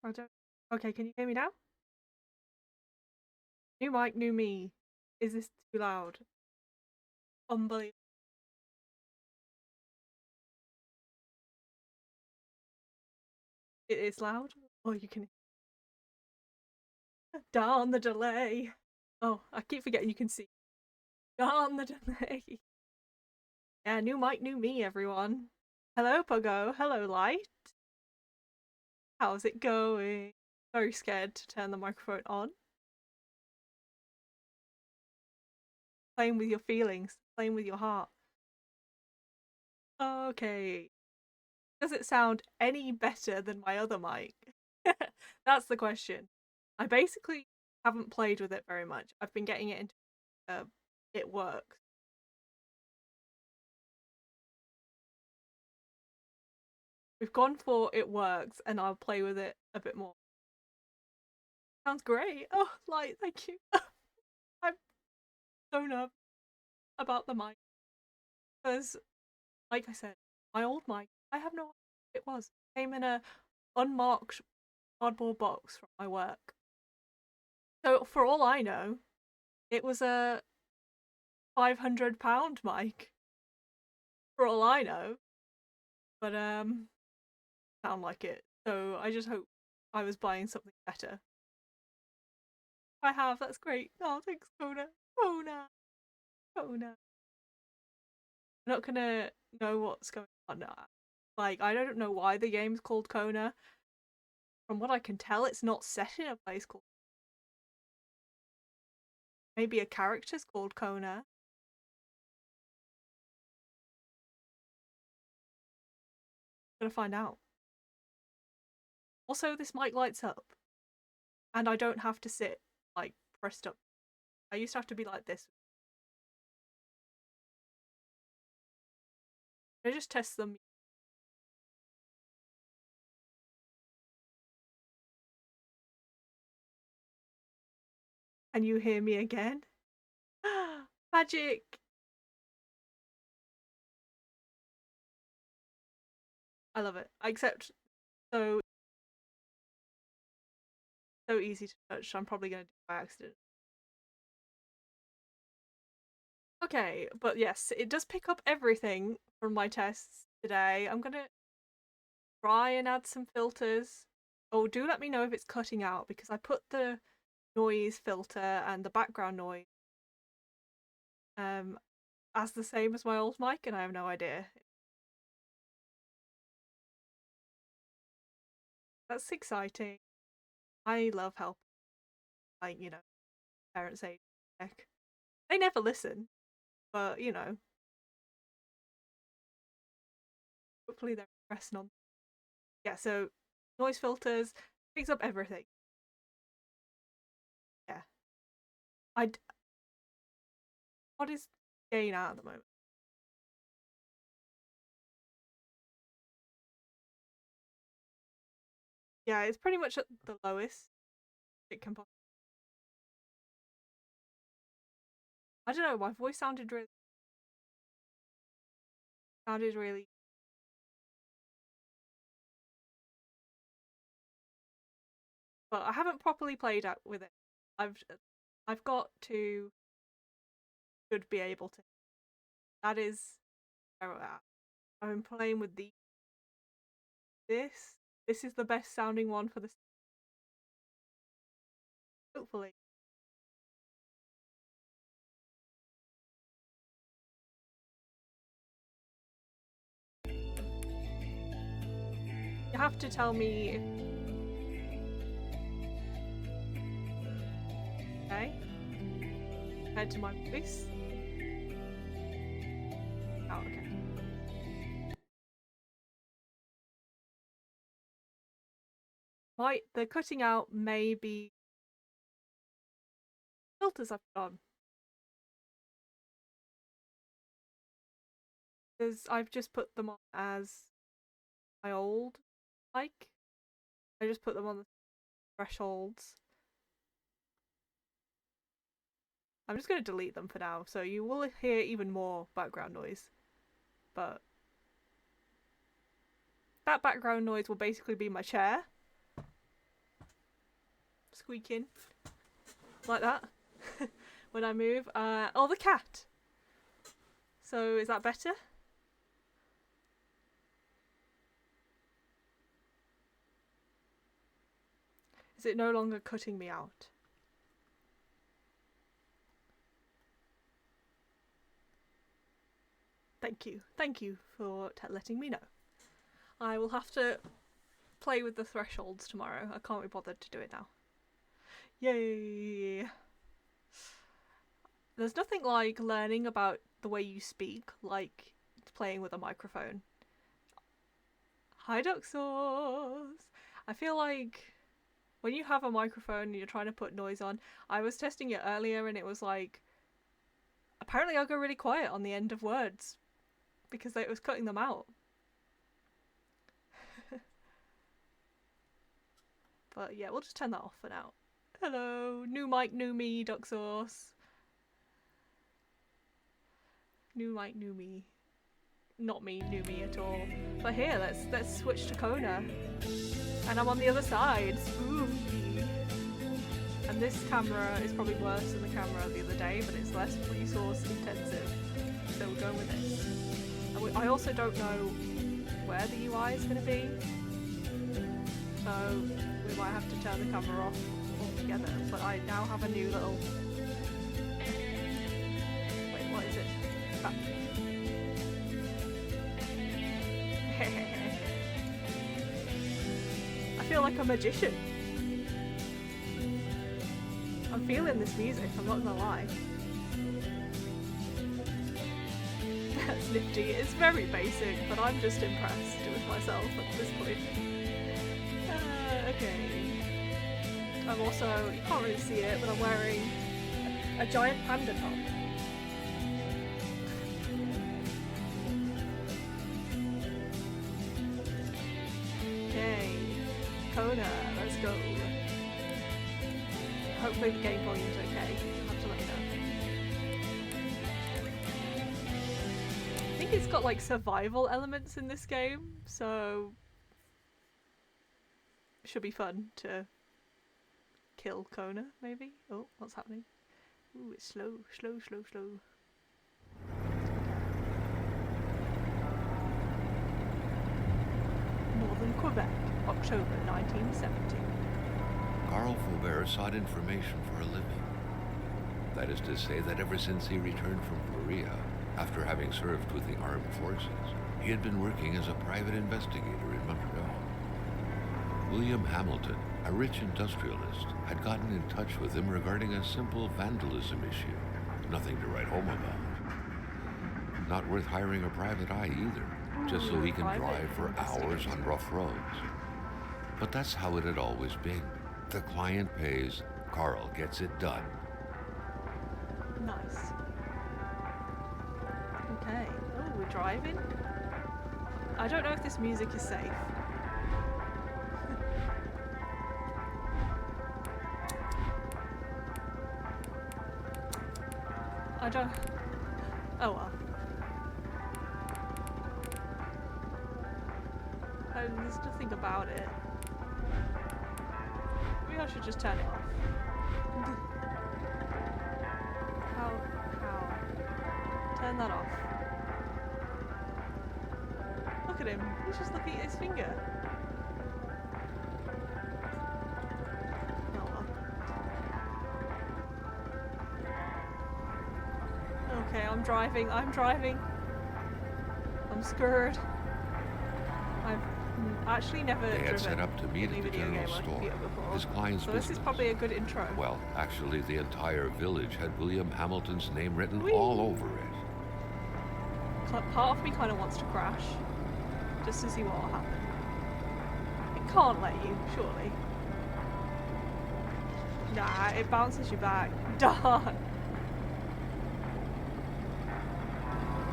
I don't. Okay, can you hear me now? New mic, new me. Is this too loud? Unbelievable. It is loud. Oh, you can. Darn the delay. Oh, I keep forgetting you can see. Darn the delay. Yeah, new mic, new me, everyone. Hello, Pogo. Hello, Light. How's it going? Very scared to turn the microphone on. Playing with your feelings, playing with your heart. Okay. Does it sound any better than my other mic? That's the question. I basically haven't played with it very much. I've been getting it into it works. We've gone for it works, and I'll play with it a bit more. Sounds great. Oh, Light, thank you. I'm so nervous about the mic because, like I said, my old mic, I have no idea what it was. It came in a unmarked cardboard box from my work. So for all I know, it was a £500 mic. For all I know, but sound like it. So I just hope I was buying something better. If I have, that's great. Oh, thanks, Kona. Kona. Kona. I'm not gonna know what's going on. Like, I don't know why the game's called Kona. From what I can tell, it's not set in a place called. Maybe a character's called Kona. Gonna find out. Also, this mic lights up, and I don't have to sit like pressed up. I used to have to be like this. I just test them. Can you hear me again? Magic! I love it. Except so so easy to touch. I'm probably gonna do it by accident. Okay, but yes, it does pick up everything from my tests today. I'm gonna try and add some filters. Oh, do let me know if it's cutting out because I put the noise filter and the background noise um as the same as my old mic, and I have no idea. That's exciting. I love helping, like, parents say heck. They never listen, but hopefully they're pressing on. Yeah, so noise filters picks up everything. Yeah. I what is gain at the moment? Yeah, it's pretty much at the lowest it can possibly. I don't know. My voice sounded really, but I haven't properly played out with it. I've I've got to should be able to. That is where we're at. I've been playing with this. This is the best sounding one for this. Hopefully, you have to tell me if okay compared to my voice. Oh, okay. The cutting out may be filters I've put on because I've just put them on as my old mic. I just put them on the thresholds. I'm just going to delete them for now, so you will hear even more background noise. But that background noise will basically be my chair. squeaking like that when I move. Oh, the cat. So is that better? Is it no longer cutting me out? Thank you for letting me know. I will have to play with the thresholds tomorrow. I can't be bothered to do it now. Yay! There's nothing like learning about the way you speak, like playing with a microphone. Hi, Duxos! I feel like when you have a microphone and you're trying to put noise on, I was testing it earlier and it was like, apparently I go really quiet on the end of words because it was cutting them out. But yeah, we'll just turn that off for now. Hello, new mic, new me, Duxos. New mic, new me. Not me, new me at all. But here, let's switch to Kona. And I'm on the other side. Spooky. And this camera is probably worse than the camera the other day, but it's less resource intensive. So we're going with this. And I also don't know where the UI is going to be. So we might have to turn the camera off altogether. But I now have a new little... Wait, what is it? Ah. I feel like a magician. I'm feeling this music, I'm not gonna lie. That's nifty. It's very basic, but I'm just impressed with myself at this point. Okay. I'm also, you can't really see it, but I'm wearing a giant panda top. Kona, let's go. Hopefully the game volume's okay. I'll have to let you know. I think it's got like survival elements in this game, so it should be fun to kill Kona, maybe? Oh, what's happening? Ooh, it's slow. Northern Quebec. October 1970. Carl Faubert sought information for a living. That is to say that ever since he returned from Korea, after having served with the armed forces, he had been working as a private investigator in Montreal. William Hamilton, a rich industrialist, had gotten in touch with him regarding a simple vandalism issue. Nothing to write home about. Not worth hiring a private eye either, just so he can drive for hours on rough roads. But that's how it had always been. The client pays, Carl gets it done. Nice. Okay. Oh, we're driving? I don't know if this music is safe. I don't... Oh well. There's nothing about it. Maybe I should just turn it off. How? Turn that off. Look at him. He's just looking at his finger. Oh well. Okay, I'm driving. I'm scared. I've actually never They had driven set up to meet any at the video general game on a store, computer before. his client's So business. this is probably a good intro. Well, actually, the entire village had William Hamilton's name written Whee! all over it. Part of me kind of wants to crash, just to see what will happen. It can't let you, surely. Nah, it bounces you back. Darn!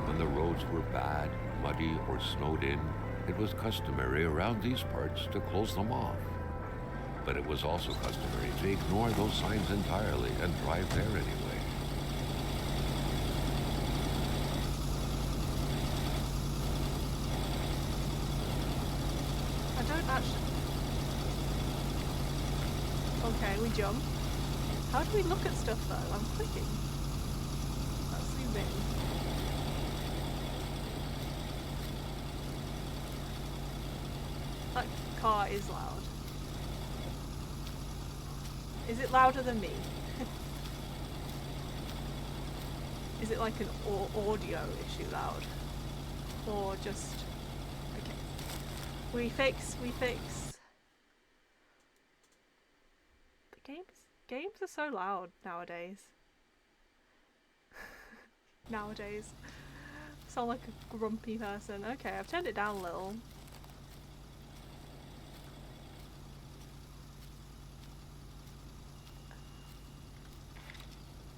When the roads were bad, muddy, or snowed in, it was customary around these parts to close them off. But it was also customary to ignore those signs entirely and drive there anyway. I don't actually... Okay, Okay, we jump. How do we look at stuff though? I'm clicking. Let's zoom in. That car is loud. Is it louder than me? Is it like an audio issue loud? Or just... Okay. We fix. The games are so loud nowadays. Nowadays. Sound like a grumpy person. Okay, I've turned it down a little.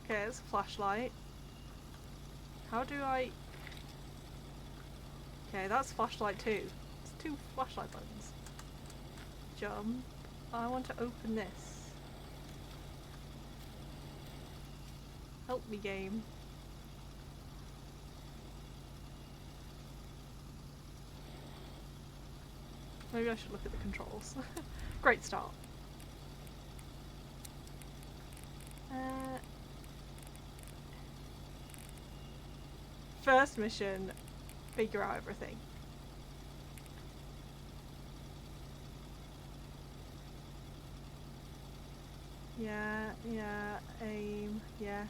Okay, it's a flashlight. How do I... Okay, that's flashlight too. It's 2 flashlight buttons. Jump. I want to open this. Help me, game. Maybe I should look at the controls. Great start. First mission, figure out everything. Yeah, aim, yes.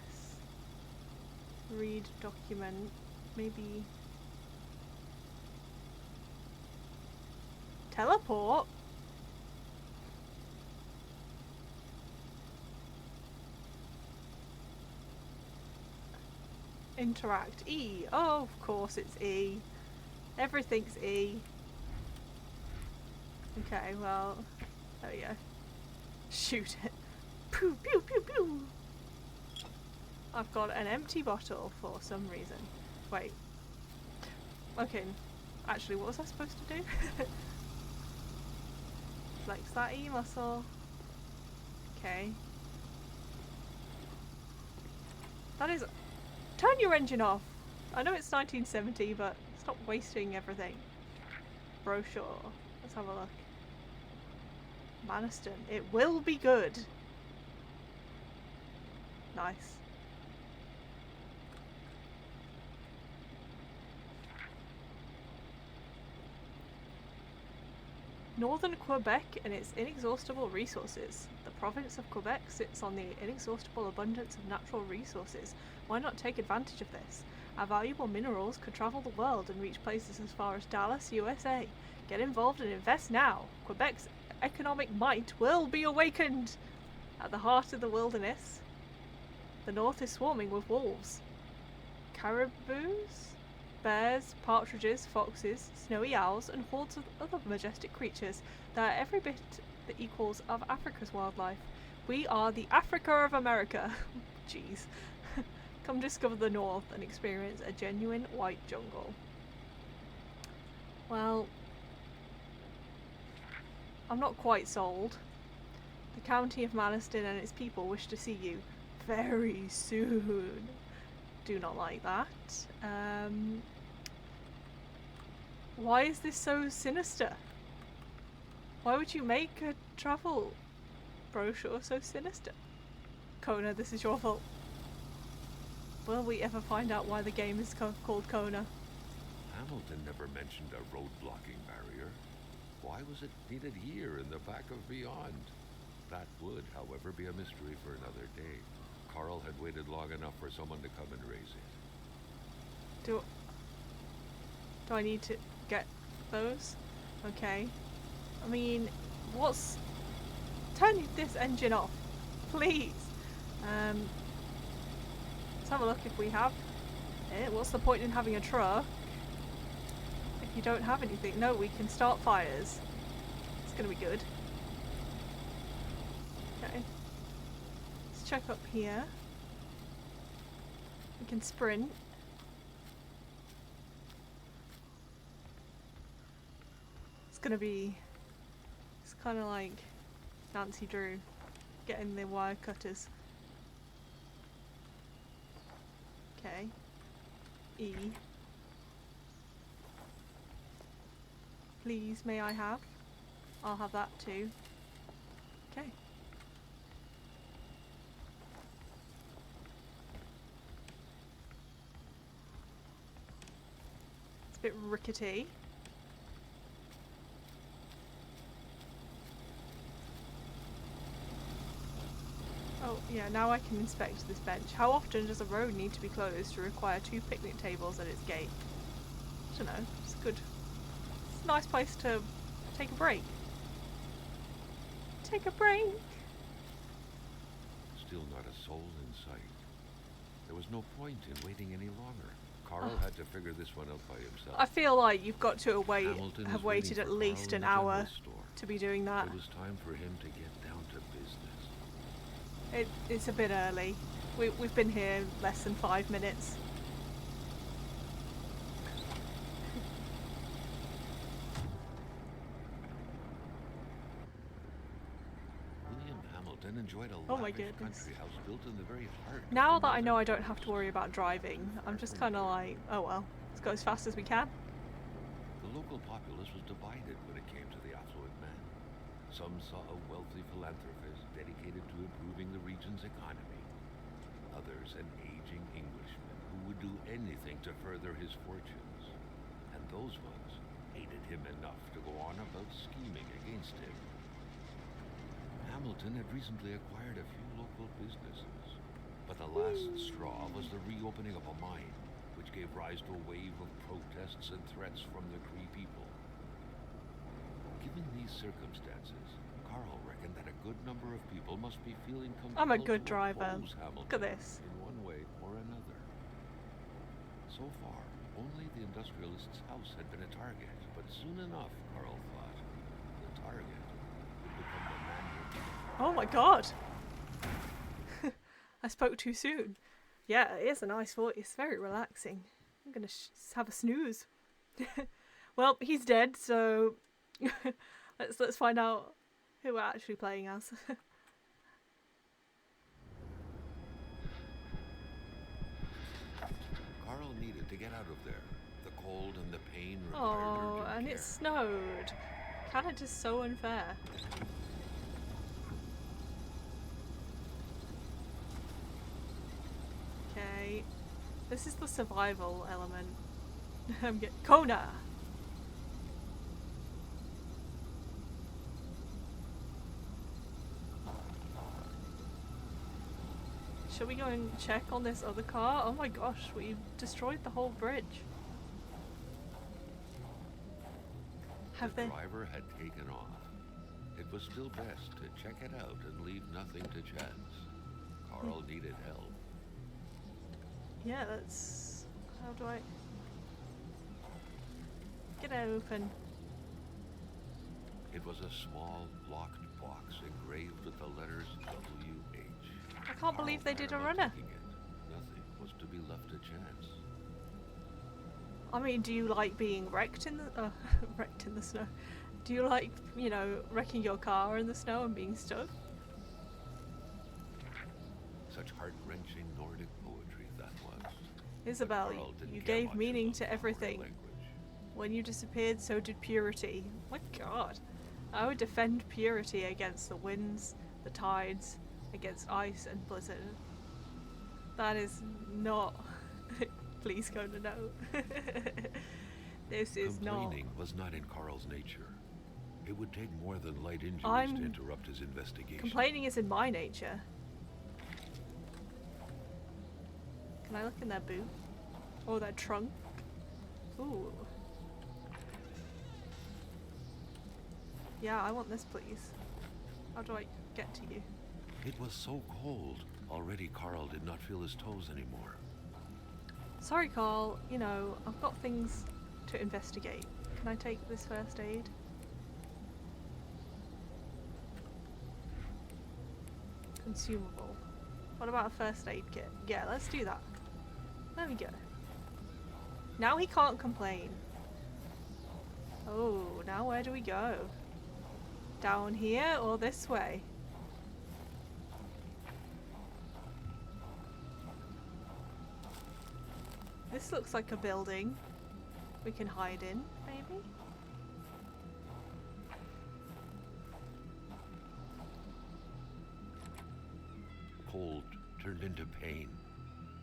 Read document, maybe. Teleport? Interact. E. Oh, of course it's E. Everything's E. Okay, well, there we go. Shoot it. Pew, pew, pew, pew. I've got an empty bottle for some reason. Wait. Okay. Actually, what was I supposed to do? Flex that E muscle. Okay. That is... Turn your engine off! I know it's 1970, but stop wasting everything. Brochure. Let's have a look. Maniston. It will be good. Nice. Northern Quebec and its inexhaustible resources. The province of Quebec sits on the inexhaustible abundance of natural resources. Why not take advantage of this? Our valuable minerals could travel the world and reach places as far as Dallas, USA. Get involved and invest now. Quebec's economic might will be awakened. At the heart of the wilderness, the north is swarming with wolves, caribous, bears, partridges, foxes, snowy owls, and hordes of other majestic creatures that are every bit the equals of Africa's wildlife. We are the Africa of America. Jeez. Come discover the North and experience a genuine white jungle. Well, I'm not quite sold. The county of Maniston and its people wish to see you very soon. Do not like that. Why is this so sinister? Why would you make a travel brochure so sinister? Kona, this is your fault. Will we ever find out why the game is called Kona? Hamilton never mentioned a road-blocking barrier. Why was it needed here in the back of Beyond? That would, however, be a mystery for another day. Carl had waited long enough for someone to come and raise it. Do I need to get those? Okay. I mean, what's... Turn this engine off, please. Let's have a look if we have it. What's the point in having a truck if you don't have anything? No, we can start fires. It's gonna be good. Okay. Let's check up here. We can sprint. It's gonna be... It's kind of like Nancy Drew getting the wire cutters. Okay. E. Please, may I have? I'll have that too. Okay. bit rickety. Oh, yeah, now I can inspect this bench. How often does a road need to be closed to require 2 picnic tables at its gate? I don't know. It's good. It's a nice place to take a break. Take a break! Still not a soul in sight. There was no point in waiting any longer. Carl had to figure this one out by himself. I feel like you've got to Hamilton have was waited waiting at for least Carl in an the hour general store. to be doing that. It was time for him to get down to business. It's a bit early. We've been here less than 5 minutes. William Hamilton enjoyed a Oh my lavish goodness. country house built in the very heart of Now the that I know I northern don't have to coast. worry about driving, I'm just kind of like, oh well, let's go as fast as we can. The local populace was divided when it came to the affluent man. Some saw a wealthy philanthropist dedicated to improving the region's economy. Others, an aging Englishman who would do anything to further his fortunes. And those ones hated him enough to go on about scheming against him. Hamilton had recently acquired a few local businesses, but the last straw was the reopening of a mine, which gave rise to a wave of protests and threats from the Cree people. Given these circumstances, Carl reckoned that a good number of people must be feeling compelled I'm a good to driver. oppose Hamilton Look at this. in one way or another. So far, only the industrialist's house had been a target, but soon enough, Carl thought, the target would become the man who... Oh my god! I spoke too soon. Yeah, it is a nice voice. It's very relaxing. I'm gonna have a snooze. Well, he's dead, so let's find out who we're actually playing as. Carl needed to get out of there. The cold and the pain required Oh, urgent and care. it snowed. Canada's so unfair. Okay, this is the survival element. I'm getting Kona. Shall we go and check on this other car? Oh my gosh, we destroyed the whole bridge. Have The they? driver had taken off. It was still best to check it out and leave nothing to chance. Carl needed help. Yeah, that's... How do I... Get it open. It was a small, locked box engraved with the letters W.H. I can't believe they did a runner. Nothing was to be left to chance. I mean, do you like being wrecked in the... wrecked in the snow? Do you like, you know, wrecking your car in the snow and being stuck? Such heart-wrenching Nordic poetry that was. Isabel, Carl didn't you care gave much meaning about to our everything. language. When you disappeared, so did purity. My god. I would defend purity against the winds, the tides, against ice and blizzard. That is not... Please go to no. This is not... Complaining was not in Carl's nature. It would take more than light injuries I'm- to interrupt his investigation. Complaining is in my nature. Can I look in their boot? Or their trunk? Ooh. Yeah, I want this, please. How do I get to you? It was so cold. Already Carl did not feel his toes anymore. Sorry, Carl. You know, I've got things to investigate. Can I take this first aid? Consumable. What about a first aid kit? Yeah, let's do that. There we go. Now he can't complain. Oh, now where do we go? Down here or this way? This looks like a building we can hide in, maybe? Cold turned into pain.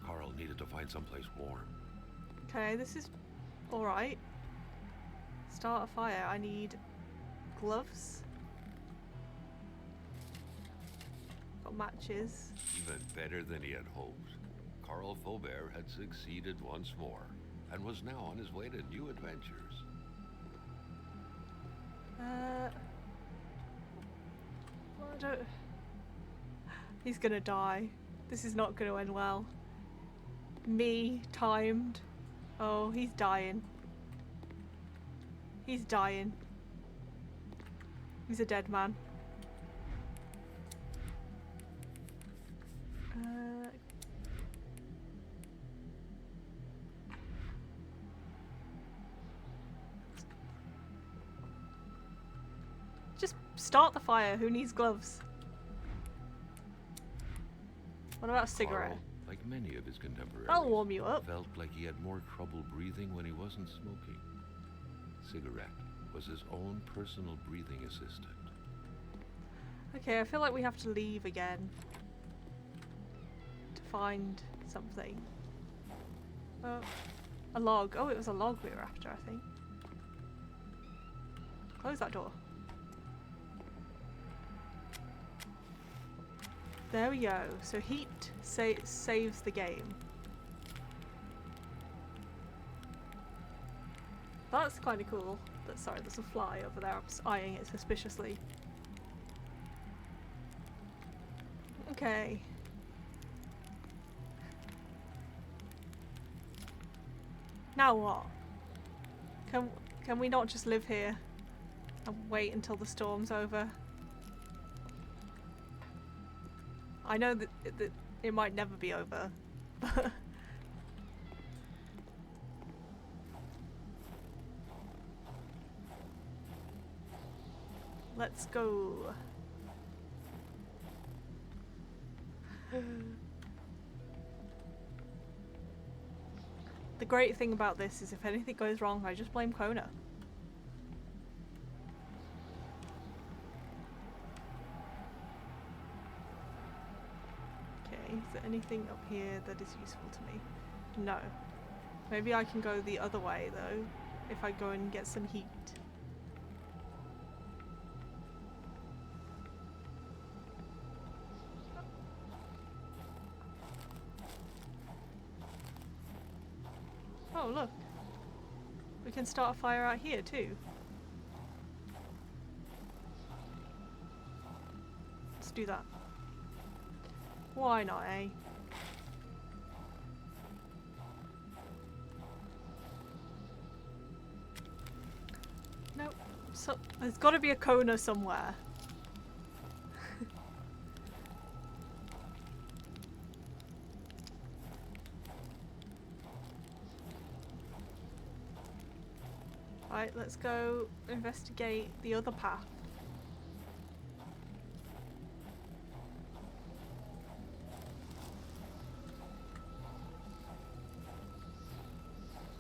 Carl needed to find someplace warm. Okay, this is alright. Start a fire. I need gloves. Got matches. Even better than he had hoped. Carl Faubert had succeeded once more and was now on his way to new adventures. Well, I don't... He's gonna die. This is not gonna end well. Me, timed. Oh, he's dying. He's dying. He's a dead man. Just start the fire. Who needs gloves? What about a cigarette? Carl, like many of his contemporaries, That'll warm you up. felt like he had more trouble breathing when he wasn't smoking. Cigarette was his own personal breathing assistant. Okay, I feel like we have to leave again to find something. Oh, a log. Oh, it was a log we were after, I think. Close that door. There we go. So heat saves the game. That's kind of cool. Sorry, there's a fly over there. I'm eyeing it suspiciously. Okay. Now what? Can we not just live here and wait until the storm's over? I know that it might never be over, but let's go. The great thing about this is if anything goes wrong, I just blame Kona. Okay, is there anything up here that is useful to me? No. Maybe I can go the other way though, if I go and get some heat. Oh look, we can start a fire out here too. Let's do that. Why not, eh? Nope. So there's got to be a Kona somewhere. Right, let's go investigate the other path.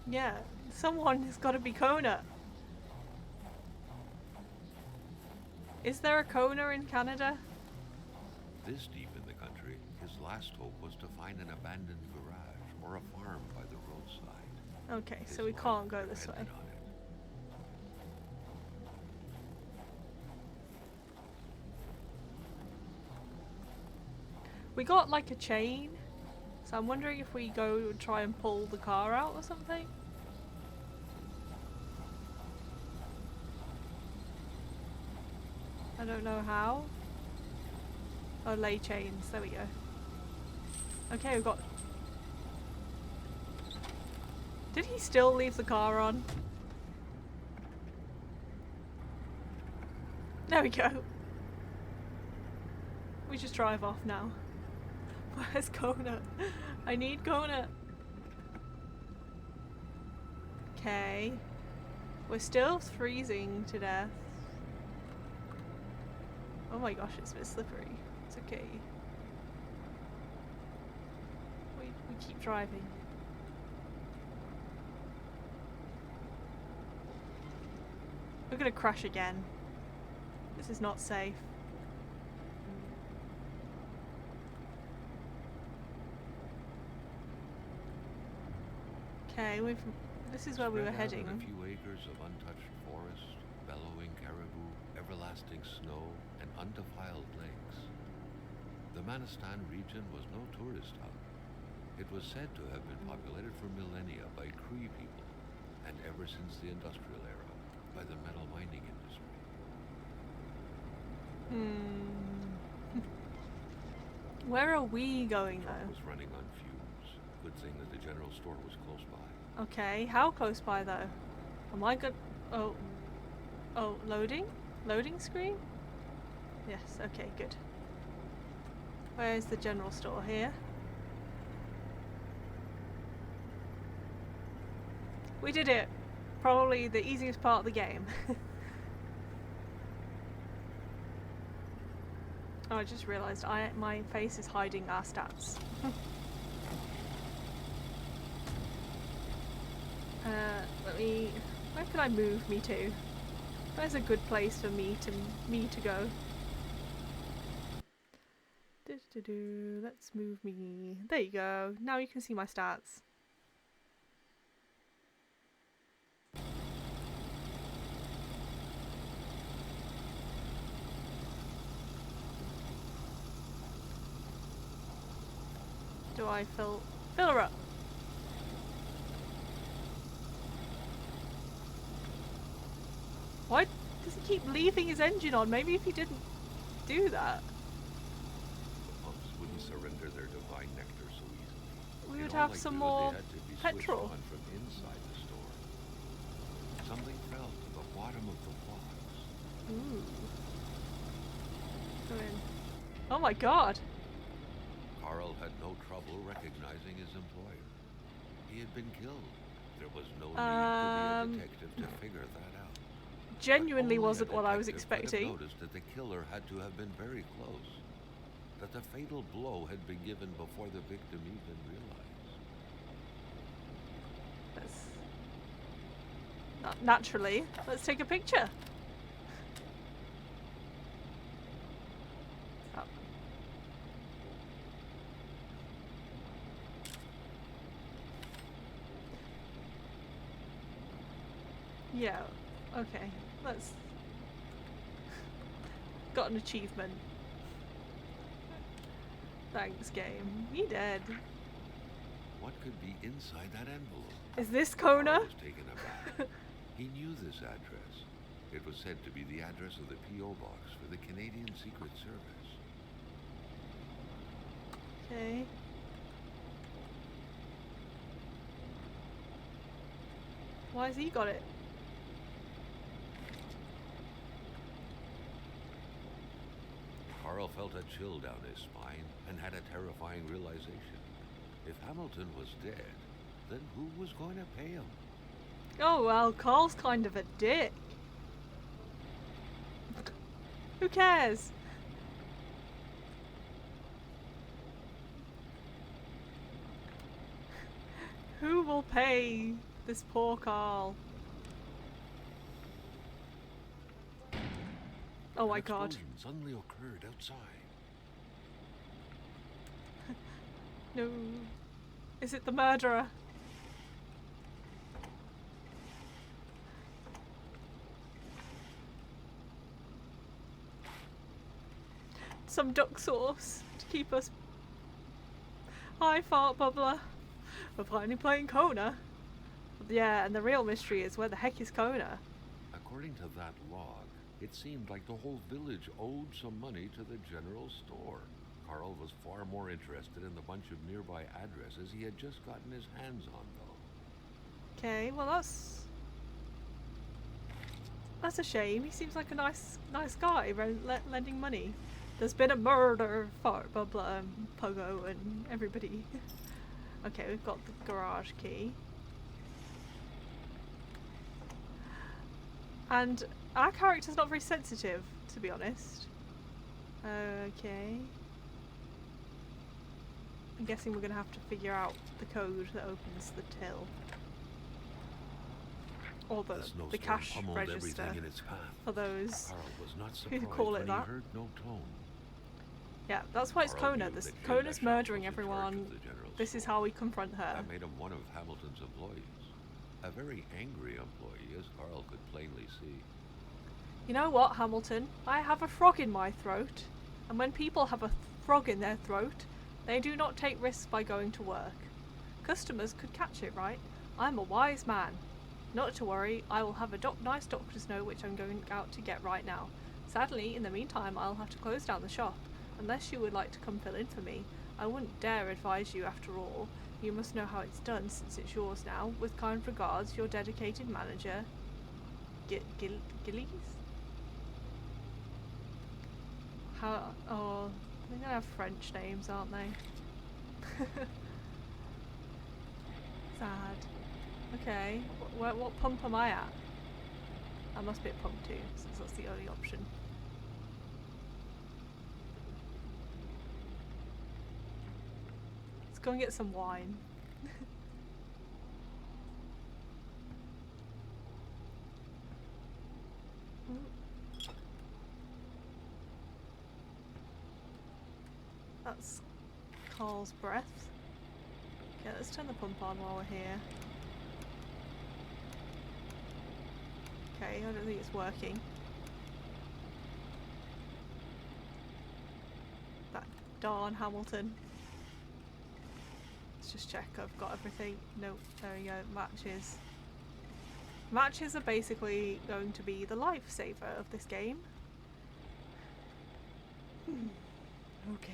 Yeah, someone has got to be Kona. Is there a Kona in Canada? This deep in the country, his last hope was to find an abandoned garage or a farm by the roadside. Okay, His so we life can't go this way. depended on it. We got like a chain, so I'm wondering if we go and try and pull the car out or something. I don't know how. Oh, lay chains, there we go. Okay, we've got... Did he still leave the car on? There we go. We just drive off now. Where's Kona? I need Kona. Okay. We're still freezing to death. Oh my gosh, it's a bit slippery. It's okay. We keep driving. We're gonna crash again. This is not safe. Okay, we've This is where we were Spread out heading. on a few acres of untouched forest, bellowing caribou, everlasting snow, and undefiled lakes. The Manistan region was no tourist hub. It was said to have been populated for millennia by Cree people, and ever since the industrial era, by the metal mining industry. Where are we going The truck though? was running on fumes. Good thing that the general store was close by. Okay, how close by though? Am I good? Oh, loading? Loading screen? Yes, okay, good. Where's the general store? Here? We did it! Probably the easiest part of the game. Oh, I just realised my face is hiding our stats. Where can I move me to? Where's a good place for me to go? Let's move me. There you go. Now you can see my stats. Do I fill her up? Why does he keep leaving his engine on? Maybe if he didn't do that, The pumps wouldn't surrender their divine nectar so easily. we would In all have some more likelihood, they had to be switched petrol. on from inside the store. Something fell to the bottom of the box. Ooh. Go in. Oh my god. Carl had no trouble recognizing his employer. He had been killed. There was no need to be a detective to figure that out. Genuinely But only wasn't a what I was detective could have expecting. noticed that the killer had to have been very close. That the fatal blow had been given before the victim even realized. Naturally. Let's take a picture. Oh. Yeah, okay. Let's... Got an achievement. Thanks, game. You dead. What could be inside that envelope? Is this Kona? Carl was taken aback. He knew this address. It was said to be the address of the P.O. box for the Canadian Secret Service. Okay. Why has he got it? Carl felt a chill down his spine and had a terrifying realization. If Hamilton was dead, then who was going to pay him? Oh well, Carl's kind of a dick. Who cares? Who will pay this poor Carl? Oh my An god. explosion suddenly occurred outside. No. Is it the murderer? Some duck sauce to keep us... Hi, fart bubbler. We're finally playing Kona. Yeah, and the real mystery is where the heck is Kona? According to that log, it seemed like the whole village owed some money to the general store. Carl was far more interested in the bunch of nearby addresses he had just gotten his hands on, though. Okay, well that's a shame. He seems like a nice guy, lending money. There's been a murder, fart bubbler, Pogo, and everybody. Okay, we've got the garage key. And our character's not very sensitive, to be honest. Okay. I'm guessing we're gonna have to figure out the code that opens the till. Or the cash register in its path. for those Carl was not who surprised call it when that. he heard no tone. Yeah, that's why it's Carl Kona. knew that Kona's Gilda murdering was in charge everyone. of the general This is store. how we confront her. That made him one of Hamilton's employees. A very angry employee, as Carl could plainly see. You know what, Hamilton? I have a frog in my throat. And when people have a frog in their throat, they do not take risks by going to work. Customers could catch it, right? I'm a wise man. Not to worry, I will have a nice doctor's note which I'm going out to get right now. Sadly, in the meantime, I'll have to close down the shop. Unless you would like to come fill in for me, I wouldn't dare advise you after all. You must know how it's done since it's yours now. With kind regards, your dedicated manager, Gillies? Oh, they're gonna have French names, aren't they? Sad. Okay, what pump am I at? I must be at pump 2, since that's the only option. Let's go and get some wine. That's Carl's breath. Okay, let's turn the pump on while we're here. Okay, I don't think it's working. That darn Hamilton. Let's just check I've got everything. Nope, there we go, matches. Matches are basically going to be the lifesaver of this game. Okay.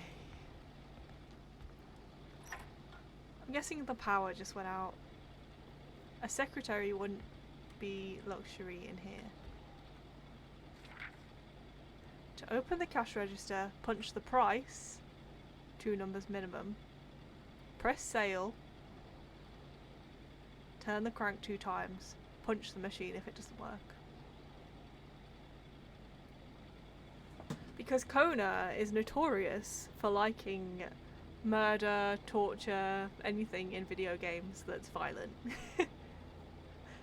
I'm guessing the power just went out. A secretary wouldn't be luxury in here. To open the cash register, punch the price, 2 numbers minimum, press sale, turn the crank 2 times, punch the machine if it doesn't work. Because Kona is notorious for liking murder, torture, anything in video games that's violent.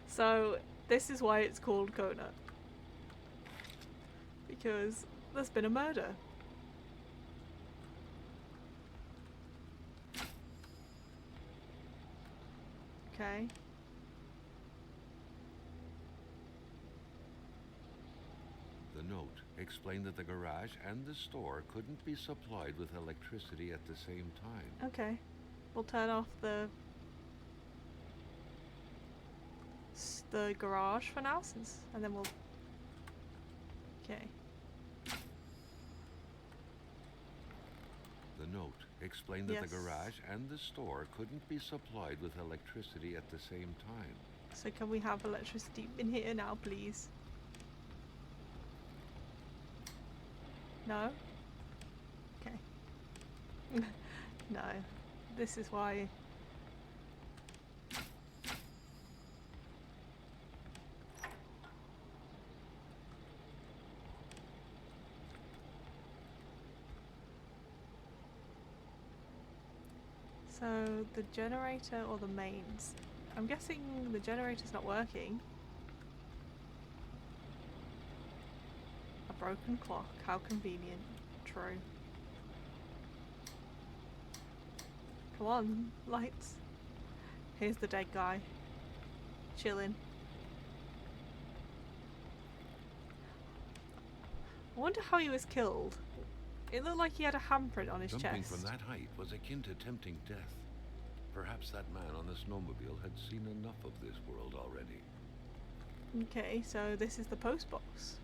So this is why it's called Kona. Because there's been a murder. Okay. The note explained that the garage and the store couldn't be supplied with electricity at the same time. Okay. We'll turn off the garage for now, and then we'll... Okay. The note explained that Yes. the garage and the store couldn't be supplied with electricity at the same time. So can we have electricity in here now, please? No? Okay. No. This is why... So, the generator or the mains? I'm guessing the generator's not working. A broken clock, how convenient. True. Come on, lights. Here's the dead guy. Chilling. I wonder how he was killed. It looked like he had a handprint on his Jumping chest. from that height was akin to tempting death. Perhaps that man on the snowmobile had seen enough of this world already. Okay, so this is the post box.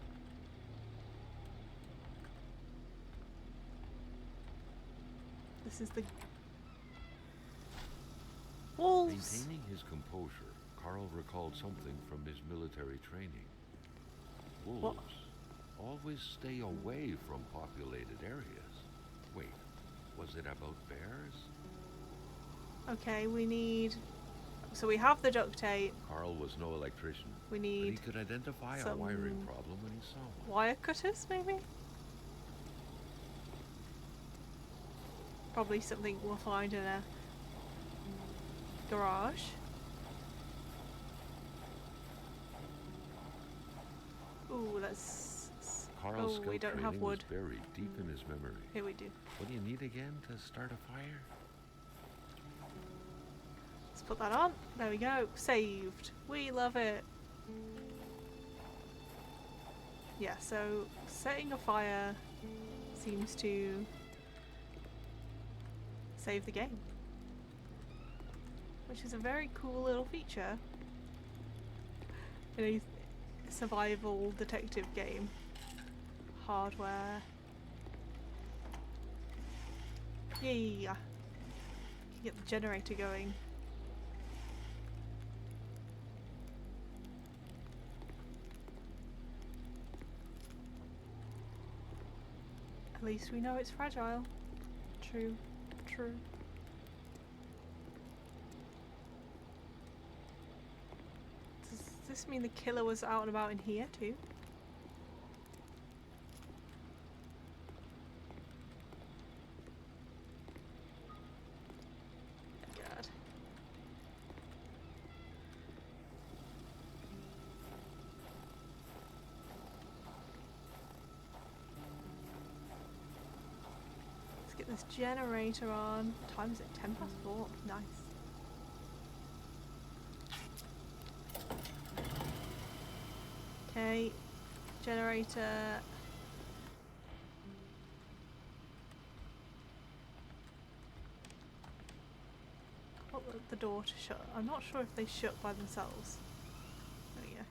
This is the wolves. Maintaining his composure, Carl recalled something from his military training. Wolves What? always stay away from populated areas. Wait, was it about bears? Okay, we need... So we have the duct tape. Carl was no electrician, We but he need could identify a some wiring problem when he saw one. wire cutters, maybe? Probably something we'll find in a garage. Ooh, let's... Carl's Oh, scout we don't have training was wood. buried deep in his memory. Here we do. What do you need again to start a fire? Let's put that on. There we go. Saved. We love it. Yeah, so setting a fire seems to save the game, which is a very cool little feature in a survival detective game. Hardware. Yay! Get the generator going. At least we know it's fragile. True. True. Does this mean the killer was out and about in here too? God. Let's get this generator on. What time is it? 4:10. Nice. Okay, generator. I want the door to shut. I'm not sure if they shut by themselves. There we go.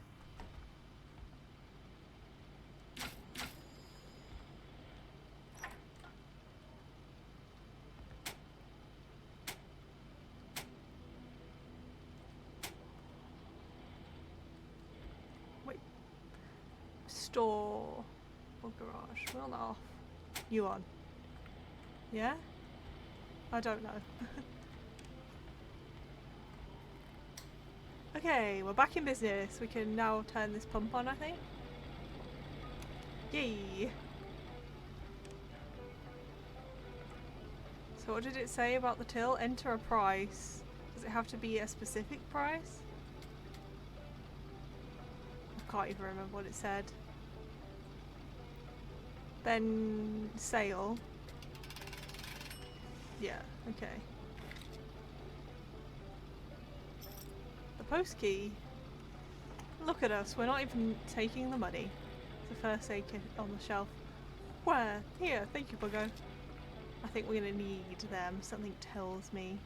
Wait. Store or garage? We're on off. You on? Yeah? I don't know. Okay, we're back in business. We can now turn this pump on, I think. Yay! So what did it say about the till? Enter a price. Does it have to be a specific price? I can't even remember what it said. Then sale. Yeah, okay. The post key. Look at us, we're not even taking the money. It's the first aid kit on the shelf. Where? Here, thank you, Buggo. I think we're gonna need them, something tells me.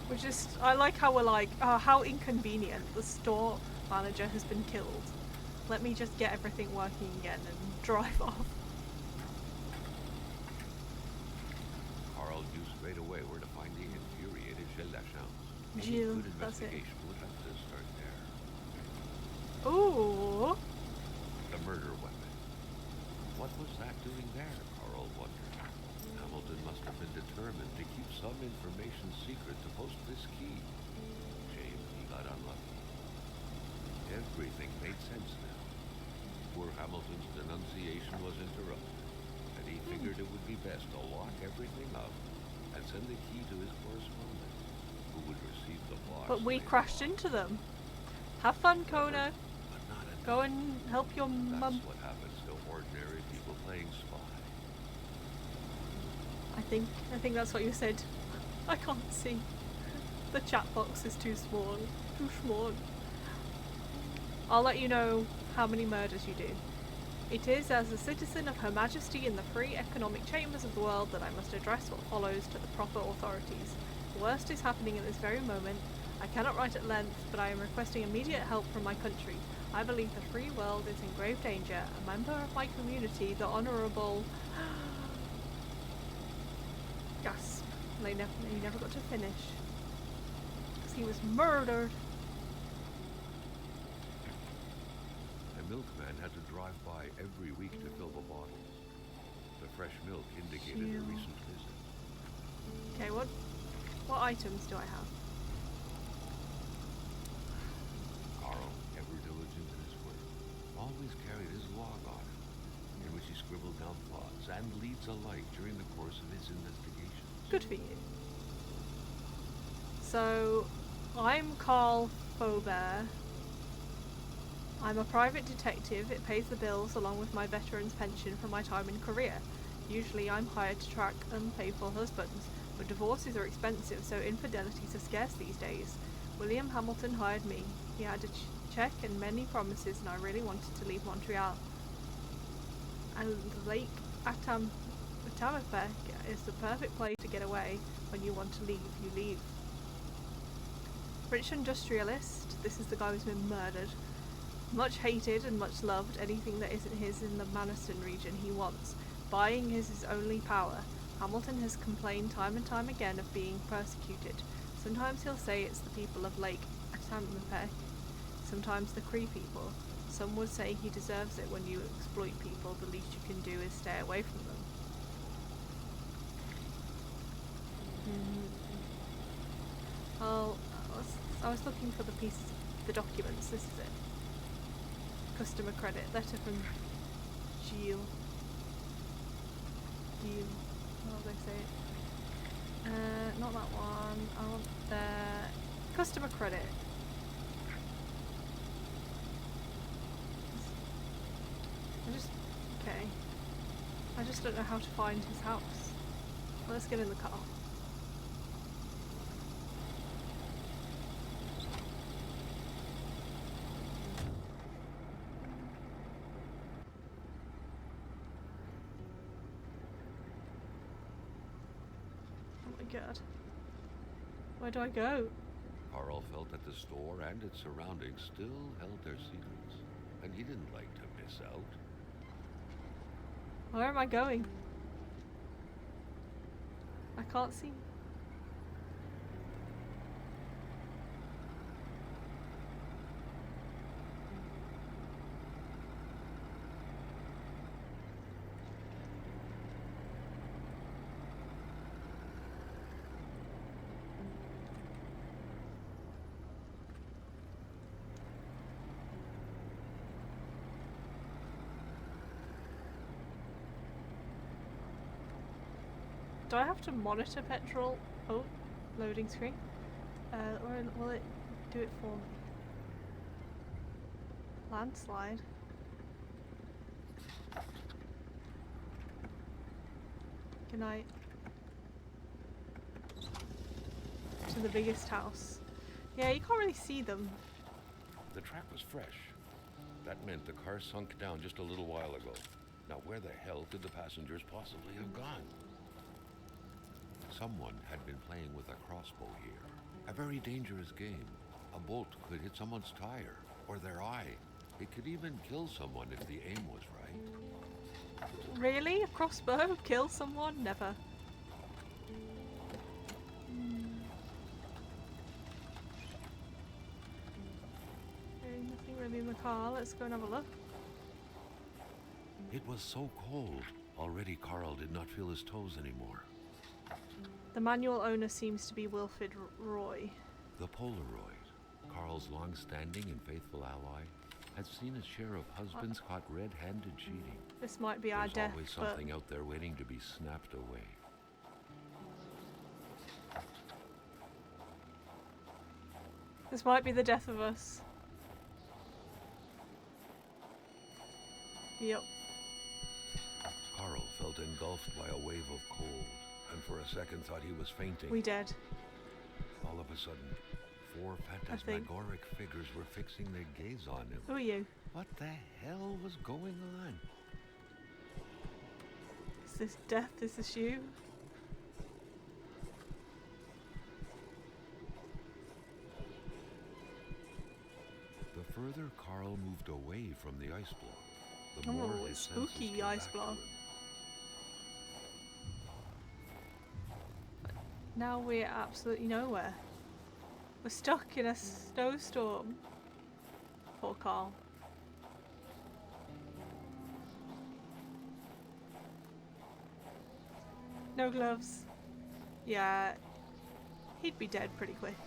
We're just, I like how we're like, oh, how inconvenient. The store manager has been killed. Let me just get everything working again and drive off. Carl knew straight away where to find the infuriated Gilles Lachance. Gilles, Good that's it. investigation would have to start there. Ooh. The murder weapon. What was that doing there, Carl wondered. Hamilton must have been determined to keep some information secret to post this key. Shame he got unlucky. Everything made sense now. Poor Hamilton's denunciation was interrupted, and he figured it would be best to lock everything up and send the key to his correspondent, who would receive the box. But we crashed into them. Have fun, Kona. Go and help your mum. That's what happens to ordinary people playing spy. I think that's what you said. I can't see. The chat box is too small. Too small. I'll let you know how many murders you do. It is as a citizen of Her Majesty in the free economic chambers of the world that I must address what follows to the proper authorities. The worst is happening at this very moment. I cannot write at length, but I am requesting immediate help from my country. I believe the free world is in grave danger. A member of my community, the Honourable... Gasp. He never got to finish. Because he was murdered. The milkman had to drive by every week to fill the bottles. The fresh milk indicated a recent visit. Okay, what items do I have? Carl, ever diligent in his work, always carried his log on him, in which he scribbled down thoughts and leads alike during the course of his investigations. Good for you. So, I'm Carl Faubert. I'm a private detective. It pays the bills along with my veteran's pension for my time in Korea. Usually I'm hired to track unfaithful husbands, but divorces are expensive, so infidelities are scarce these days. William Hamilton hired me. He had a check and many promises, and I really wanted to leave Montreal. And Lake Atamapek is the perfect place to get away. When you want to leave, you leave. Rich industrialist, this is the guy who's been murdered. Much hated and much loved, anything that isn't his in the Manaston region he wants. Buying is his only power. Hamilton has complained time and time again of being persecuted. Sometimes he'll say it's the people of Lake Atamapek, sometimes the Cree people. Some would say he deserves it. When you exploit people, the least you can do is stay away from them. Well, I was looking for the pieces of the documents. This is it. Customer credit. Letter from Gilles. How do they say it? Not that one. I want the customer credit. Okay. I just don't know how to find his house. Well, let's get in the car. Oh my god. Where do I go? Carl felt that the store and its surroundings still held their secrets, and he didn't like to miss out. Where am I going? I can't see. Do I have to monitor petrol? Oh, loading screen. Or will it do it for me? Landslide. Good night. To the biggest house. Yeah, you can't really see them. The track was fresh. That meant the car sunk down just a little while ago. Now where the hell could the passengers possibly have gone? Someone had been playing with a crossbow here. A very dangerous game. A bolt could hit someone's tire or their eye. It could even kill someone if the aim was right. Really? A crossbow? Kill someone? Never. Okay, nothing really in the car. Let's go and have a look. It was so cold. Already Carl did not feel his toes anymore. The manual owner seems to be Wilfred Roy. The Polaroid, Carl's long-standing and faithful ally, had seen his share of husbands caught red-handed cheating. This might be our There's death, always something out there waiting to be snapped away. This might be the death of us. Yep. Carl felt engulfed by a wave of cold, and for a second thought he was fainting. We dead. All of a sudden, 4 phantasmagoric figures were fixing their gaze on him. Who are you? What the hell was going on? Is this death? Is this you? The further Carl moved away from the ice block, the more his spooky senses came ice back block. to him. Now we're absolutely nowhere. We're stuck in a snowstorm. Poor Carl. No gloves. Yeah, he'd be dead pretty quick.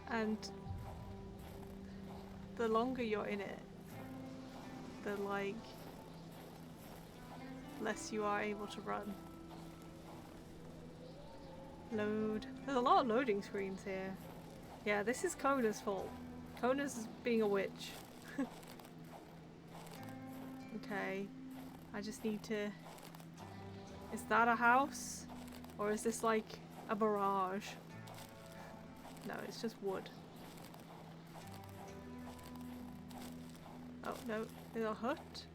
And the longer you're in it, the less you are able to run. Load. There's a lot of loading screens here. Yeah, this is Kona's fault. Kona's being a witch. Okay. I just need to... Is that a house? Or is this like a barrage? No, it's just wood. Oh, no. Is it a hut?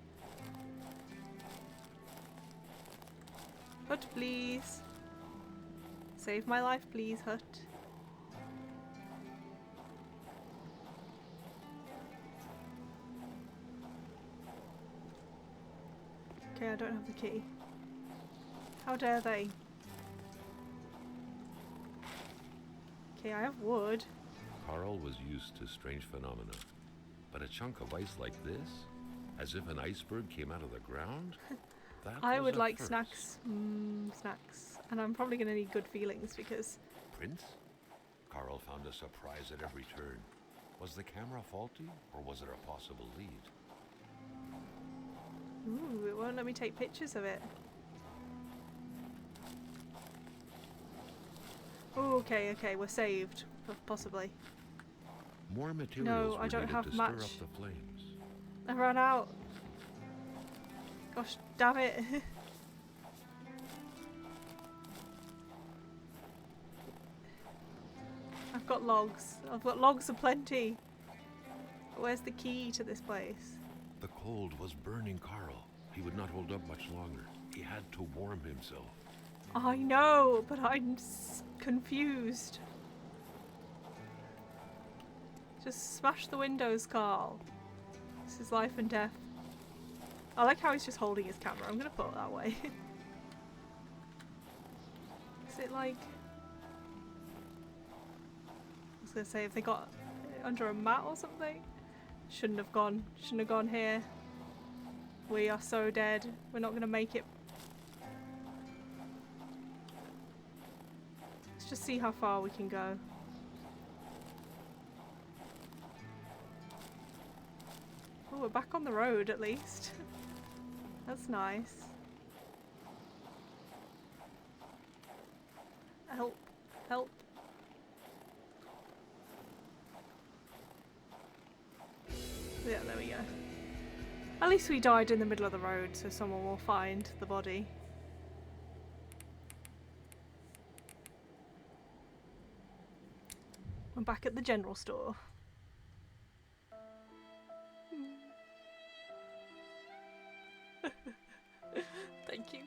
Hut, please. Save my life, please, hut. Okay, I don't have the key. How dare they? Okay, I have wood. Carl was used to strange phenomena, but a chunk of ice like this, as if an iceberg came out of the ground? That I was would a like first. snacks. Snacks. And I'm probably going to need good feelings because... Prince? Carl found a surprise at every turn. Was the camera faulty, or was it a possible lead? Ooh, it won't let me take pictures of it. Ooh, okay, we're saved. Possibly. More materials No, I were don't needed have to stir much. up the flames. I ran out. Gosh, damn it. I've got logs. I've got logs aplenty. Where's the key to this place? The cold was burning Carl. He would not hold up much longer. He had to warm himself. I know, but I'm confused. Just smash the windows, Carl. This is life and death. I like how he's just holding his camera. I'm gonna put it that way. Is it like... I was gonna say, if they got it under a mat or something? Shouldn't have gone here. We are so dead. We're not gonna make it. Let's just see how far we can go. Oh, we're back on the road at least. That's nice. Help. Help. Yeah, there we go. At least we died in the middle of the road, so someone will find the body. I'm back at the general store. Thank you.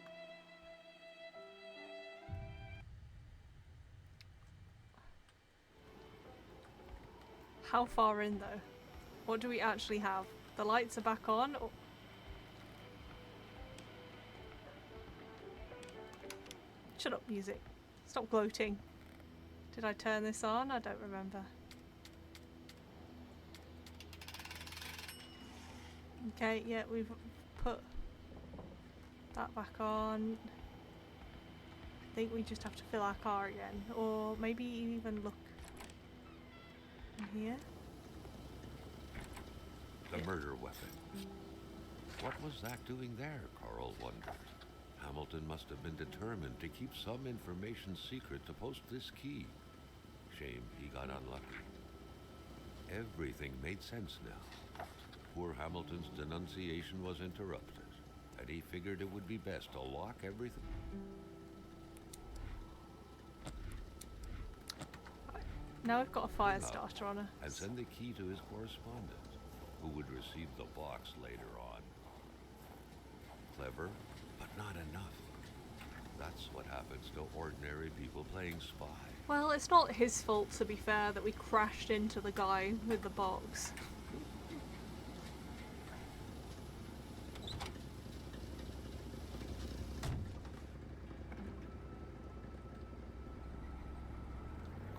How far in though? What do we actually have? The lights are back on? Or... Shut up, music. Stop gloating. Did I turn this on? I don't remember. Okay, yeah, we've put that back on. I think we just have to fill our car again. Or maybe even look in here. The murder weapon. What was that doing there, Carl wondered. Hamilton must have been determined to keep some information secret to post this key. Shame he got unlucky. Everything made sense now. Poor Hamilton's denunciation was interrupted, and he figured it would be best to lock everything. Now we've got a fire starter on us. And send the key to his correspondent, who would receive the box later on. Clever, but not enough. That's what happens to ordinary people playing spy. Well, it's not his fault, to be fair, that we crashed into the guy with the box.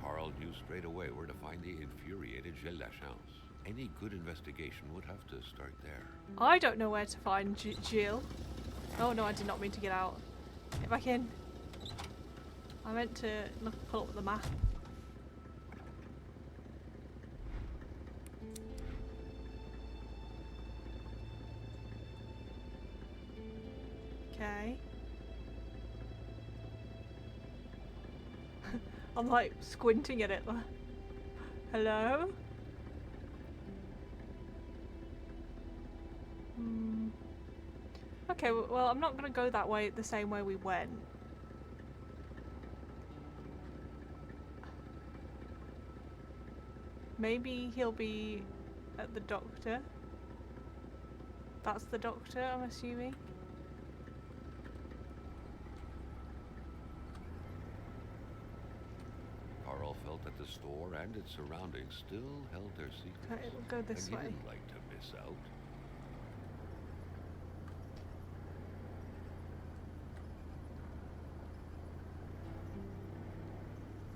Carl knew straight away where to find the infuriated Gilles Lachance. Any good investigation would have to start there. I don't know where to find Jill. Oh no, I did not mean to get out. Get back in. I meant to pull up the map. Okay. I'm like squinting at it. Hello? Hmm. Okay, well, I'm not gonna go that way the same way we went. Maybe he'll be at the doctor. That's the doctor, I'm assuming. Carl felt that the store and its surroundings still held their secrets. Okay, we'll go this and way. he didn't like to miss out.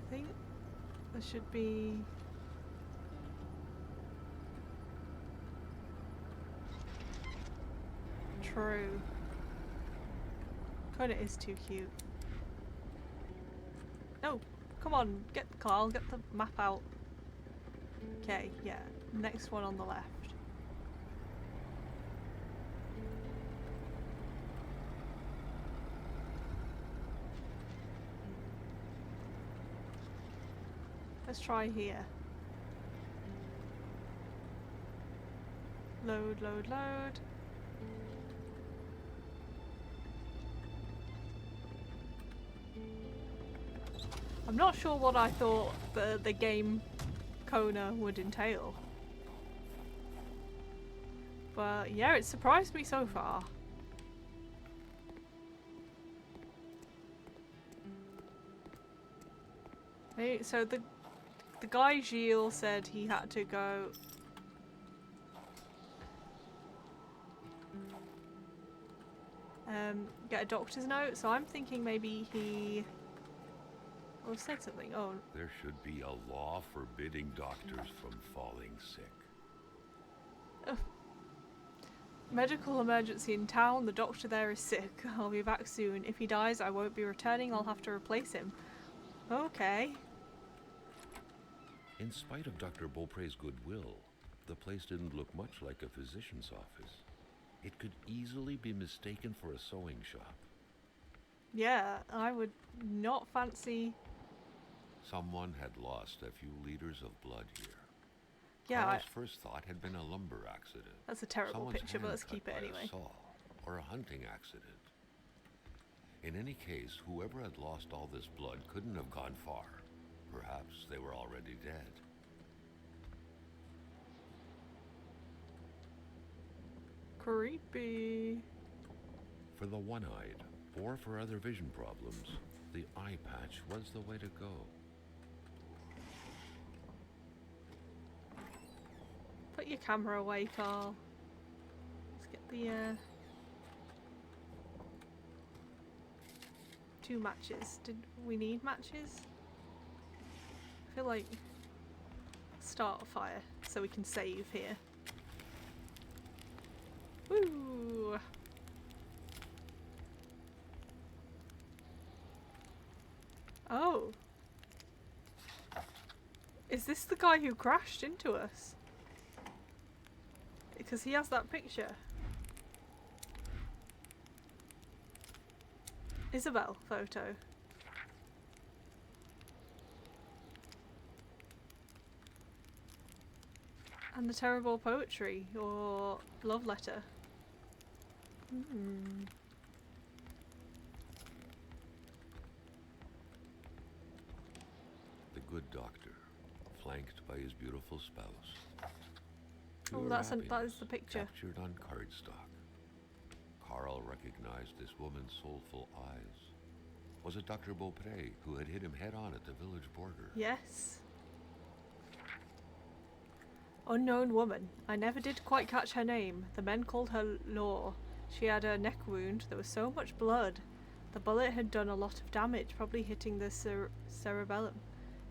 I think there should be... True. Kona is too cute. No! Come on, Carl, get the map out. Okay, yeah. Next one on the left. Let's try here. Load, load, load. I'm not sure what I thought the game Kona would entail. But yeah, it surprised me so far. Hey, so the guy Gilles said he had to go get a doctor's note, so I'm thinking maybe he said something. Oh, There should be a law forbidding doctors from falling sick. medical emergency in town. The doctor there is sick. I'll be back soon. If he dies, I won't be returning. I'll have to replace him. Okay. In spite of Dr. Beaupre's goodwill, the place didn't look much like a physician's office. It could easily be mistaken for a sewing shop. Yeah, I would not fancy... Someone had lost a few liters of blood here. Yeah, Carl's first thought had been a lumber accident. that's a terrible Someone's picture, but hand let's cut keep it by anyway. A saw, or a hunting accident. In any case, whoever had lost all this blood couldn't have gone far. Perhaps they were already dead. Creepy. For the one-eyed, or for other vision problems, the eye patch was the way to go. Put your camera away, Carl. Let's get the 2 matches. Did we need matches? I feel like start a fire so we can save here. Woo! Oh. Is this the guy who crashed into us? Because he has that picture. Isabel photo. And the terrible poetry or love letter. The good doctor, flanked by his beautiful spouse. Oh, Pure that is happiness the picture. captured on cardstock. Carl recognized this woman's soulful eyes. Was it Dr. Beaupre who had hit him head-on at the village border? Yes. Unknown woman. I never did quite catch her name. The men called her Law. She had a neck wound. There was so much blood. The bullet had done a lot of damage, probably hitting the cerebellum.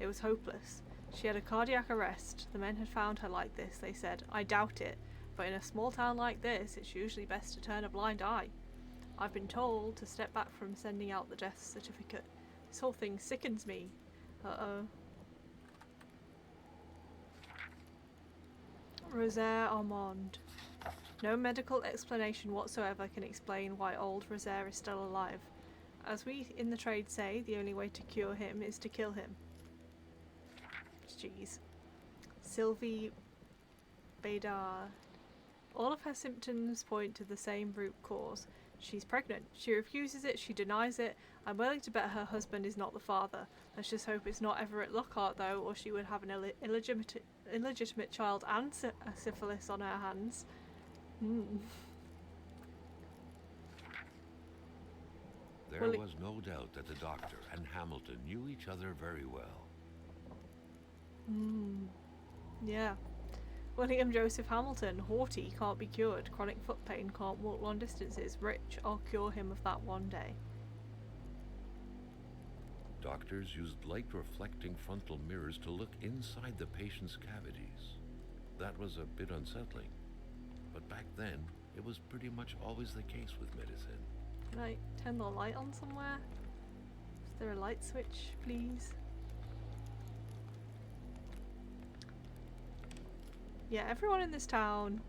It was hopeless. She had a cardiac arrest. The men had found her like this, they said. I doubt it, but in a small town like this, it's usually best to turn a blind eye. I've been told to step back from sending out the death certificate. This whole thing sickens me. Uh-oh. Rosaire Armand. No medical explanation whatsoever can explain why old Rosaire is still alive. As we in the trade say, the only way to cure him is to kill him. Jeez. Sylvie Bader. All of her symptoms point to the same root cause. She's pregnant. She refuses it, she denies it. I'm willing to bet her husband is not the father. Let's just hope it's not Everett Lockhart, though, or she would have an illegitimate child and a syphilis on her hands. There was no doubt that the doctor and Hamilton knew each other very well. Yeah. William Joseph Hamilton, haughty, can't be cured. Chronic foot pain, can't walk long distances. Rich, I'll cure him of that one day. Doctors used light-reflecting frontal mirrors to look inside the patient's cavities. That was a bit unsettling. But back then, it was pretty much always the case with medicine. Can I turn the light on somewhere? Is there a light switch, please? Yeah, everyone in this town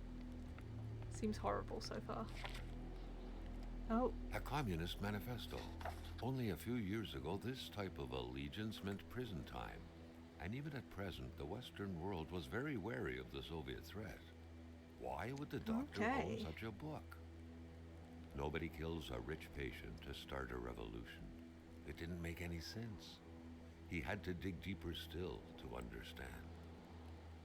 seems horrible so far. Oh. A communist manifesto. Only a few years ago, this type of allegiance meant prison time. And even at present, the Western world was very wary of the Soviet threat. Why would the doctor own such a book? Nobody kills a rich patient to start a revolution. It didn't make any sense. He had to dig deeper still to understand.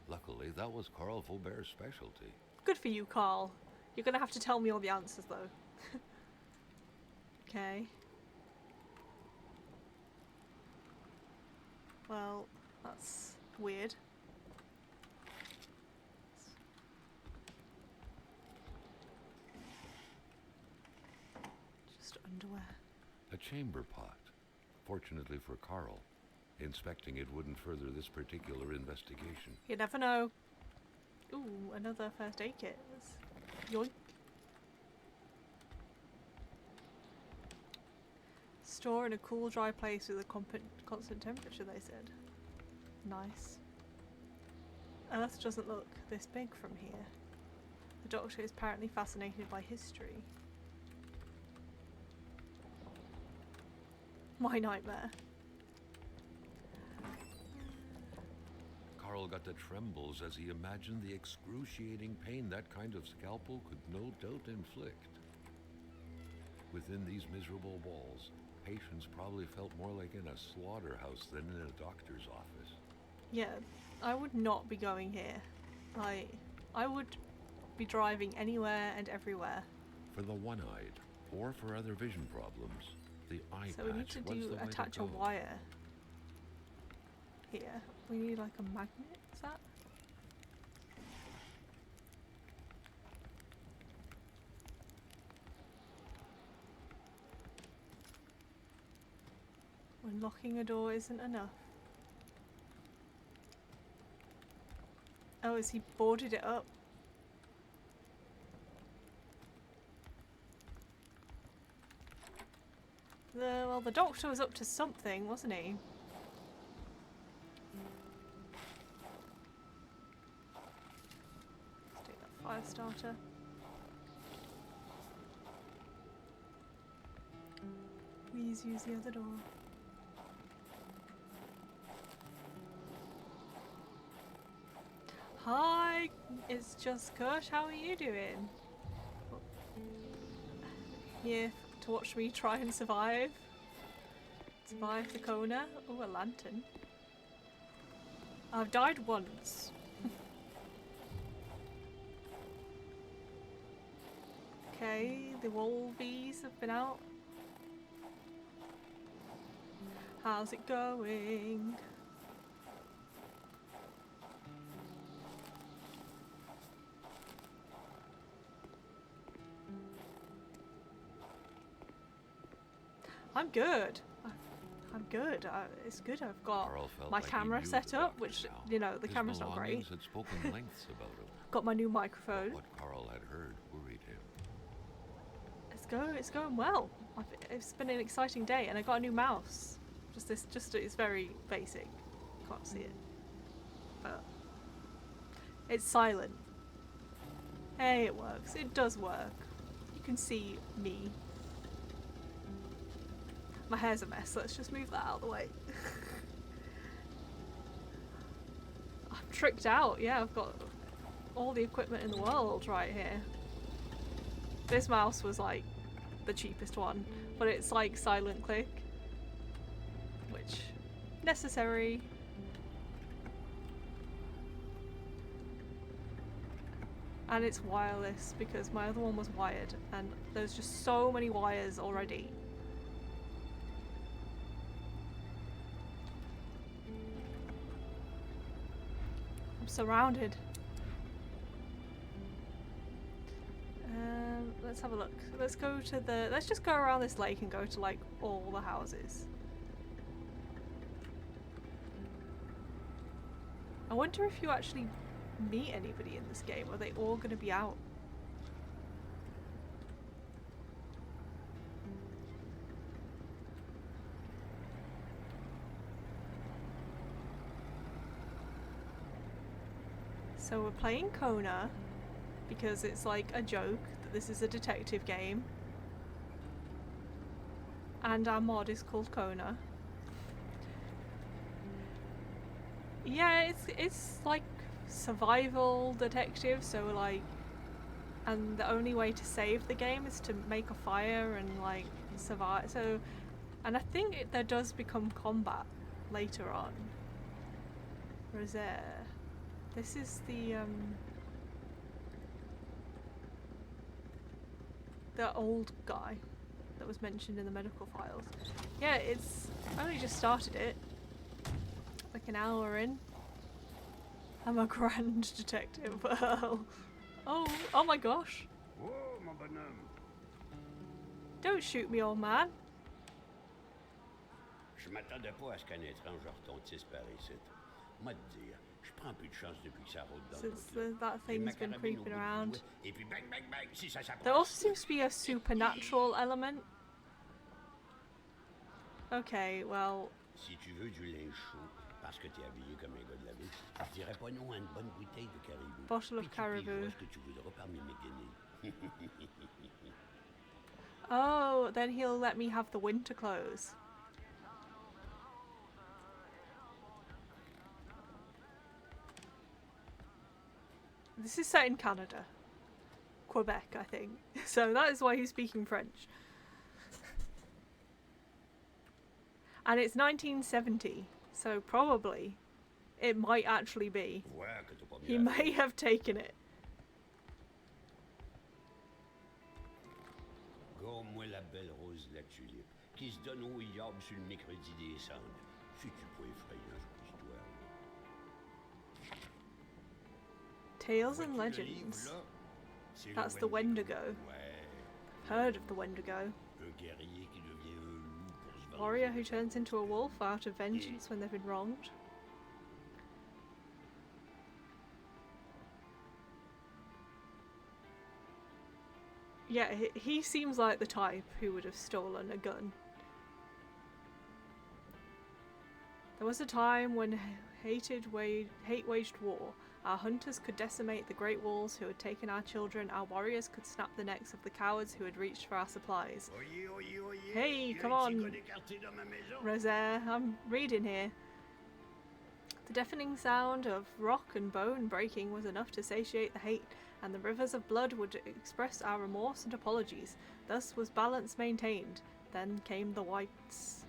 Luckily, that was Carl Faubert's specialty. Good for you, Carl. You're gonna have to tell me all the answers, though. Okay. Well, that's weird. Just underwear. A chamber pot. Fortunately for Carl, inspecting it wouldn't further this particular investigation. You never know. Ooh, another first aid kit. Yoink. Store in a cool, dry place with a constant temperature, they said. Nice. Earth doesn't look this big from here. The doctor is apparently fascinated by history. My nightmare. Carl got the trembles as he imagined the excruciating pain that kind of scalpel could no doubt inflict. Within these miserable walls, patients probably felt more like in a slaughterhouse than in a doctor's office. Yeah, I would not be going here. I would be driving anywhere and everywhere. For the one-eyed, or for other vision problems, the eye patch. So we need to attach a wire here. We need like a magnet, is that? When locking a door isn't enough. Oh, has he boarded it up? Well, the doctor was up to something, wasn't he? Let's take that fire starter. Please use the other door. Hi, it's just Kush. How are you doing? Here to watch me try and survive. Survive the Kona. Oh, a lantern. I've died once. Okay, the Wolvies have been out. How's it going? I'm good. I'm good. It's good. I've got my camera set up, which, you know, the camera's not great. Had spoken lengths about him. Got my new microphone. But what Carl had heard worried him. It's going well. It's been an exciting day, and I got a new mouse. It's very basic. Can't see it, but it's silent. Hey, it works. It does work. You can see me. My hair's a mess. Let's just move that out of the way. I'm tricked out. Yeah, I've got all the equipment in the world right here. This mouse was like the cheapest one, but it's like silent click, which necessary. And it's wireless because my other one was wired, and there's just so many wires already. I'm surrounded. Let's have a look. Let's go to the. Let's just go around this lake and go to like all the houses. I wonder if you actually meet anybody in this game. Are they all going to be out? So we're playing Kona because it's like a joke that this is a detective game. And our mod is called Kona. Yeah, it's like survival detective, so like, and the only way to save the game is to make a fire and like survive. So, and I think there does become combat later on. Rosette. This is the old guy that was mentioned in the medical files. Yeah, it's I only just started it. Like an hour in. I'm a grand detective. Well, oh my gosh! Oh, mon bonhomme. Don't shoot me, old man. Je m'attendais pas à ce qu'un étrange retontisse par ici. Moi te dire, je prends un peu de chance depuis que ça roule dans Since l'autre. that thing's been creeping around. Et puis bang bang bang, si ça s'approche. There also seems to be a supernatural element. Okay, well. Si tu veux du linge chaud, parce que t'es habillé comme un gars de la ville, je dirais pas non à une bonne bouteille de caribou. Bottle of caribou. Ce que tu voudras parmi mes guenilles. Oh, then he'll let me have the winter clothes. This is set in Canada. Quebec, I think. So that is why he's speaking French. And it's 1970, so probably it might actually be. He may have taken it. Gomme-moi la belle rose de la tulipe, qui se donne au yab sur le mercredi des cendres. Si tu peux effrayer cette histoire. Tales and Legends. That's the Wendigo. Heard of the Wendigo. Warrior who turns into a wolf out of vengeance when they've been wronged. Yeah, he seems like the type who would have stolen a gun. There was a time when hate waged war. Our hunters could decimate the great wolves who had taken our children. Our warriors could snap the necks of the cowards who had reached for our supplies. Hey, come on, Rosette, I'm reading here. The deafening sound of rock and bone breaking was enough to satiate the hate, and the rivers of blood would express our remorse and apologies. Thus was balance maintained. Then came the whites.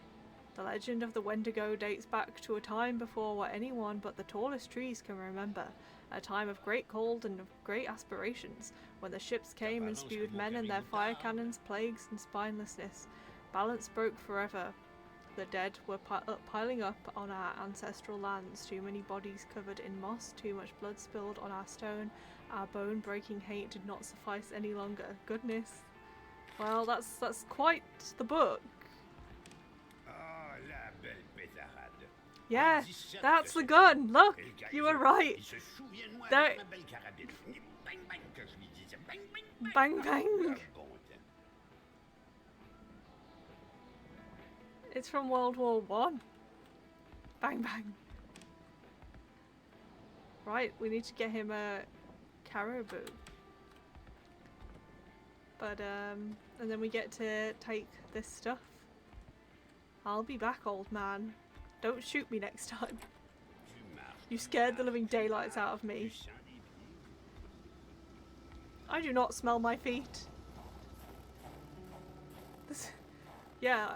The legend of the Wendigo dates back to a time before what anyone but the tallest trees can remember. A time of great cold and of great aspirations, when the ships came and spewed men and their fire cannons, plagues and spinelessness. Balance broke forever. The dead were piling up on our ancestral lands, too many bodies covered in moss, too much blood spilled on our stone. Our bone-breaking hate did not suffice any longer. Goodness. Well, that's quite the book. Yeah, that's the gun. Look, you were right. There... Bang bang. It's from World War One. Bang bang. Right, we need to get him a caribou. But and then we get to take this stuff. I'll be back, old man. Don't shoot me next time. You scared the living daylights out of me. I do not smell my feet. This, yeah,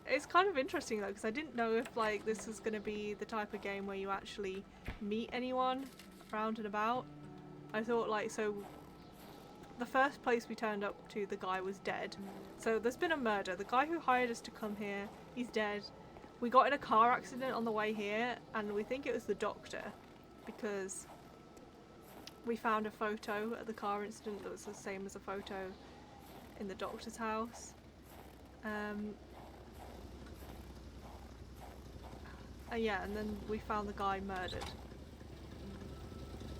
it's kind of interesting though, because I didn't know if like this was going to be the type of game where you actually meet anyone round and about. I thought like, so the first place we turned up to, the guy was dead. So there's been a murder. The guy who hired us to come here, he's dead. We got in a car accident on the way here, and we think it was the doctor, because we found a photo at the car incident that was the same as a photo in the doctor's house. Yeah, and then we found the guy murdered.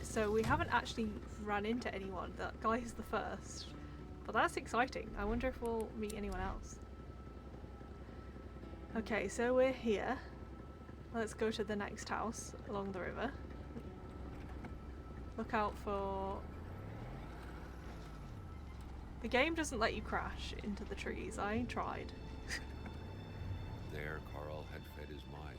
So we haven't actually run into anyone. That guy is the first. But that's exciting. I wonder if we'll meet anyone else. Okay, so we're here. Let's go to the next house along the river. Look out for... The game doesn't let you crash into the trees. I tried. There, Carl had fed his mind,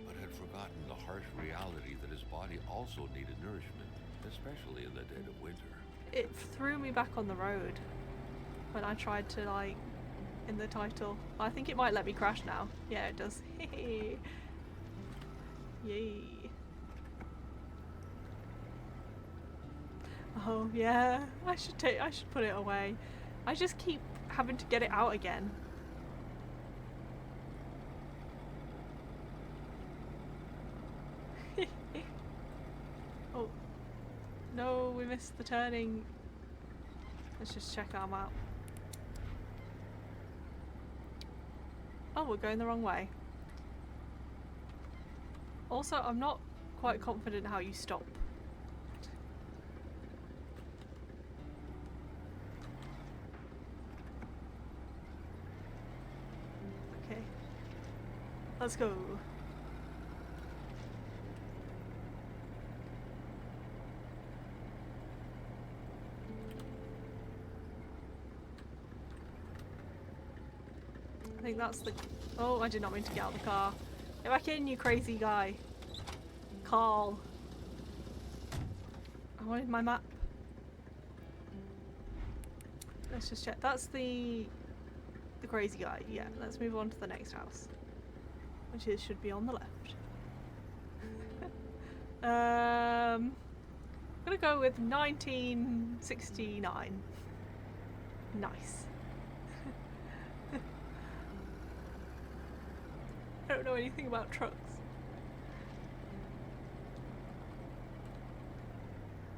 but had forgotten the harsh reality that his body also needed nourishment, especially in the dead of winter. It threw me back on the road when I tried to, like, in the title. I think it might let me crash now. Yeah, it does. Yay. Oh yeah, I should put it away. I just keep having to get it out again. Oh no, we missed the turning. Let's just check our map. Oh, we're going the wrong way. Also, I'm not quite confident how you stop. Okay. Let's go. I think that's the... Oh, I did not mean to get out of the car. Get back in, you crazy guy. Carl. I wanted my map. Let's just check. That's the crazy guy. Yeah, let's move on to the next house. Which is, should be on the left. I'm gonna go with 1969. Nice. I don't know anything about trucks.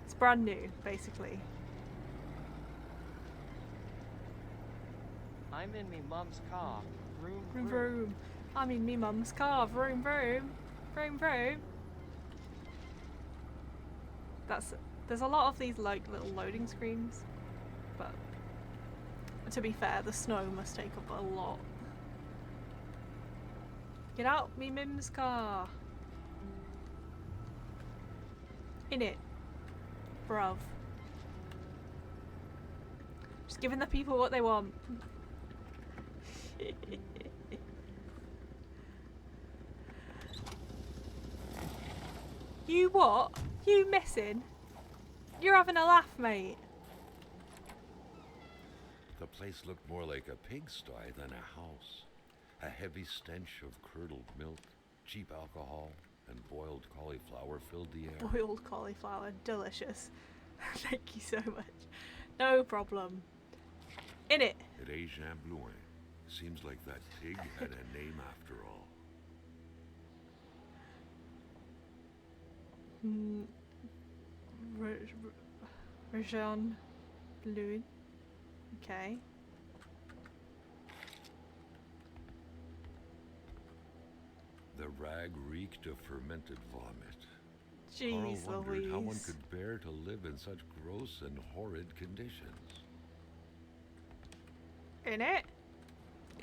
It's brand new, basically. I'm in me mum's car. Vroom, Vroom vroom. vroom. I'm in me mum's car. Vroom vroom. Vroom vroom. There's a lot of these like little loading screens, but to be fair, the snow must take up a lot. Get out me mim's car. In it. Bruv. Just giving the people what they want. You what? You messing? You're having a laugh, mate. The place looked more like a pigsty than a house. A heavy stench of curdled milk, cheap alcohol, and boiled cauliflower filled the air. Boiled cauliflower, delicious. Thank you so much. No problem. In it. At Jean Blouin. Seems like that pig had a name after all. Jean Blouin. Okay. The rag reeked of fermented vomit. Jeez Carl wondered how one Louise. could bear to live in such gross and horrid conditions. In it.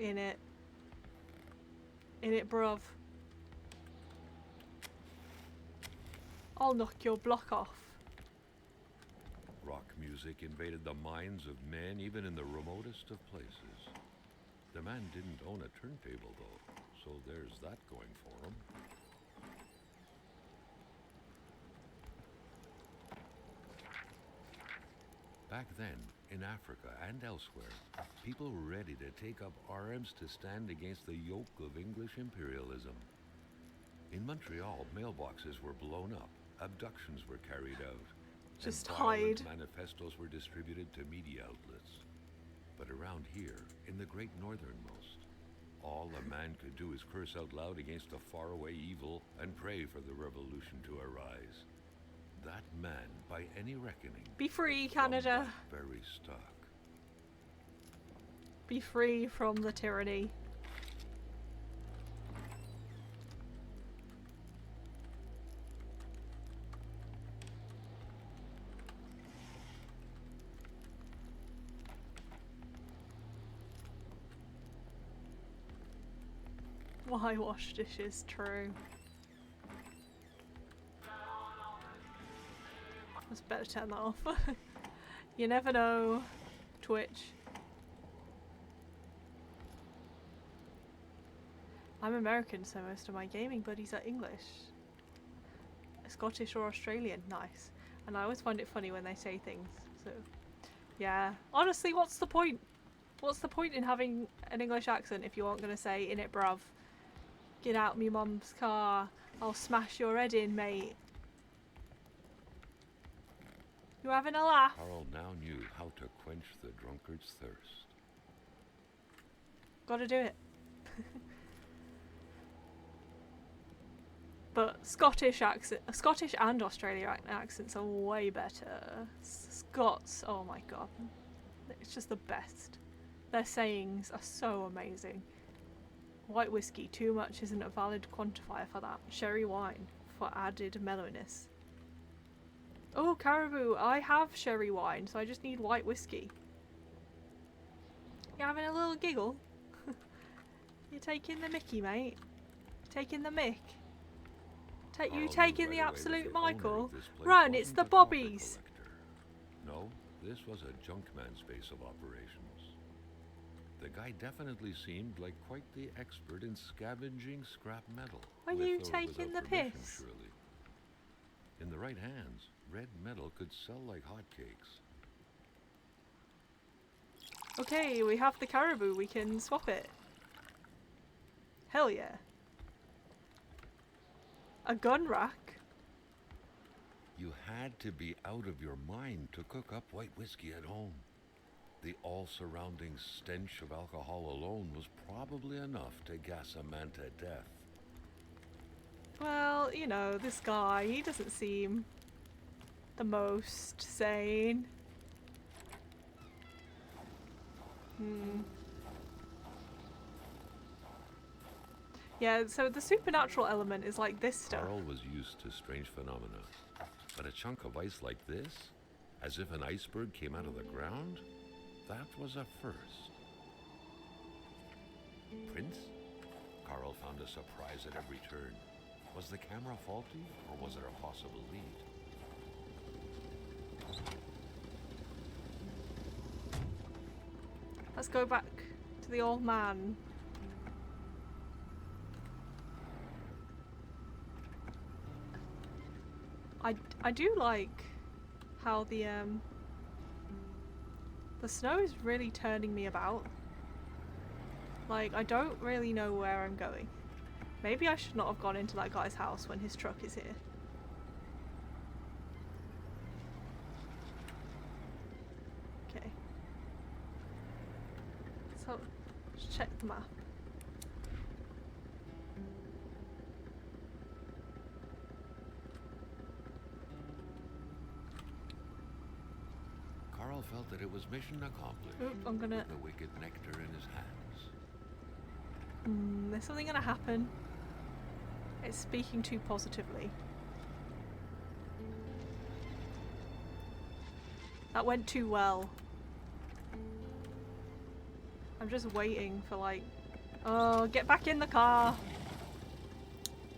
In it. In it, bruv. I'll knock your block off. Rock music invaded the minds of men even in the remotest of places. The man didn't own a turntable though, so there's that going for him. Back then, in Africa and elsewhere, people were ready to take up arms to stand against the yoke of English imperialism. In Montreal, mailboxes were blown up, abductions were carried out, Just and violent hide. manifestos were distributed to media outlets. But around here, in the great northernmost, all a man could do is curse out loud against a faraway evil and pray for the revolution to arise. That man, by any reckoning, Be free, was from Canada. that very stock. Be free from the tyranny. Why wash dishes? True. Let's better turn that off. You never know. Twitch. I'm American, so most of my gaming buddies are English. Scottish or Australian, nice. And I always find it funny when they say things, so yeah. Honestly, what's the point? What's the point in having an English accent if you aren't going to say "in it, bruv"? Get out me mum's car, I'll smash your head in, mate. You having a laugh? Carl now knew how to quench the drunkard's thirst. Gotta do it. But Scottish and Australian accents are way better. Scots, oh my god, it's just the best. Their sayings are so amazing. White whiskey, too much isn't a valid quantifier for that. Sherry wine for added mellowness. Oh, Caribou, I have sherry wine, so I just need white whiskey. You having a little giggle? You're taking the mickey, mate. Taking the mick. You Carl knew taking right the away that absolute the owner of Michael? this place Run, wasn't it's the a copper Bobbies. collector. No, this was a junkman's base of operations. The guy definitely seemed like quite the expert in scavenging scrap metal. Are with you or taking without the permission, piss? Surely. In the right hands, red metal could sell like hotcakes. Okay, we have the Caribou, we can swap it. Hell yeah. A gun rack? You had to be out of your mind to cook up white whiskey at home. The all-surrounding stench of alcohol alone was probably enough to gas a man to death. Well, you know, this guy, he doesn't seem the most sane. Yeah, so the supernatural element is like this stuff. Carl was used to strange phenomena, but a chunk of ice like this, as if an iceberg came out of the ground, that was a first. Prince? Carl found a surprise at every turn. Was the camera faulty, or was there a possible lead? Let's go back to the old man. I do like how the snow is really turning me about. Like, I don't really know where I'm going. Maybe I should not have gone into that guy's house when his truck is here. Okay. So, let's check the map. Carl felt that it was mission accomplished. Oop, I'm gonna... With the wicked nectar in his hands. There's something gonna happen. It's speaking too positively. That went too well. I'm just waiting for like... Oh, get back in the car!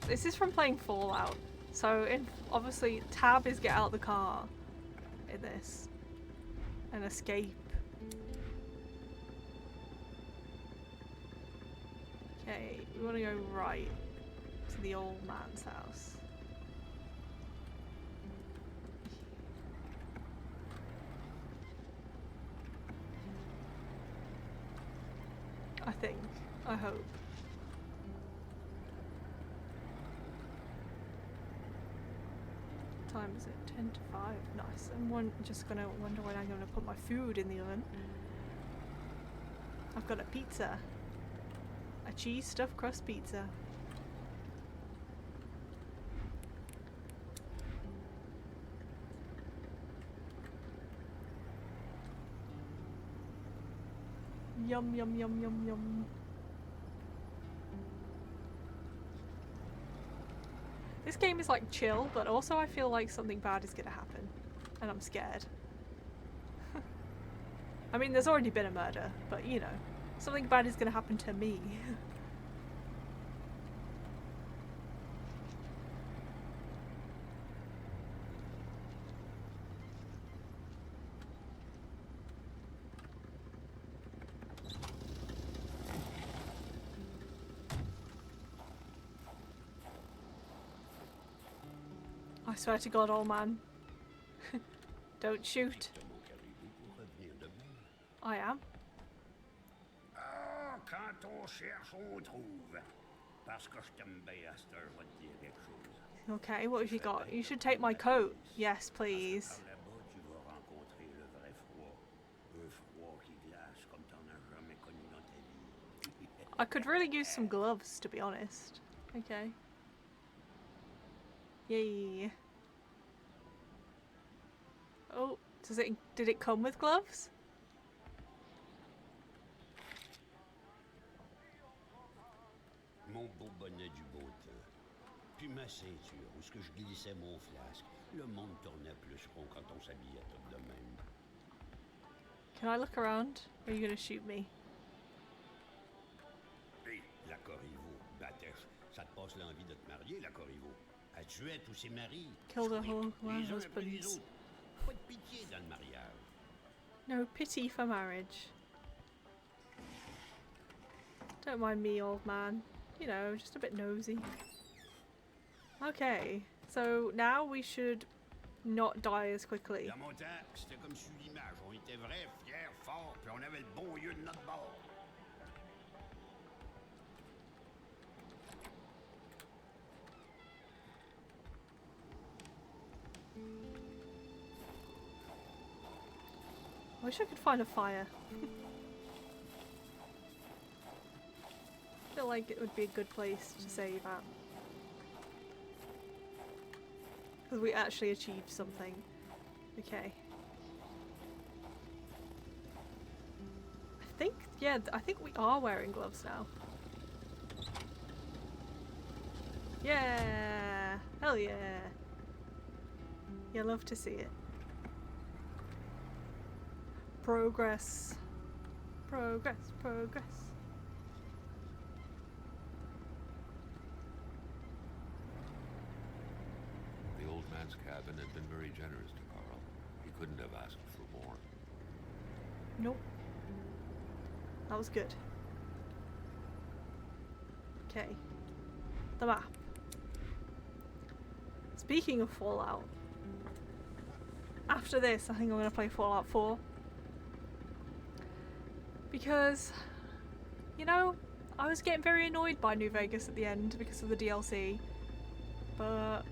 This is from playing Fallout. So, obviously, tab is get out the car in this. And escape. Okay, we want to go right to the old man's house. I think. I hope. What time is it? 10 to 5. Nice. I'm just gonna wonder when I'm gonna put my food in the oven. I've got a pizza. A cheese stuffed crust pizza. Yum yum yum yum yum. This game is like chill, but also I feel like something bad is gonna happen. And I'm scared. I mean, there's already been a murder, but you know, something bad is gonna happen to me. I swear to God, old man. Don't shoot. Exactement qu'avez-vous pour revenir demain? I am. Ah, quand on cherche, on trouve. Parce que je t'aime bien à cette heure, je vais te dire quelque chose. Okay, what have you got? You should take my coat. Yes, please. Par là-bas, tu vas rencontrer le vrai froid. Un froid qui glace comme t'en as jamais connu dans ta vie. I could really use some gloves, to be honest. Okay. Yay. Oh, did it come with gloves? Mon beau bonnet du beau temps. Puis ma ceinture, où ce que je glissais mon flasque. Le monde tournait plus rond quand on s'habillait tout de même. Can I look around? Or are you gonna shoot me? Hé, la Corriveau, Batèche, ça te passe l'envie de te marier, la Corriveau. Elle tuait tous ses maris. Killed her whole Les uns après les husbands. autres. Pas de pitié dans le mariage. No pity for marriage. Don't mind me, old man. You know, just a bit nosy. Okay, so now we should not die as quickly. Dans mon temps, c'était comme sur l'image. On était vrais, fiers, forts, puis on avait le bon lieu de notre bord. I wish I could find a fire. I feel like it would be a good place to save at. Because we actually achieved something. Okay. I think we are wearing gloves now. Yeah! Hell yeah! You love to see it. Progress. Progress, progress. The old man's cabin had been very generous to Carl. He couldn't have asked for more. Nope. That was good. Okay. The map. Speaking of Fallout, after this I think I'm going to play Fallout 4. Because, you know, I was getting very annoyed by New Vegas at the end because of the DLC. But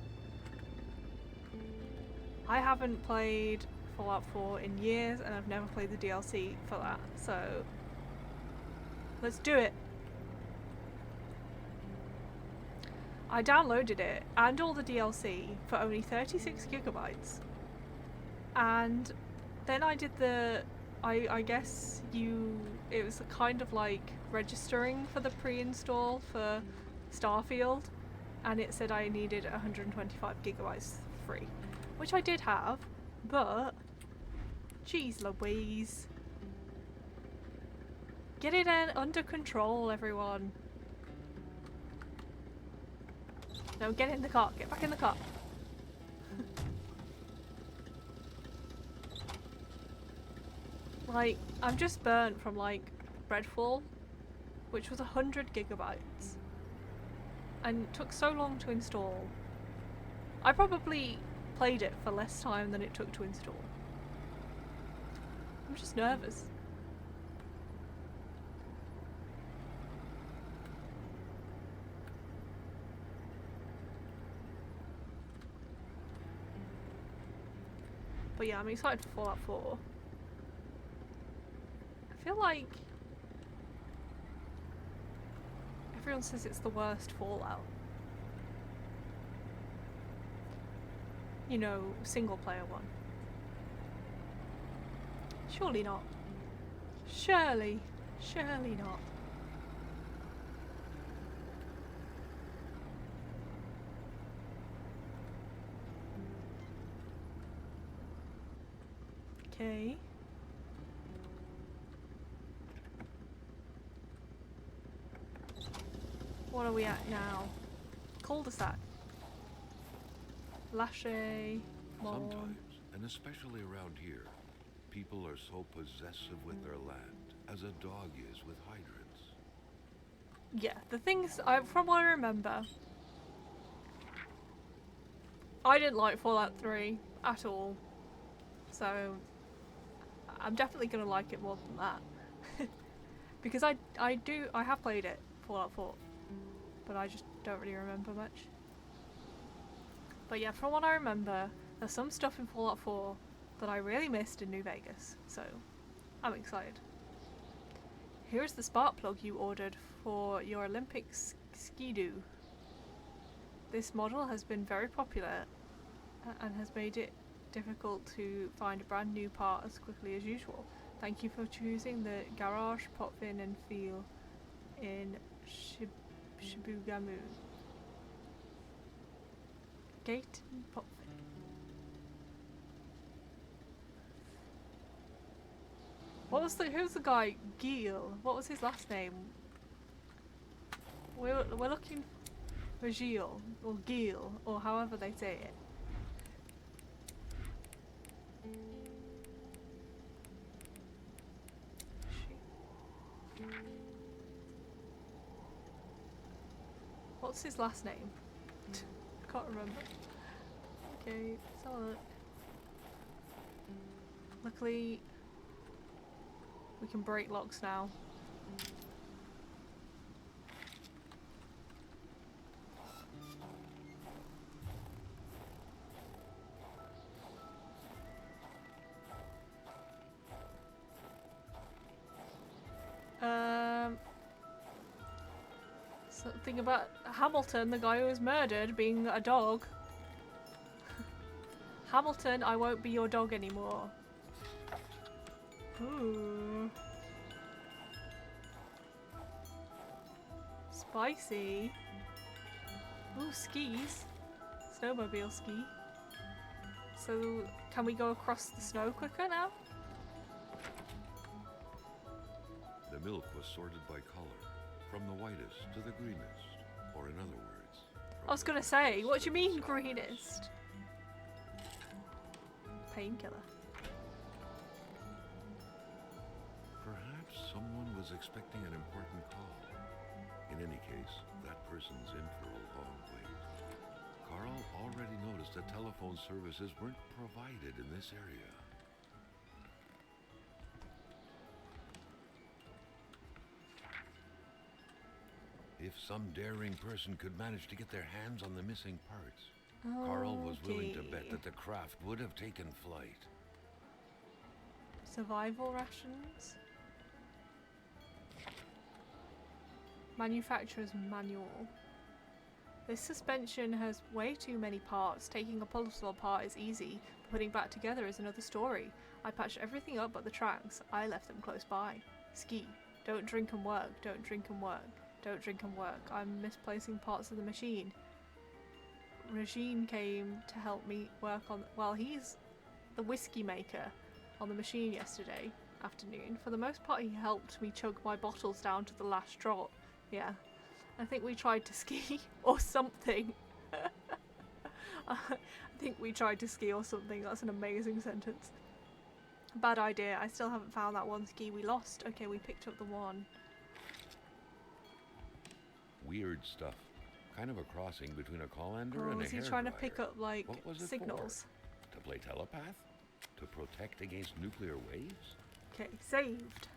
I haven't played Fallout 4 in years and I've never played the DLC for that. So let's do it. I downloaded it and all the DLC for only 36 gigabytes. And then I did I guess it was kind of like registering for the pre-install for Starfield, and it said I needed 125 gigabytes free, which I did have, but jeez Louise. Get it under control, everyone. No, get in the car. Get back in the car. Like, I'm just burnt from like Redfall, which was 100 gigabytes and took so long to install. I probably played it for less time than it took to install. I'm just nervous. But yeah, I'm excited for Fallout 4. I feel like everyone says it's the worst Fallout. You know, single player one. Surely not. Surely not. Okay. What are we at now? Cul-de-sac. Lachey. Sometimes, and especially around here, people are so possessive with their land, as a dog is with hydrants. Yeah, the things from what I remember, I didn't like Fallout 3 at all, so I'm definitely gonna like it more than that. Because I have played it, Fallout 4, but I just don't really remember much. But yeah, from what I remember, there's some stuff in Fallout 4 that I really missed in New Vegas, so I'm excited. Here's the spark plug you ordered for your Olympic Ski-Doo. This model has been very popular and has made it difficult to find a brand new part as quickly as usual. Thank you for choosing the Garage Potvin and Feel in Shibugamu. Gate Potvin. Who's the guy? Gil. What was his last name? We're looking for Gil or Gil or however they say it. What's his last name? I can't remember. Okay, let's have a look. Luckily, we can break locks now. Something about Hamilton, the guy who was murdered, being a dog. Hamilton, I won't be your dog anymore. Ooh. Spicy. Ooh, skis. Snowmobile ski. So, can we go across the snow quicker now? The milk was sorted by color, from the whitest to the greenest, or in other words... I was gonna say, what do you mean greenest? Painkiller. Perhaps someone was expecting an important call. In any case, that person's in for a long wait. Carl already noticed that telephone services weren't provided in this area. If some daring person could manage to get their hands on the missing parts, Carl was willing to bet that the craft would have taken flight. Survival rations? Manufacturer's manual. This suspension has way too many parts. Taking a puzzle apart is easy, but putting back together is another story. I patched everything up but the tracks. I left them close by. Ski. Don't drink and work. Don't drink and work. Don't drink and work. I'm misplacing parts of the machine. Regine came to help me work on... Well, he's the whiskey maker on the machine yesterday afternoon. For the most part, he helped me chug my bottles down to the last drop. Yeah. I think we tried to ski or something. I think we tried to ski or something. That's an amazing sentence. Bad idea. I still haven't found that one ski we lost. Okay, we picked up the one. Weird stuff. Kind of a crossing between a colander and a is he hairdryer. trying to pick up, like, What was it signals? For? To play telepath? To protect against nuclear waves? Okay, saved.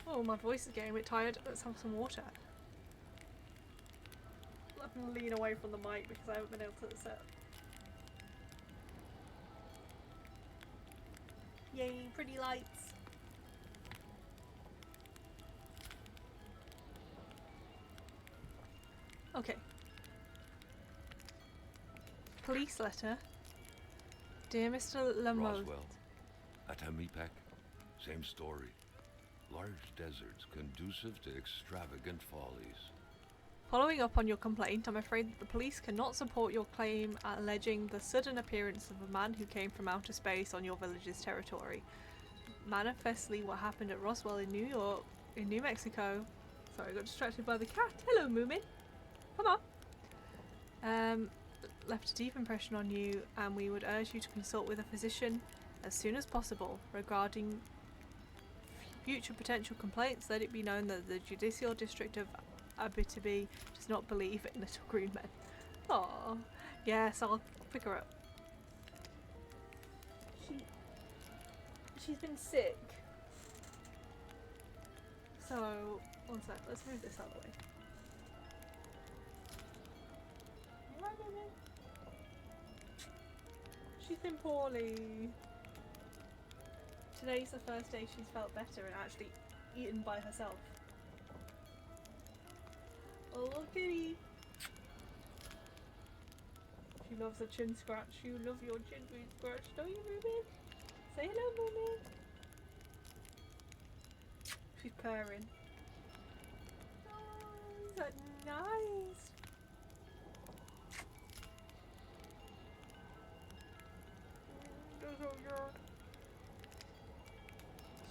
Oh, my voice is getting a bit tired. Let's have some water. Let me lean away from the mic because I haven't been able to set. Yay, pretty lights. Okay. Police letter. Dear Mr. Lamotte. Roswell, Atamipek, same story. Large deserts conducive to extravagant follies. Following up on your complaint, I'm afraid that the police cannot support your claim alleging the sudden appearance of a man who came from outer space on your village's territory. Manifestly what happened at Roswell in New Mexico. Sorry, I got distracted by the cat. Hello, Moomin. Come on. Left a deep impression on you, and we would urge you to consult with a physician as soon as possible regarding future potential complaints. Let it be known that the Judicial District of Abitibi does not believe in little green men. Aww. Yes, I'll pick her up. She's been sick. So, one sec, let's move this out of the way. Right, baby. She's been poorly. Today's the first day she's felt better and actually eaten by herself. Oh, look kitty. She loves a chin scratch. You love your chin being scratched, don't you, Ruby? Say hello, Mummy. She's purring. Oh, is that nice?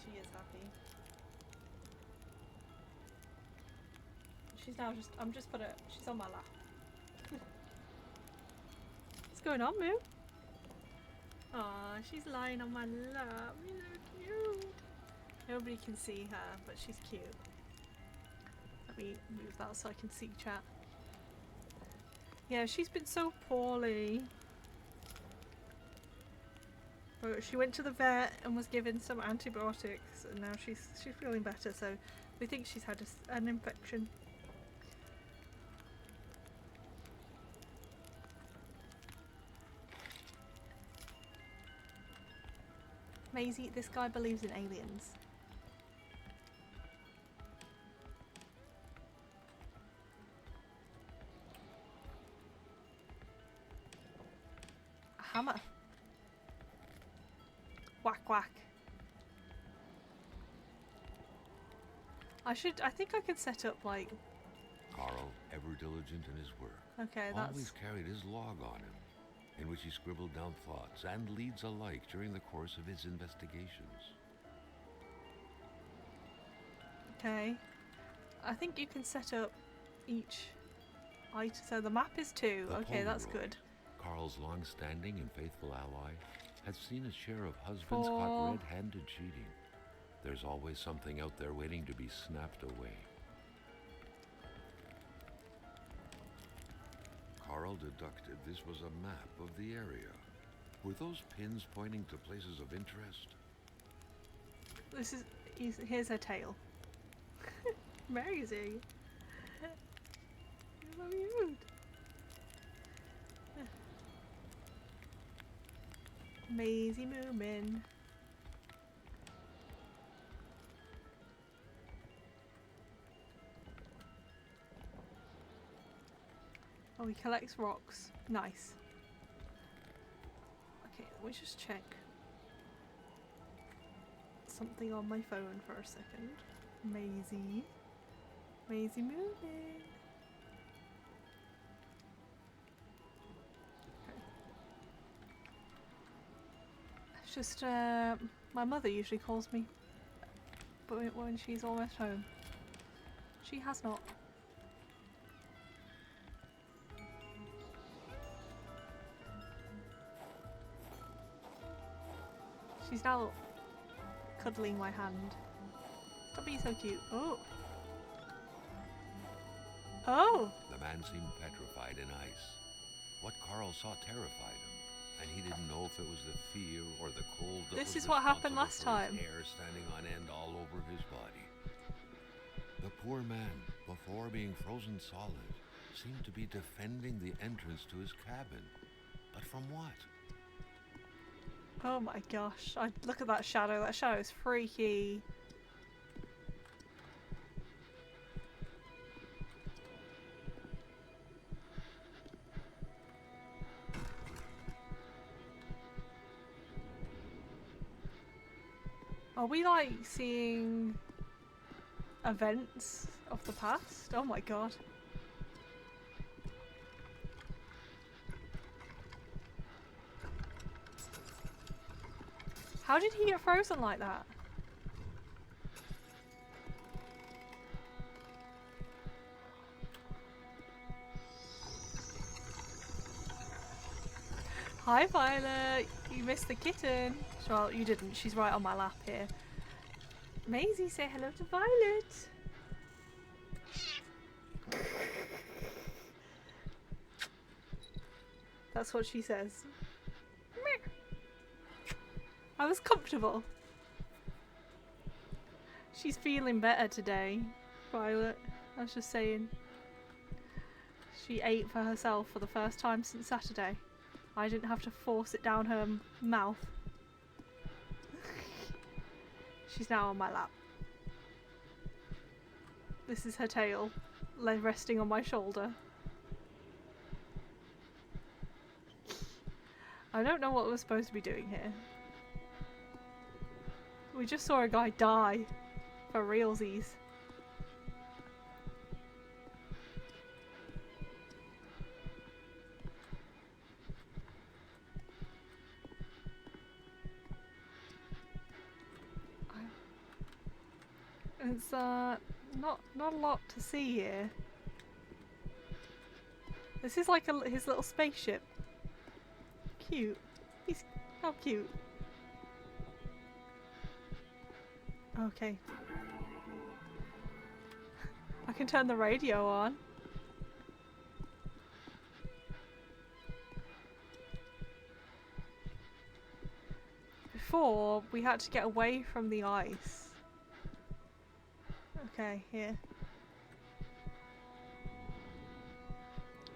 She is happy. She's now just, she's on my lap. What's going on, Moo? Aw, she's lying on my lap. You know, cute. Nobody can see her, but she's cute. Let me move that so I can see chat. Yeah, she's been so poorly. But she went to the vet and was given some antibiotics, and now she's feeling better. So we think she's had an infection. Maisie, this guy believes in aliens. A hammer. Whack whack. I think I could set up like... Carl, ever diligent in his work. Okay, that's... Always carried his log on him, in which he scribbled down thoughts and leads alike during the course of his investigations. Okay. I think you can set up each item. So the map is 2. Okay, that's Polaroid, good. Carl's long-standing and faithful ally, has seen his share of husbands 4. caught red-handed cheating. There's always something out there waiting to be snapped away. Carl deducted this was a map of the area. Were those pins pointing to places of interest? Here's her tail. Amazing. So cute. Maisie Moomin. Oh, he collects rocks. Nice. Okay, let me just check something on my phone for a second. Maisie. Maisie Moomin. It's just, my mother usually calls me, but when she's almost home. She has not. She's now cuddling my hand. Stop being so cute. Oh. Oh! The man seemed petrified in ice. What Carl saw terrified him, and he didn't know if it was the fear or the cold that This was is what happened last responsible for time. his hair standing on end all over his body. The poor man, before being frozen solid, seemed to be defending the entrance to his cabin. But from what? Oh my gosh. Look at that shadow. That shadow is freaky. Are we like seeing events of the past? Oh my god. How did he get frozen like that? Hi Violet! You missed the kitten. Well, you didn't. She's right on my lap here. Maisie, say hello to Violet. That's what she says. I was comfortable. She's feeling better today, Violet. I was just saying. She ate for herself for the first time since Saturday. I didn't have to force it down her mouth. She's now on my lap. This is her tail, resting on my shoulder. I don't know what we're supposed to be doing here. We just saw a guy die. For realsies. It's not a lot to see here. This is like his little spaceship. Cute. He's how cute. Okay. I can turn the radio on. Before, we had to get away from the ice. Okay, here.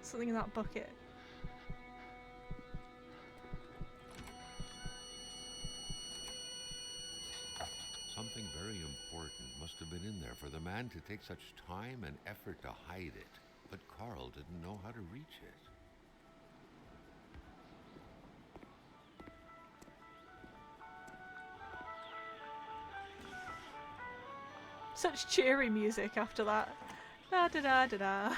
Something in that bucket. Something very important must have been in there for the man to take such time and effort to hide it. But Carl didn't know how to reach it. Such cheery music after that. Da da da da da.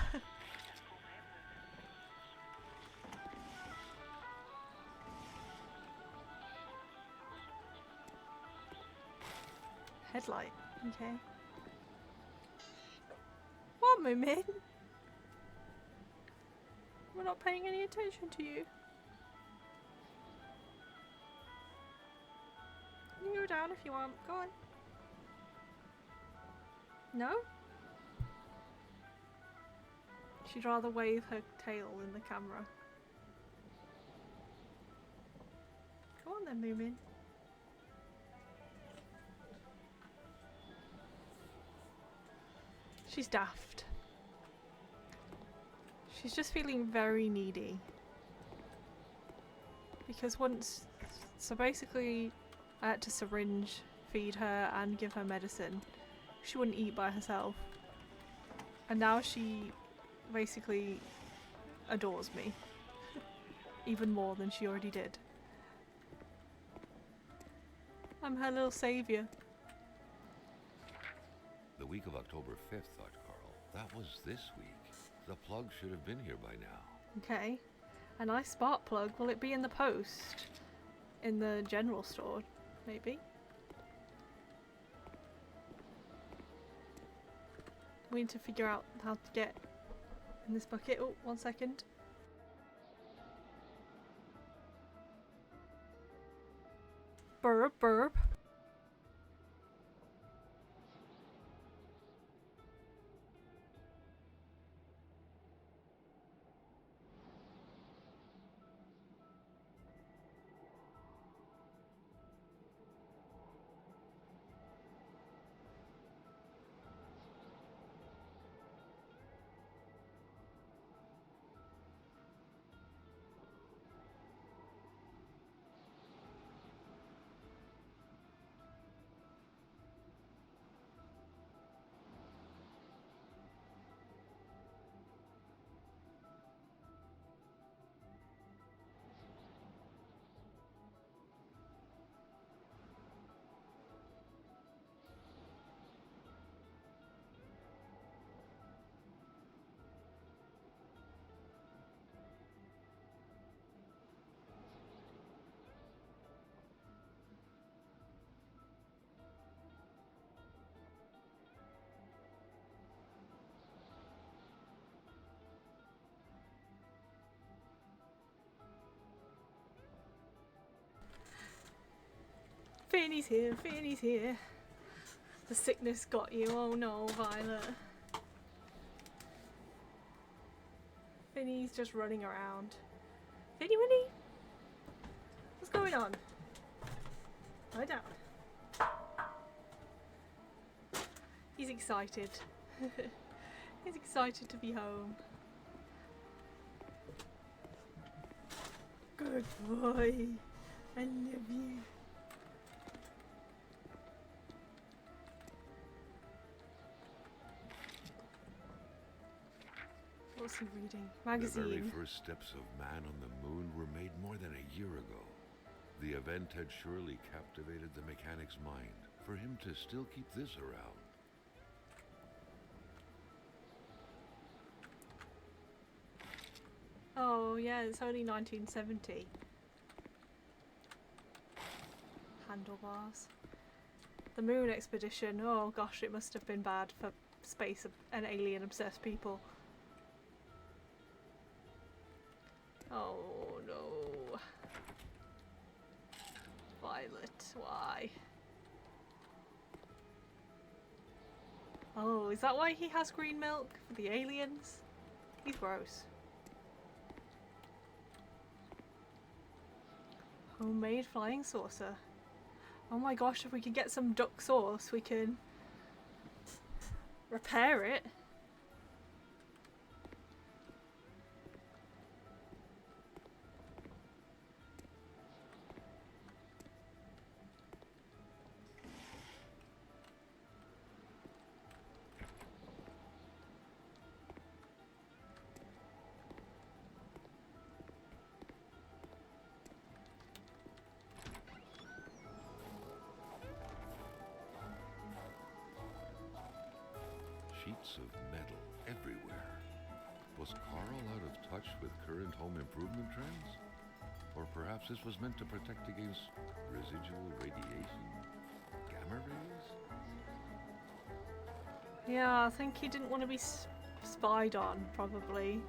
Headlight. Okay. What, Moomin? We're not paying any attention to you. You can go down if you want. Go on. No? She'd rather wave her tail in the camera. Come on then, Moomin. She's daft. She's just feeling very needy. Because so basically I had to syringe feed her and give her medicine. She wouldn't eat by herself. And now she basically adores me. Even more than she already did. I'm her little saviour. The week of October 5th, thought Carl. That was this week. The plug should have been here by now. Okay. A nice spark plug. Will it be in the post? In the general store, maybe? We need to figure out how to get in this bucket. Oh, 1 second. Burp, burp. Finny's here, Finny's here. The sickness got you, oh no, Violet. Finny's just running around. Finny Winnie? What's going on? Lie down. He's excited. He's excited to be home. Good boy. I love you. What's he reading? Magazine. The very first steps of man on the moon were made more than a year ago. The event had surely captivated the mechanic's mind for him to still keep this around. Oh yeah, it's only 1970. Handlebars. The moon expedition. Oh gosh, it must have been bad for space and alien obsessed people. Oh no. Violet, why? Oh, is that why he has green milk? For the aliens? He's gross. Homemade flying saucer. Oh my gosh, if we could get some duck sauce, we can repair it. Sheets of metal everywhere. Was Carl out of touch with current home improvement trends? Or perhaps this was meant to protect against residual radiation? Gamma rays? Yeah, I think he didn't want to be spied on, probably.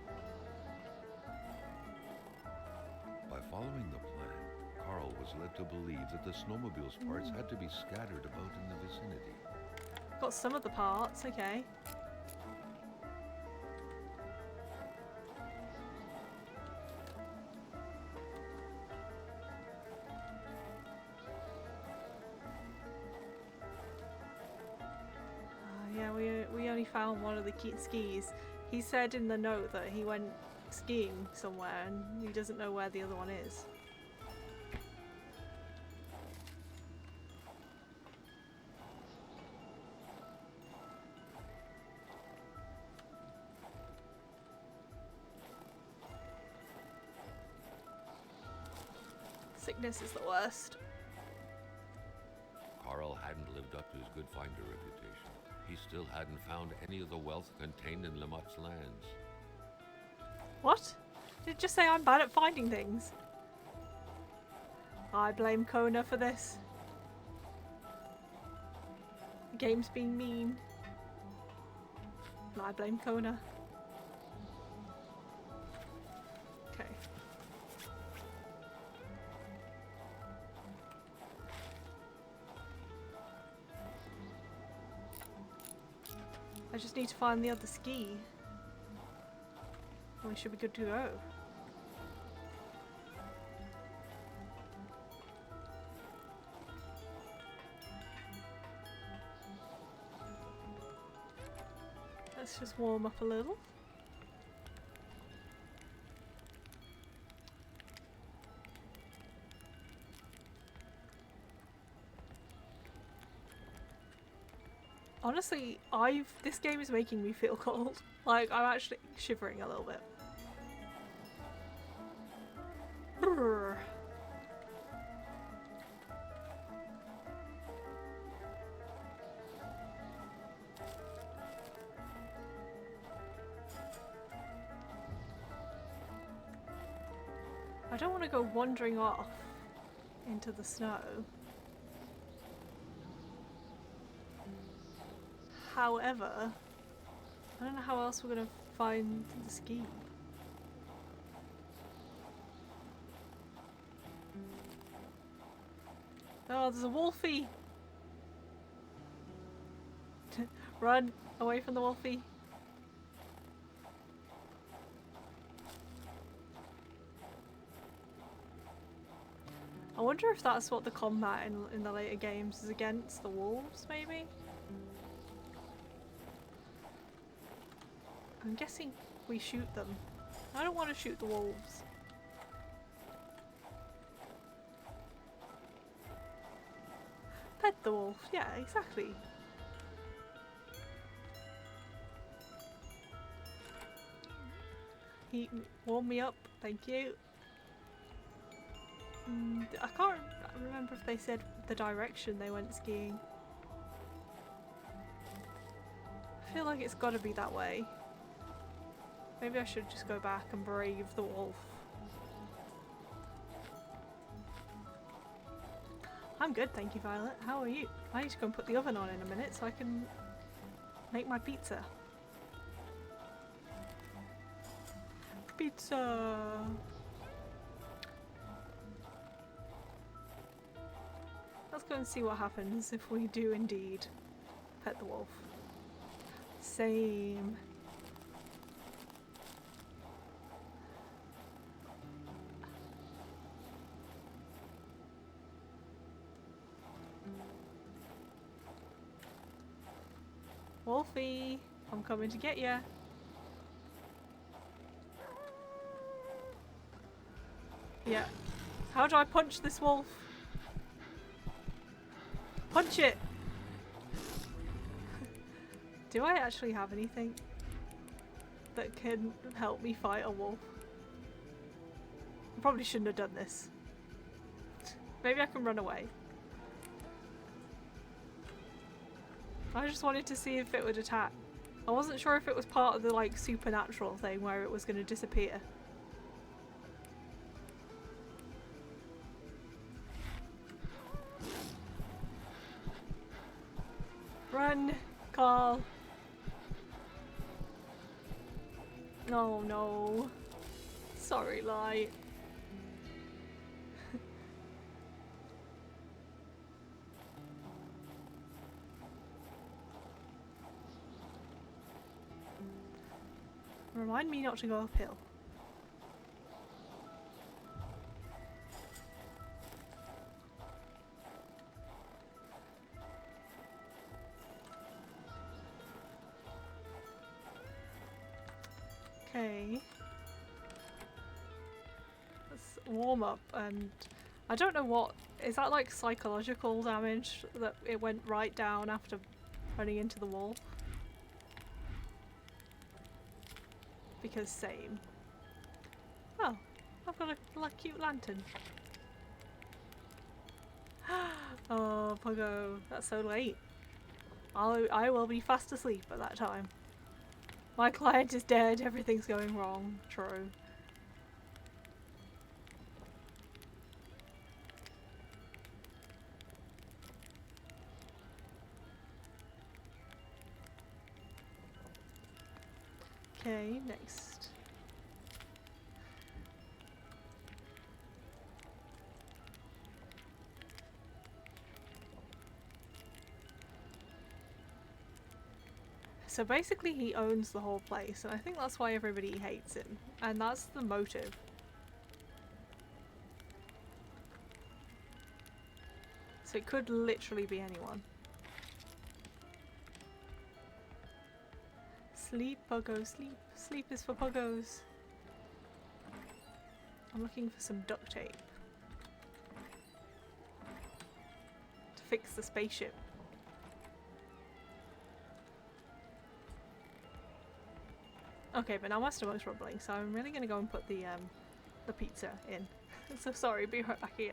By following the plan, Carl was led to believe that the snowmobile's parts had to be scattered about in the vicinity. Got some of the parts, okay. Yeah, we only found one of the skis. He said in the note that he went skiing somewhere and he doesn't know where the other one is. Sickness is the worst. Carl hadn't lived up to his good finder reputation. He still hadn't found any of the wealth contained in Lamotte's lands. What? Did it just say I'm bad at finding things? I blame Kona for this. The game's being mean. And I blame Kona. Okay. I just need to find the other ski. We should be good to go. Let's just warm up a little. Honestly, this game is making me feel cold. Like, I'm actually shivering a little bit. Brrr. I don't want to go wandering off into the snow. However, I don't know how else we're going to find the ski. Oh, there's a wolfie! Run away from the wolfie. I wonder if that's what the combat in the later games is against, the wolves, maybe? I'm guessing we shoot them. I don't want to shoot the wolves. Pet the wolf, yeah, exactly. He warmed me up, thank you. I can't remember if they said the direction they went skiing. I feel like it's gotta be that way. Maybe I should just go back and brave the wolf. I'm good, thank you, Violet. How are you? I need to go and put the oven on in a minute so I can make my pizza. Pizza! Let's go and see what happens if we do indeed pet the wolf. Same. Wolfie, I'm coming to get ya. Yeah. How do I punch this wolf? Punch it! Do I actually have anything that can help me fight a wolf? I probably shouldn't have done this. Maybe I can run away. I just wanted to see if it would attack. I wasn't sure if it was part of the like supernatural thing where it was going to disappear. Run, Carl. Oh no. Sorry, Light. Remind me not to go uphill. Okay. Let's warm up, and I don't know what is that, like psychological damage that it went right down after running into the wall? Because same. Oh, I've got a cute lantern. Oh, Puggo, that's so late. I will be fast asleep at that time. My client is dead, everything's going wrong. True. Okay, next. So basically he owns the whole place, and I think that's why everybody hates him. And that's the motive. So it could literally be anyone. Sleep, Puggo, sleep. Sleep is for Puggos. I'm looking for some duct tape to fix the spaceship. Okay, but now my stomach's rumbling, so I'm really gonna go and put the pizza in. So sorry, be right back here.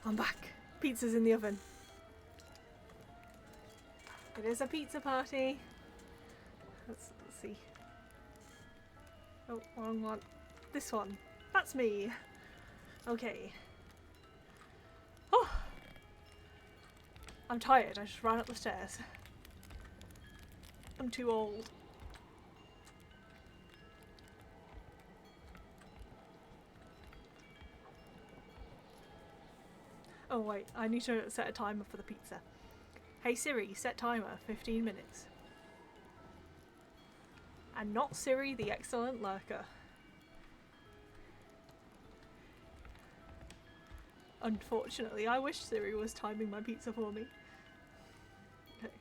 I'm back. Pizza's in the oven. It is a pizza party. Let's see. Oh, wrong one. This one. That's me. Okay. Oh, I'm tired. I just ran up the stairs. I'm too old. Oh wait, I need to set a timer for the pizza. Hey Siri, set timer, 15 minutes. And not Siri, the excellent lurker. Unfortunately, I wish Siri was timing my pizza for me. Okay.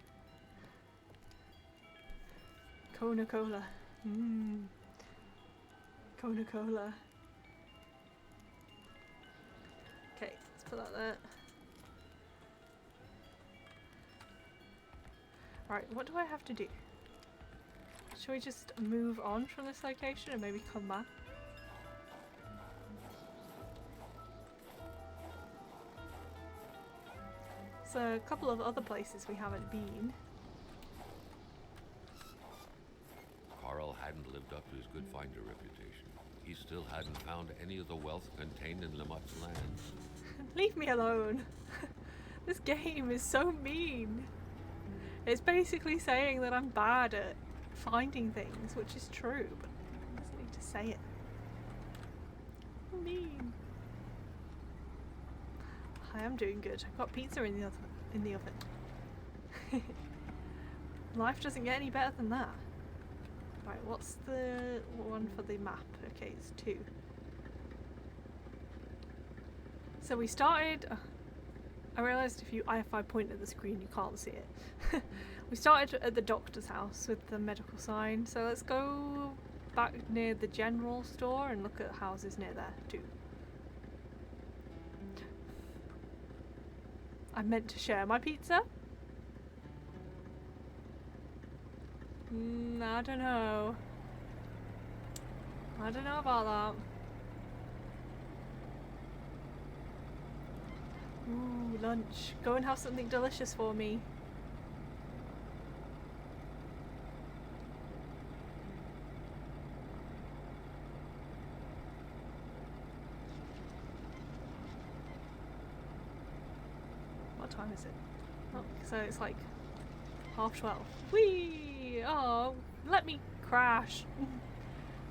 Kona Cola. Kona Cola. Okay, let's put that there. Right, what do I have to do? Should we just move on from this location and maybe come back? So a couple of other places we haven't been. Carl hadn't lived up to his good finder reputation. He still hadn't found any of the wealth contained in Lamotte's land. Leave me alone. This game is so mean. It's basically saying that I'm bad at finding things, which is true, but it doesn't need to say it. Mean. I am doing good. I've got pizza in the oven. Life doesn't get any better than that. Right, what's the one for the map? Okay, it's 2. So we started. I realised if I point at the screen, you can't see it. We started at the doctor's house with the medical sign. So let's go back near the general store and look at houses near there too. I meant to share my pizza. I don't know. I don't know about that. Ooh, lunch. Go and have something delicious for me. What time is it? Oh, so it's like 12:30. Whee! Oh, let me crash.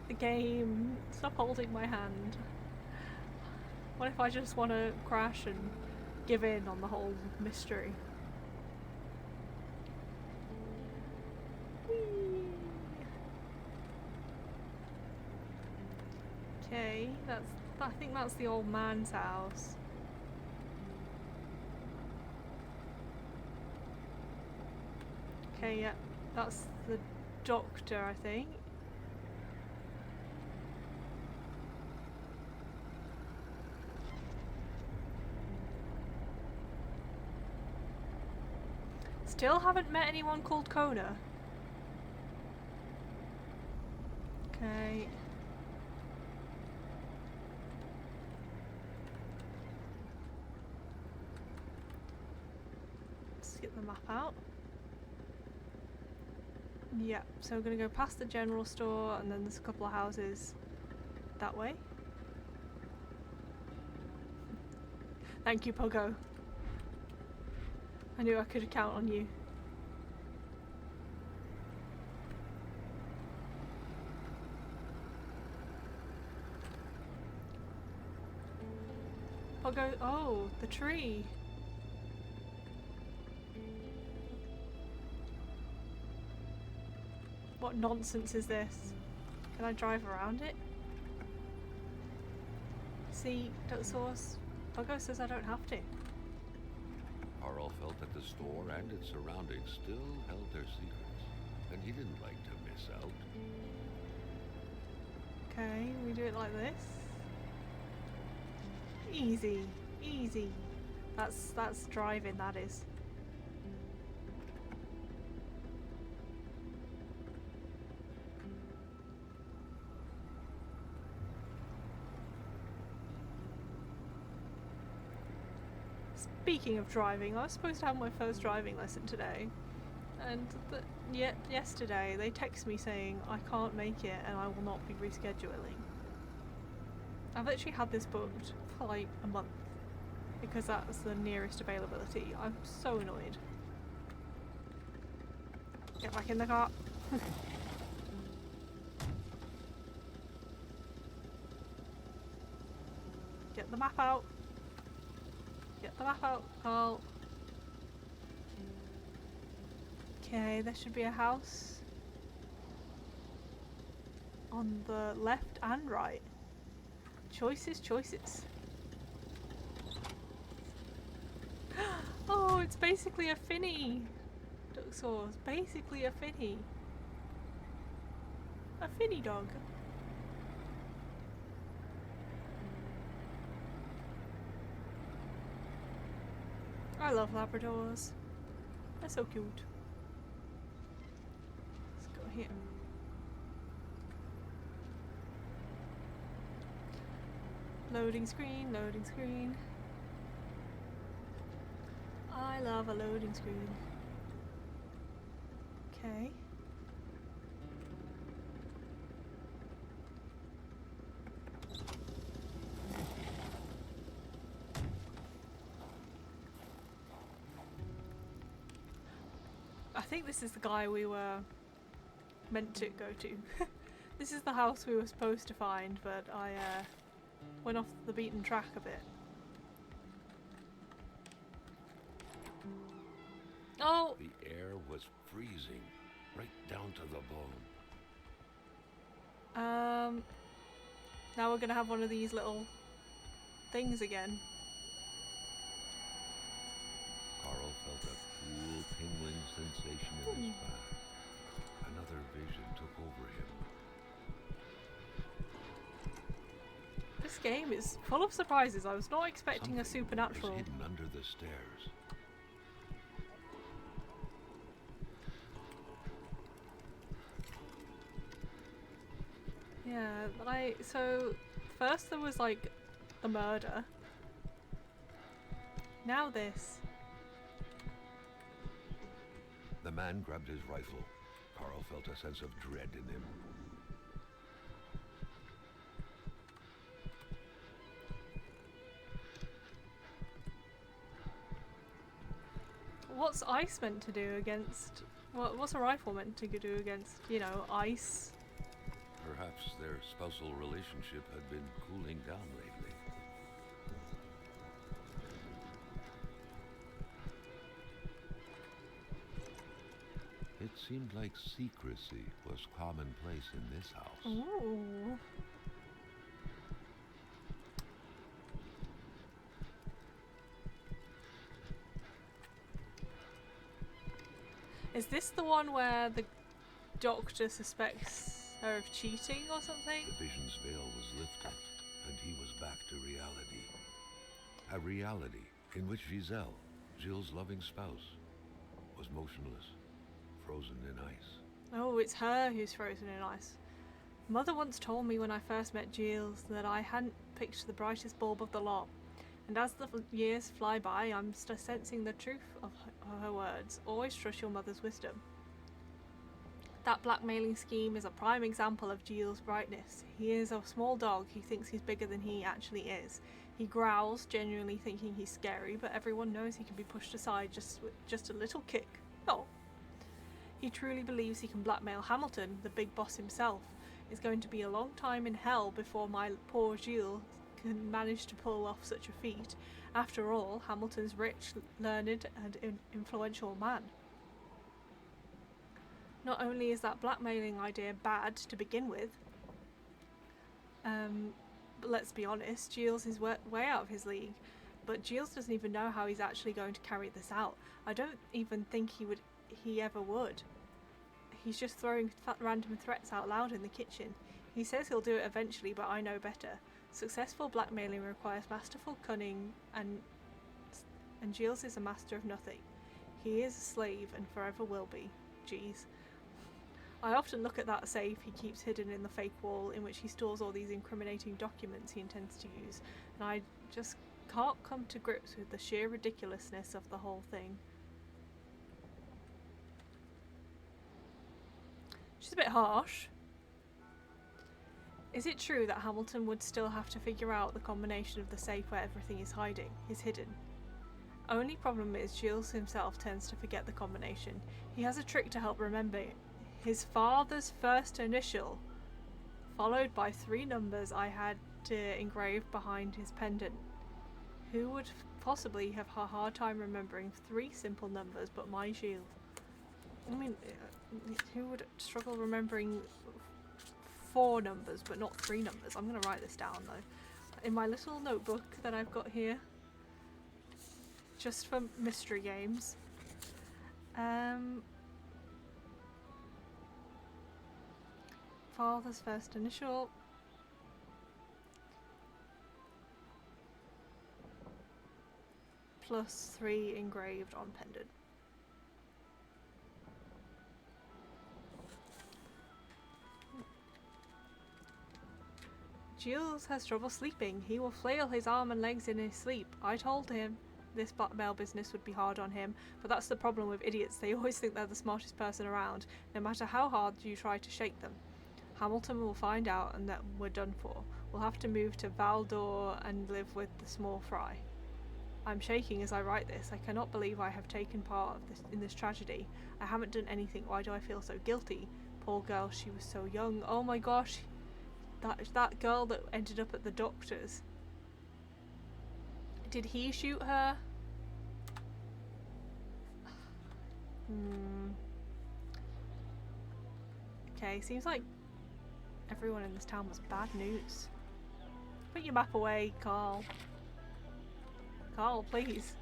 The game. Stop holding my hand. What if I just want to crash and give in on the whole mystery? Whee! Okay, I think that's the old man's house. Okay, yeah, that's the doctor, I think. Still haven't met anyone called Kona. Okay. Let's get the map out. Yeah, so we're gonna go past the general store and then there's a couple of houses that way. Thank you, Pogo. I knew I could count on you. Pogo, oh, the tree. What nonsense is this? Can I drive around it? See, duck sauce. Pogo says I don't have to. Carl felt that the store and its surroundings still held their secrets, and he didn't like to miss out. Okay, we do it like this. Easy, easy. That's driving, that is. Speaking of driving, I was supposed to have my first driving lesson today, and yet yesterday they text me saying I can't make it and I will not be rescheduling. I've literally had this booked for like a month because that's the nearest availability. I'm so annoyed. Get back in the car. Get the map out. Get the map out, Carl. Okay, there should be a house on the left and right. Choices, choices. Oh, it's basically a finny. Duck sauce, basically a finny. A finny dog. I love Labradors. They're so cute. Let's go here. Loading screen, loading screen. I love a loading screen. Okay. I think this is the guy we were meant to go to. This is the house we were supposed to find, but I went off the beaten track a bit. Oh! The air was freezing, right down to the bone. Now we're gonna have one of these little things again. Carl felt a cool tingling sensation in his back. Another vision took over him. This game is full of surprises. I was not expecting a Something supernatural. was hidden under the stairs. Yeah, so first there was like the murder. Now this. The man grabbed his rifle. Carl felt a sense of dread in him. What's ice meant to do against? What's a rifle meant to do against, you know, ice? Perhaps their spousal relationship had been cooling down lately. It seemed like secrecy was commonplace in this house. Ooh. Is this the one where the doctor suspects her of cheating or something? The vision's veil was lifted, and he was back to reality. A reality in which Giselle, Jill's loving spouse, was motionless, frozen in ice. Oh, it's her who's frozen in ice. Mother once told me when I first met Giles that I hadn't picked the brightest bulb of the lot. And as the years fly by, I'm sensing the truth of her words. Always trust your mother's wisdom. That blackmailing scheme is a prime example of Giles' brightness. He is a small dog who thinks he's bigger than he actually is. He growls, genuinely thinking he's scary, but everyone knows he can be pushed aside with just a little kick. Oh. He truly believes he can blackmail Hamilton, the big boss himself. It's going to be a long time in hell before my poor Giles can manage to pull off such a feat. After all, Hamilton's rich, learned and influential man. Not only is that blackmailing idea bad to begin with, but let's be honest, Giles is way out of his league. But Giles doesn't even know how he's actually going to carry this out. I don't even think he ever would. He's just throwing random threats out loud in the kitchen. He says he'll do it eventually, but I know better. Successful blackmailing requires masterful cunning, and Giles is a master of nothing. He is a slave and forever will be. Jeez. I often look at that safe he keeps hidden in the fake wall in which he stores all these incriminating documents he intends to use, and I just can't come to grips with the sheer ridiculousness of the whole thing. She's a bit harsh. Is it true that Hamilton would still have to figure out the combination of the safe where everything is hidden? Only problem is Giles himself tends to forget the combination. He has a trick to help remember his father's first initial, followed by 3 numbers I had to engrave behind his pendant. Who would possibly have a hard time remembering 3 simple numbers but my shield? I mean, who would struggle remembering 4 numbers but not 3 numbers? I'm going to write this down though. In my little notebook that I've got here. Just for mystery games. Father's first initial. Plus 3 engraved on pendant. Giles has trouble sleeping. He will flail his arm and legs in his sleep. I told him this blackmail business would be hard on him, but that's the problem with idiots. They always think they're the smartest person around, no matter how hard you try to shake them. Hamilton will find out and that we're done for. We'll have to move to Valdor and live with the small fry. I'm shaking as I write this. I cannot believe I have taken part in this tragedy. I haven't done anything. Why do I feel so guilty? Poor girl, she was so young. Oh my gosh. That girl that ended up at the doctor's. Did he shoot her? Okay, seems like everyone in this town was bad news. Put your map away, Carl. Carl, please.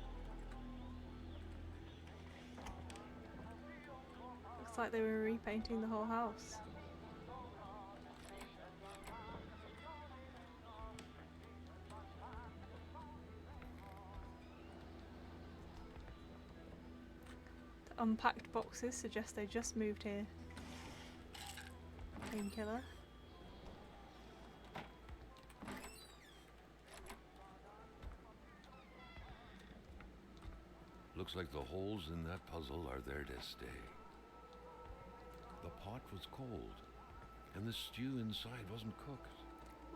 Looks like they were repainting the whole house. The unpacked boxes suggest they just moved here. Painkiller. Looks like the holes in that puzzle are there to stay. The pot was cold, and the stew inside wasn't cooked.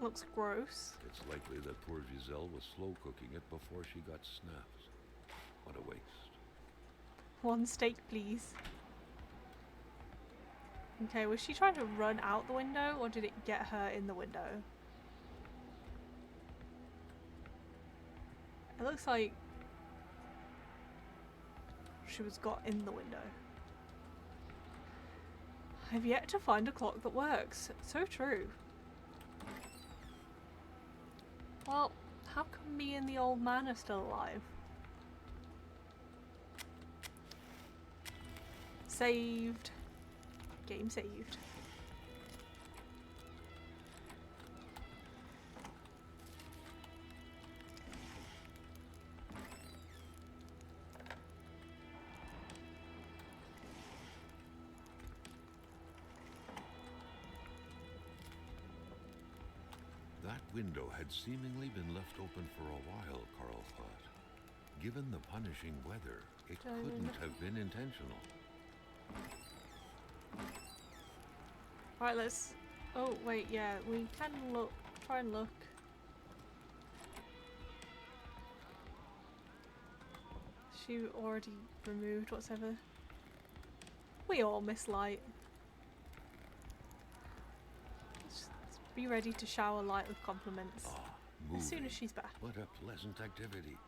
Looks gross. It's likely that poor Giselle was slow cooking it before she got snapped. What a waste. 1 steak, please. Okay, was she trying to run out the window, or did it get her in the window? It looks like she was got in the window. I've yet to find a clock that works. So true. Well, how come me and the old man are still alive? Saved. Game saved. That window had seemingly been left open for a while, Carl thought. Given the punishing weather, it couldn't have been intentional. Right, let's... Oh, wait, yeah, we can look... Try and look. She already removed whatever. We all miss light. Let's be ready to shower light with compliments. As soon as she's back. What a pleasant activity.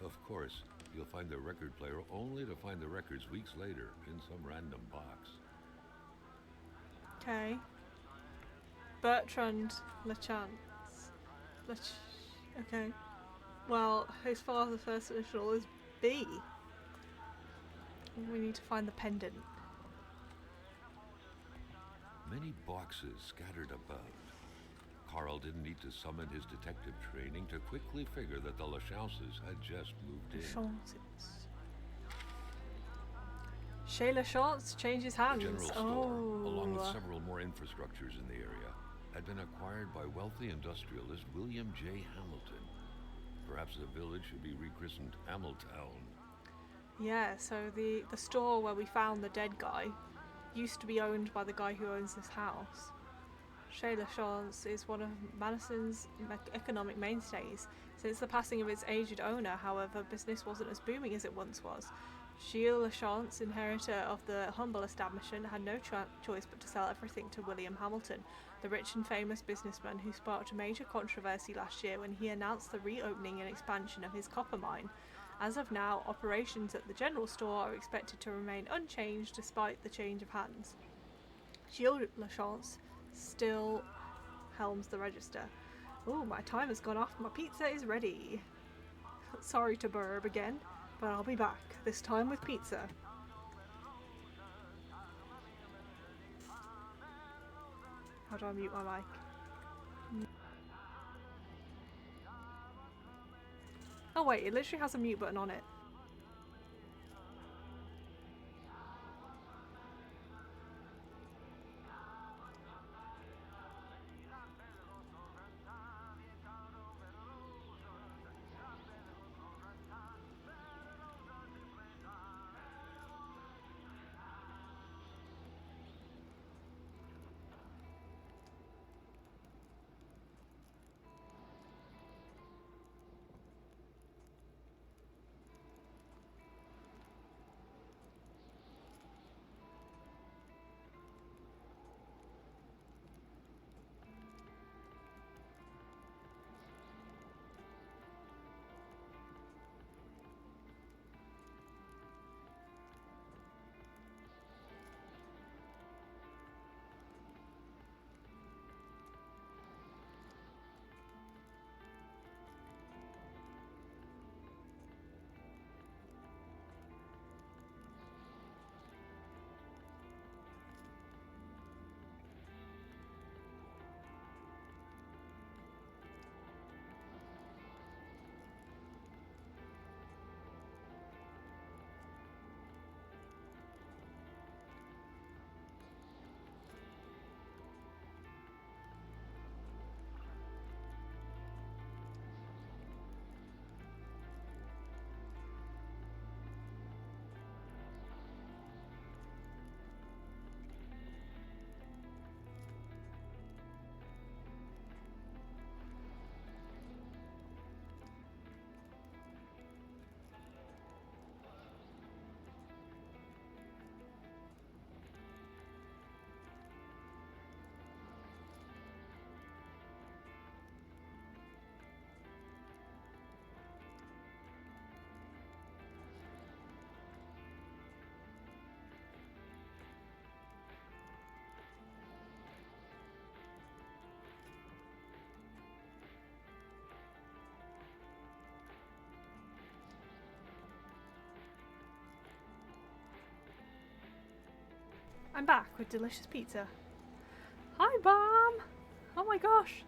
Of course, you'll find the record player only to find the records weeks later in some random box. Okay. Bertrand Lachance. Okay. Well, his father's first initial is B. We need to find the pendant. Many boxes scattered about. Carl didn't need to summon his detective training to quickly figure that the Lachances had just moved in. Lachances. Chez Lachance changes hands. The general store, along with several more infrastructures in the area, had been acquired by wealthy industrialist William J. Hamilton. Perhaps the village should be rechristened Hamiltown. Yeah, so the store where we found the dead guy used to be owned by the guy who owns this house. Chez La Chance is one of Madison's economic mainstays. Since the passing of its aged owner, however, business wasn't as booming as it once was. Gilles Lachance, inheritor of the humble establishment, had no choice but to sell everything to William Hamilton, the rich and famous businessman who sparked a major controversy last year when he announced the reopening and expansion of his copper mine. As of now, operations at the general store are expected to remain unchanged despite the change of hands. Gilles Lachance still helms the register. Oh, my time has gone off. My pizza is ready. Sorry to burb again, but I'll be back, this time with pizza. How do I mute my mic? Oh wait, it literally has a mute button on it. I'm back with delicious pizza. Hi, Mom! Oh my gosh!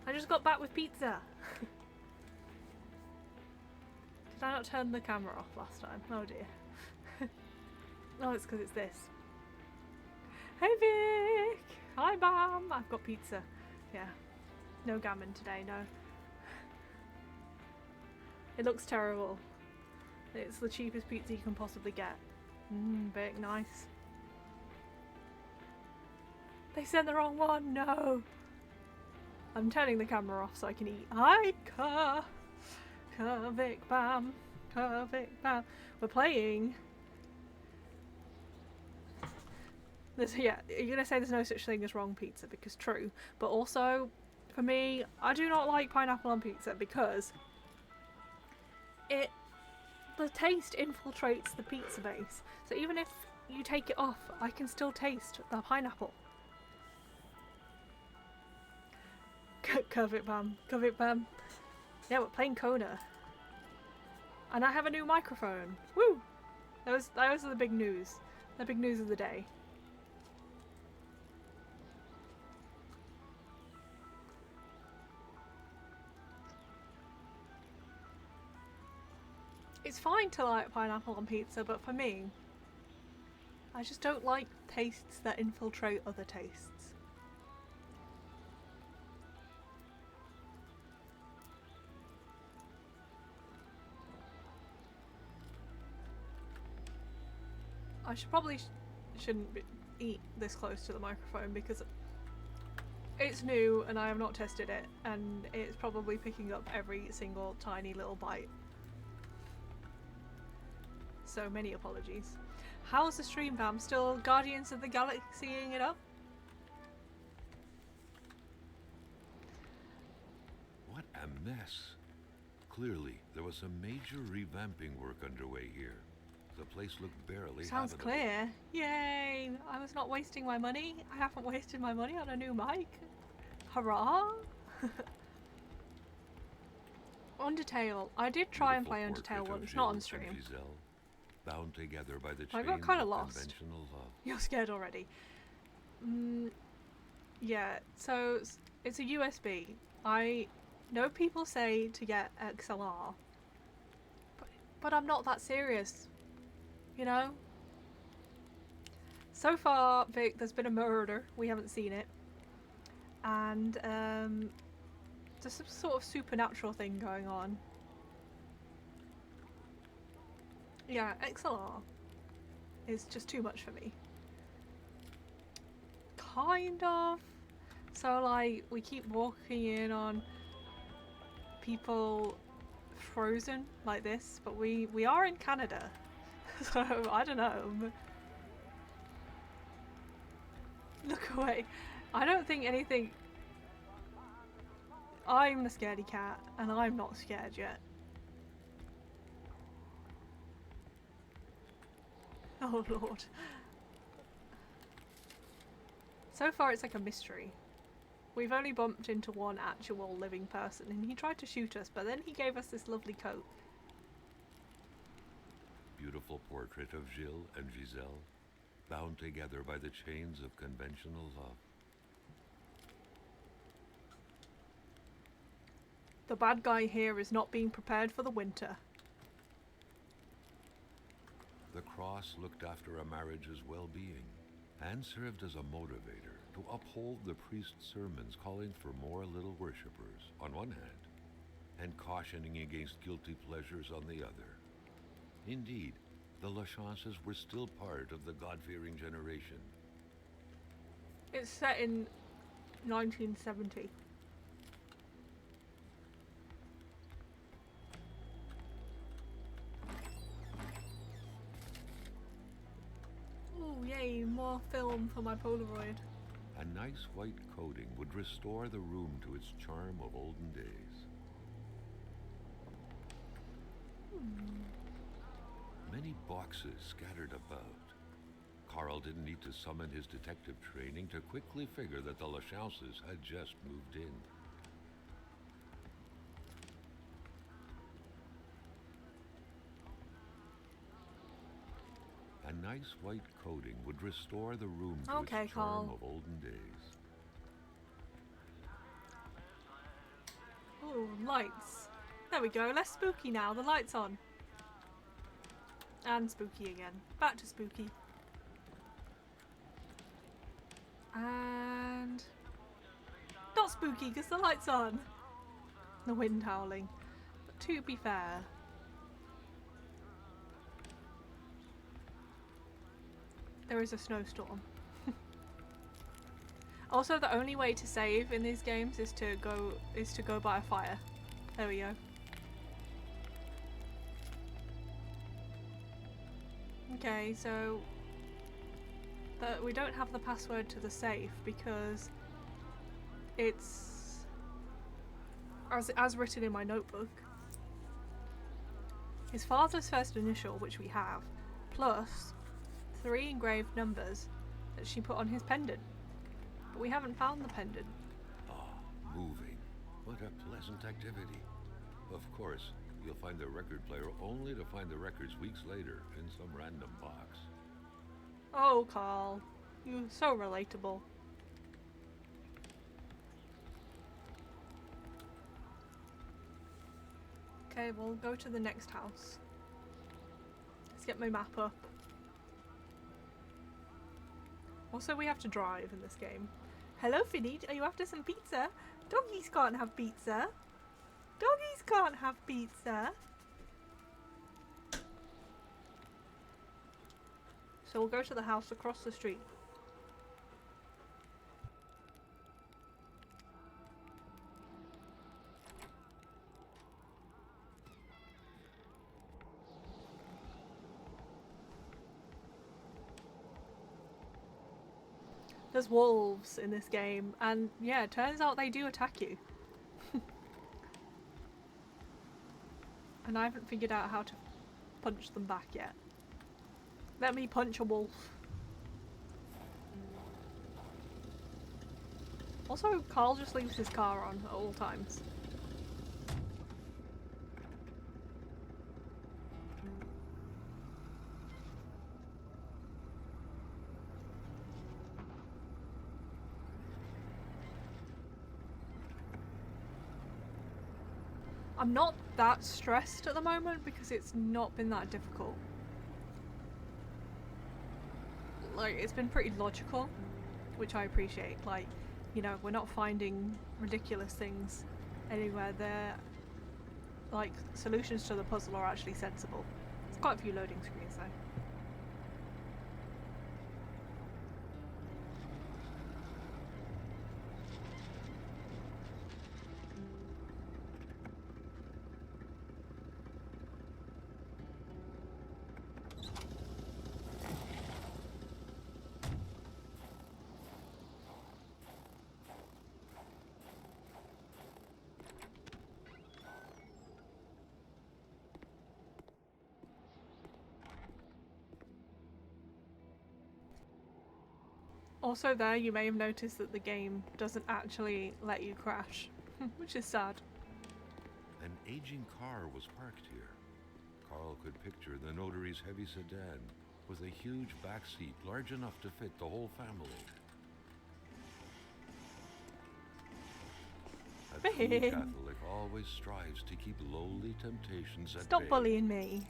I just got back with pizza. Did I not turn the camera off last time? Oh dear. Oh, it's because it's this. Hey, Vic! Hi, Mom! I've got pizza. Yeah. No gammon today, no. It looks terrible. It's the cheapest pizza you can possibly get. Vic, nice. They sent the wrong one, no! I'm turning the camera off so I can eat. Hi, Vic Bam. Vic Bam. We're playing. Yeah, you're gonna say there's no such thing as wrong pizza, because true. But also, for me, I do not like pineapple on pizza because the taste infiltrates the pizza base. So even if you take it off, I can still taste the pineapple. Curve it, Bam. Curve it, Bam. Yeah, we're playing Kona. And I have a new microphone. Woo! Those are the big news. The big news of the day. It's fine to like pineapple on pizza, but for me, I just don't like tastes that infiltrate other tastes. I should probably shouldn't eat this close to the microphone because it's new and I have not tested it, and it's probably picking up every single tiny little bite. So many apologies. How's the stream, fam? Still Guardians of the Galaxying it up? What a mess. Clearly, there was some major revamping work underway here. The place looked barely Sounds habitable. clear. Yay! I was not wasting my money. I haven't wasted my money on a new mic. Hurrah! Undertale. I did try and play Undertale once, not on stream. Giselle, bound together by the I chains got kind of of lost. conventional love. You're scared already. Yeah, so it's a USB. I know people say to get XLR, but I'm not that serious, you know? So far, Vic, there's been a murder. We haven't seen it. And there's some sort of supernatural thing going on. Yeah, XLR is just too much for me. Kind of. So like we keep walking in on people frozen like this, but we are in Canada. So I don't know. Look away. I don't think anything. I'm the scaredy cat and I'm not scared yet. Oh lord. So far it's like a mystery. We've only bumped into one actual living person and he tried to shoot us, but then he gave us this lovely coat. Beautiful portrait of Gilles and Giselle, bound together by the chains of conventional love. The bad guy here is not being prepared for the winter. The cross looked after a marriage's well-being and served as a motivator to uphold the priest's sermons calling for more little worshippers on one hand and cautioning against guilty pleasures on the other. Indeed, the Lachances were still part of the God-fearing generation. It's set in 1970. Oh yay, more film for my Polaroid. A nice white coating would restore the room to its charm of olden days. Many boxes scattered about. Carl didn't need to summon his detective training to quickly figure that the Lachances had just moved in. A nice white coating would restore the room to Okay, its charm Carl. of olden days. Oh, lights. There we go, less spooky now, the light's on. And spooky again. Back to spooky. And not spooky because the light's on. The wind howling. But to be fair, there is a snowstorm. Also, the only way to save in these games is to go by a fire. There we go. Okay, so we don't have the password to the safe because it's as written in my notebook. His father's first initial, which we have, plus 3 engraved numbers that she put on his pendant. But we haven't found the pendant. Ah, moving. What a pleasant activity. Of course, you'll find the record player only to find the records weeks later in some random box. Oh, Carl. You're so relatable. Okay, we'll go to the next house. Let's get my map up. Also, we have to drive in this game. Hello, Finny. Are you after some pizza? Doggies can't have pizza. Doggies can't have pizza. So we'll go to the house across the street. There's wolves in this game, and yeah, it turns out they do attack you. And I haven't figured out how to punch them back yet. Let me punch a wolf. Also, Carl just leaves his car on at all times. I'm not that stressed at the moment because it's not been that difficult. Like, it's been pretty logical, which I appreciate. Like, you know, we're not finding ridiculous things anywhere. They're, like, solutions to the puzzle are actually sensible. There's quite a few loading screens though. Also there, you may have noticed that the game doesn't actually let you crash, which is sad. An aging car was parked here. Carl could picture the notary's heavy sedan with a huge back seat large enough to fit the whole family. A true Ben. Catholic always strives to keep lowly temptations at Stop bay. bullying me.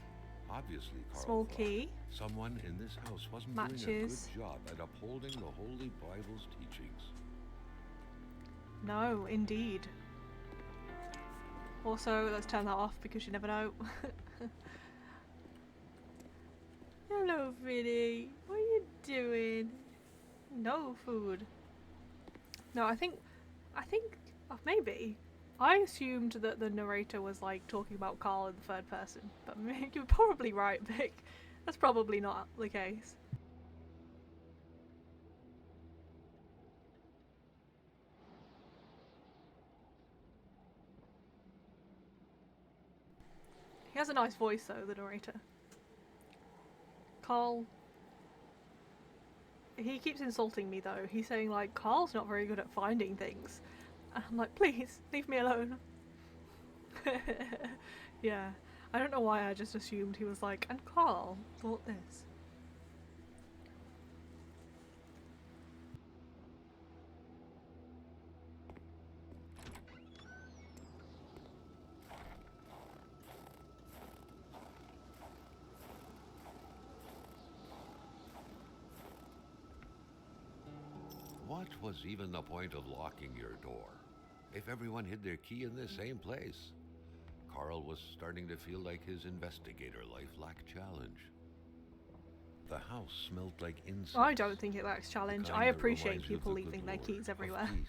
Obviously, Carl Small thought key. someone in this house wasn't doing a Matches. good job at upholding the Holy Bible's teachings. No, indeed. Also, let's turn that off because you never know. Hello, Vinny. What are you doing? No food. No, I think, maybe. I assumed that the narrator was like talking about Carl in the third person, but you're probably right, Vic. That's probably not the case. He has a nice voice though, the narrator. Carl... He keeps insulting me though. He's saying like, Carl's not very good at finding things. And I'm like, please, leave me alone. Yeah. I don't know why I just assumed he was like, and Carl thought this. What was even the point of locking your door if everyone hid their key in the same place? Carl was starting to feel like his investigator life lacked challenge. The house smelled like incense. I don't think it lacks challenge. I appreciate reminds you of people the good leaving their Lord keys of everywhere. peace.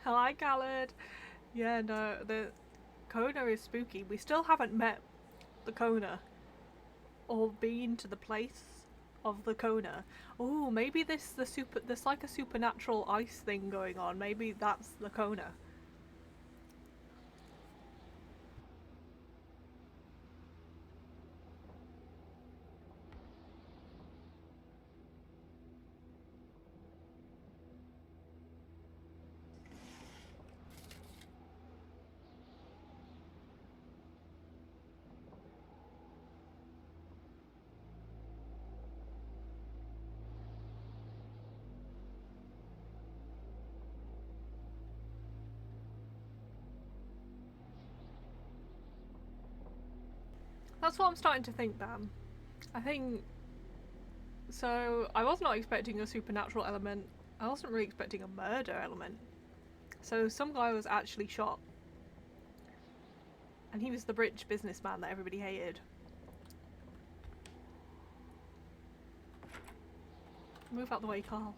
Hi, Khaled. Yeah, no, the Kona is spooky. We still haven't met the Kona or been to the place of the Kona. Oh, maybe there's like a supernatural ice thing going on. Maybe that's the Kona. That's what I'm starting to think, Bam. I think So I was not expecting a supernatural element. I wasn't really expecting a murder element. So some guy was actually shot. And he was the rich businessman that everybody hated. Move out the way, Carl.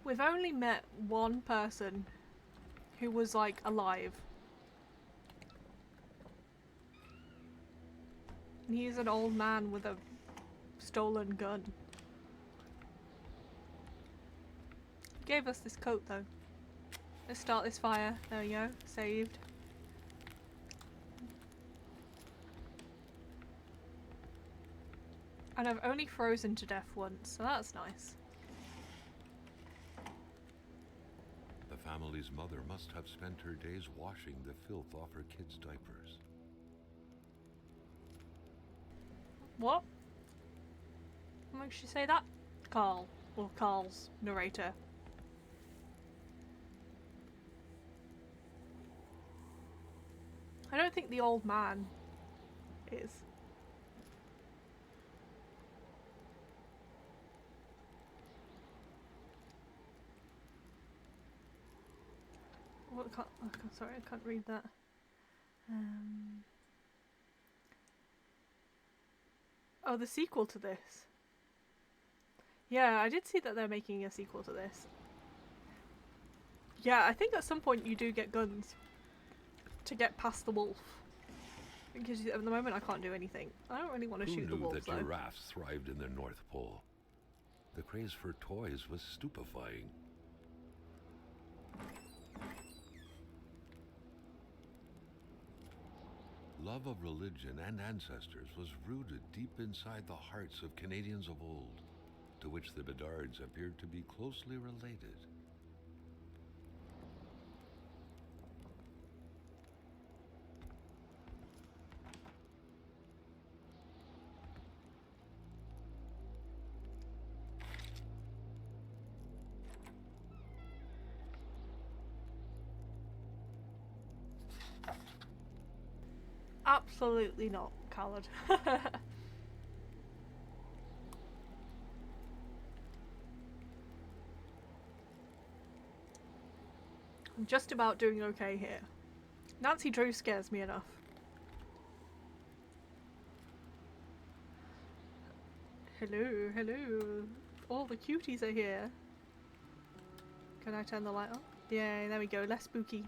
We've only met one person who was like alive. And he's an old man with a stolen gun. He gave us this coat though. Let's start this fire. There we go. Saved. And I've only frozen to death once, so that's nice. The family's mother must have spent her days washing the filth off her kids' diapers. What? What makes you say that? Carl. Or Carl's narrator. I don't think the old man is. What can't, oh, sorry, I can't read that. Oh, the sequel to this. Yeah, I did see that they're making a sequel to this. Yeah, I think at some point you do get guns to get past the wolf. Because at the moment I can't do anything. I don't really want to shoot the wolf Who though. knew that giraffes thrived in the North Pole? The craze for toys was stupefying. Love of religion and ancestors was rooted deep inside the hearts of Canadians of old, to which the Bedards appeared to be closely related. Absolutely not, coward. I'm just about doing okay here. Nancy Drew scares me enough. Hello, hello. All the cuties are here. Can I turn the light on? Yay, there we go, less spooky.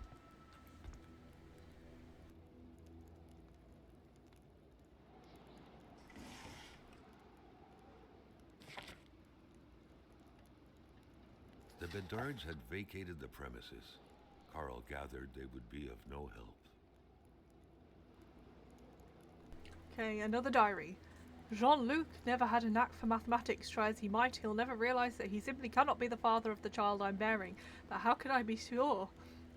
The Bedards had vacated the premises. Carl gathered they would be of no help. Okay, another diary. Jean-Luc never had a knack for mathematics. Try as he might, he'll never realise that he simply cannot be the father of the child I'm bearing. But how can I be sure?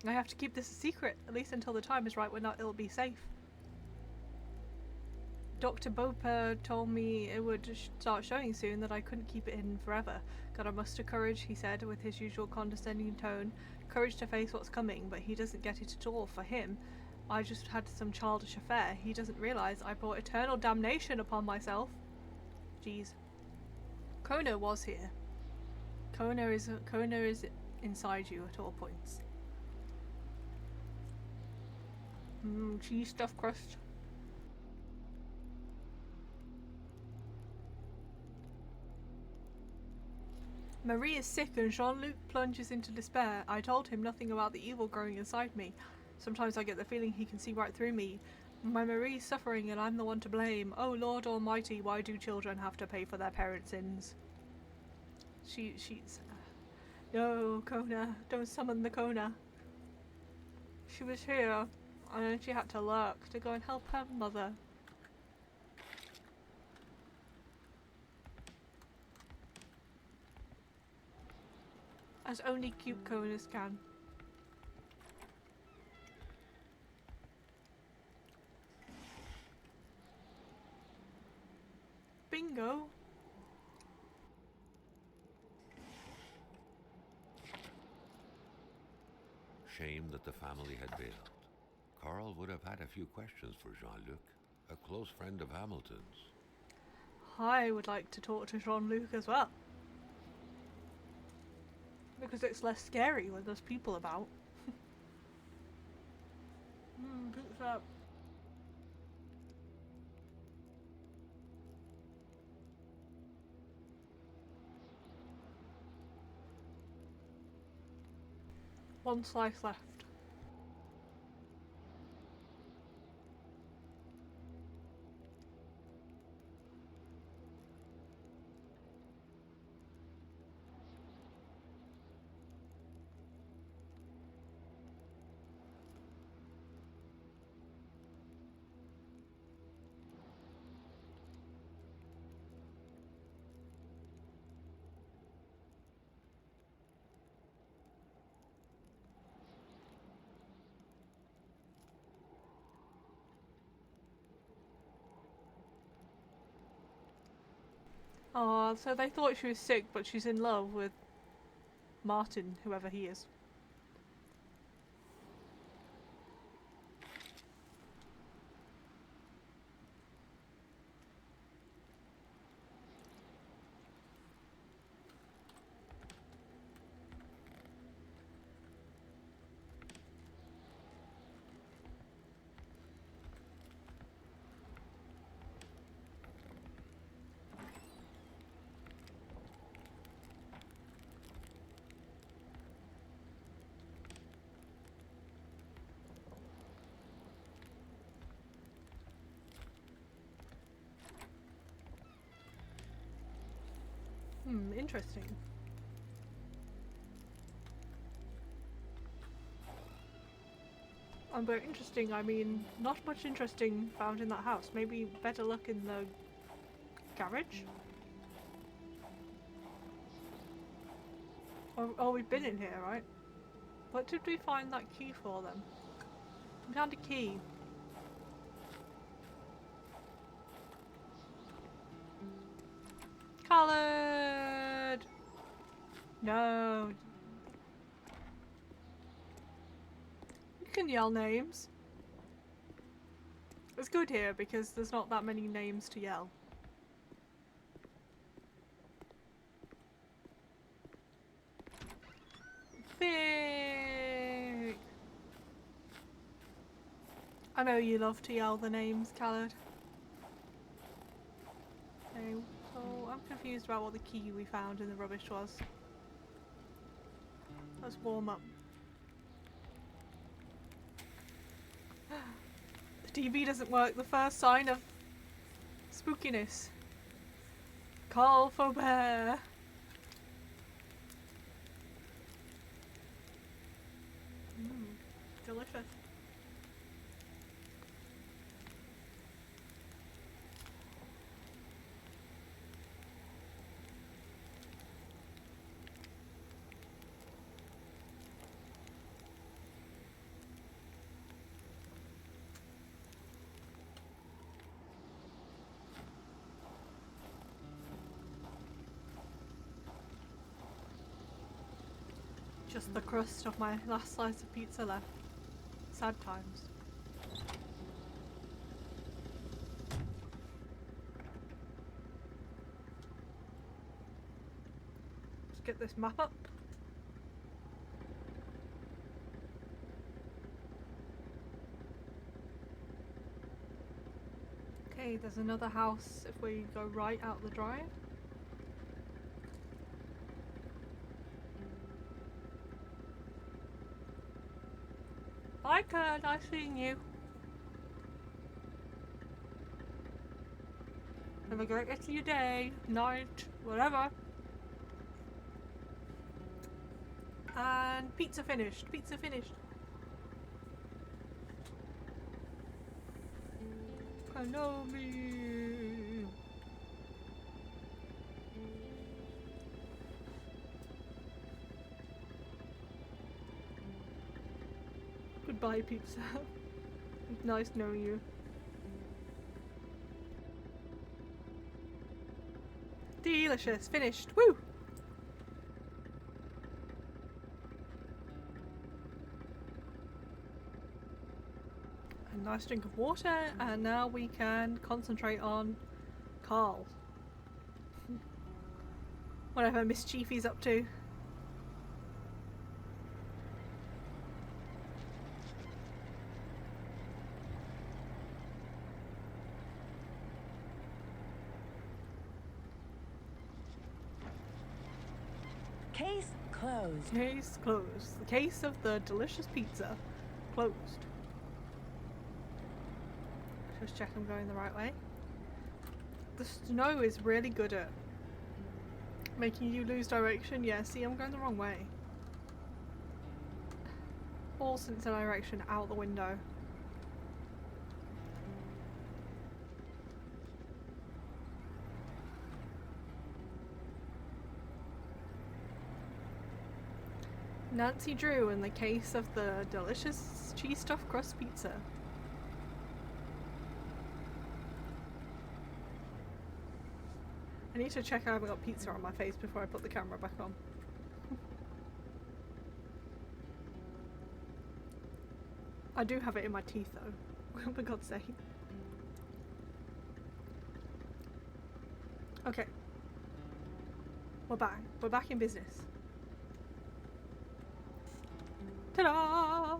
I have to keep this a secret, at least until the time is right when it'll be safe. Dr. Boper told me it would start showing soon, that I couldn't keep it hidden forever. Gotta muster courage, he said, with his usual condescending tone. Courage to face what's coming, but he doesn't get it at all. For him, I just had some childish affair. He doesn't realise I brought eternal damnation upon myself. Jeez. Kona was here. Kona is inside you at all points. Cheese stuffed crust. Marie is sick and Jean-Luc plunges into despair. I told him nothing about the evil growing inside me. Sometimes I get the feeling he can see right through me. My Marie's suffering and I'm the one to blame. Oh Lord Almighty, why do children have to pay for their parents' sins? She's... No, Kona, don't summon the Kona. She was here, and then she had to lurk to go and help her mother. As only cute Konas can. Bingo! shame that the family had bailed. Carl would have had a few questions for Jean-Luc, a close friend of Hamilton's. I would like to talk to Jean-Luc as well. Because it's less scary when there's people about. Pizza. One slice left. Oh, so they thought she was sick, but she's in love with Martin, whoever he is. Interesting. And by interesting, I mean not much interesting found in that house. Maybe better look in the garage? Oh, we've been in here, right? What did we find that key for then? We found a key. Coloured! No. You can yell names. It's good here because there's not that many names to yell. Fig! I know you love to yell the names, Khaled. Okay, so I'm confused about what the key we found in the rubbish was. Let's warm up. The TV doesn't work, the first sign of spookiness. Call for bear. Delicious. Just the crust of my last slice of pizza left. Sad times. Let's get this map up. Okay, there's another house if we go right out the drive. Hi Kurt, nice seeing you. Have a great rest of your day, night, whatever. And pizza finished, pizza finished. Hello me. Goodbye, pizza. It's nice knowing you. Delicious. Finished. Woo! nice drink of water, and now we can concentrate on Carl. Whatever mischief he's up to. Case closed. Case closed. The case of the delicious pizza closed. Just check I'm going the right way. The snow is really good at making you lose direction. Yeah, see, I'm going the wrong way. All sense of direction out the window. Nancy Drew in the case of the delicious cheese stuffed crust pizza. I need to check I haven't got pizza on my face before I put the camera back on. I do have it in my teeth though, for God's sake. Okay. We're back. We're back in business. Ta-da!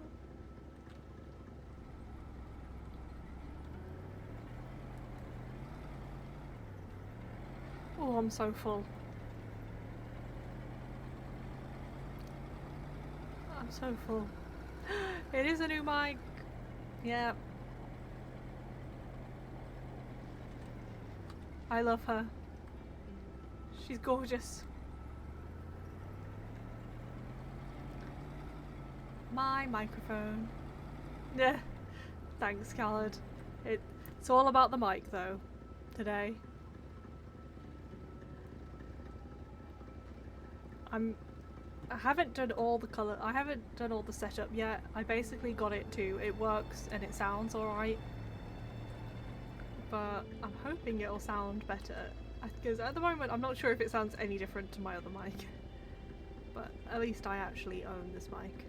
Oh, I'm so full. I'm so full. It is a new mic. Yeah. I love her. She's gorgeous. My microphone. Yeah. Thanks, Khaled. It's all about the mic though, today. I haven't done all the colour. I haven't done all the setup yet. I basically got it to. It works and it sounds alright. But I'm hoping it'll sound better. Because at the moment I'm not sure if it sounds any different to my other mic. But at least I actually own this mic.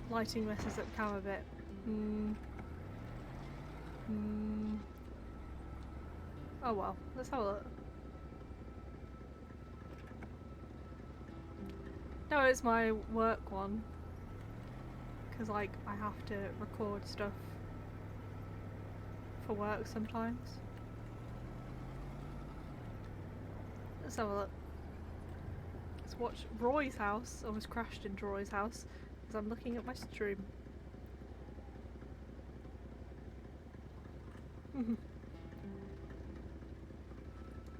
Lighting messes up cam a bit. Oh well, let's have a look. No, it's my work one. Because, like, I have to record stuff for work sometimes. Let's have a look. Let's watch Roy's house. I almost crashed into Roy's house because I'm looking at my stream.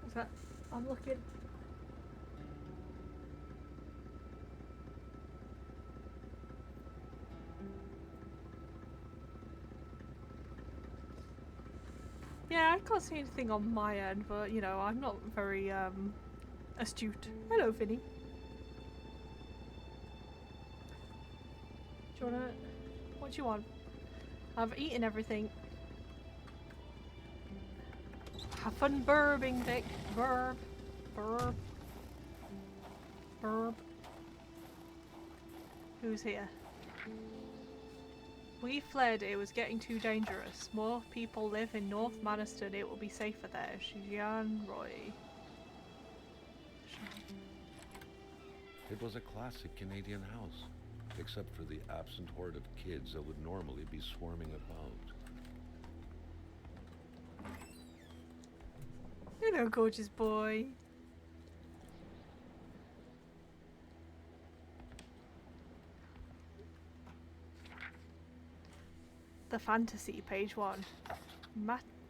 What's that? I'm looking. Yeah, I can't see anything on my end, but you know, I'm not very astute. Hello, Vinny. Do you wanna? What do you want? I've eaten everything. Have fun burbing, Vic. Burb. Burb. Burb. Who's here? We fled. It was getting too dangerous. More people live in North Maniston. It will be safer there. Xian Roy. It was a classic Canadian house, except for the absent horde of kids that would normally be swarming about. Hello, gorgeous boy. The fantasy, page 1.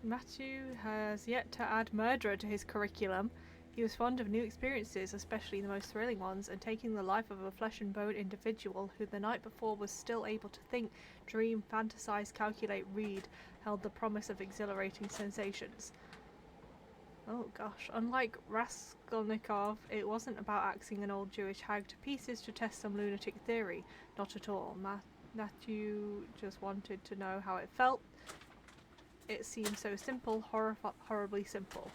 Matthew has yet to add murderer to his curriculum. He was fond of new experiences, especially the most thrilling ones, and taking the life of a flesh and bone individual who the night before was still able to think, dream, fantasize, calculate, read, held the promise of exhilarating sensations. Oh gosh, unlike Raskolnikov, it wasn't about axing an old Jewish hag to pieces to test some lunatic theory. Not at all. Matthew just wanted to know how it felt. It seemed so simple, horribly simple.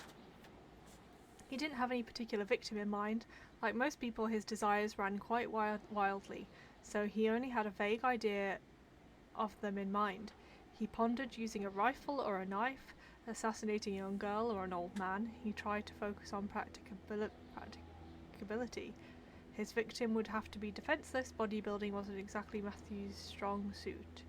He didn't have any particular victim in mind. Like most people, his desires ran quite wildly. so he only had a vague idea of them in mind. He pondered using a rifle or a knife, assassinating a young girl or an old man. He tried to focus on practicability. His victim would have to be defenseless. Bodybuilding wasn't exactly Matthew's strong suit.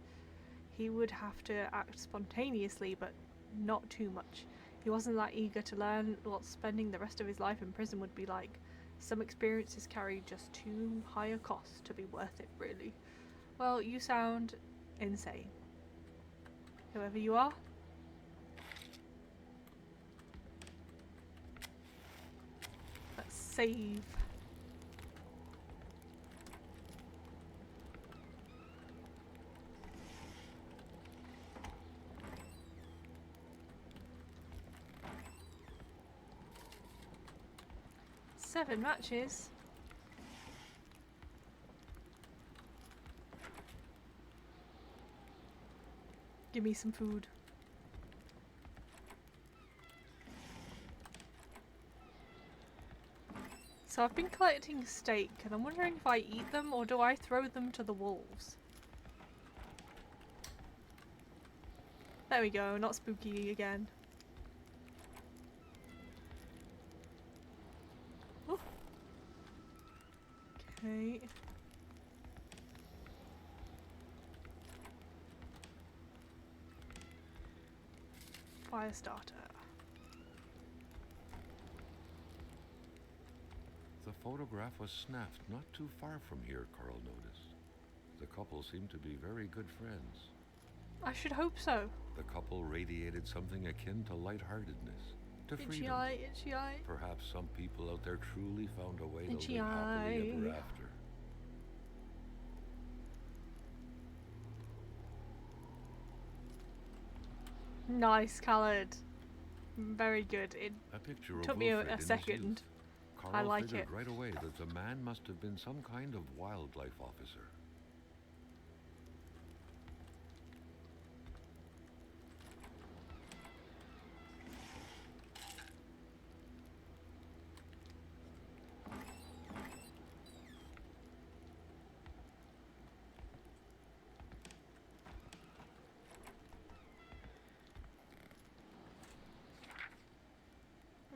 He would have to act spontaneously, but not too much. He wasn't that eager to learn what spending the rest of his life in prison would be like. Some experiences carry just too high a cost to be worth it, really. Well, you sound insane. Whoever you are. Let's save. Seven matches. Give me some food. So I've been collecting steak and I'm wondering if I eat them or do I throw them to the wolves? There we go, not spooky again. Oh. Okay. Fire starter. The photograph was snapped not too far from here, Carl noticed. The couple seemed to be very good friends. I should hope so. The couple radiated something akin to lightheartedness, to Itchy freedom. eye, itchy eye. Perhaps some people out there truly found a way to Itchy live happily ever eye. after. Nice coloured. Very good. It A picture took of me Wilfred in a his second. youth. Carl I like figured it. right away that the man must have been some kind of wildlife officer.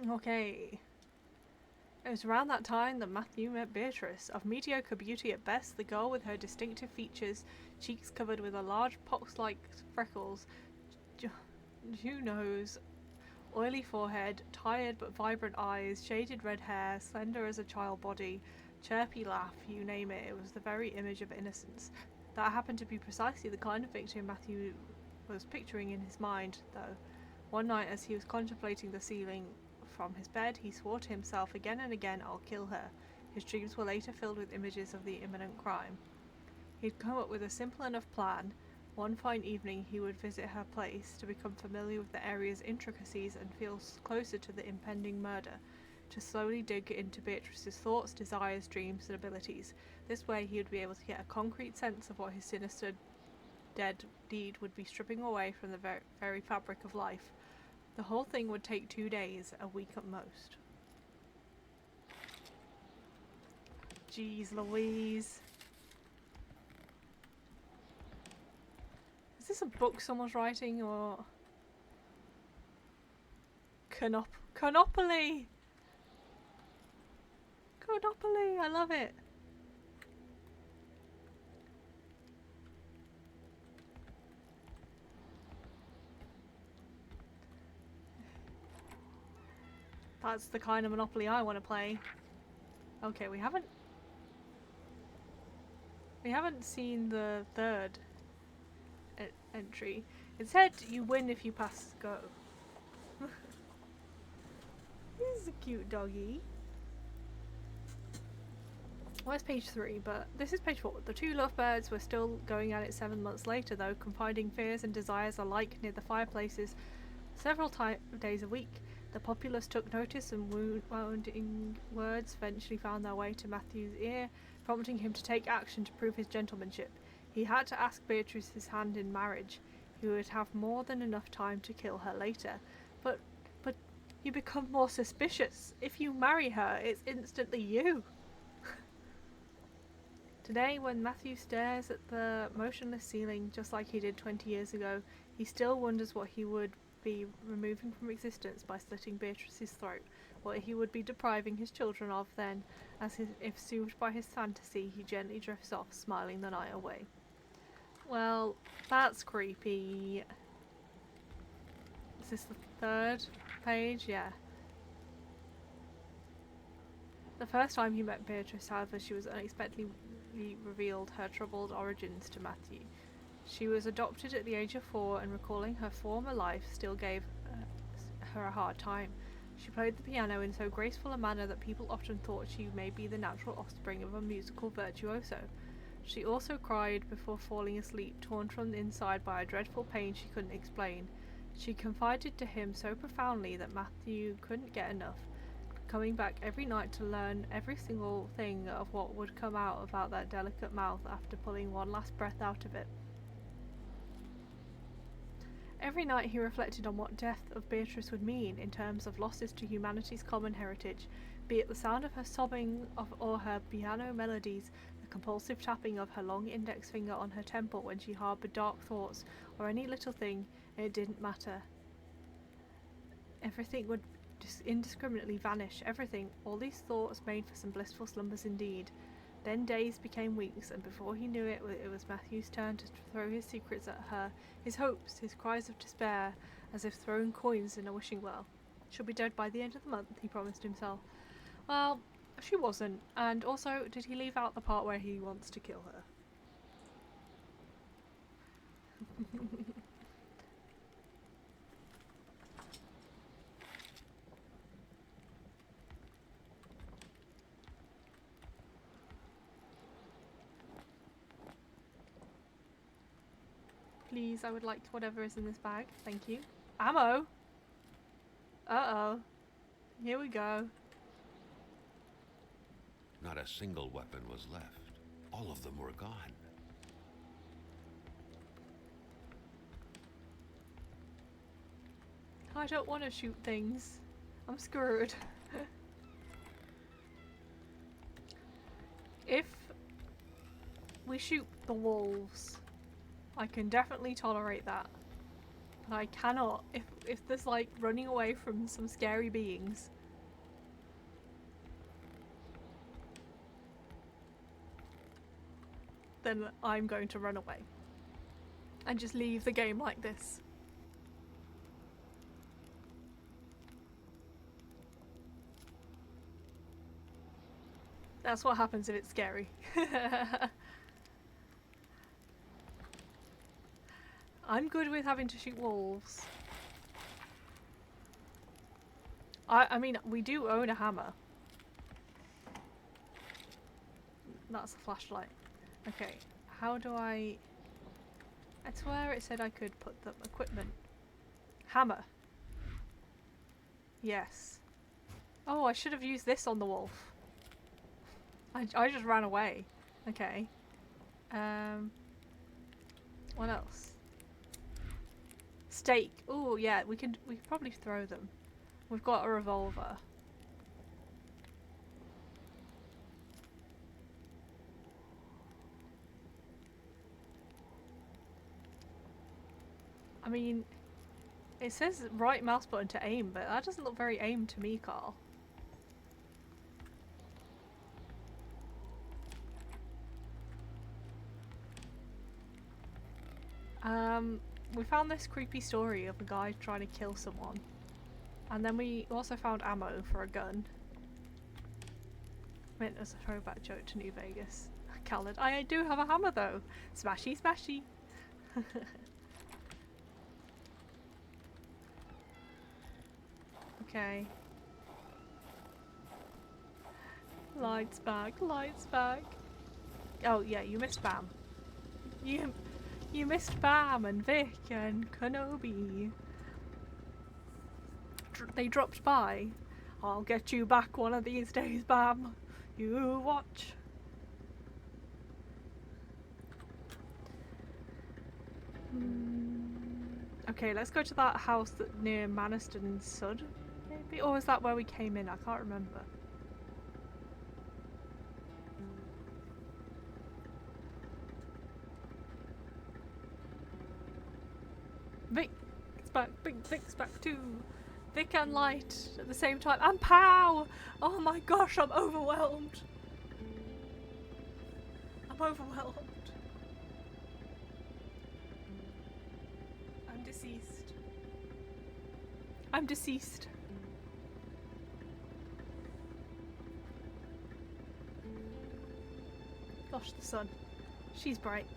Okay. It was around that time that Matthew met Beatrice. Of mediocre beauty at best, the girl with her distinctive features, cheeks covered with a large pox-like freckles, Jew nose, oily forehead, tired but vibrant eyes, shaded red hair, slender as a child body, chirpy laugh, you name it. It was the very image of innocence. That happened to be precisely the kind of victim Matthew was picturing in his mind, though. One night, as he was contemplating the ceiling from his bed, he swore to himself again and again, "I'll kill her." His dreams were later filled with images of the imminent crime. He'd come up with a simple enough plan. One fine evening he would visit her place to become familiar with the area's intricacies and feel closer to the impending murder, to slowly dig into Beatrice's thoughts, desires, dreams, and abilities. This way he would be able to get a concrete sense of what his sinister dead deed would be stripping away from the very fabric of life. The whole thing would take 2 days, a week at most. Jeez Louise. Is this a book someone's writing or... Conopoly! Conopoly, I love it. That's the kind of Monopoly I want to play. Okay, we haven't seen the third entry. It said you win if you pass go. This is a cute doggy. Where's page 3? But this is page 4. The two lovebirds were still going at it 7 months later, though, confiding fears and desires alike near the fireplaces several days a week. The populace took notice, and wounding words eventually found their way to Matthew's ear, prompting him to take action to prove his gentlemanship. He had to ask Beatrice's hand in marriage. He would have more than enough time to kill her later. But you become more suspicious. If you marry her, it's instantly you. Today, when Matthew stares at the motionless ceiling just like he did 20 years ago, he still wonders what he would be removing from existence by slitting Beatrice's throat, what he would be depriving his children of then, if soothed by his fantasy, he gently drifts off, smiling the night away. Well, that's creepy. Is this the third page? Yeah. The first time he met Beatrice, however, she was unexpectedly revealed her troubled origins to Matthew. She was adopted at the age of 4, and recalling her former life still gave her a hard time. She played the piano in so graceful a manner that people often thought she may be the natural offspring of a musical virtuoso. She also cried before falling asleep, torn from the inside by a dreadful pain she couldn't explain. She confided to him so profoundly that Matthew couldn't get enough, coming back every night to learn every single thing of what would come out about that delicate mouth after pulling one last breath out of it. Every night he reflected on what death of Beatrice would mean in terms of losses to humanity's common heritage, be it the sound of her sobbing or her piano melodies, the compulsive tapping of her long index finger on her temple when she harboured dark thoughts, or any little thing. It didn't matter. Everything would indiscriminately vanish, everything. All these thoughts made for some blissful slumbers indeed. Then days became weeks, and before he knew it, it was Matthew's turn to throw his secrets at her, his hopes, his cries of despair, as if throwing coins in a wishing well. She'll be dead by the end of the month, he promised himself. Well, she wasn't, and also, did he leave out the part where he wants to kill her? Please, I would like whatever is in this bag. Thank you. Ammo! Uh-oh. Here we go. Not a single weapon was left. All of them were gone. I don't want to shoot things. I'm screwed. If we shoot the wolves, I can definitely tolerate that. But I cannot if there's like running away from some scary beings. Then I'm going to run away. And just leave the game like this. That's what happens if it's scary. I'm good with having to shoot wolves. I mean, we do own a hammer. That's a flashlight. Okay, how do I swear it said I could put the equipment. Hammer. Yes. Oh, I should have used this on the wolf. I just ran away. Okay. What else? Stake. Oh yeah, we could probably throw them. We've got a revolver. I mean, it says right mouse button to aim, but that doesn't look very aimed to me, Carl. We found this creepy story of a guy trying to kill someone. And then we also found ammo for a gun. Meant as a throwback joke to New Vegas. Khaled, I do have a hammer though. Smashy, smashy. Okay. Lights back, lights back. Oh yeah, you missed Bam. You missed Bam and Vic and Kenobi. They dropped by. I'll get you back one of these days, Bam. You watch. Okay, let's go to that house near Maniston Sud, maybe? Or is that where we came in? I can't remember. back, big Vic's back too. Vic and Light at the same time. And pow! Oh my gosh, I'm overwhelmed. I'm overwhelmed. I'm deceased. I'm deceased. Gosh, the sun. She's bright.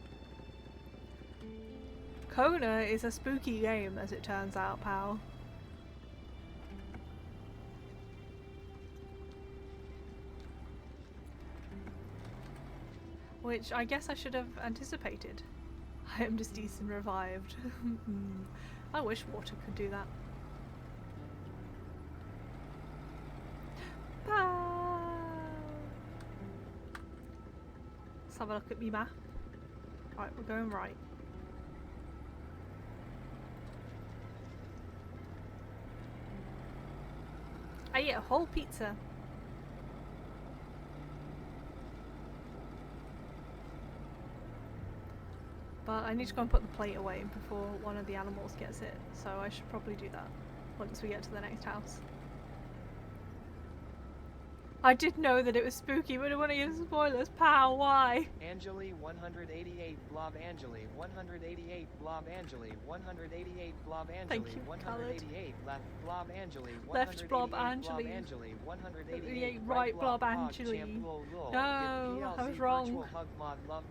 Kona is a spooky game, as it turns out, pal. Which I guess I should have anticipated. I am deceased and revived. I wish water could do that. Ah. Let's have a look at me map. Right, we're going right. I ate a whole pizza. But I need to go and put the plate away before one of the animals gets it, so I should probably do that once we get to the next house. I did know that it was spooky, but I don't want to give spoilers. Pow, why? Angeli 188 Blob Angeli 188 Blob Angeli 188 Blob Thank Angeli you, 188 left Blob Angeli Left Blob 188 Angeli. 188 Right Blob Hog, Angeli. Champ, lol, lol. No, Give I was PLZ wrong. Virtual hug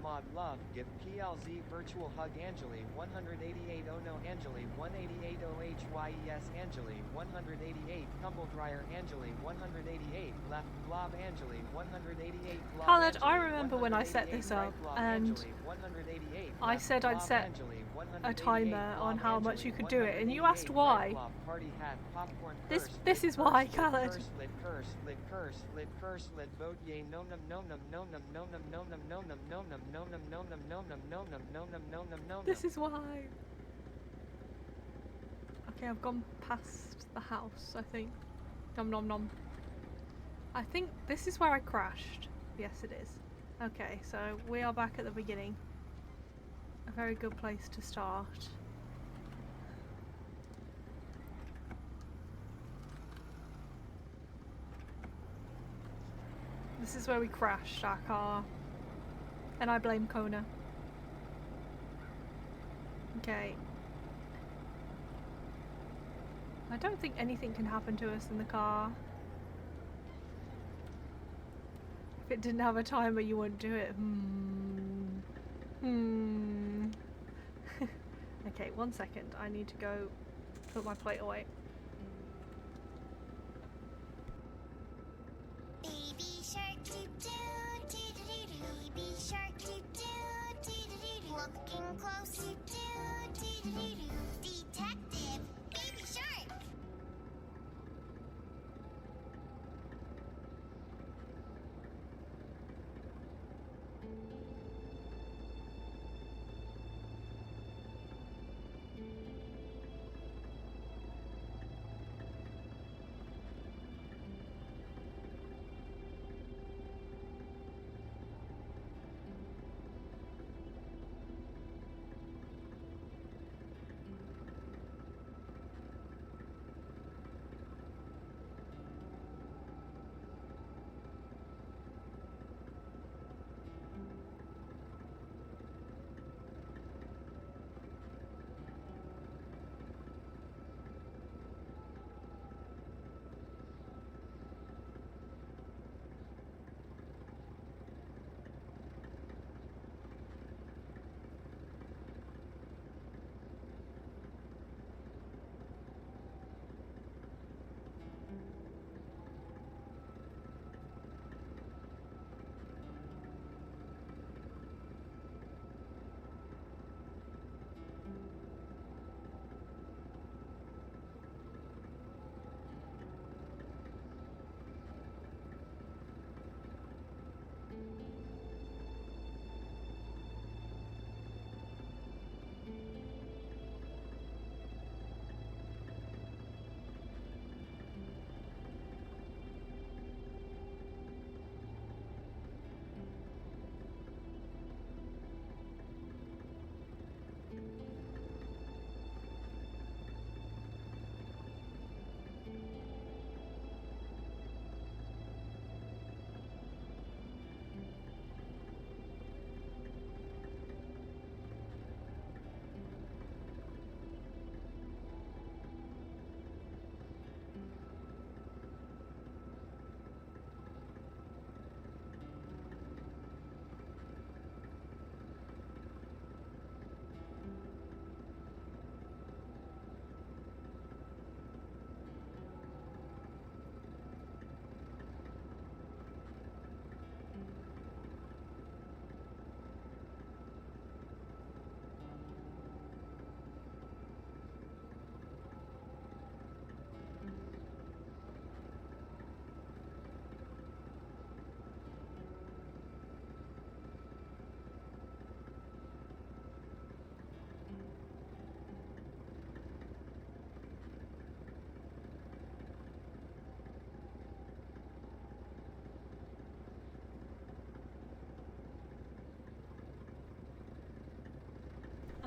mod love. Give PLZ virtual hug Angeli 188 oh no Angeli 188 OHYES Angeli 188 tumble dryer Angeli 188 left Blob Angeli 188 Blob Khaled, Angeli, I remember when I set this 188 right up, Blob and Angeli, 188 I left said I'd Blob set Angeli, a 188 timer on Blob how much Angeli, you could do it, and you asked 188 why. right Blob, party hat, popcorn This curse, is lit why, curse, Khaled. lit curse, lit curse, lit curse, lit vote yay no num no num no num no num no num no num no num no num no num no num no num no num no num no num. This is why. Okay, I've gone past the house, I think. Nom nom nom. I think this is where I crashed. Yes, it is. Okay, so we are back at the beginning. A very good place to start. This is where we crashed our car. And I blame Kona. Okay. I don't think anything can happen to us in the car. If it didn't have a timer, you wouldn't do it. Okay, 1 second. I need to go put my plate away. Baby shark doo doo doo doo doo. Baby shark doo doo doo doo doo. Looking close doo doo doo doo doo. Detective, baby shark.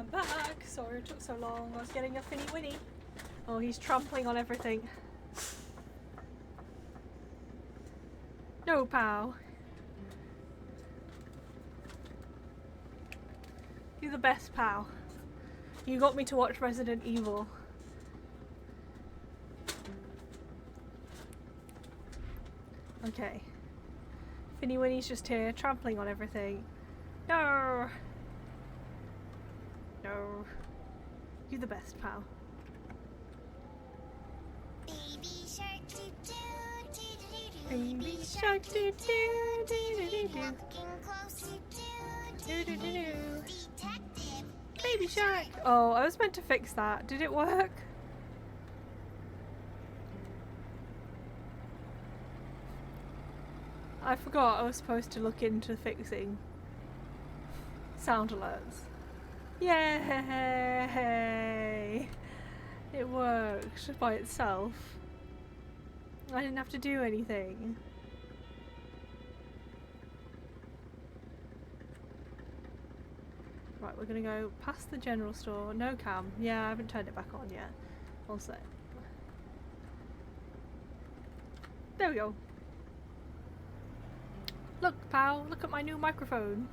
I'm back. Sorry it took so long. I was getting a finny winny. Oh, he's trampling on everything. No, pal. You're the best, pal. You got me to watch Resident Evil. Okay. Finny Winnie's just here, trampling on everything. No! No. You're the best, pal. Baby shark doo doo doo doo doo. Baby shark doo doo doo doo doo. Walking close doo doo Doo doo doo doo. Detective. Baby shark! Oh, I was meant to fix that. Did it work? I forgot I was supposed to look into fixing sound alerts. Yay! It worked by itself. I didn't have to do anything. Right, we're gonna go past the general store. No cam. Yeah, I haven't turned it back on yet. Also. There we go. Look, pal, look at my new microphone.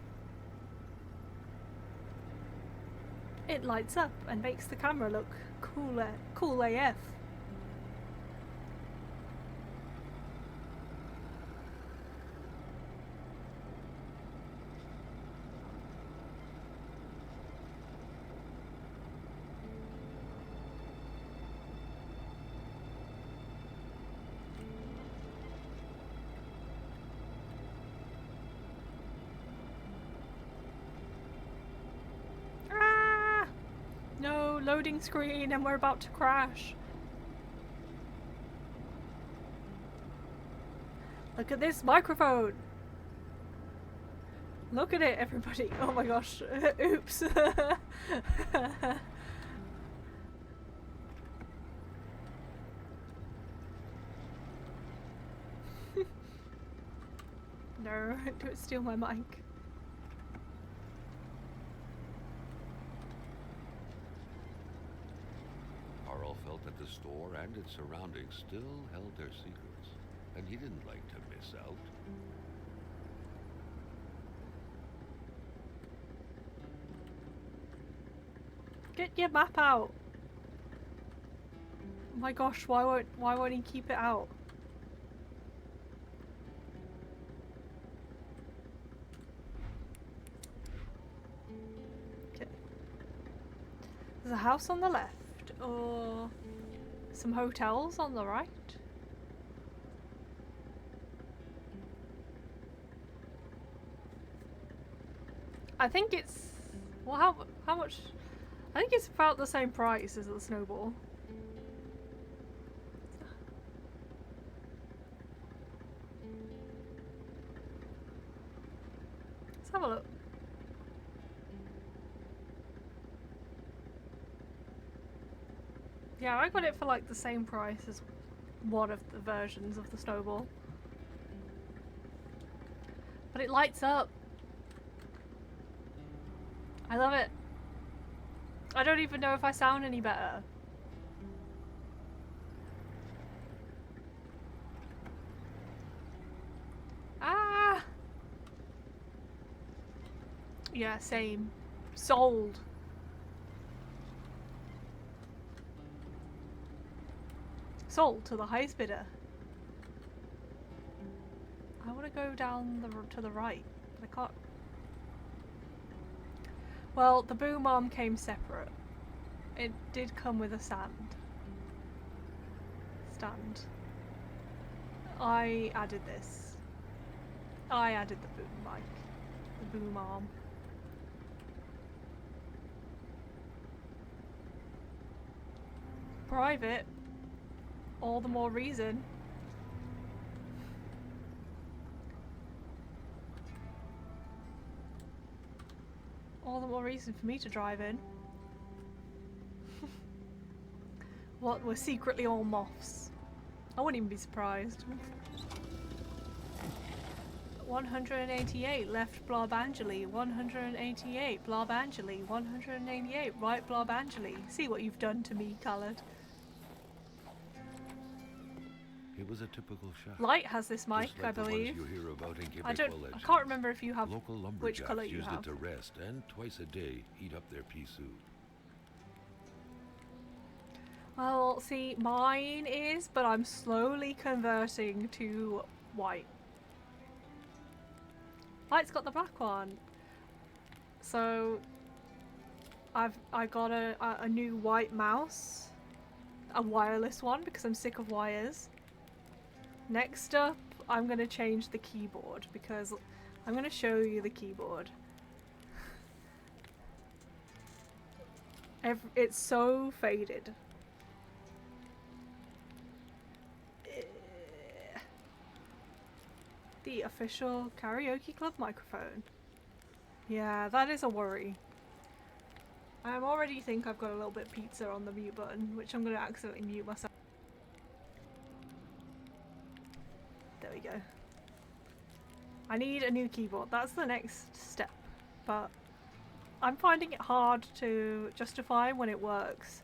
It lights up and makes the camera look cool AF. Loading screen and we're about to crash. Look at this microphone. Look at it, everybody. Oh my gosh. Oops. No, don't steal my mic. Carl felt that the store and its surroundings still held their secrets, and he didn't like to miss out. Get your map out. Oh my gosh, why won't he keep it out? Okay. There's a house on the left. Or some hotels on the right. I think it's well, how much? I think it's about the same price as the snowball. Let's have a look. Yeah, I got it for like the same price as one of the versions of the snowball. But it lights up. I love it. I don't even know if I sound any better. Ah! Yeah, same. Sold. Sold to the highest bidder. I want to go down to the right, but I can't. Well, the boom arm came separate. It did come with a stand. I added this. I added the boom mic, the boom arm. Private. All the more reason. All the more reason for me to drive in. What, we're secretly all moths. I wouldn't even be surprised. 188 left Blob Angeli, 188 Blob Angeli, 188 right Blob Angeli. See what you've done to me, Khaled. He was a typical shot. Light has this mic, Just like I the ones believe. you hear about in I Quebecois I legends. can't remember if you have Local which colour lumberjacks you used have. it to rest and twice a day heat up their pea soup. Well, see, mine is, but I'm slowly converting to white. Light's got the black one. So I got a new white mouse, a wireless one because I'm sick of wires. Next up, I'm gonna change the keyboard because I'm gonna show you the keyboard. It's so faded. The official karaoke club microphone. Yeah, that is a worry. I already think I've got a little bit of pizza on the mute button, which I'm going to accidentally mute myself. There we go. I need a new keyboard. That's the next step. But I'm finding it hard to justify when it works.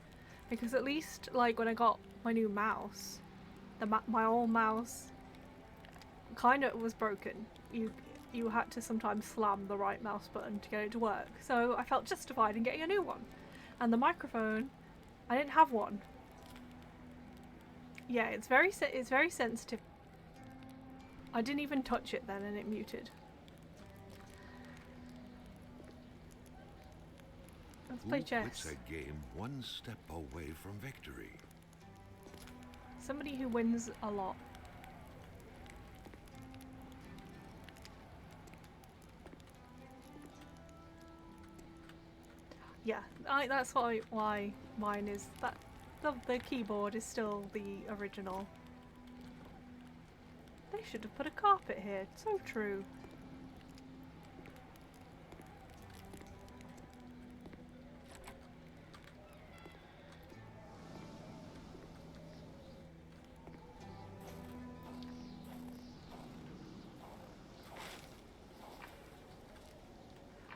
Because at least, like, when I got my new mouse, my old mouse kind of was broken. You had to sometimes slam the right mouse button to get it to work. So I felt justified in getting a new one. And the microphone, I didn't have one. Yeah, it's very sensitive. I didn't even touch it then and it muted. Let's play chess. Quits a game one step away from victory. Somebody who wins a lot. Yeah, that's why mine is that the keyboard is still the original. They should have put a carpet here. So true.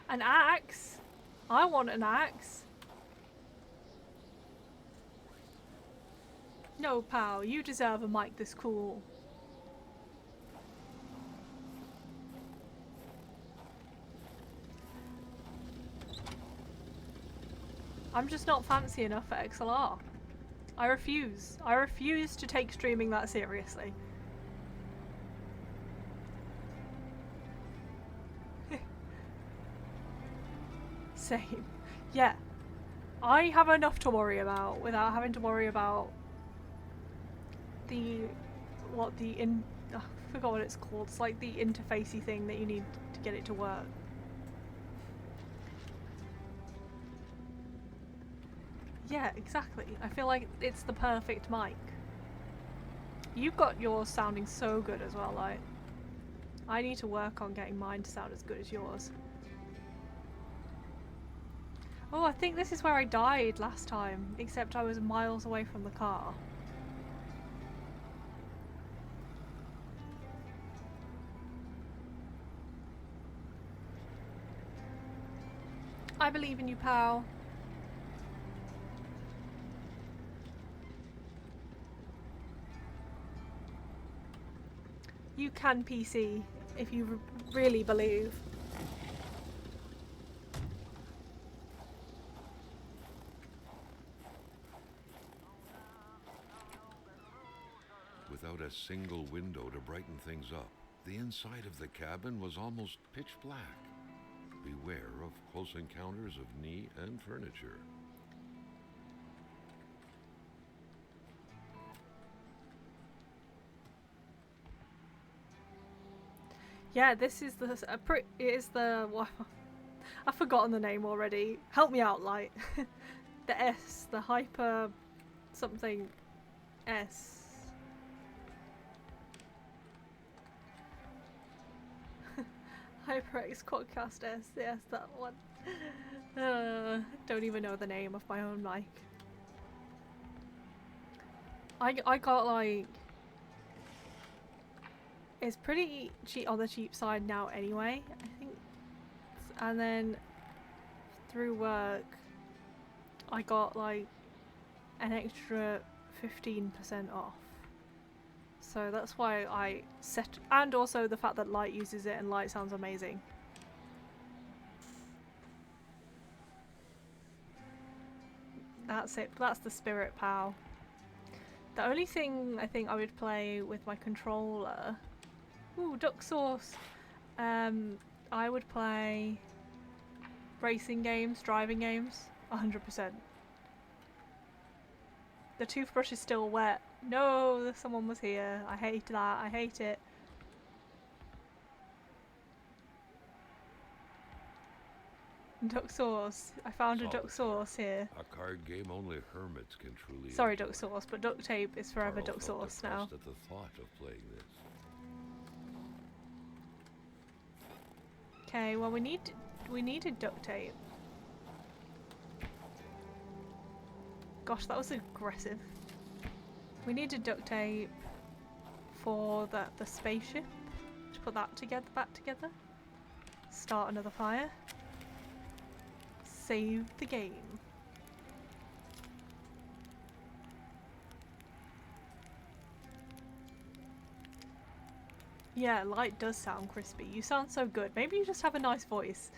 An axe? I want an axe. No, pal, you deserve a mic this cool. I'm just not fancy enough for XLR. I refuse. I refuse to take streaming that seriously. Same. Yeah. I have enough to worry about without having to worry about I forgot what it's called. It's like the interfacey thing that you need to get it to work. Yeah, exactly. I feel like it's the perfect mic. You've got yours sounding so good as well, like. I need to work on getting mine to sound as good as yours. Oh, I think this is where I died last time, except I was miles away from the car. I believe in you, pal. You can PC if you really believe. Without a single window to brighten things up, the inside of the cabin was almost pitch black. Beware of close encounters of knee and furniture. Yeah, this is I've forgotten the name already. Help me out, Light. The S, the hyper something S. HyperX Quadcast S, yes, that one. Don't even know the name of my own mic. I got like It's pretty cheap on the cheap side now anyway, I think. And then through work, I got like an extra 15% off. So that's why I set, and also the fact that Light uses it and Light sounds amazing. That's it, that's the spirit, pal. The only thing I think I would play with my controller, ooh, duck sauce. I would play racing games, driving games, 100%. The toothbrush is still wet. No, someone was here. I hate that. I hate it. Duck sauce. I found a duck sauce here. A card game only hermits can truly. Sorry, enjoy. duck sauce, but duct tape is forever Carl duck felt sauce now. depressed at the thought of playing this. Okay, well we needed duct tape. Gosh, that was aggressive. We needed duct tape for the spaceship to put that back together. Start another fire. Save the game. Yeah, Light does sound crispy. You sound so good. Maybe you just have a nice voice.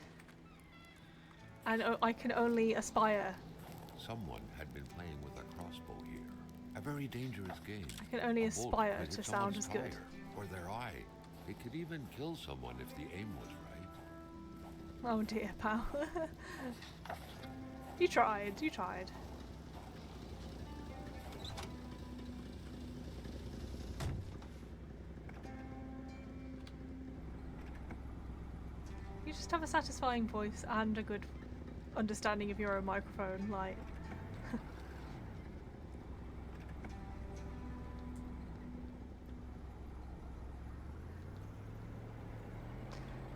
And I can only aspire. Someone had been playing with a crossbow here. A very dangerous game. I can only A bolt aspire could to hit sound someone's as good. tire or their eye. It could even kill someone if the aim was right. Oh dear, pal. You tried, you tried. You just have a satisfying voice and a good understanding of your own microphone, like.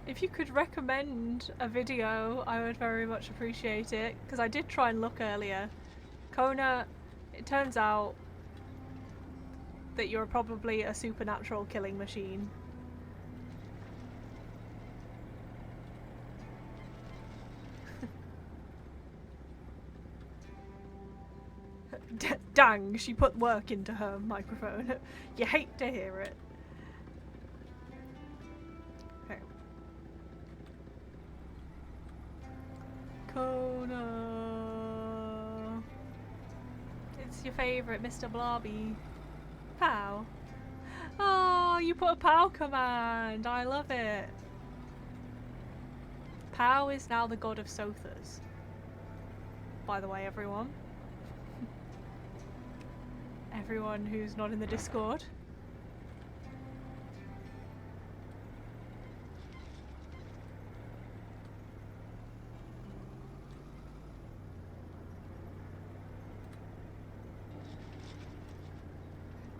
If you could recommend a video, I would very much appreciate it, because I did try and look earlier. Kona, it turns out that you're probably a supernatural killing machine. Dang, she put work into her microphone. You hate to hear it. Okay. Kona. It's your favourite, Mr. Blobby. Pow. Oh, you put a POW command. I love it. POW is now the god of Sothas. By the way, everyone. Everyone who's not in the Discord.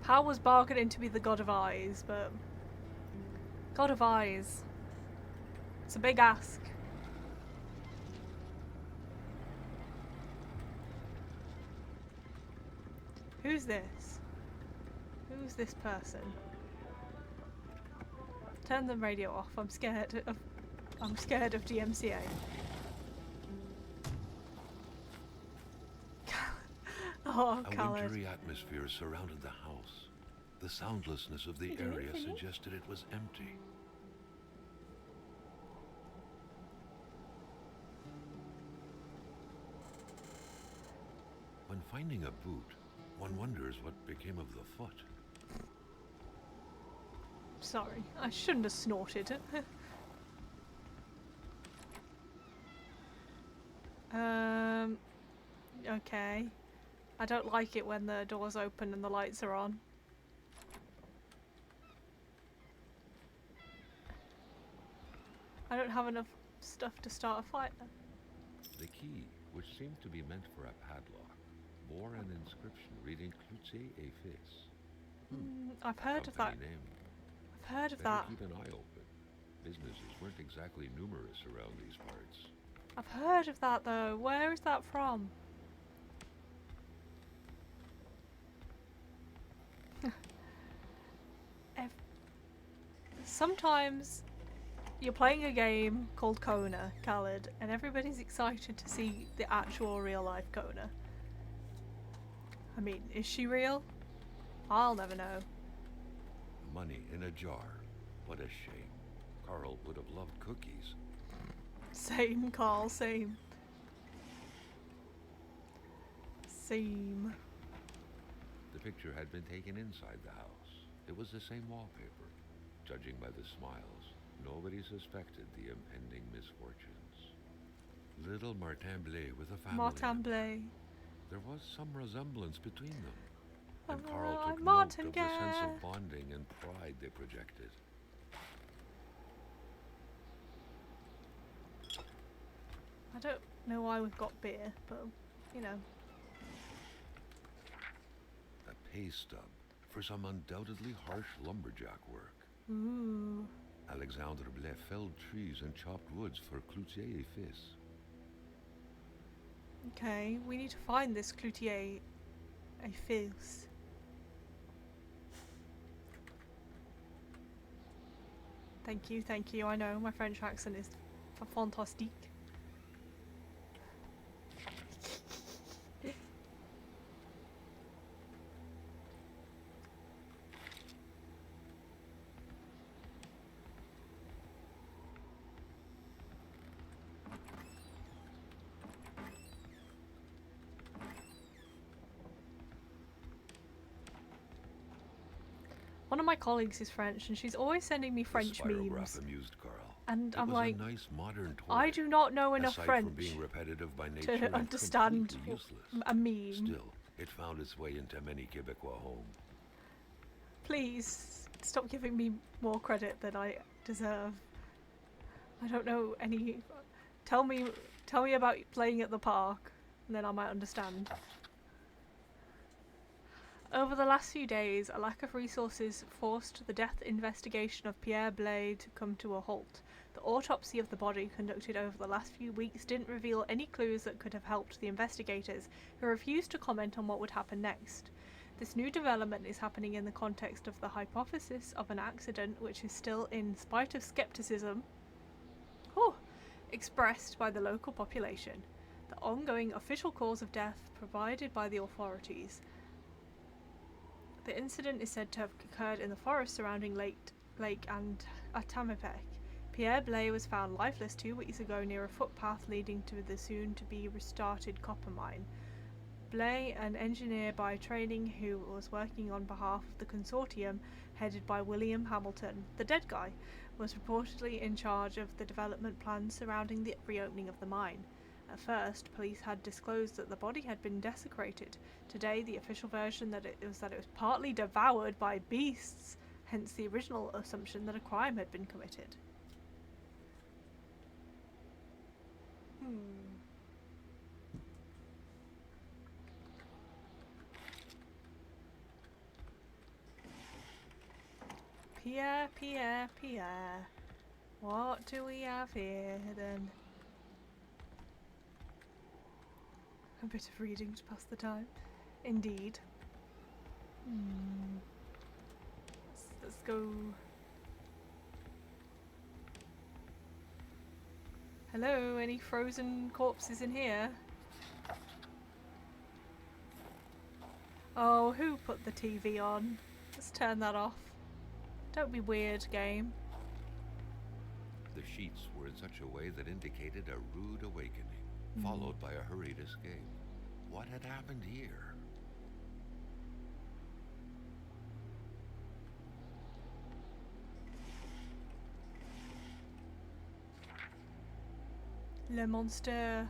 POW was bargaining to be the god of eyes, but god of eyes. It's a big ask. Who's this? Who's this person? Turn the radio off. I'm scared of DMCA. Oh, A Khaled. wintry atmosphere surrounded the house. The soundlessness of the You doing area it for me? suggested it was empty. When finding a boot, one wonders what became of the foot. Sorry, I shouldn't have snorted. Okay. I don't like it when the doors open and the lights are on. I don't have enough stuff to start a fire. The key, which seemed to be meant for a padlock, bore an inscription reading Clutier et Fils. I've heard of that. Company name. I've heard of Better that. keep an eye open. Businesses weren't exactly numerous around these parts. I've heard of that though. Where is that from? sometimes you're playing a game called Kona, Khaled, and everybody's excited to see the actual real life Kona. I mean, is she real? I'll never know. Money in a jar. What a shame. Carl would have loved cookies. Same, Carl, same. Same. The picture had been taken inside the house. It was the same wallpaper. Judging by the smiles, nobody suspected the impending misfortunes. Little Martin Blais with a family. Martin Blais. There was some resemblance between them. And Oh, Carl took note Martin of the sense Blais. of bonding and pride they projected. I don't know why we've got beer, but, you know. A pay stub for some undoubtedly harsh lumberjack work. Ooh. Alexandre Blais felled trees and chopped woods for Cloutier et Fils. Okay, we need to find this Cloutier et Fils. Thank you. I know my French accent is fantastique. One of my colleagues is French, and she's always sending me French The spirograph memes. amused Carl. And It I'm was like, a nice modern toy. I do not know enough Aside French from being repetitive by nature to and understand completely useless. a meme. Still, it found its way into many Quebecois homes. Please stop giving me more credit than I deserve. I don't know any. Tell me about playing at the park, and then I might understand. Over the last few days, a lack of resources forced the death investigation of Pierre Blais to come to a halt. The autopsy of the body conducted over the last few weeks didn't reveal any clues that could have helped the investigators, who refused to comment on what would happen next. This new development is happening in the context of the hypothesis of an accident, which is still, in spite of skepticism, expressed by the local population. The ongoing official cause of death provided by the authorities. The incident is said to have occurred in the forest surrounding Lake and Atamipek. Pierre Blais was found lifeless 2 weeks ago near a footpath leading to the soon-to-be restarted copper mine. Blais, an engineer by training who was working on behalf of the consortium headed by William Hamilton, the dead guy, was reportedly in charge of the development plans surrounding the reopening of the mine. At first, police had disclosed that the body had been desecrated. Today, the official version that it was partly devoured by beasts, hence the original assumption that a crime had been committed. Pierre. What do we have here then? A bit of reading to pass the time. Indeed. Let's go. Hello, any frozen corpses in here? Oh, who put the TV on? Let's turn that off. Don't be weird, game. The sheets were in such a way that indicated a rude awakening, followed by a hurried escape. What had happened here? Le monster.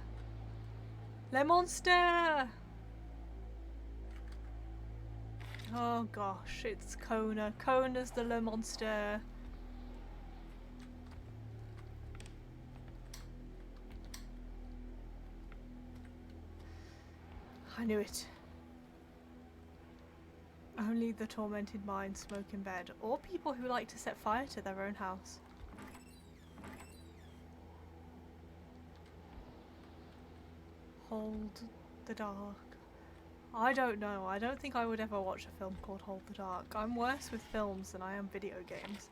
Le monster! Oh gosh, it's Kona. Kona's the Le Monster. I knew it. Only the tormented mind smoke in bed, or people who like to set fire to their own house. Hold the Dark. I don't know. I don't think I would ever watch a film called Hold the Dark. I'm worse with films than I am video games.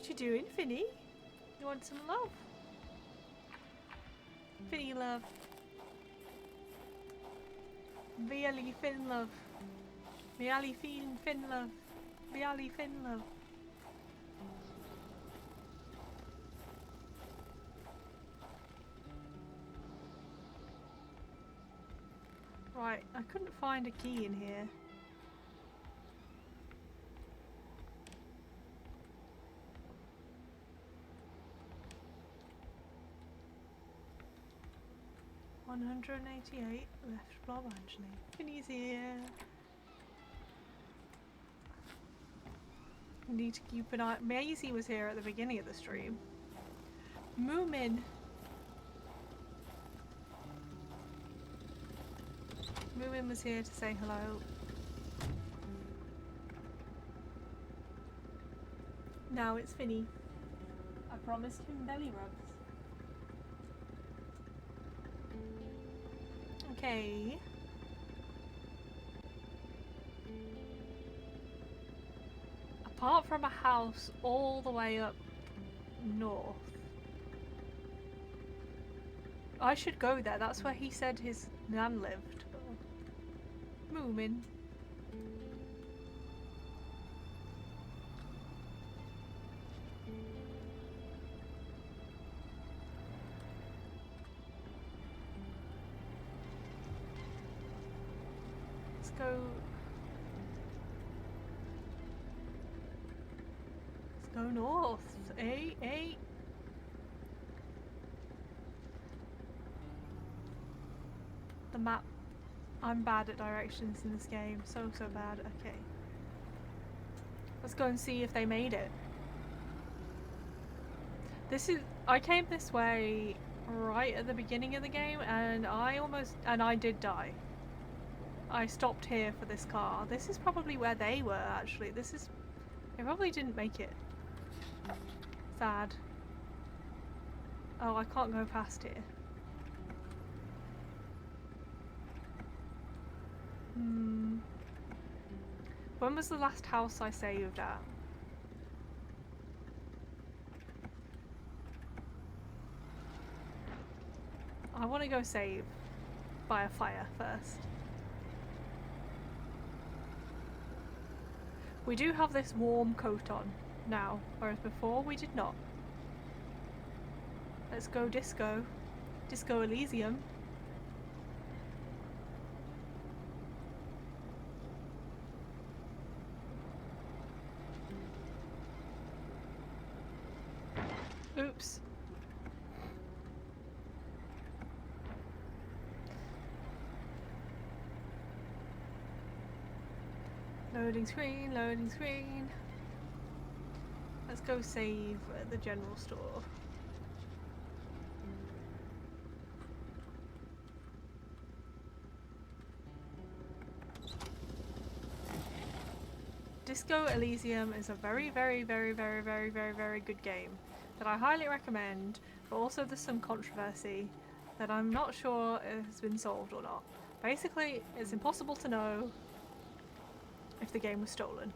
What you doing, Finny? You want some love? Finny love. Viali Fin love. Viali Fin love. Viali Fin love. Right, I couldn't find a key in here. $188 left blob Angelie. Finny's here. Need to keep an eye. Maisie was here at the beginning of the stream. Moomin. Moomin was here to say hello. Now it's Finny. I promised him belly rubs. Okay. Apart from a house all the way up north. I should go there. That's where he said his nan lived. Moomin. Let's go. Let's go north. Eh? The map. I'm bad at directions in this game. So bad. Okay. Let's go and see if they made it. I came this way right at the beginning of the game and I did die. I stopped here for this car. This is probably where they were actually. They probably didn't make it. Sad. Oh, I can't go past here. When was the last house I saved at? I want to go save by a fire first. We do have this warm coat on now, whereas before we did not. Let's go disco. Disco Elysium. Oops. Loading screen, loading screen. Let's go save at the general store. Disco Elysium is a very good game that I highly recommend, but also there's some controversy that I'm not sure has been solved or not. Basically, it's impossible to know if the game was stolen.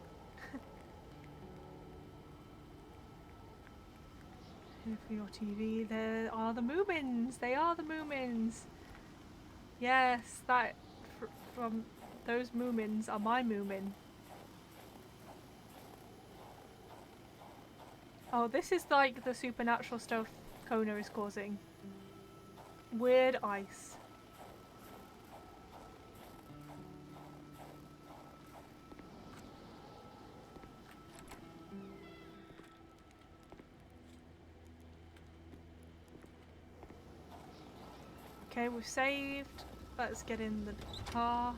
Here for your TV, there are the Moomins! They are the Moomins! Yes, from those Moomins are my Moomin. Oh, this is like the supernatural stuff Kona is causing. Weird ice. Okay, we've saved. Let's get in the car.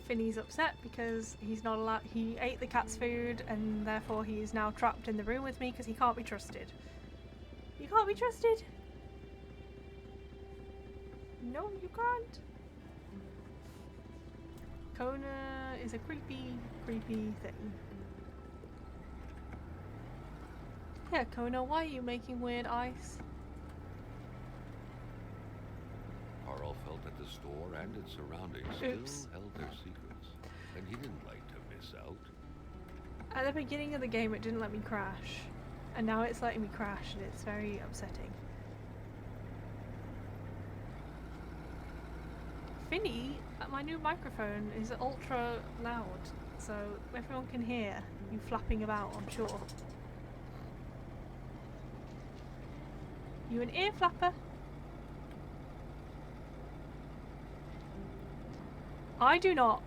Finny's upset because he's not allowed. He ate the cat's food and therefore he is now trapped in the room with me because he can't be trusted. You can't be trusted. No, you can't. Kona is a creepy thing. Yeah, Kona, why are you making weird ice? Carl felt that the store and its surroundings Oops. still held their secrets, and he didn't like to miss out. At the beginning of the game it didn't let me crash, and now it's letting me crash and it's very upsetting. Finny, my new microphone is ultra loud, so everyone can hear you flapping about, I'm sure. You an ear flapper? I do not.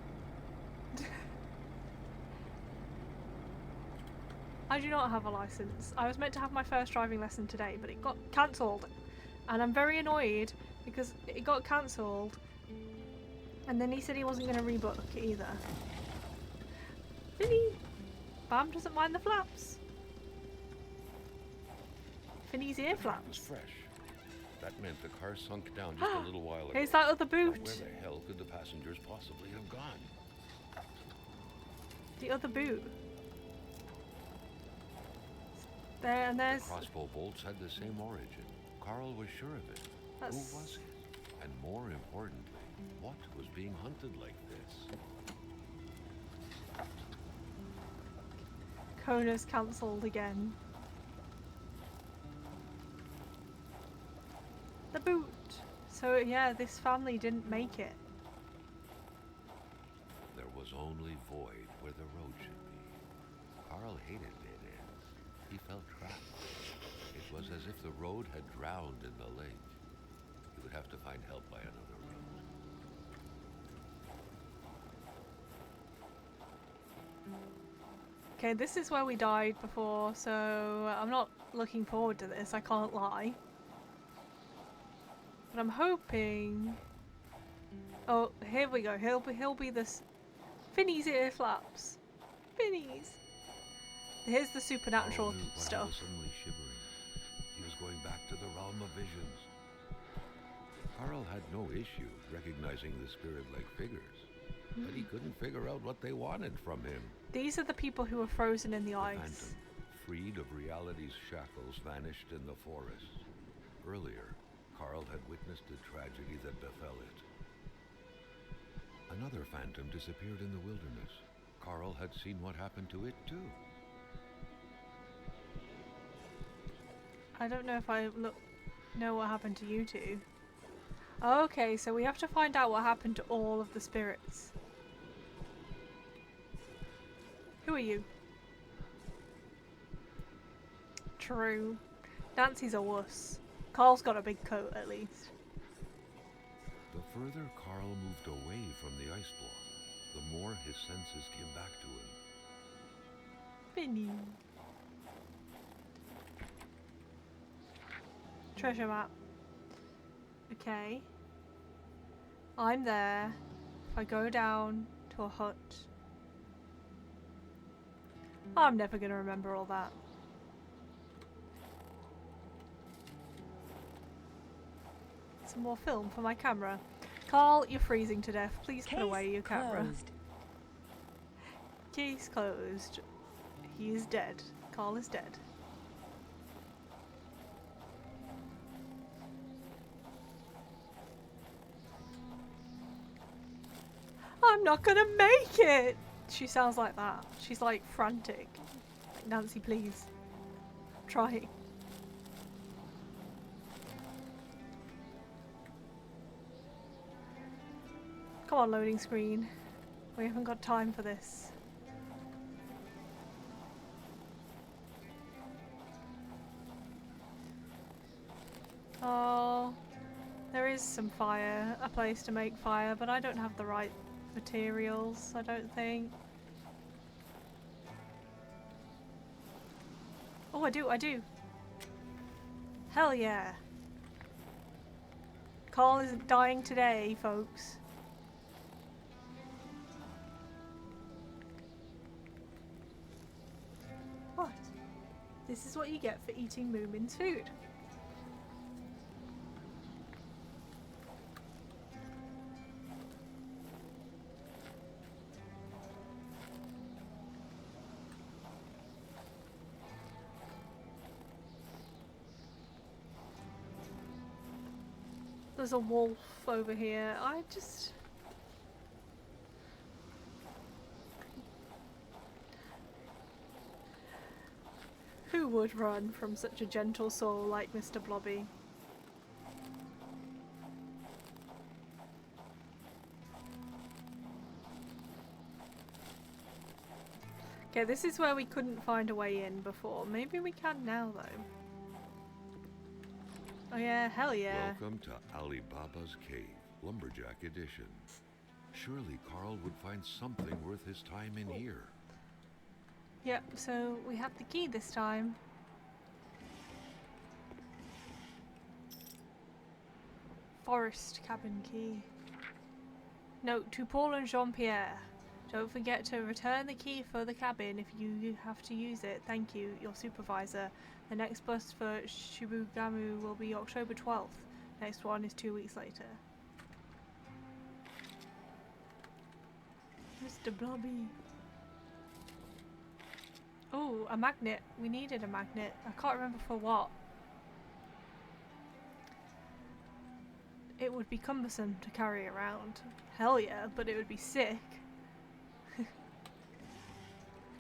I do not have a license. I was meant to have my first driving lesson today, but it got cancelled. And I'm very annoyed because it got cancelled. And then he said he wasn't going to rebook either. Finny! Bam doesn't mind the flaps. Finny's ear The track flaps. was fresh. That meant the car sunk down just a little while ago. Here's that other But boot. where the hell could the passengers possibly have gone? The other boot. There and there's. The crossbow bolts had the same origin. Carl was sure of it. That's... Who was it? And more importantly, what was being hunted like this? Kona's cancelled again. The boot. So yeah, this family didn't make it. There was only void where the road should be. Carl hated dead ends. He felt trapped. It was as if the road had drowned in the lake. He would have to find help by another route. Okay, this is where we died before, so I'm not looking forward to this, I can't lie. But I'm hoping... Oh, here we go. He'll be this... Finny's ear flaps. Finny's. Here's the supernatural Carl knew why stuff. He was suddenly shivering. He was going back to the realm of visions. Carl had no issue recognizing the spirit-like figures, but he couldn't figure out what they wanted from him. These are the people who were frozen in the The ice. phantom, freed of reality's shackles, vanished in the forest. Earlier, Carl had witnessed a tragedy that befell it. Another phantom disappeared in the wilderness. Carl had seen what happened to it too. I don't know if I know what happened to you two. Okay, so we have to find out what happened to all of the spirits. Who are you? True. Nancy's a wuss. Carl's got a big coat at least. The further Carl moved away from the ice block, the more his senses came back to him. Finny. Treasure map. Okay. I'm there. If I go down to a hut. I'm never gonna remember all that. Some more film for my camera. Carl, you're freezing to death. Please put away your camera. Closed. Case closed. He is dead. Carl is dead. I'm not gonna make it! She sounds like that. She's like frantic. Like, Nancy, please. I'm trying. Come on, loading screen. We haven't got time for this. Oh, there is some fire, a place to make fire, but I don't have the right materials, I don't think. Oh, I do. Hell yeah. Carl isn't dying today, folks. What? This is what you get for eating Moomin's food. There's a wolf over here. I just... would run from such a gentle soul like Mr. Blobby. Okay, this is where we couldn't find a way in before. Maybe we can now, though. Oh yeah, hell yeah. Welcome to Alibaba's Cave, Lumberjack Edition. Surely Carl would find something worth his time in here. Yep, so we have the key this time. Forest cabin key. Note to Paul and Jean-Pierre. Don't forget to return the key for the cabin if you have to use it. Thank you, your supervisor. The next bus for Shibugamu will be October 12th. Next one is 2 weeks later. Mr. Blobby. Oh, a magnet. We needed a magnet. I can't remember for what. It would be cumbersome to carry around. Hell yeah, but it would be sick.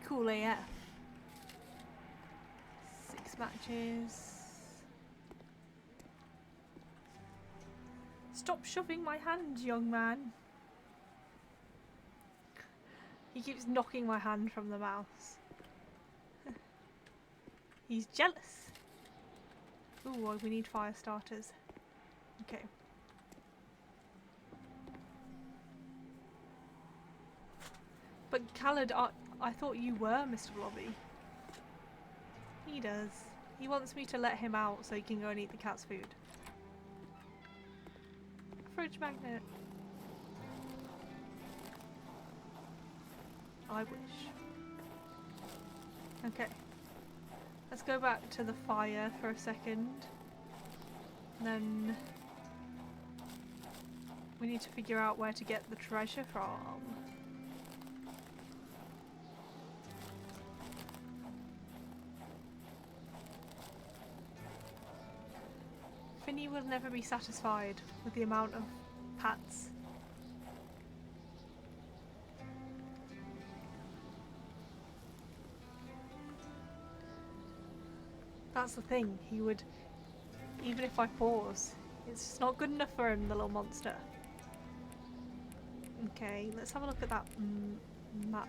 Cool AF. 6 matches. Stop shoving my hand, young man. He keeps knocking my hand from the mouse. He's jealous. Ooh, we need fire starters. Okay. But Khaled, I thought you were Mr. Blobby. He does. He wants me to let him out so he can go and eat the cat's food. Fridge magnet. I wish. Okay. Let's go back to the fire for a second. Then we need to figure out where to get the treasure from. Finny will never be satisfied with the amount of pats. That's the thing, he would, even if I pause, it's just not good enough for him, the little monster. Okay, let's have a look at that map.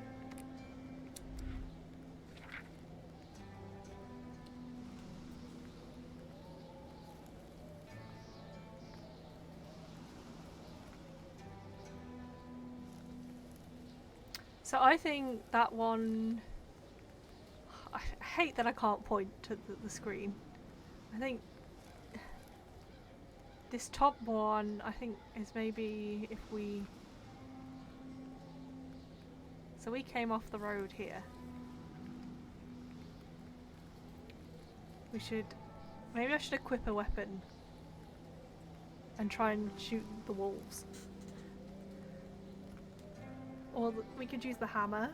So I think that one, I hate that I can't point to the screen. I think this top one, I think is maybe if we, so we came off the road here. We should, maybe I should equip a weapon and try and shoot the wolves. Or we could use the hammer.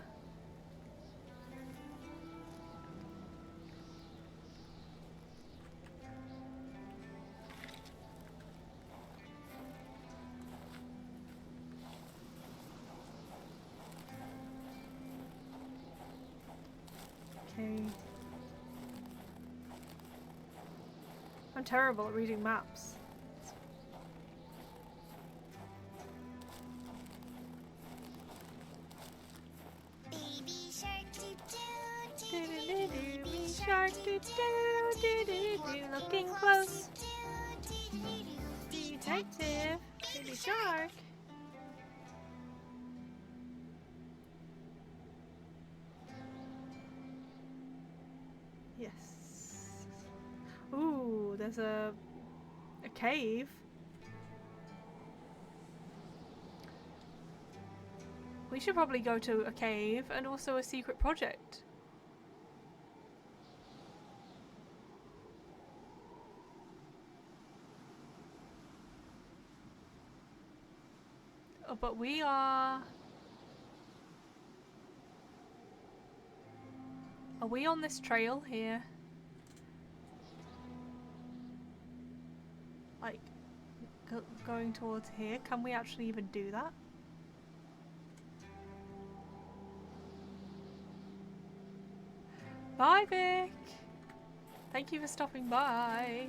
Okay. I'm terrible at reading maps. Baby shark doo doo doo Do-do-do-do, baby baby shark shark, doo do-do-do-do-do, looking close. Detective, baby shark. Yes. Ooh, there's a cave. We should probably go to a cave and also a secret project. Oh, but we are we on this trail here? Like, going towards here? Can we actually even do that? Bye, Vic! Thank you for stopping by.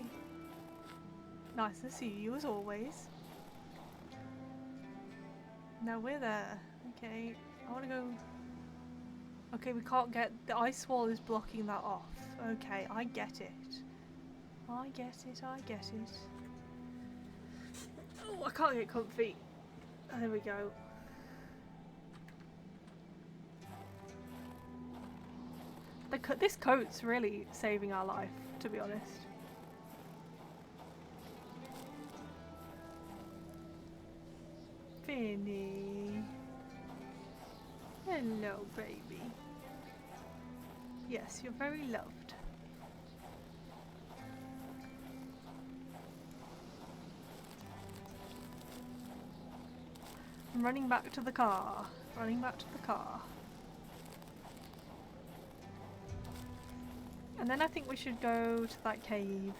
Nice to see you as always. Now we're there. Okay, I want to go. Okay, we can't get. The ice wall is blocking that off. Okay, I get it. I get it, I get it. Oh, I can't get comfy. There we go. This coat's really saving our life, to be honest. Finny. Hello, baby. Yes, you're very loved. I'm running back to the car. Running back to the car. And then I think we should go to that cave.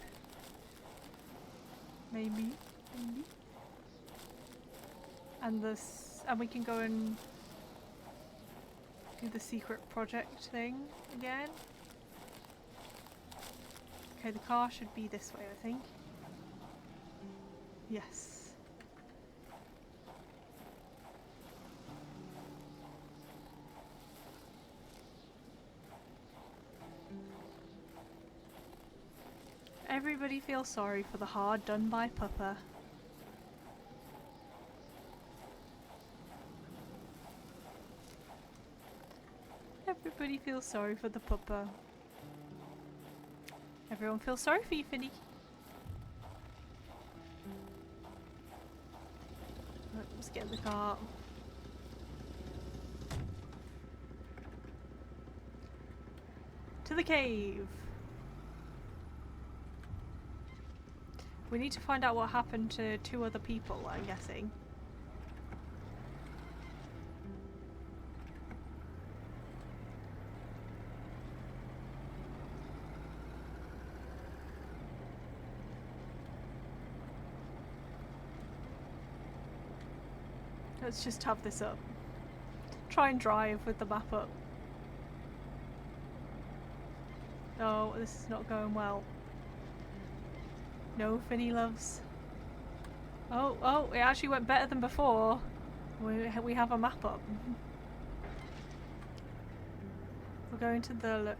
Maybe. Maybe. And we can go and do the secret project thing again. Okay, the car should be this way, I think. Yes. Everybody feels sorry for the hard done by Puppa. Everybody feels sorry for the Puppa. Everyone feels sorry for you, Finny. Right, let's get in the car. To the cave. We need to find out what happened to 2 other people, I'm guessing. Let's just have this up. Try and drive with the map up. Oh, this is not going well. No, Finny loves. Oh, it actually went better than before. We have a map up. We're going to the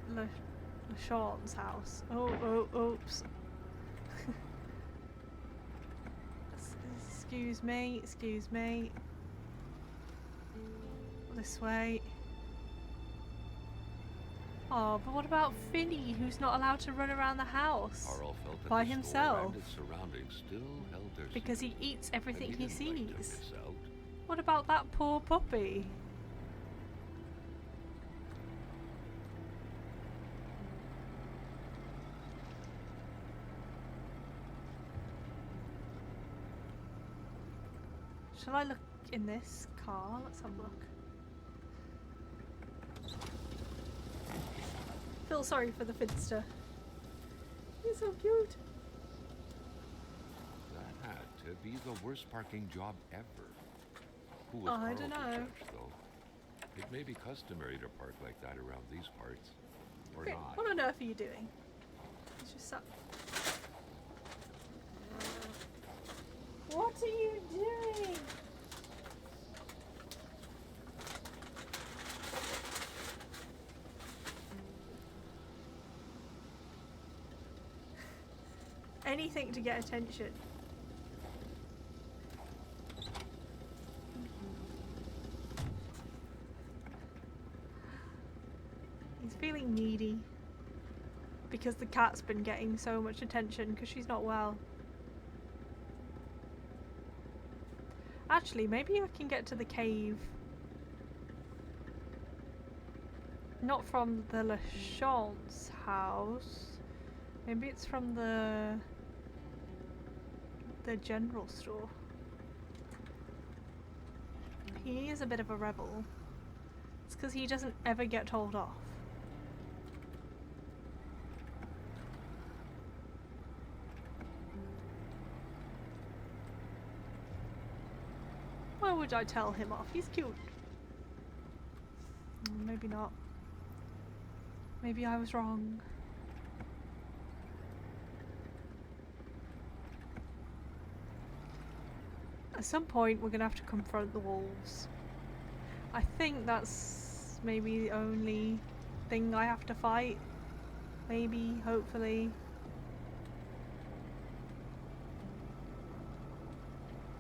LeSean's house. Oh, oops. Excuse me, excuse me. This way. Oh, but what about Finny, who's not allowed to run around the house Carl felt that by the himself? store and its surroundings still held their Because he secret, eats everything and he didn't like to sees. miss out. What about that poor puppy? Shall I look in this car? Let's have a look. Feel sorry for the Finster. He's so cute. That had to be the worst parking job ever. Who was I Carl don't to know. judge, though? It may be customary to park like that around these parts, or Okay, not. what on earth are you doing? It's just that. What are you doing? Anything to get attention. He's feeling needy because the cat's been getting so much attention because she's not well. Actually, maybe I can get to the cave. Not from the LeSean's house. Maybe it's from the general store. He is a bit of a rebel. It's because he doesn't ever get told off. Why would I tell him off? He's cute. Maybe not. Maybe I was wrong. At some point, we're gonna have to confront the wolves. I think that's maybe the only thing I have to fight. Maybe, hopefully.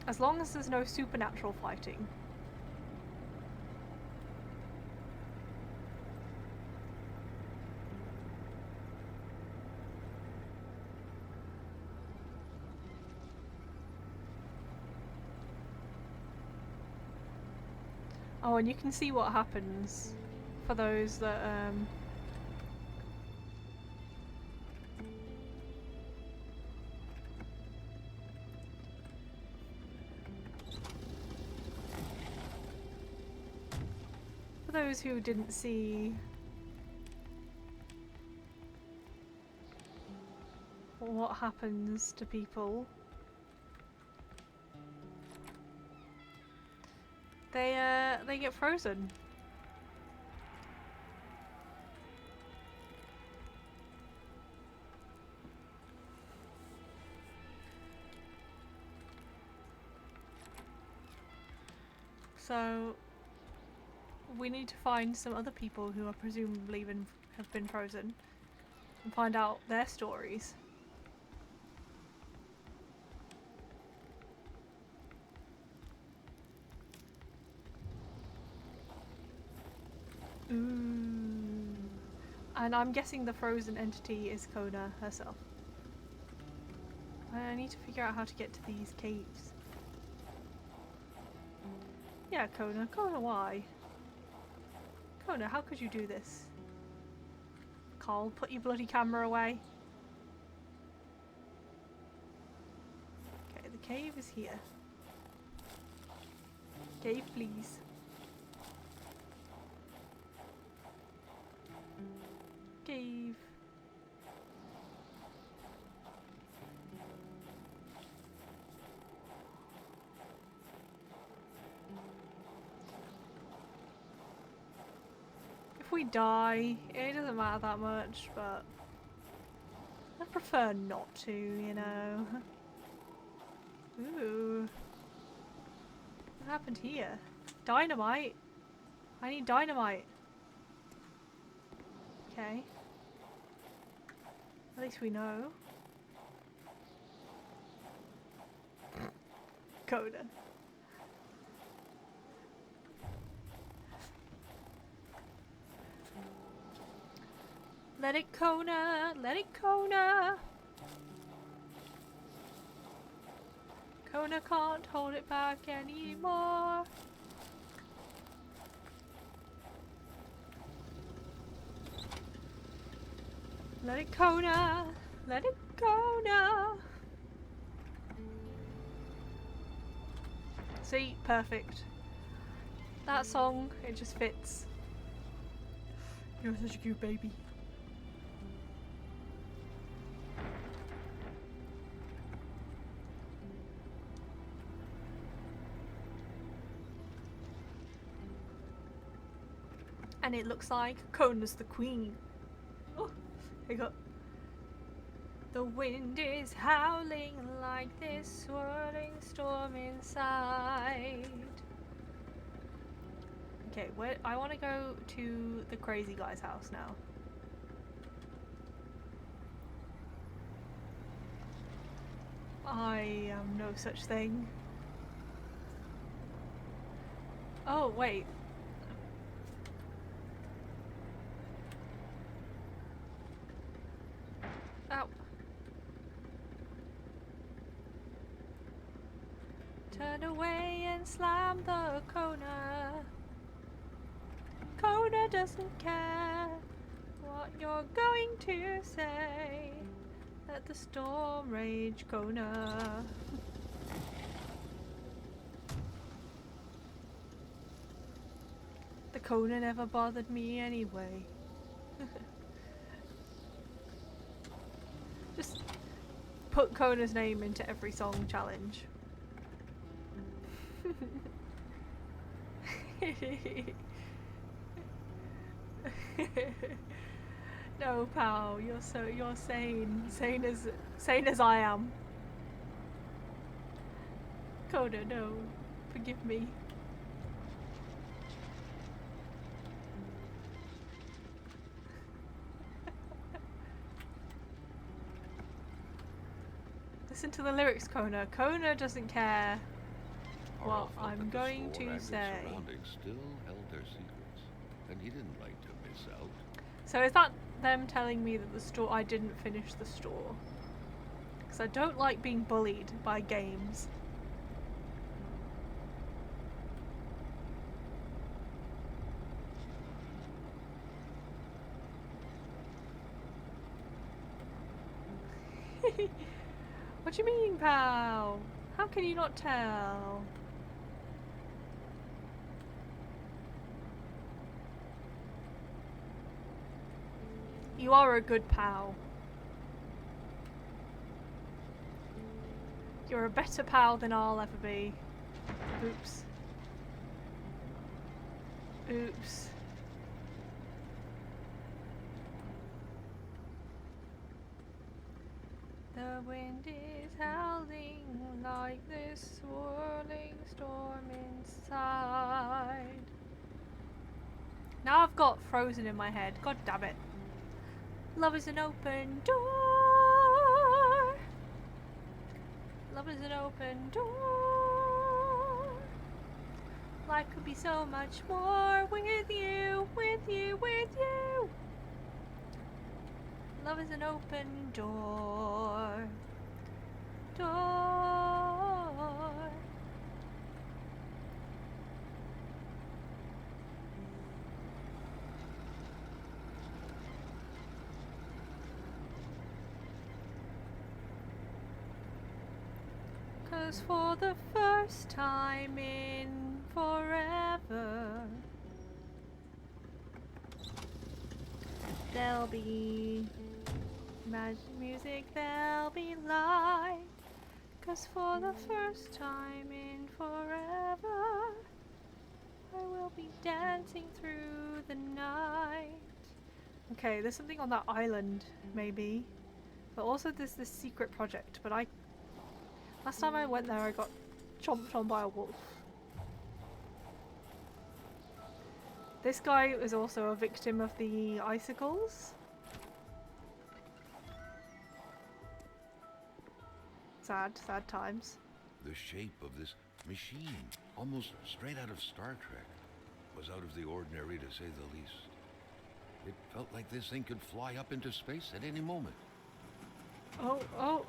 As long as there's no supernatural fighting. Oh, and you can see what happens for those that for those who didn't see what happens to people. They get frozen. So we need to find some other people who are presumably have been frozen and find out their stories. Ooh. And I'm guessing the frozen entity is Kona herself. I need to figure out how to get to these caves. Yeah, Kona. Kona, why? Kona, how could you do this? Carl, put your bloody camera away. Okay, the cave is here. Cave, please. Cave. If we die, it doesn't matter that much, but I prefer not to, you know. Ooh. What happened here? Dynamite? I need dynamite. Okay. At least we know. Kona. Let it Kona! Let it Kona! Kona can't hold it back anymore. Let it Kona! Let it Kona! See? Perfect. That song, it just fits. You're such a cute baby. And it looks like Kona's the queen. Oh, I got. The wind is howling like this swirling storm inside. Okay, I want to go to the crazy guy's house now. I am no such thing. Oh, wait. Ow. Turn away and slam the Kona. Kona doesn't care what you're going to say. Let the storm rage, Kona. The Kona never bothered me anyway. Just put Kona's name into every song challenge. No, pal, you're sane. Sane as I am. Kona, no. Forgive me. Listen to the lyrics, Kona. Kona doesn't care Carl what felt I'm that the going store to and say. its surroundings still held their secrets, and he didn't like to miss out. So is that them telling me that the store I didn't finish the store? Because I don't like being bullied by games. What do you mean, pal? How can you not tell? You are a good pal. You're a better pal than I'll ever be. Oops. Oops. The wind is howling like this swirling storm inside. Now I've got Frozen in my head. God damn it. Love is an open door. Love is an open door. Life could be so much more with you, with you, with you. Love is an open door. Door. Cause for the first time in forever, there'll be magic music, there'll be light. Cause for the first time in forever, I will be dancing through the night. Okay, there's something on that island, maybe. But also there's this secret project, but last time I went there I got chomped on by a wolf. This guy is also a victim of the icicles. Sad, sad times. The shape of this machine, almost straight out of Star Trek, was out of the ordinary to say the least. It felt like this thing could fly up into space at any moment. Oh.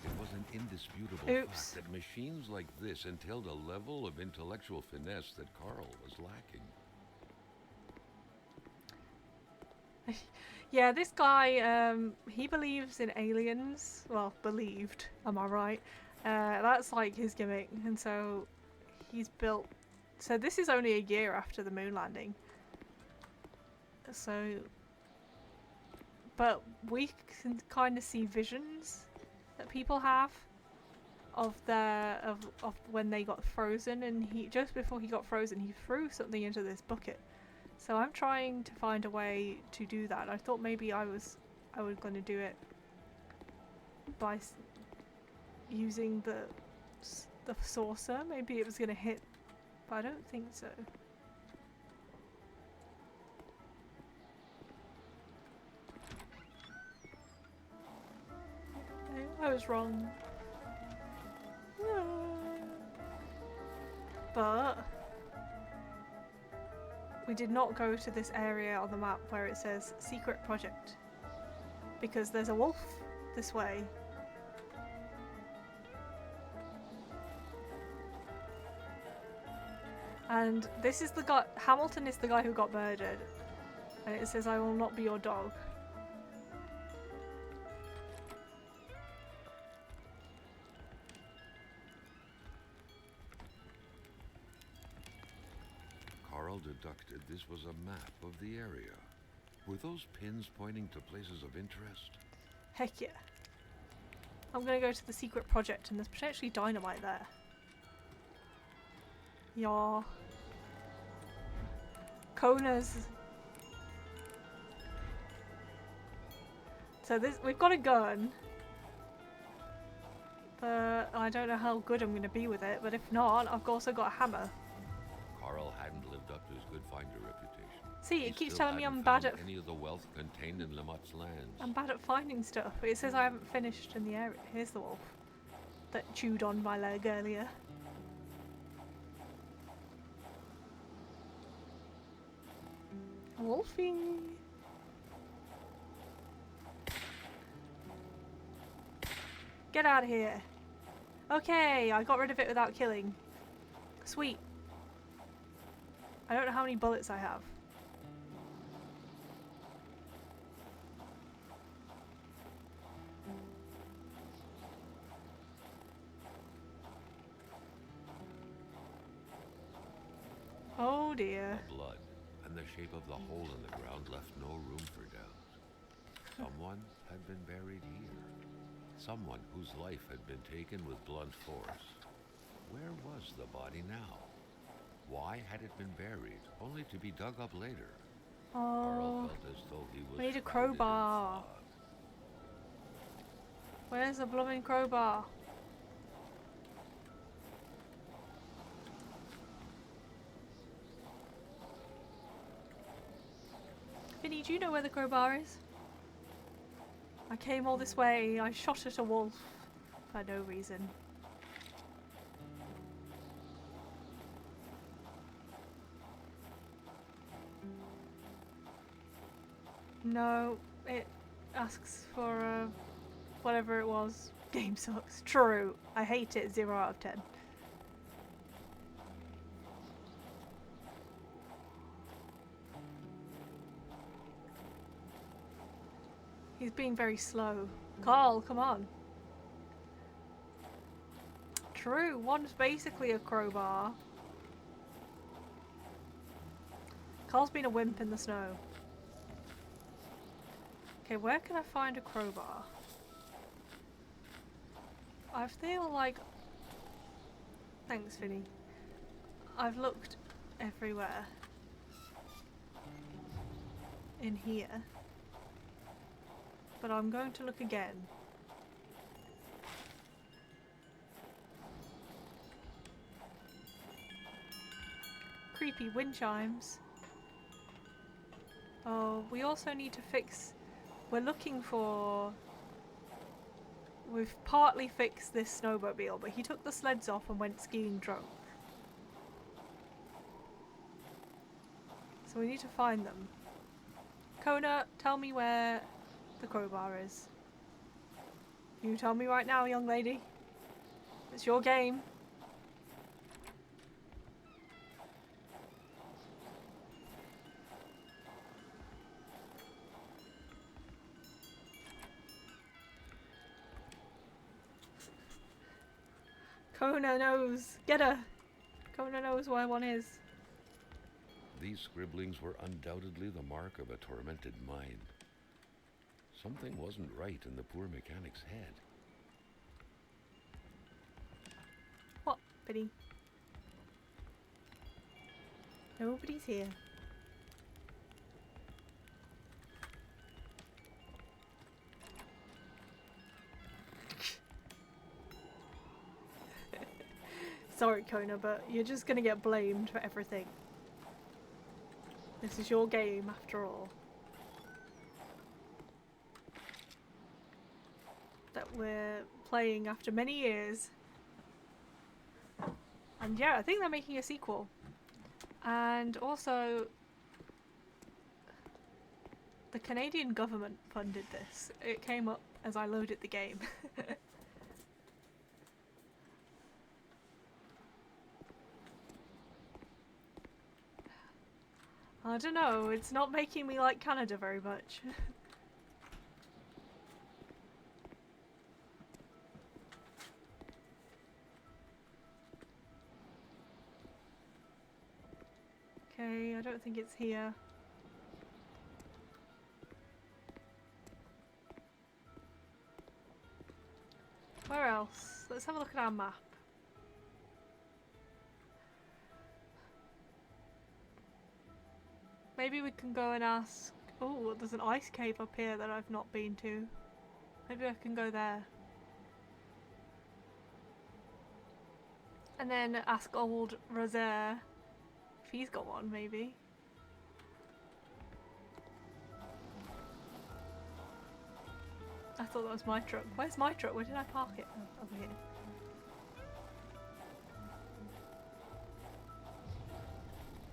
It was an indisputable Oops. fact that machines like this entailed a level of intellectual finesse that Carl was lacking. Yeah, this guy, he believes in aliens. Well, believed, am I right? That's like his gimmick, and so he's built... So this is only a year after the moon landing. So... But we can kind of see visions that people have of when they got frozen, and just before he got frozen, he threw something into this bucket. So I'm trying to find a way to do that. I thought maybe I was going to do it by using the saucer. Maybe it was going to hit, but I don't think so. I was wrong. But we did not go to this area on the map where it says secret project, because there's a wolf this way. And this is the guy, Hamilton is the guy who got murdered, and it says, I will not be your dog. Carl deducted this was a map of the area. Were those pins pointing to places of interest? Heck yeah. I'm gonna go to the secret project, and there's potentially dynamite there. Yeah. Kona's. So we've got a gun. but I don't know how good I'm going to be with it. But if not, I've also got a hammer. Carl hadn't lived up to his good finder reputation. See, He it keeps still telling me hadn't I'm bad found at any of the wealth contained in Lamotte's lands. I'm bad at finding stuff. It says I haven't finished in the area. Here's the wolf that chewed on my leg earlier. Wolfie. Get out of here. Okay, I got rid of it without killing. Sweet. I don't know how many bullets I have. Oh dear. The blood and the shape of the hole in the ground left no room for doubt. Someone had been buried here. Someone whose life had been taken with blunt force. Where was the body now? Why had it been buried, only to be dug up later? Carl Oh, felt as though he was we need a shrouded in crowbar. fog. Where's the blooming crowbar? Vinny, do you know where the crowbar is? I came all this way, I shot at a wolf for no reason. No, it asks for whatever it was. Game sucks. True. I hate it. 0 out of 10. He's being very slow. Carl, come on. True. One's basically a crowbar. Carl's been a wimp in the snow. Okay, where can I find a crowbar? I feel like... Thanks, Vinny. I've looked everywhere. In here. But I'm going to look again. Creepy wind chimes. Oh, we also need to fix... We're looking for... We've partly fixed this snowmobile, but he took the sleds off and went skiing drunk. So we need to find them. Kona, tell me where the crowbar is. You tell me right now, young lady. It's your game. Kona knows. Get her. Kona knows where one is. These scribblings were undoubtedly the mark of a tormented mind. Something wasn't right in the poor mechanic's head. What, Biddy? Nobody's here. Sorry, Kona, but you're just gonna get blamed for everything. This is your game, after all. That we're playing after many years. And yeah, I think they're making a sequel. And also, the Canadian government funded this. It came up as I loaded the game. I don't know, it's not making me like Canada very much. Okay, I don't think it's here. Where else? Let's have a look at our map. Maybe we can go and ask... Oh, there's an ice cave up here that I've not been to. Maybe I can go there. And then ask old Rosaire if he's got one, maybe. I thought that was my truck. Where's my truck? Where did I park it? Oh, over here.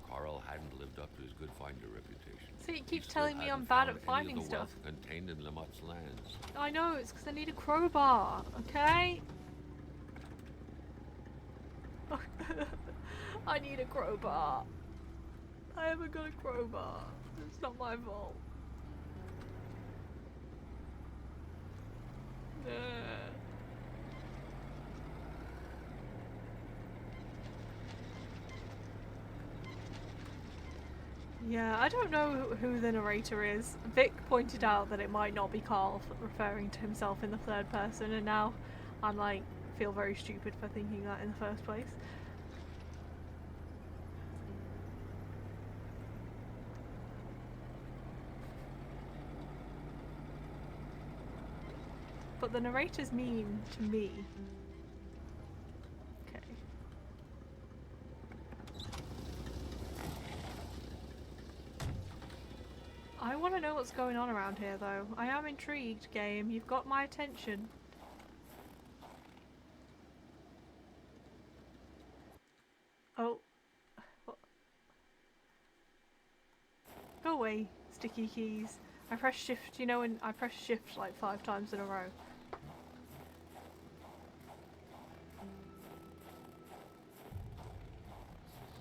Carl hadn't lived up to his good finder reputation. See, it He keeps still telling me I'm hadn't bad found at any finding of the stuff. wealth contained in Lamotte's lands. I know, it's because I need a crowbar, okay? I need a crowbar. I haven't got a crowbar. It's not my fault. Yeah, I don't know who the narrator is. Vic pointed out that it might not be Carl referring to himself in the third person, and now I'm like, feel very stupid for thinking that in the first place. But the narrator's mean to me. Okay. I want to know what's going on around here, though. I am intrigued, game. You've got my attention. Oh. What? Go away, sticky keys. I press shift, you know, and I press shift like 5 times in a row.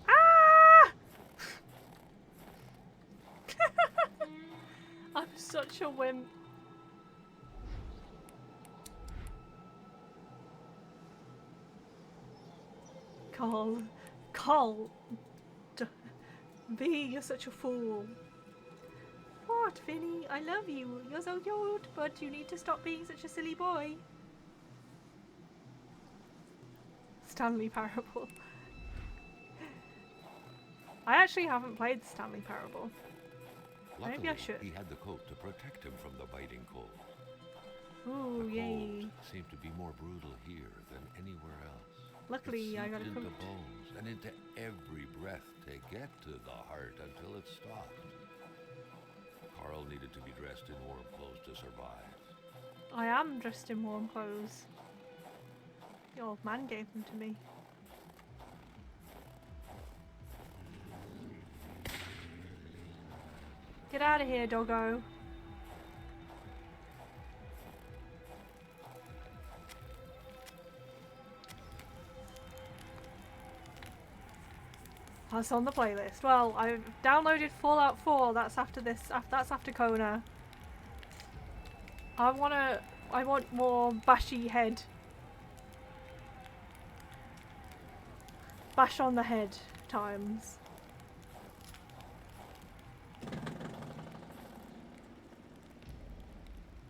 Ah! I'm such a wimp. Carl, V, you're such a fool. What, Vinny? I love you. You're so cute, but you need to stop being such a silly boy. Stanley Parable. I actually haven't played the Stanley Parable. Luckily, Maybe I should. he had the coat to protect him from the biting cold. Ooh, The yay. cold seemed to be more brutal here than anywhere else. Luckily, it I got a seeped coat. into bones and into every breath to get to the heart until it stopped. Carl needed to be dressed in warm clothes to survive. I am dressed in warm clothes. The old man gave them to me. Get out of here, doggo. That's on the playlist. Well, I've downloaded Fallout 4. That's after this. That's after Kona. I want more bashy head. Bash on the head times.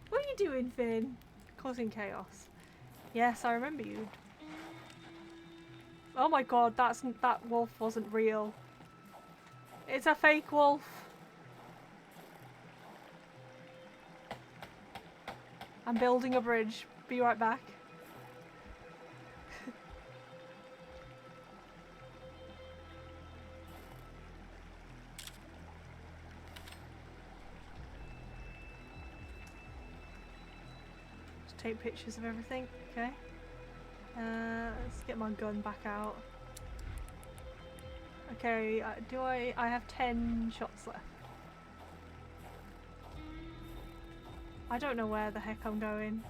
What are you doing, Finn? Causing chaos. Yes, I remember you. Oh my god, that wolf wasn't real. It's a fake wolf. I'm building a bridge. Be right back. Just take pictures of everything. Okay. Let's get my gun back out. Okay, I have 10 shots left. I don't know where the heck I'm going.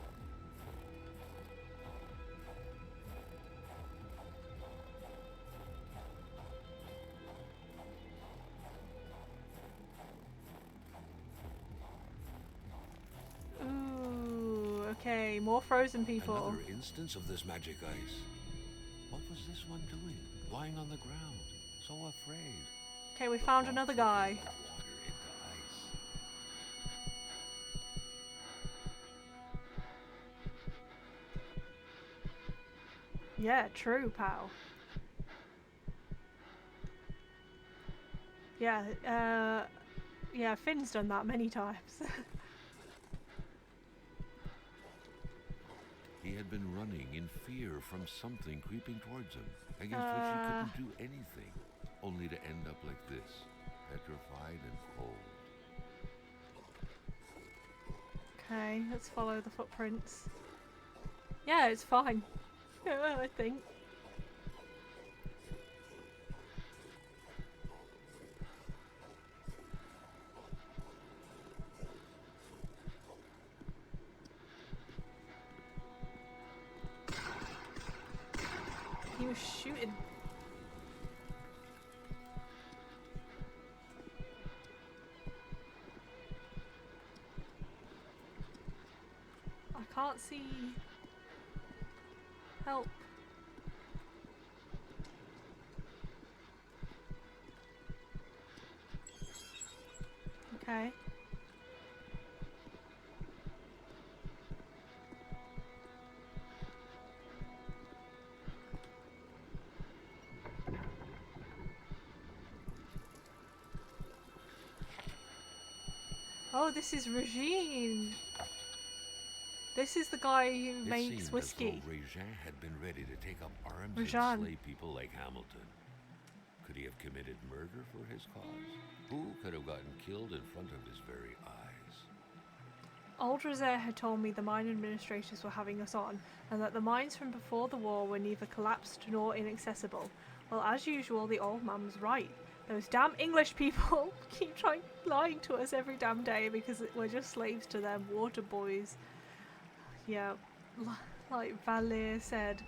Ooh, okay, more frozen people. Another instance of this magic ice. What was this one doing? Lying on the ground, so afraid. Okay, we found another guy. Water into ice. Yeah, true, pal. Yeah, yeah, Finn's done that many times. He had been running in fear from something creeping towards him, against which he couldn't do anything, only to end up like this, petrified and cold. Okay, let's follow the footprints. Yeah, it's fine. Yeah, I think. He was shooting. I can't see. Help. Okay. Oh, this is Regine. This is the guy who It makes seemed whiskey. as though Regin had been ready to take up arms Regin. and slay people like Hamilton. Could he have committed murder for his cause? Who could have gotten killed in front of his very eyes? Old Rosaire had told me the mine administrators were having us on, and that the mines from before the war were neither collapsed nor inaccessible. Well, as usual, the old man was right. Those damn English people keep lying to us every damn day because we're just slaves to them, water boys. Yeah, like Valir said,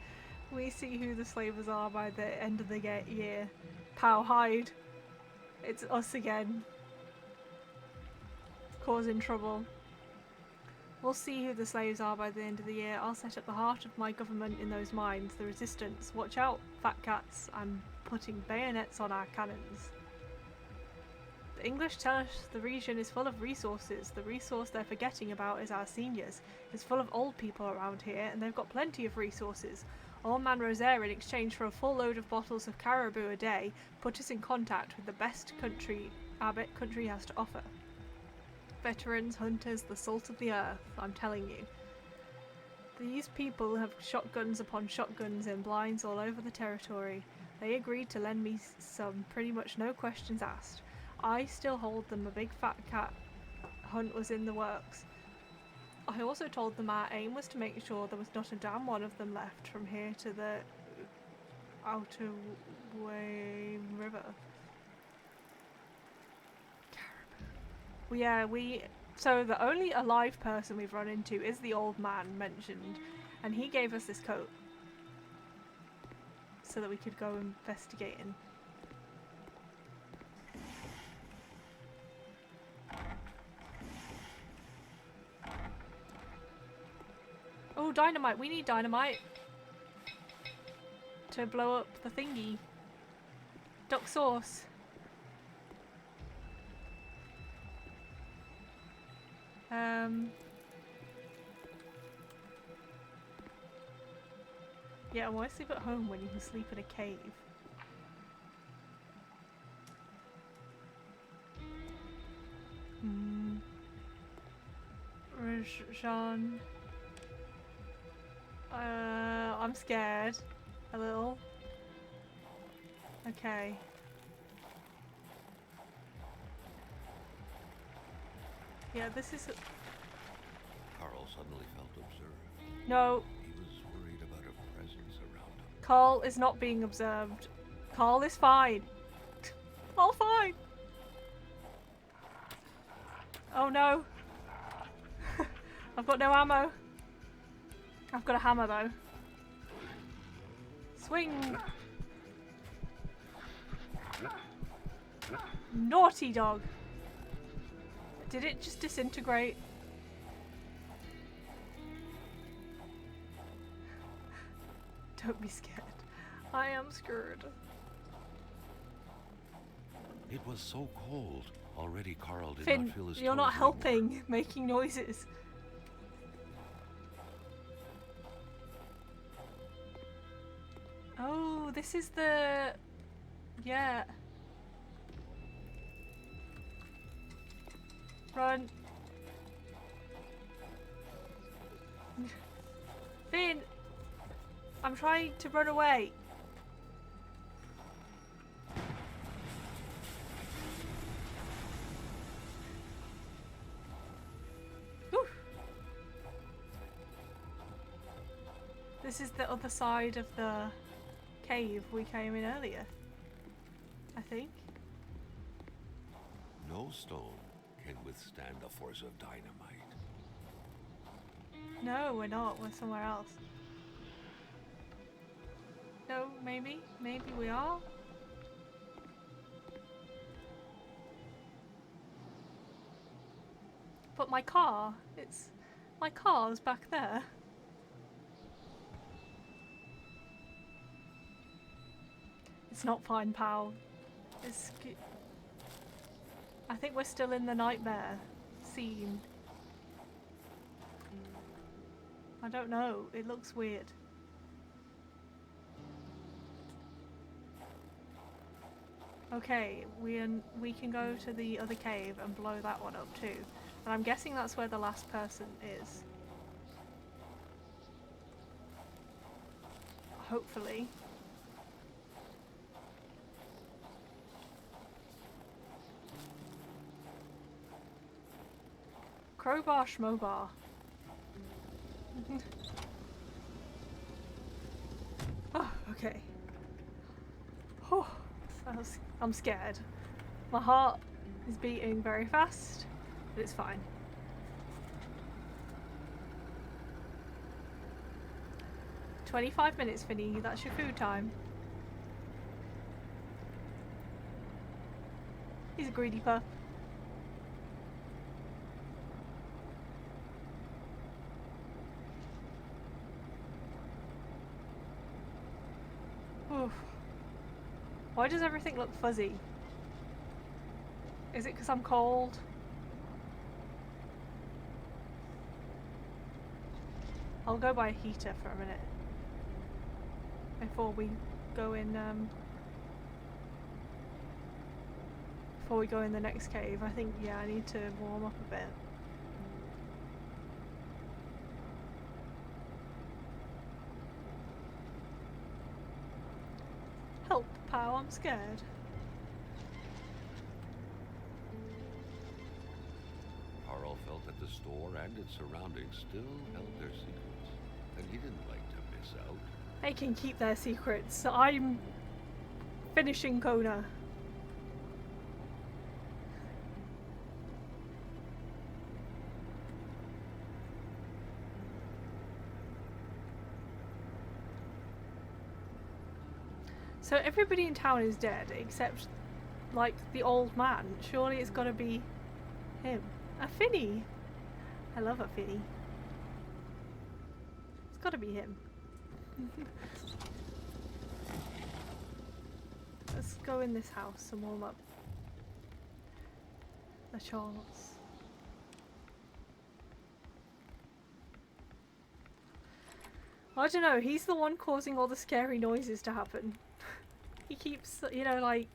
we see who the slavers are by the end of the year. Pow, hide. It's us again. Causing trouble. We'll see who the slaves are by the end of the year. I'll set up the heart of my government in those mines, the resistance. Watch out, fat cats. I'm putting bayonets on our cannons. The English tell us the region is full of resources. The resource they're forgetting about is our seniors. It's full of old people around here, and they've got plenty of resources. Old Man Rosaire, in exchange for a full load of bottles of caribou a day, put us in contact with the best country our country has to offer. Veterans, hunters, the salt of the earth, I'm telling you. These people have shotguns upon shotguns in blinds all over the territory. They agreed to lend me some, pretty much no questions asked. I still hold them a big fat cat hunt was in the works. I also told them our aim was to make sure there was not a damn one of them left from here to the Outer Way River. So the only alive person we've run into is the old man mentioned, and he gave us this coat so that we could go investigating. Oh, dynamite! We need dynamite to blow up the thingy. Duck sauce. Yeah, why sleep at home when you can sleep in a cave? Rajan. I'm scared. A little. Okay. Yeah, this is... Carl suddenly felt observed. No. He was worried about a presence around him. Carl is not being observed. Carl is fine. All fine. Oh no. I've got no ammo. I've got a hammer though. Swing. Naughty dog. Did it just disintegrate? Don't be scared. I am scared. It was so cold. Already Carl did Finn, not feel his you're not toes helping making noises. Oh, this is the... Yeah. Run. Finn, I'm trying to run away. Whew. This is the other side of the cave we came in earlier, I think. No stone can withstand the force of dynamite. No, we're not. We're somewhere else. No, maybe. Maybe we are. But my car, my car's back there. It's not fine, pal. I think we're still in the nightmare scene. I don't know. It looks weird. Okay, we can go to the other cave and blow that one up too. And I'm guessing that's where the last person is. Hopefully. Crowbar schmobar. Oh, okay. Oh, I'm scared. My heart is beating very fast, but it's fine. "25 minutes, Finny. That's your food time." He's a greedy pup. Oof. Why does everything look fuzzy? Is it because I'm cold? I'll go buy a heater for a minute before we go in the next cave. I think, yeah, I need to warm up a bit. Help, pal, I'm scared. Carl felt that the store and its surroundings still held their secrets, and he didn't like to miss out. They can keep their secrets. I'm finishing Kona. So everybody in town is dead except, like, the old man. Surely it's gotta be him. A Finny! I love a Finny. It's gotta be him. Let's go in this house and warm up the Charles. I don't know, he's the one causing all the scary noises to happen. He keeps, you know, like,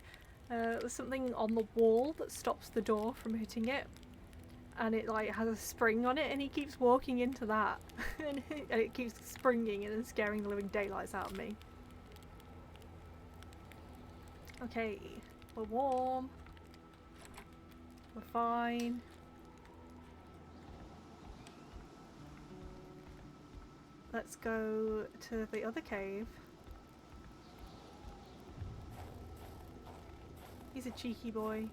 there's something on the wall that stops the door from hitting it. And it, like, has a spring on it, and he keeps walking into that. and it keeps springing and then scaring the living daylights out of me. Okay, we're warm. We're fine. Let's go to the other cave. He's a cheeky boy.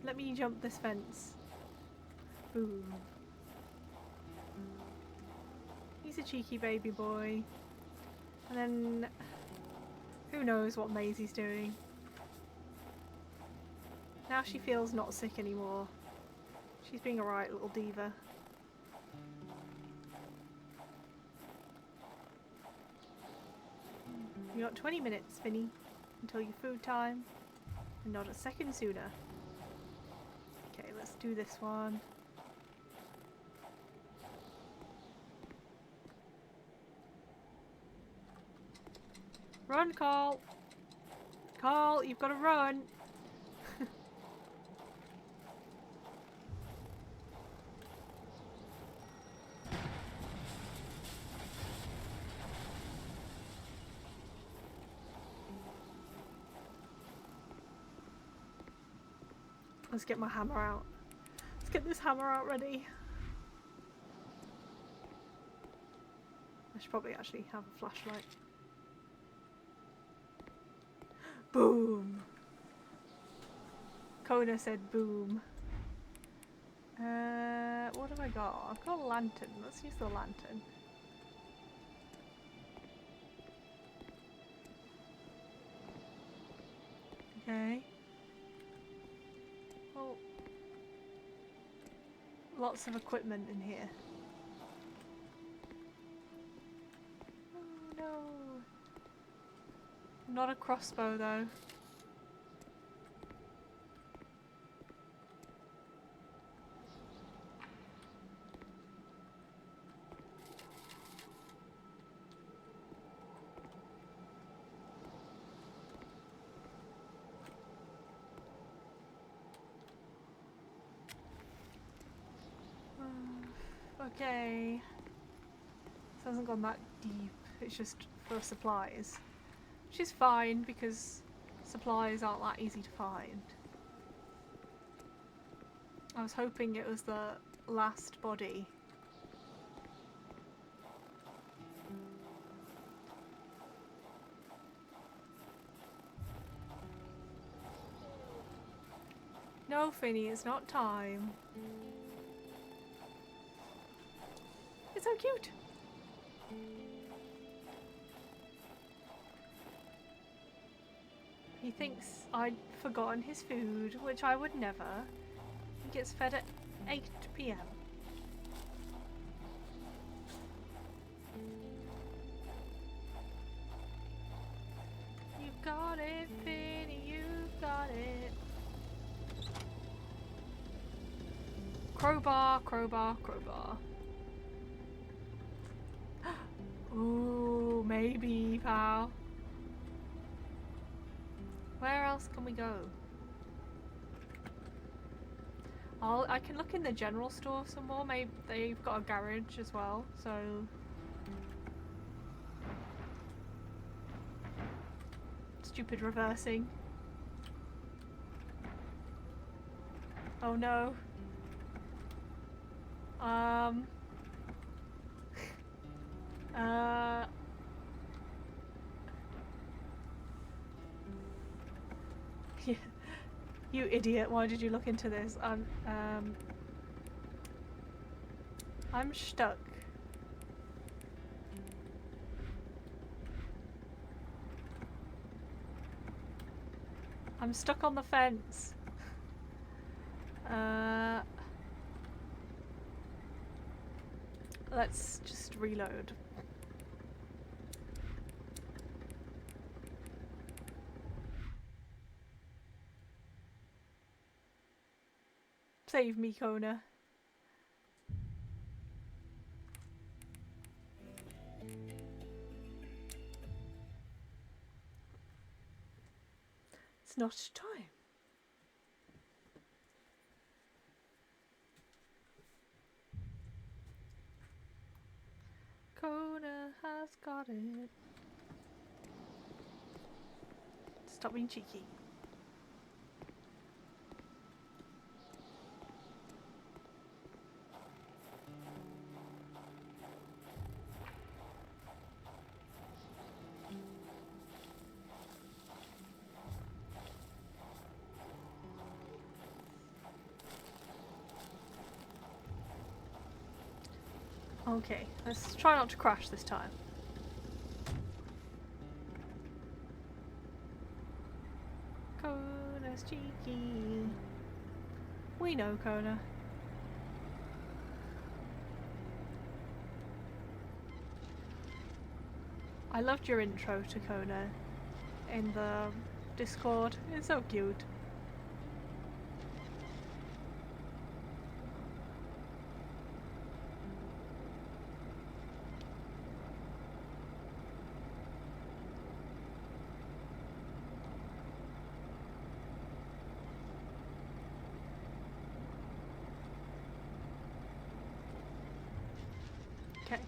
Let me jump this fence. Boom. He's a cheeky baby boy. And then who knows what Maisie's doing. Now she feels not sick anymore. She's being a right little diva. You got 20 minutes, Finny, until your food time, and not a second sooner. Okay, let's do this one. Run, Carl! Carl, you've got to run! Let's get my hammer out. Let's get this hammer out ready. I should probably actually have a flashlight. Boom! Kona said boom. What have I got? I've got a lantern. Let's use the lantern. Okay. Oh. Lots of equipment in here. Oh no. Not a crossbow though. Okay. This hasn't gone that deep. It's just for supplies. Which is fine because supplies aren't that easy to find. I was hoping it was the last body. No, Finny, it's not time. It's so cute. He thinks I'd forgotten his food, which I would never. He gets fed at 8 PM. You got it, Finny, you got it. Crowbar, crowbar, crowbar. Ooh, maybe, pal. Where else can we go? I can look in the general store some more. Maybe they've got a garage as well, so... Stupid reversing. Oh no. Yeah. You idiot, why did you look into this? I'm stuck. I'm stuck on the fence. Let's just reload. Save me, Kona. It's not time. Kona has got it. Stop being cheeky. Okay, let's try not to crash this time. Kona's cheeky. We know, Kona. I loved your intro to Kona in the Discord. It's so cute. Okay.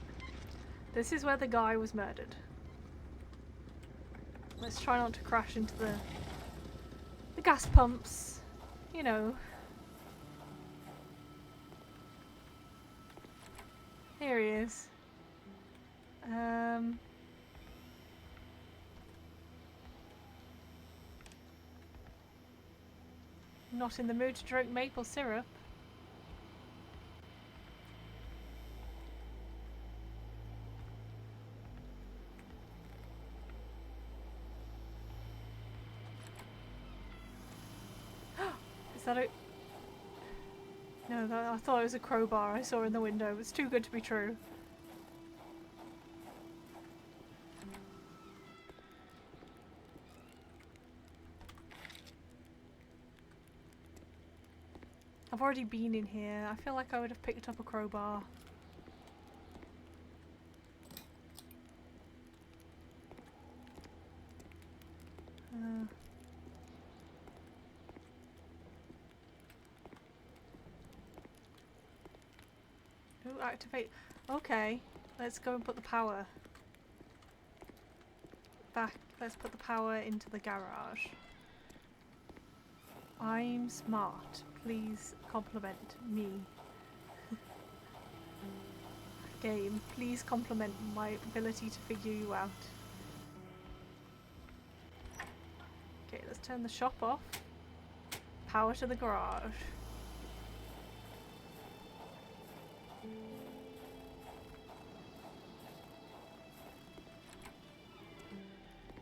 This is where the guy was murdered. Let's try not to crash into the gas pumps. You know, Here he is. Not in the mood to drink maple syrup. Is that a... No, I thought it was a crowbar I saw in the window. It's too good to be true. I've already been in here. I feel like I would have picked up a crowbar. Ooh, activate. Okay, let's go and put the power back. Let's put the power into the garage. I'm smart. Please compliment me. Game, please compliment my ability to figure you out. Okay, let's turn the shop off. Power to the garage.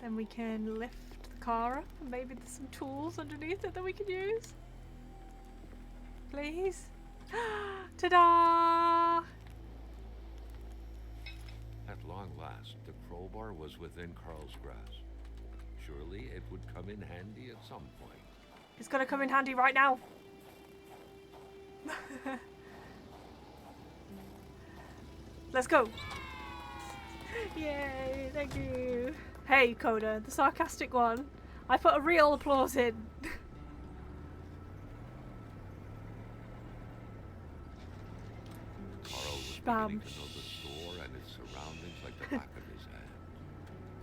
Then we can lift the car up and maybe there's some tools underneath it that we can use. Please. Ta-da! At long last, the crowbar was within Carl's grasp. Surely it would come in handy at some point. It's gonna come in handy right now. Let's go. Yay, thank you. Hey, Kona, the sarcastic one. I put a real applause in. Carl was Bam. beginning to know the store and its surroundings like the back of his hand.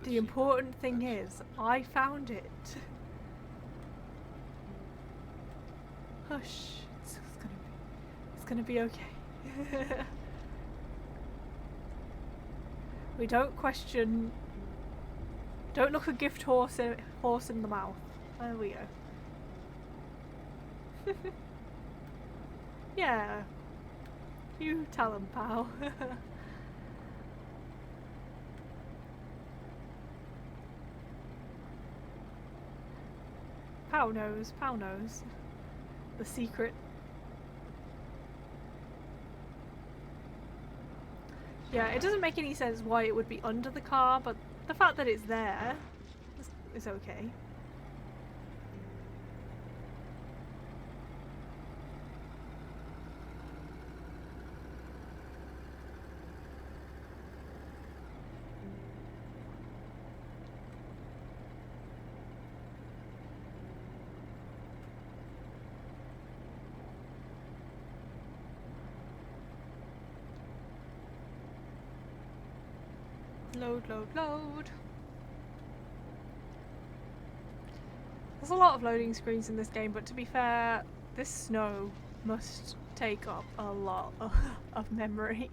The important thing is, I found it. Hush. It's gonna be okay. We don't question. Don't look a gift horse in the mouth. There we go. Yeah. You tell him, pal. Pow knows, Pow knows. The secret. Yeah, it doesn't make any sense why it would be under the car, but the fact that it's there is okay. Load, load, load. There's a lot of loading screens in this game, but to be fair, this snow must take up a lot of memory.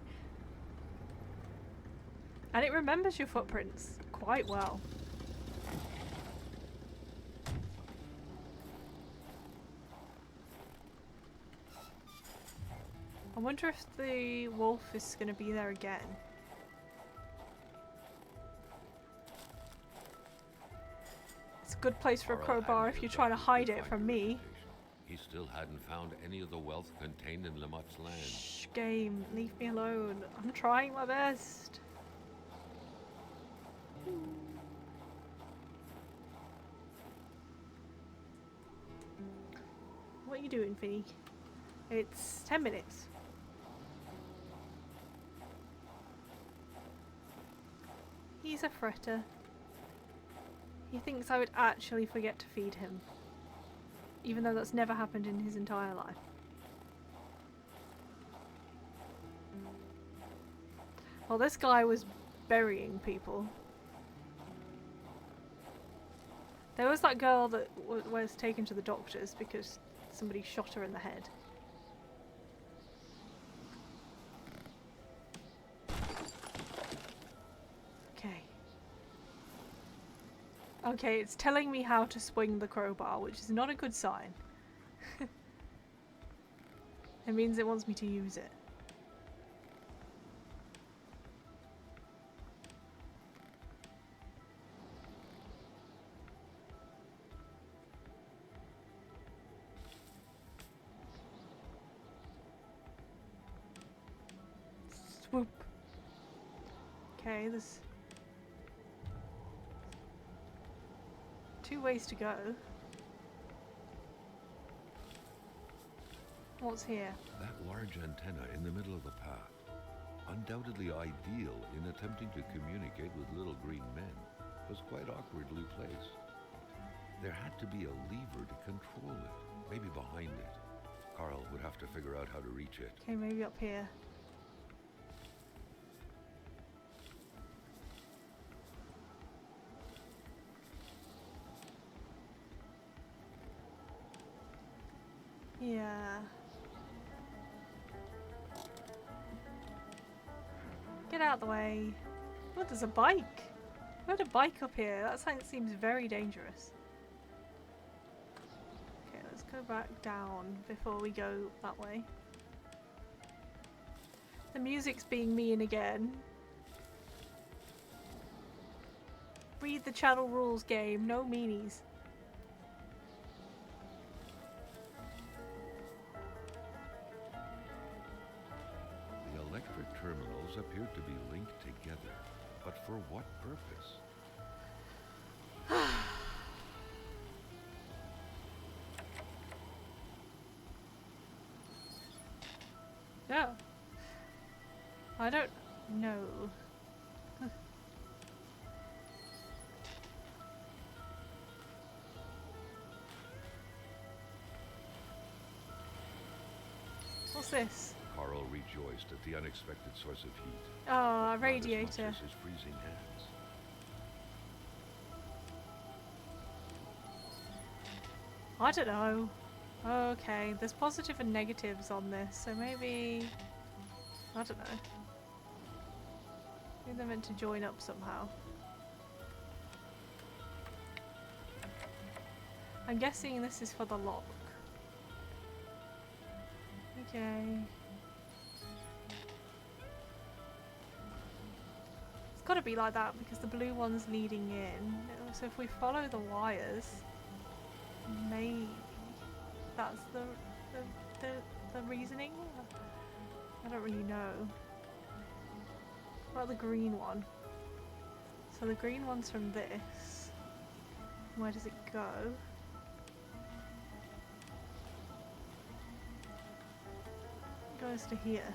And it remembers your footprints quite well. I wonder if the wolf is going to be there again. Good place for a crowbar if you're trying to hide it from me. He still hadn't found any of the wealth contained in Lamotte's land. Shh, game, leave me alone. I'm trying my best. What are you doing, Vinny? It's 10 minutes. He's a fretter. He thinks I would actually forget to feed him, even though that's never happened in his entire life. Well, this guy was burying people. There was that girl that was taken to the doctors because somebody shot her in the head. Okay, it's telling me how to swing the crowbar, which is not a good sign. It means it wants me to use it. Swoop. Okay, there's 2 ways to go. What's here? That large antenna in the middle of the path, undoubtedly ideal in attempting to communicate with little green men, was quite awkwardly placed. There had to be a lever to control it, maybe behind it. Carl would have to figure out how to reach it. Okay, maybe up here. Yeah. Get out of the way. Oh, there's a bike. We had a bike up here. That seems very dangerous. Okay, let's go back down before we go that way. The music's being mean again. Read the channel rules, game. No meanies. The electric terminals appeared to be linked together, but for what purpose? Yeah. I don't know. What's this? Carl rejoiced at the unexpected source of heat. Oh, a Not as much radiator. as his freezing hands. I don't know. Okay, there's positive and negatives on this, so maybe... I don't know. Maybe they're meant to join up somehow. I'm guessing this is for the lock. Okay. It's gotta be like that because the blue one's leading in. So if we follow the wires, maybe that's the reasoning? I don't really know. What about the green one? So the green one's from this. Where does it go? It goes to here.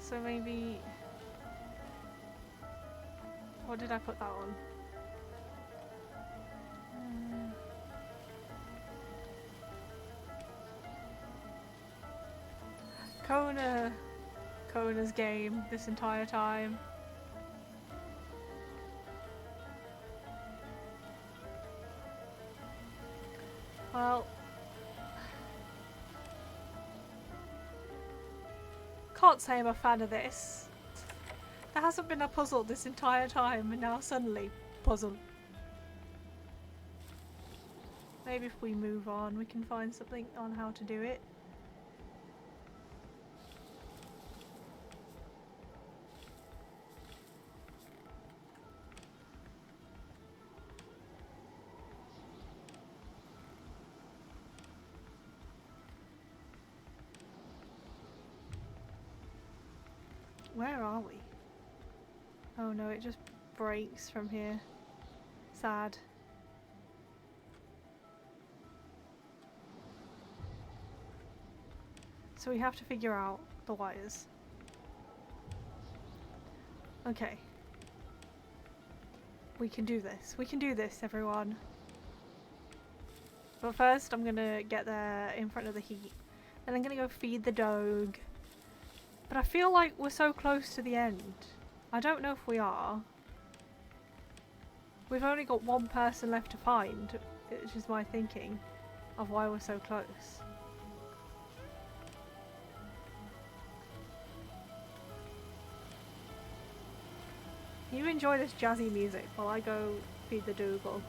So maybe... What did I put that on? Kona! Kona's game this entire time. Well... Can't say I'm a fan of this. There hasn't been a puzzle this entire time and now suddenly, puzzle. Maybe if we move on we can find something on how to do it. Where are we? Oh no, it just breaks from here. Sad. So we have to figure out the wires. Okay. We can do this. We can do this, everyone. But first I'm gonna get there in front of the heat. Then I'm gonna go feed the dog. But I feel like we're so close to the end. I don't know if we are. We've only got one person left to find, which is my thinking of why we're so close. You enjoy this jazzy music while I go feed the Dougal.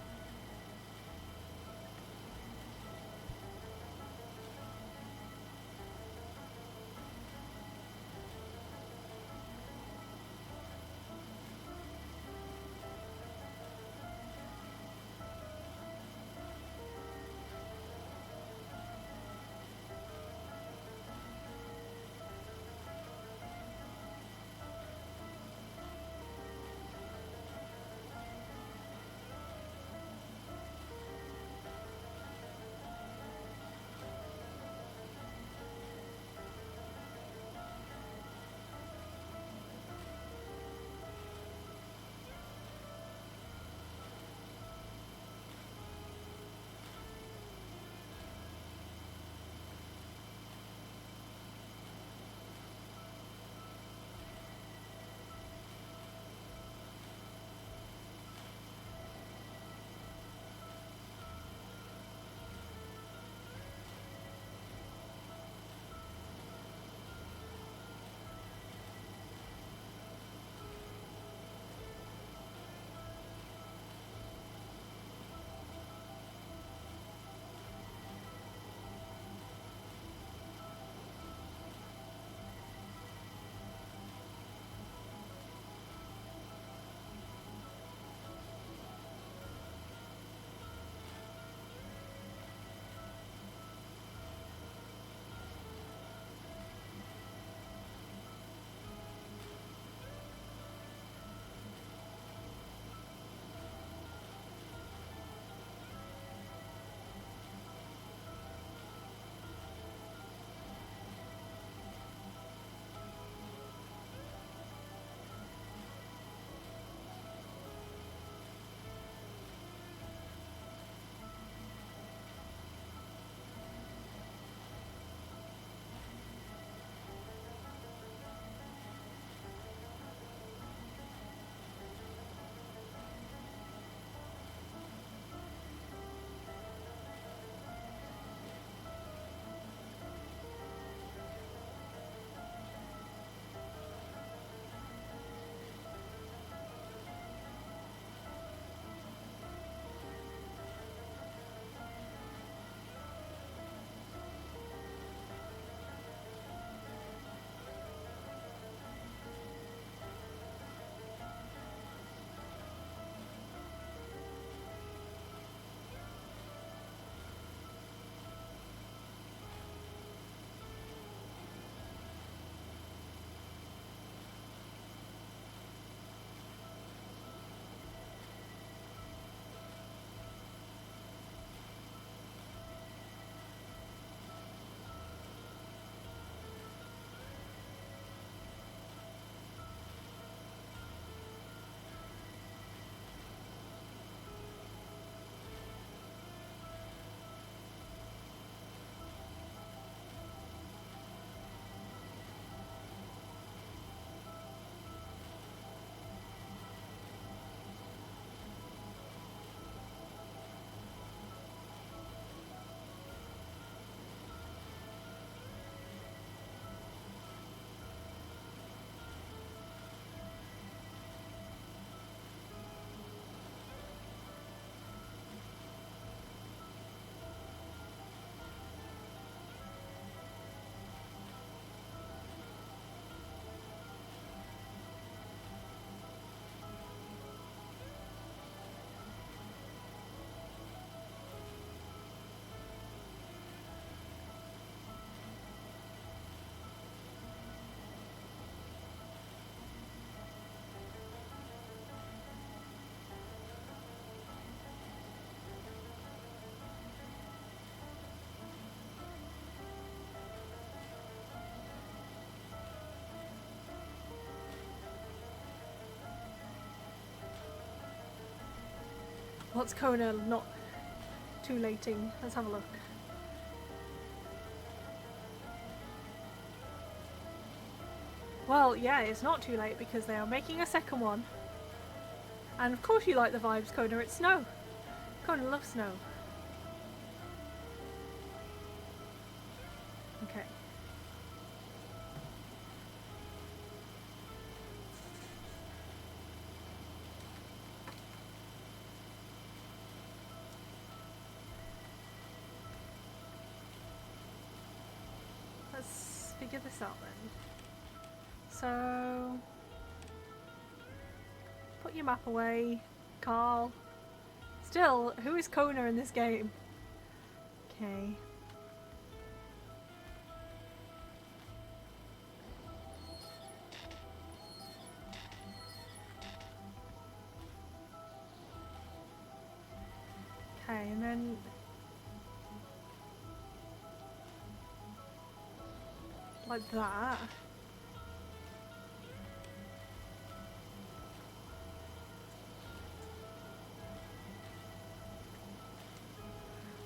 What's Kona not too lating? Let's have a look. Well, yeah, it's not too late because they are making a second one. And of course you like the vibes, Kona. It's snow. Kona loves snow. Okay. figure this out then. So, put your map away, Carl. Still, who is Kona in this game? Okay. Okay, and then like that.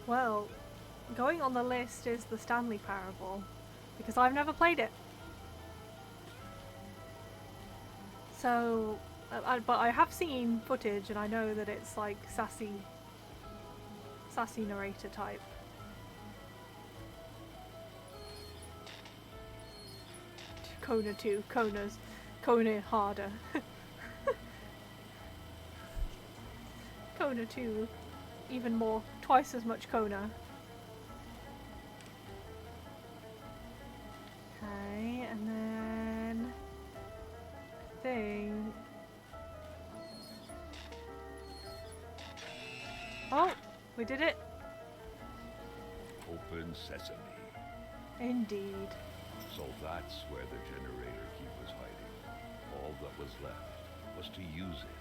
Well, going on the list is the Stanley Parable, because I've never played it. So, but I have seen footage and I know that it's like sassy narrator type. Kona 2, Kona harder. Kona 2, even more, twice as much Kona. Okay, and then I think. Oh, we did it. Open sesame. Indeed. So that's where the generator key was hiding. All that was left was to use it.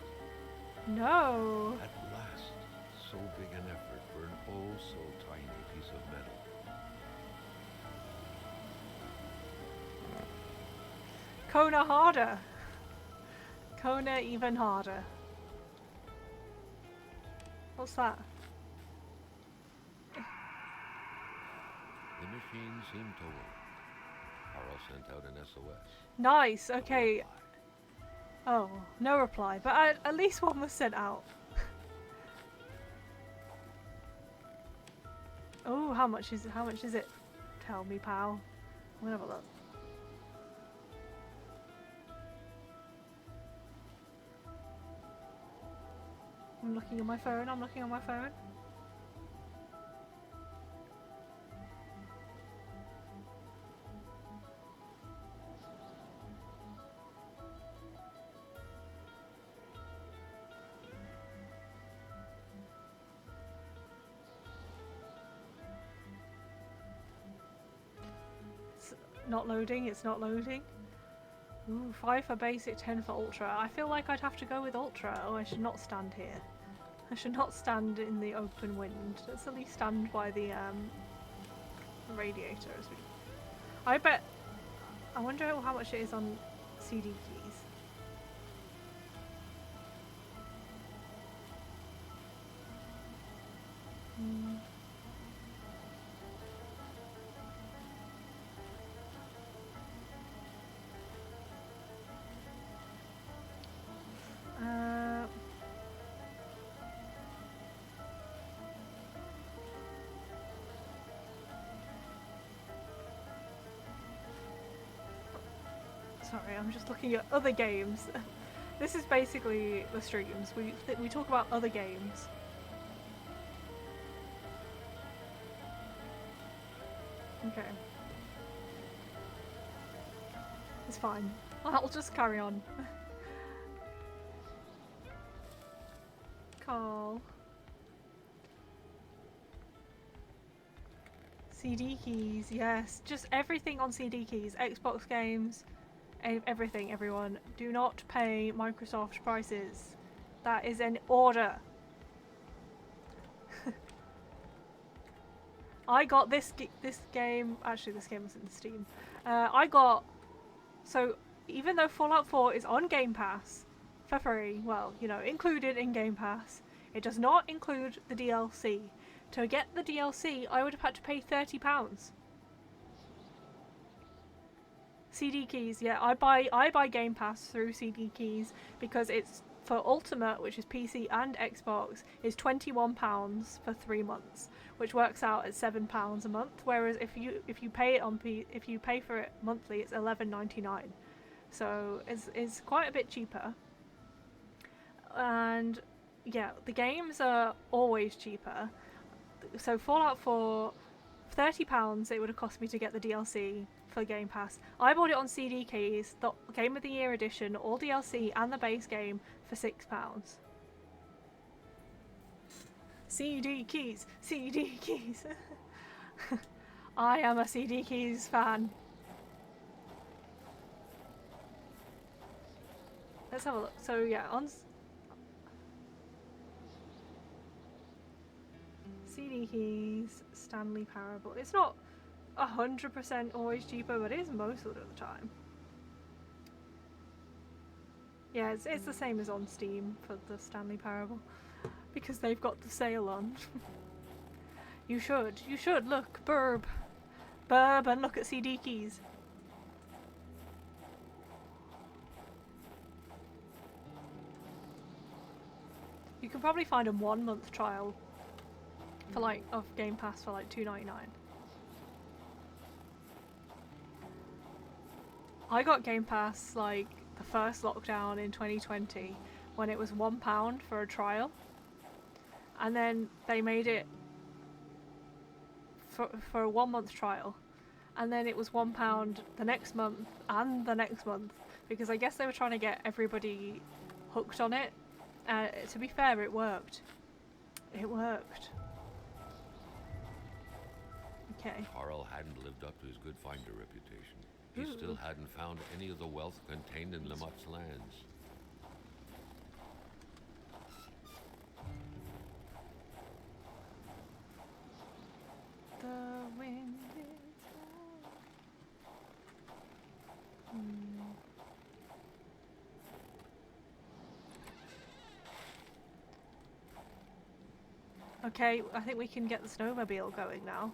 No. At last, so big an effort for an oh so tiny piece of metal. Kona harder. Kona even harder. What's that? The machine seemed to work. Carl sent out an SOS. Nice, No okay. reply. Oh, no reply, but at least one was sent out. Oh, how much is it? Tell me, pal. I'm gonna have a look. I'm looking on my phone, It's not loading, Ooh, 5 for basic, 10 for ultra. I feel like I'd have to go with ultra. Oh, I should not stand here. I should not stand in the open wind. Let's at least stand by the radiator. I bet. I wonder how much it is on CD keys. Sorry, I'm just looking at other games. This is basically the streams. We talk about other games. Okay. It's fine. I'll just carry on. Carl. CD keys, yes. Just everything on CD keys. Xbox games, everything, everyone. Do not pay Microsoft prices. That is an order. I got this game. Actually, this game was in Steam. So even though Fallout 4 is on Game Pass for free, well, you know, included in Game Pass, it does not include the DLC. To get the DLC, I would have had to pay £30. CD keys, yeah, I buy Game Pass through CD keys because it's for Ultimate, which is PC and Xbox, is £21 for 3 months, which works out at £7 a month. Whereas if you pay it if you pay for it monthly, it's $11.99. So it's quite a bit cheaper. And yeah, the games are always cheaper. So Fallout 4, £30 it would have cost me to get the DLC. for Game Pass. I bought it on CD keys, the Game of the Year edition, all DLC and the base game for £6. CD keys, CD keys. I am a CD keys fan. Let's have a look. So yeah, on CD keys, Stanley Parable. It's not 100% always cheaper, but it is most of the time. Yeah, it's the same as on Steam for the Stanley Parable, because they've got the sale on. You should look, Burb, and look at CD keys. You can probably find a 1 month trial for like of Game Pass for like $2.99. I got Game Pass like the first lockdown in 2020 when it was £1 for a trial, and then they made it for a 1 month trial, and then it was £1 the next month and the next month, because I guess they were trying to get everybody hooked on it. To be fair, it worked. It worked. Okay. Carl hadn't lived up to his good finder reputation. He still hadn't found any of the wealth contained in Lamotte's lands. The wind is Okay, I think we can get the snowmobile going now.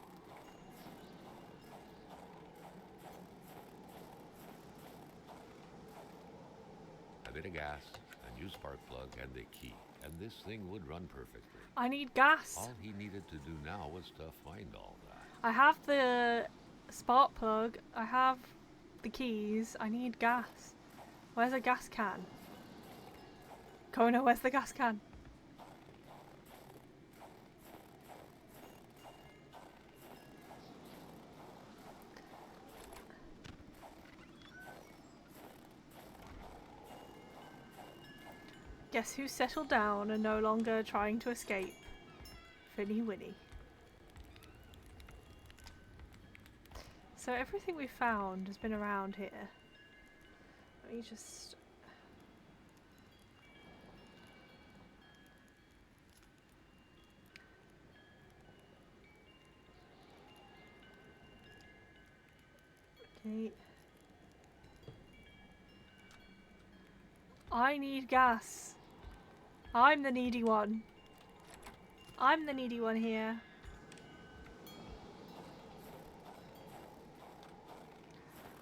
A bit of gas, a new spark plug, and the key. And this thing would run perfectly. I need gas. All he needed to do now was to find all that. I have the spark plug. I have the keys. I need gas. Where's a gas can? Kona, where's the gas can? Guess who's settled down and no longer trying to escape? Finny Winnie. So everything we found has been around here. Let me just... Okay. I need gas. I'm the needy one. I'm the needy one here.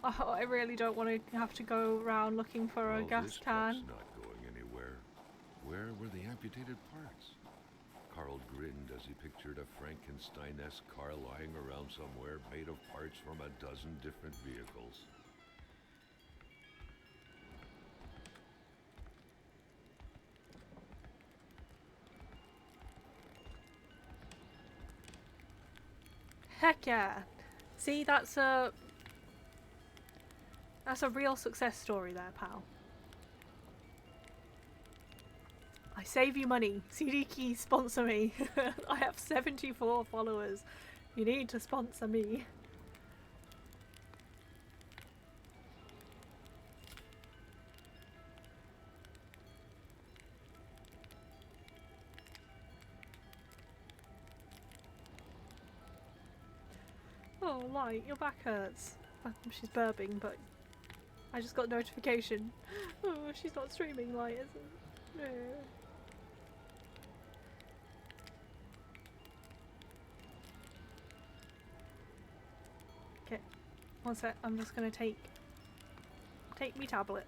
Oh, I really don't want to have to go around looking for a gas this can. truck's not going anywhere. Where were the amputated parts? Carl grinned as he pictured a Frankenstein-esque car lying around somewhere made of parts from a dozen different vehicles. Heck yeah. See, that's a real success story there, pal. I save you money. CD Keys sponsor me. I have 74 followers. You need to sponsor me. Oh, Light, your back hurts. She's burping, but I just got notification. Oh, she's not streaming, Light, is it? No. Okay, one sec. I'm just gonna take me tablet.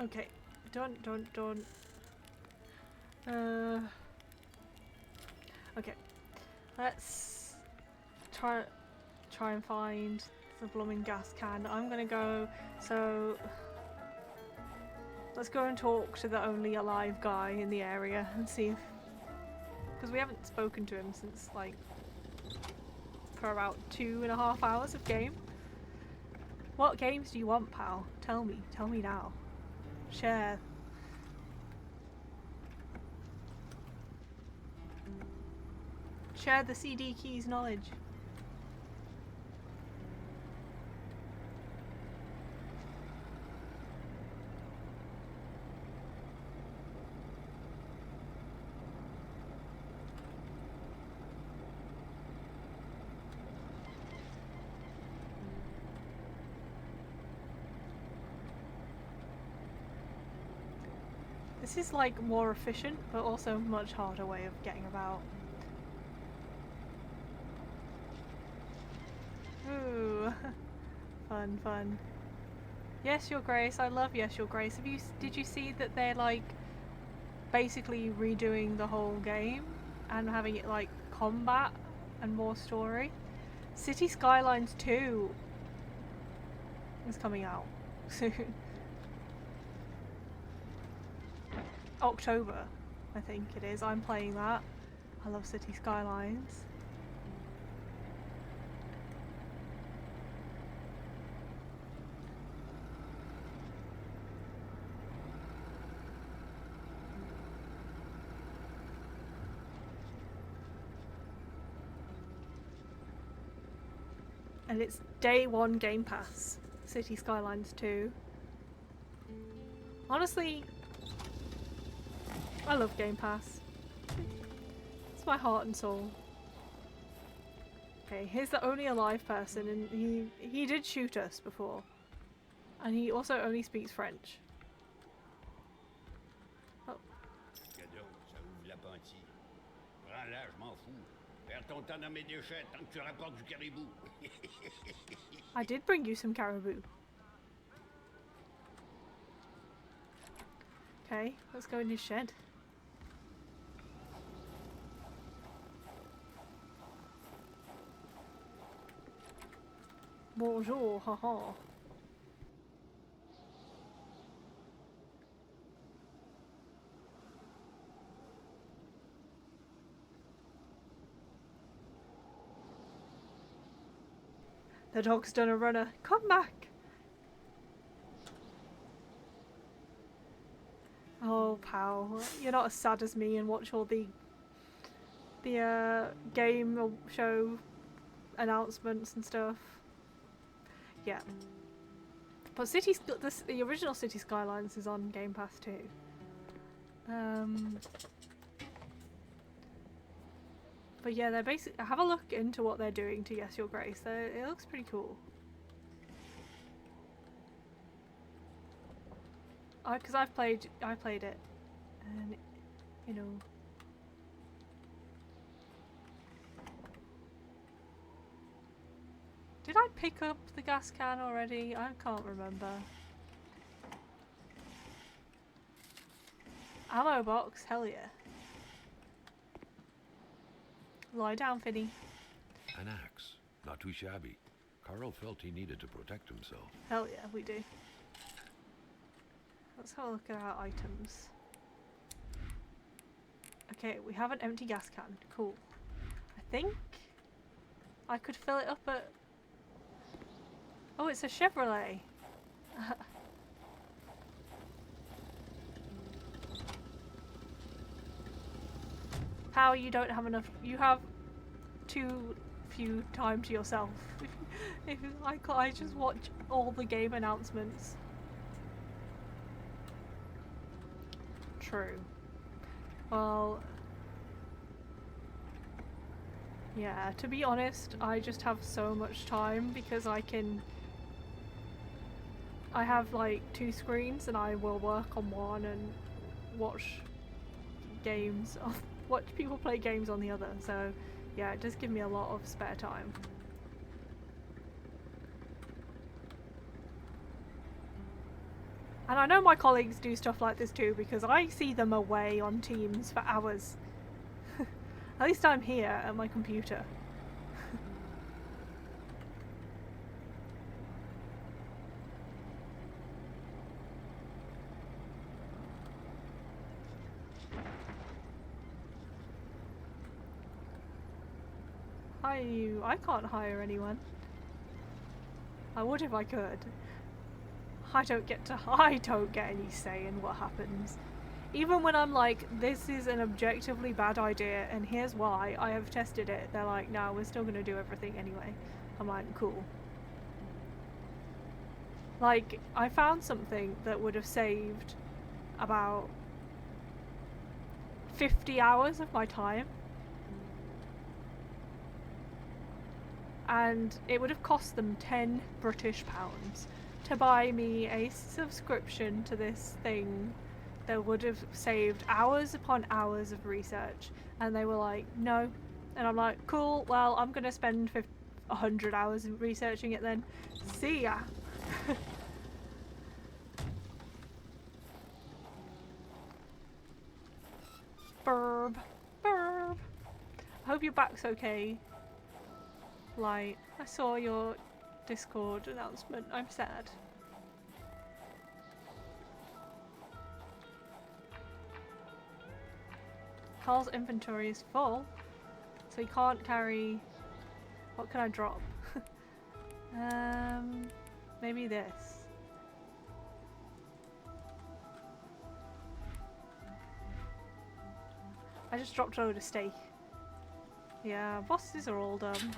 Okay, don't. Okay, let's try and find the blooming gas can. I'm gonna go. So let's go and talk to the only alive guy in the area and see if, because we haven't spoken to him since like for about 2.5 hours of game. What games do you want, pal? Tell me now. Share. Share the CD keys knowledge. This is like more efficient, but also much harder way of getting about. Ooh, fun. Yes, Your Grace. I love Yes, Your Grace. Did you see that they're like basically redoing the whole game and having it like combat and more story? City Skylines 2 is coming out soon. October, I think it is. I'm playing that. I love City Skylines. And it's day 1 Game Pass. City Skylines 2. Honestly, I love Game Pass. It's my heart and soul. Okay, here's the only alive person, and he did shoot us before. And he also only speaks French. Oh. Cadeau, ça ouvre l'appentis. Prends-la, je m'en fous. Perds ton temps dans mes déchets tant que tu rapportes du caribou. I did bring you some caribou. Okay, let's go in his shed. Bonjour, haha. The dog's done a runner. Come back! Oh, pal, you're not as sad as me and watch all the game show announcements and stuff. Yeah. But the original City Skylines is on Game Pass too. But yeah, they're basically, have a look into what they're doing to Yes Your Grace. It looks pretty cool. Because I played it, and you know. Did I pick up the gas can already? I can't remember. Ammo box, hell yeah. Lie down, Finny. An axe. Not too shabby. Carl felt he needed to protect himself. Hell yeah, we do. Let's have a look at our items. Okay, we have an empty gas can. Cool. I think I could fill it up at... Oh, it's a Chevrolet. How you don't have enough... You have too few time to yourself. If I just watch all the game announcements. True. Well... Yeah, to be honest, I just have so much time because I have like 2 screens and I will work on one and watch games, watch people play games on the other, so yeah, it does give me a lot of spare time. And I know my colleagues do stuff like this too because I see them away on Teams for hours. At least I'm here at my computer. I can't hire anyone. I would if I could. I don't get any say in what happens. Even when I'm like, this is an objectively bad idea and here's why, I have tested it, they're like, no, we're still gonna do everything anyway. I'm like, cool. Like, I found something that would have saved about 50 hours of my time. And it would have cost them 10 British pounds to buy me a subscription to this thing that would have saved hours upon hours of research. And they were like, no. And I'm like, cool, well, I'm gonna spend 100 hours researching it then. See ya. Burb. Burb. I hope your back's okay. Light. I saw your Discord announcement. I'm sad. Carl's inventory is full, so he can't carry... What can I drop? Maybe this. I just dropped a load of steak. Yeah, bosses are all done.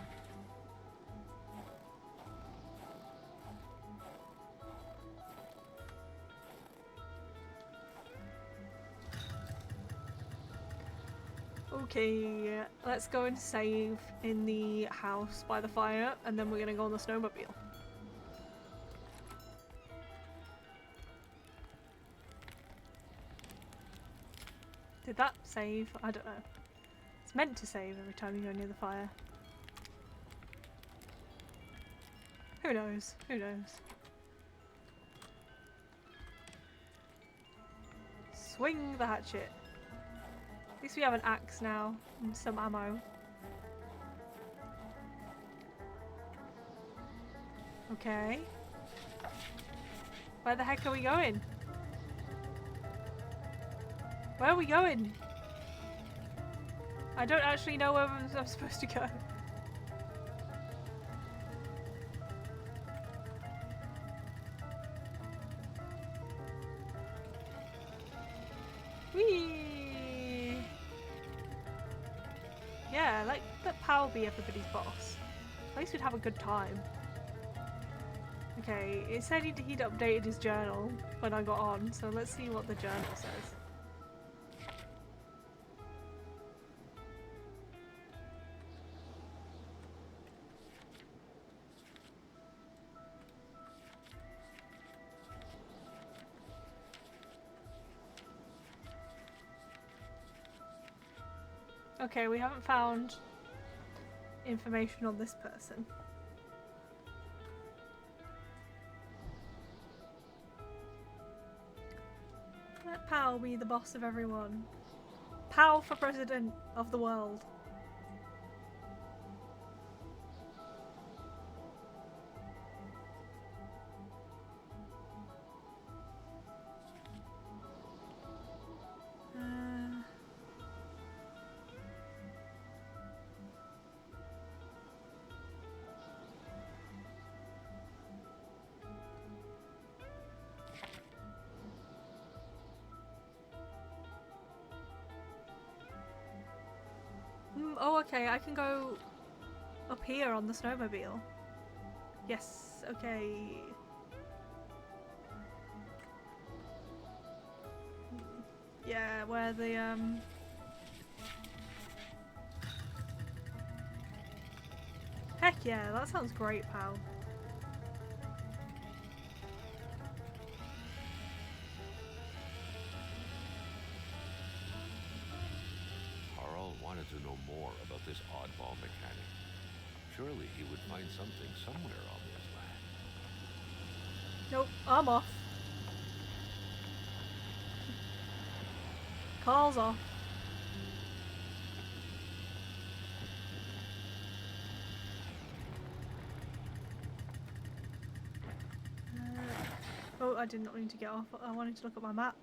Okay, let's go and save in the house by the fire, and then we're gonna go on the snowmobile. Did that save? I don't know. It's meant to save every time you go near the fire. Who knows? Who knows? Swing the hatchet. At least we have an axe now and some ammo. Okay. Where the heck are we going? Where are we going? I don't actually know where I'm supposed to go. Whee! Yeah, let Powell be everybody's boss. At least we'd have a good time. Okay, it said he'd updated his journal when I got on, so let's see what the journal says. Okay, we haven't found information on this person. Let Powell be the boss of everyone. Powell for president of the world. Oh, okay, I can go up here on the snowmobile. Yes, okay. Yeah, where the, Heck yeah, that sounds great, pal. Wanted to know more about this oddball mechanic. Surely he would find something somewhere on this land. Nope, I'm off. Carl's off. Oh, I did not need to get off. I wanted to look at my map.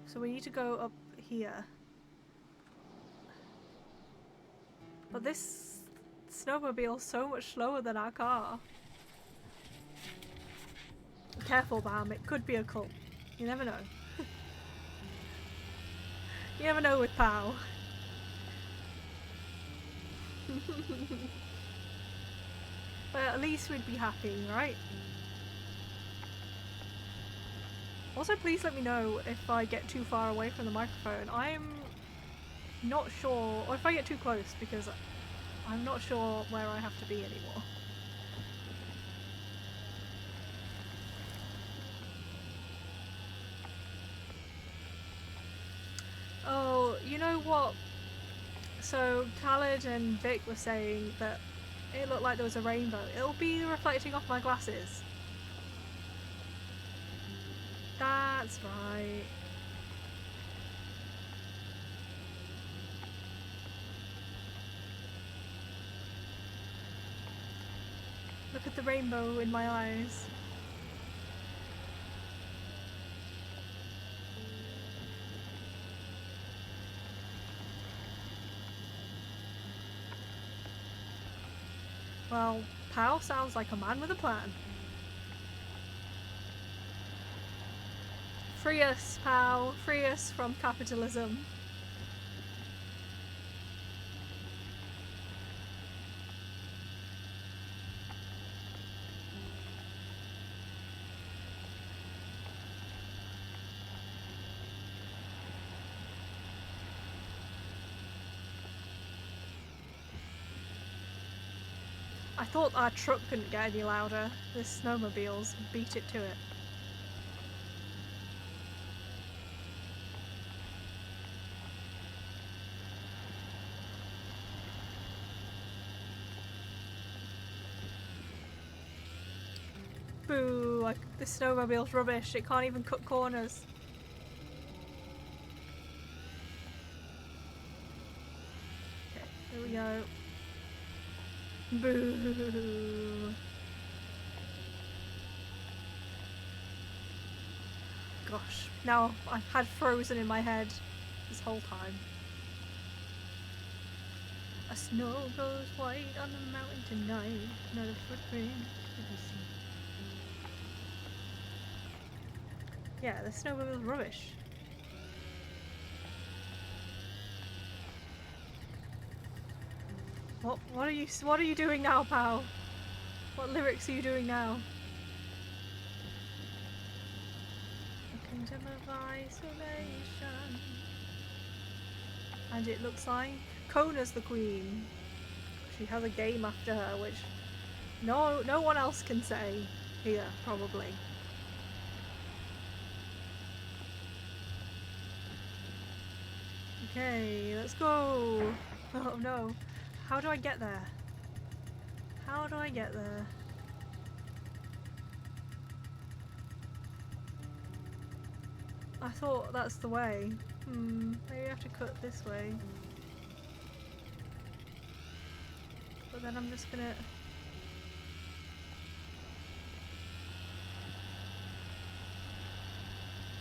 So we need to go up here. But this snowmobile's so much slower than our car. Careful, Bam, it could be a cult. You never know. You never know with Pow. But at least we'd be happy, right? Also, please let me know if I get too far away from the microphone. I'm not sure, or if I get too close, because I'm not sure where I have to be anymore. Oh, you know what? So Khaled and Vic were saying that it looked like there was a rainbow. It'll be reflecting off my glasses. That's right. Look at the rainbow in my eyes. Well, Pow sounds like a man with a plan. Free us, Pow. Free us from capitalism. I thought our truck couldn't get any louder. This snowmobile's beat it to it. Boo, like this snowmobile's rubbish. It can't even cut corners. Okay, here we go. Boo. Gosh, now I've had Frozen in my head this whole time. A snow goes white on the mountain tonight, not a footprint to be seen. Yeah, the snowmobile's rubbish. What are you doing now, pal? What lyrics are you doing now? A kingdom of isolation. And it looks like Kona's the queen. She has a game after her, which no one else can say here, probably. Okay, let's go. Oh no. How do I get there? How do I get there? I thought that's the way. Maybe I have to cut this way. But then I'm just gonna...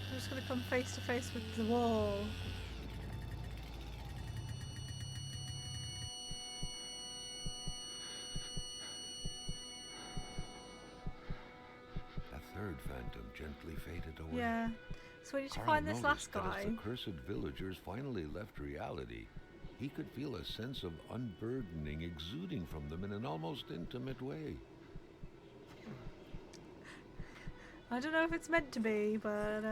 I'm just gonna come face to face with the wall. Third phantom gently faded away. Yeah. So we need to Carl find this last noticed that guy. as the cursed villagers finally left reality, he could feel a sense of unburdening exuding from them in an almost intimate way. I don't know if it's meant to be, but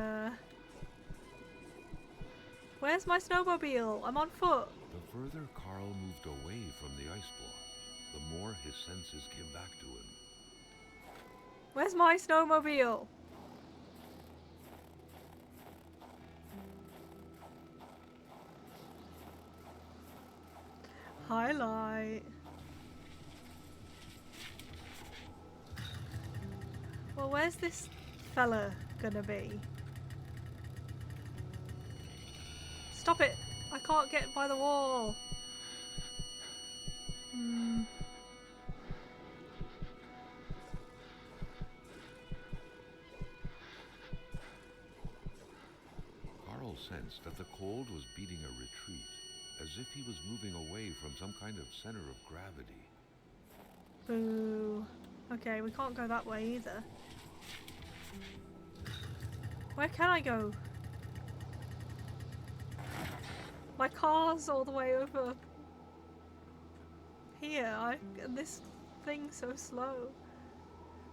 where's my snowmobile? I'm on foot. The further Carl moved away from the ice block, the more his senses came back to him. Where's my snowmobile? Highlight. Well, where's this fella gonna be? Stop it! I can't get by the wall. Carl sensed that the cold was beating a retreat, as if he was moving away from some kind of center of gravity. Boo. Okay, we can't go that way either. Where can I go? My car's all the way over here. And this thing's so slow.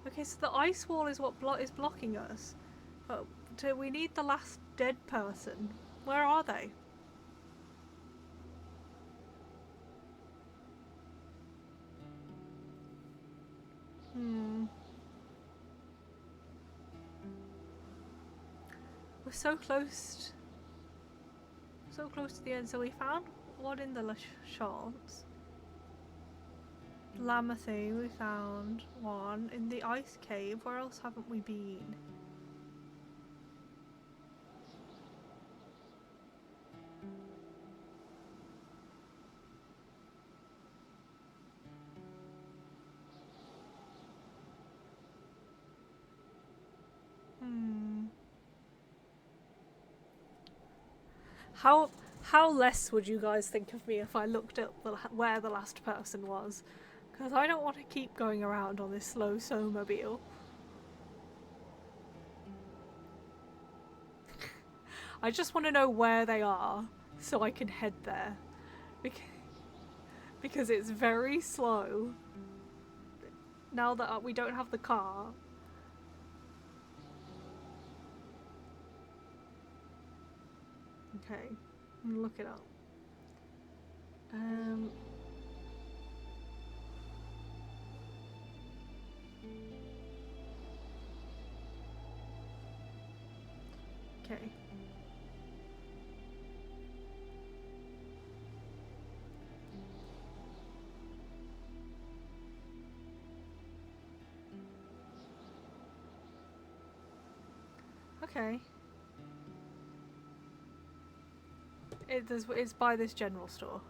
Okay, so the ice wall is what is blocking us. But we need the last dead person. Where are they? We're so close. So close to the end. So we found one in the Charles. Lamathy, we found one in the ice cave. Where else haven't we been? How less would you guys think of me if I looked up where the last person was? Because I don't want to keep going around on this slow snowmobile. I just want to know where they are so I can head there. Because it's very slow. Now that we don't have the car. Okay, I'm gonna look it up. Okay. Okay. It's by this general store.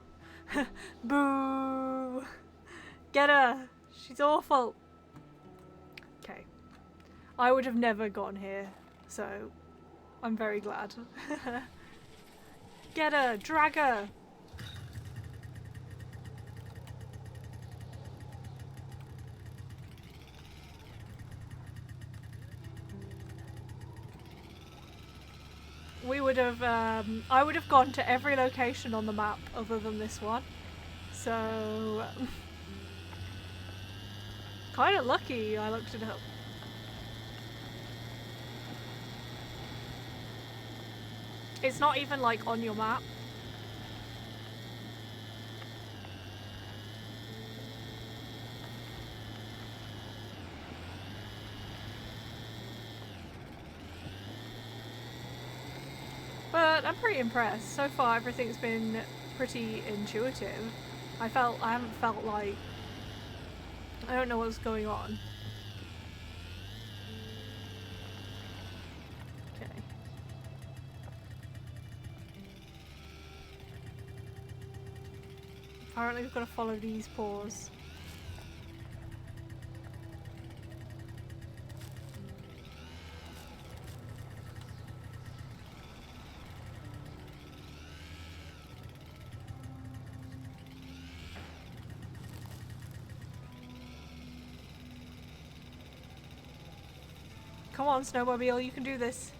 Boo! Get her! She's awful! Okay. I would have never gone here, so I'm very glad. Get her! Drag her! We would have, I would have gone to every location on the map other than this one. So, kind of lucky I looked it up. It's not even like on your map. But I'm pretty impressed. So far everything's been pretty intuitive. I haven't felt like I don't know what's going on. Okay. Apparently we've got to follow these paws. Come on, Snowmobile, you can do this.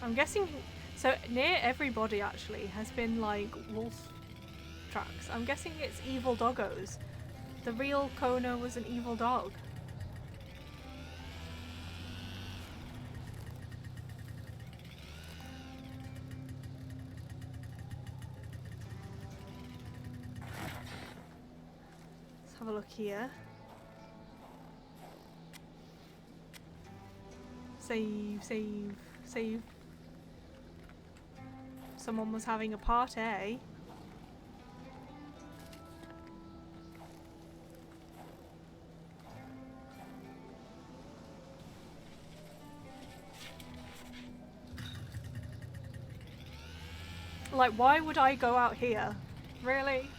I'm guessing, so near everybody actually has been like wolf tracks. I'm guessing it's evil doggos. The real Kona was an evil dog. Let's have a look here. Save, save, save. Someone was having a party. Like, why would I go out here? Really?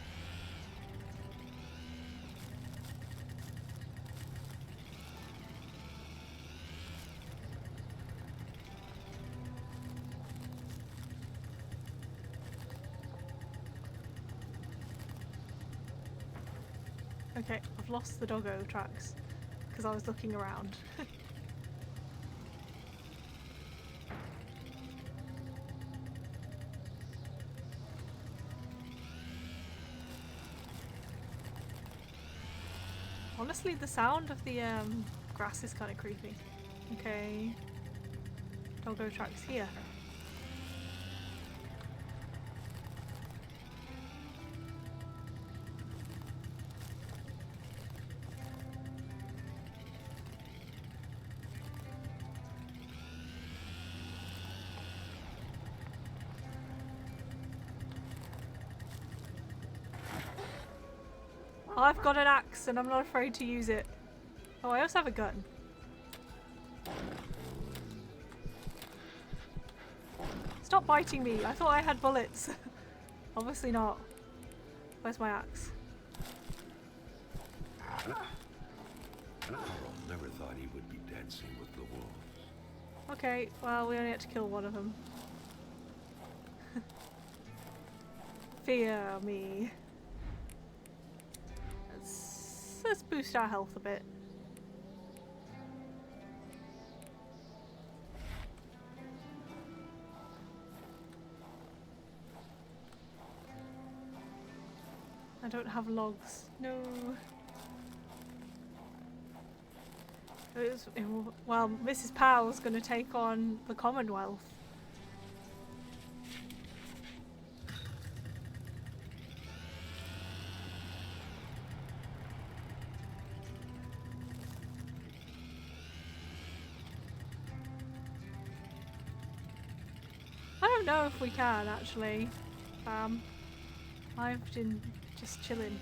Okay, I've lost the doggo tracks because I was looking around. Honestly, the sound of the grass is kind of creepy. Okay, doggo tracks here. I've got an axe and I'm not afraid to use it. Oh, I also have a gun. Stop biting me! I thought I had bullets. Obviously not. Where's my axe? Carl never thought he would be dancing with the wolves. Okay, well, we only had to kill one of them. Fear me. Let's boost our health a bit. I don't have logs. No. Well, Mrs. Powell's going to take on the Commonwealth. I don't know if we can actually. I've been just chilling.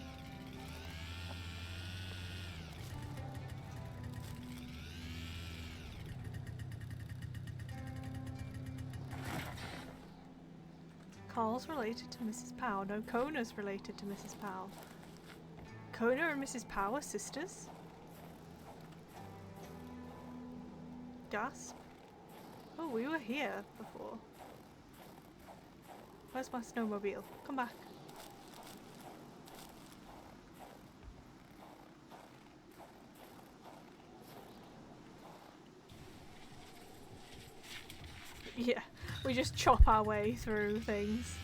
Carl's related to Mrs. Powell. No, Kona's related to Mrs. Powell. Kona and Mrs. Powell are sisters? Gasp. Oh, we were here before. Where's my snowmobile? Come back. Yeah, we just chop our way through things.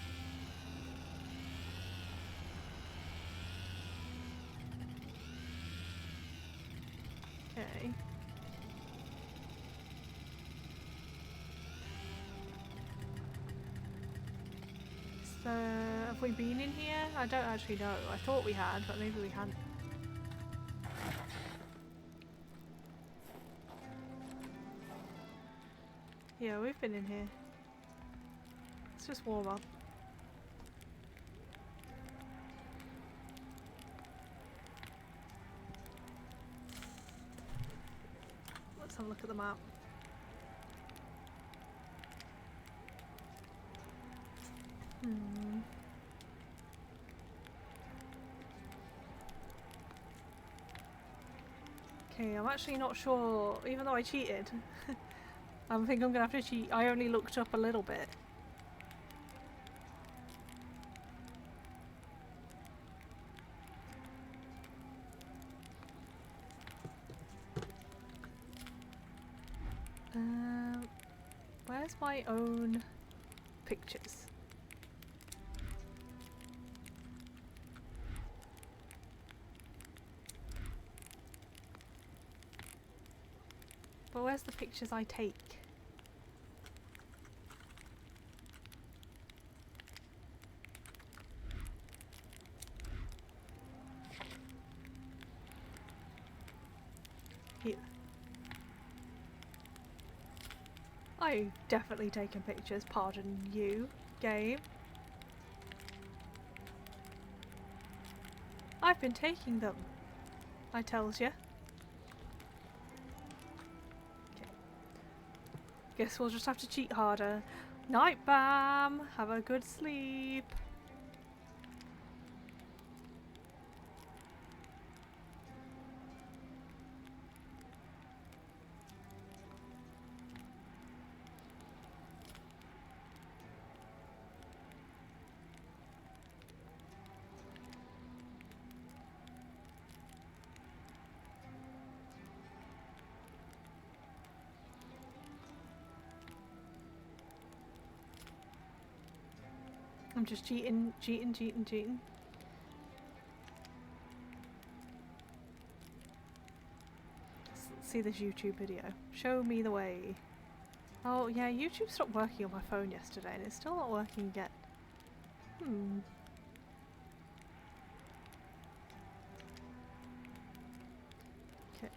Okay. So, have we been in here? I don't actually know. I thought we had, but maybe we hadn't. Yeah, we've been in here. Let's just warm up. Let's have a look at the map. Okay, I'm actually not sure, even though I cheated. I think I'm gonna have to cheat. I only looked up a little bit. Where's my own pictures? But where's the pictures I take? Here. I've definitely taken pictures, pardon you, game. I've been taking them, I tells ya. Okay. Guess we'll just have to cheat harder. Night, Bam. Have a good sleep. I'm just cheating. See this YouTube video. Show me the way. Oh yeah, YouTube stopped working on my phone yesterday and it's still not working again. Okay.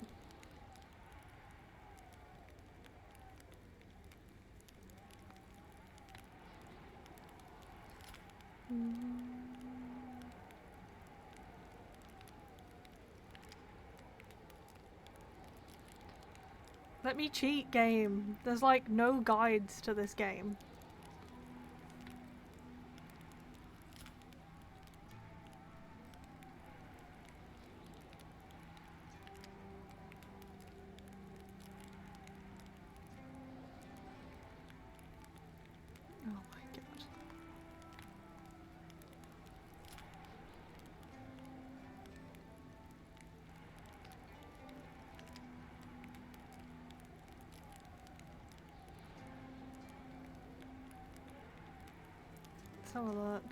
Let me cheat, game. There's like no guides to this game. Oh my god. Let's have a look.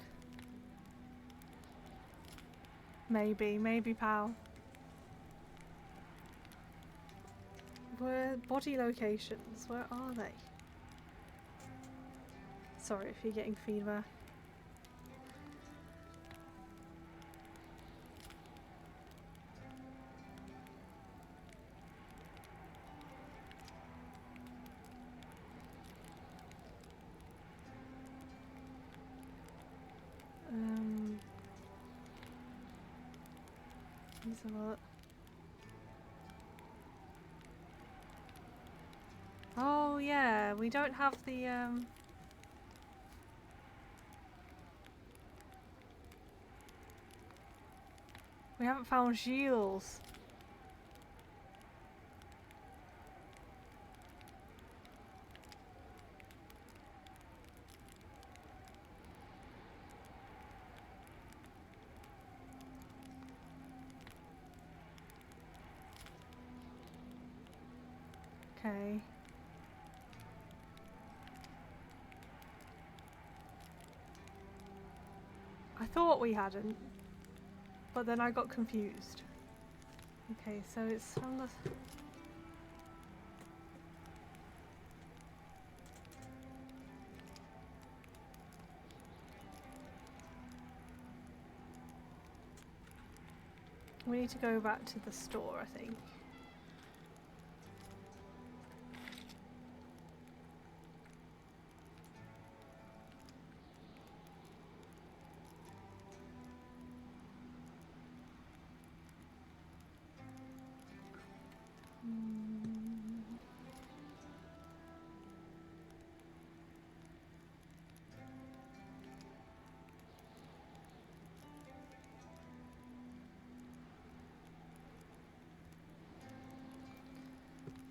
Maybe, pal. Where body locations? Where are they? Sorry if you're getting feedback. Let's have a look. Oh yeah, we don't have the we haven't found shields. Okay. I thought we hadn't, but then I got confused. Okay, so it's on the... We need to go back to the store, I think.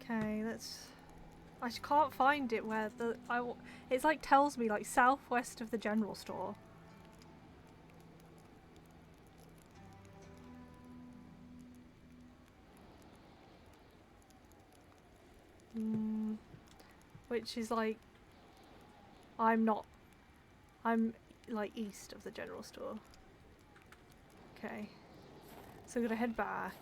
Okay, let's... I just can't find it where the... It's like tells me like southwest of the general store. Which is like... I'm like east of the general store. Okay. So I'm gonna head back.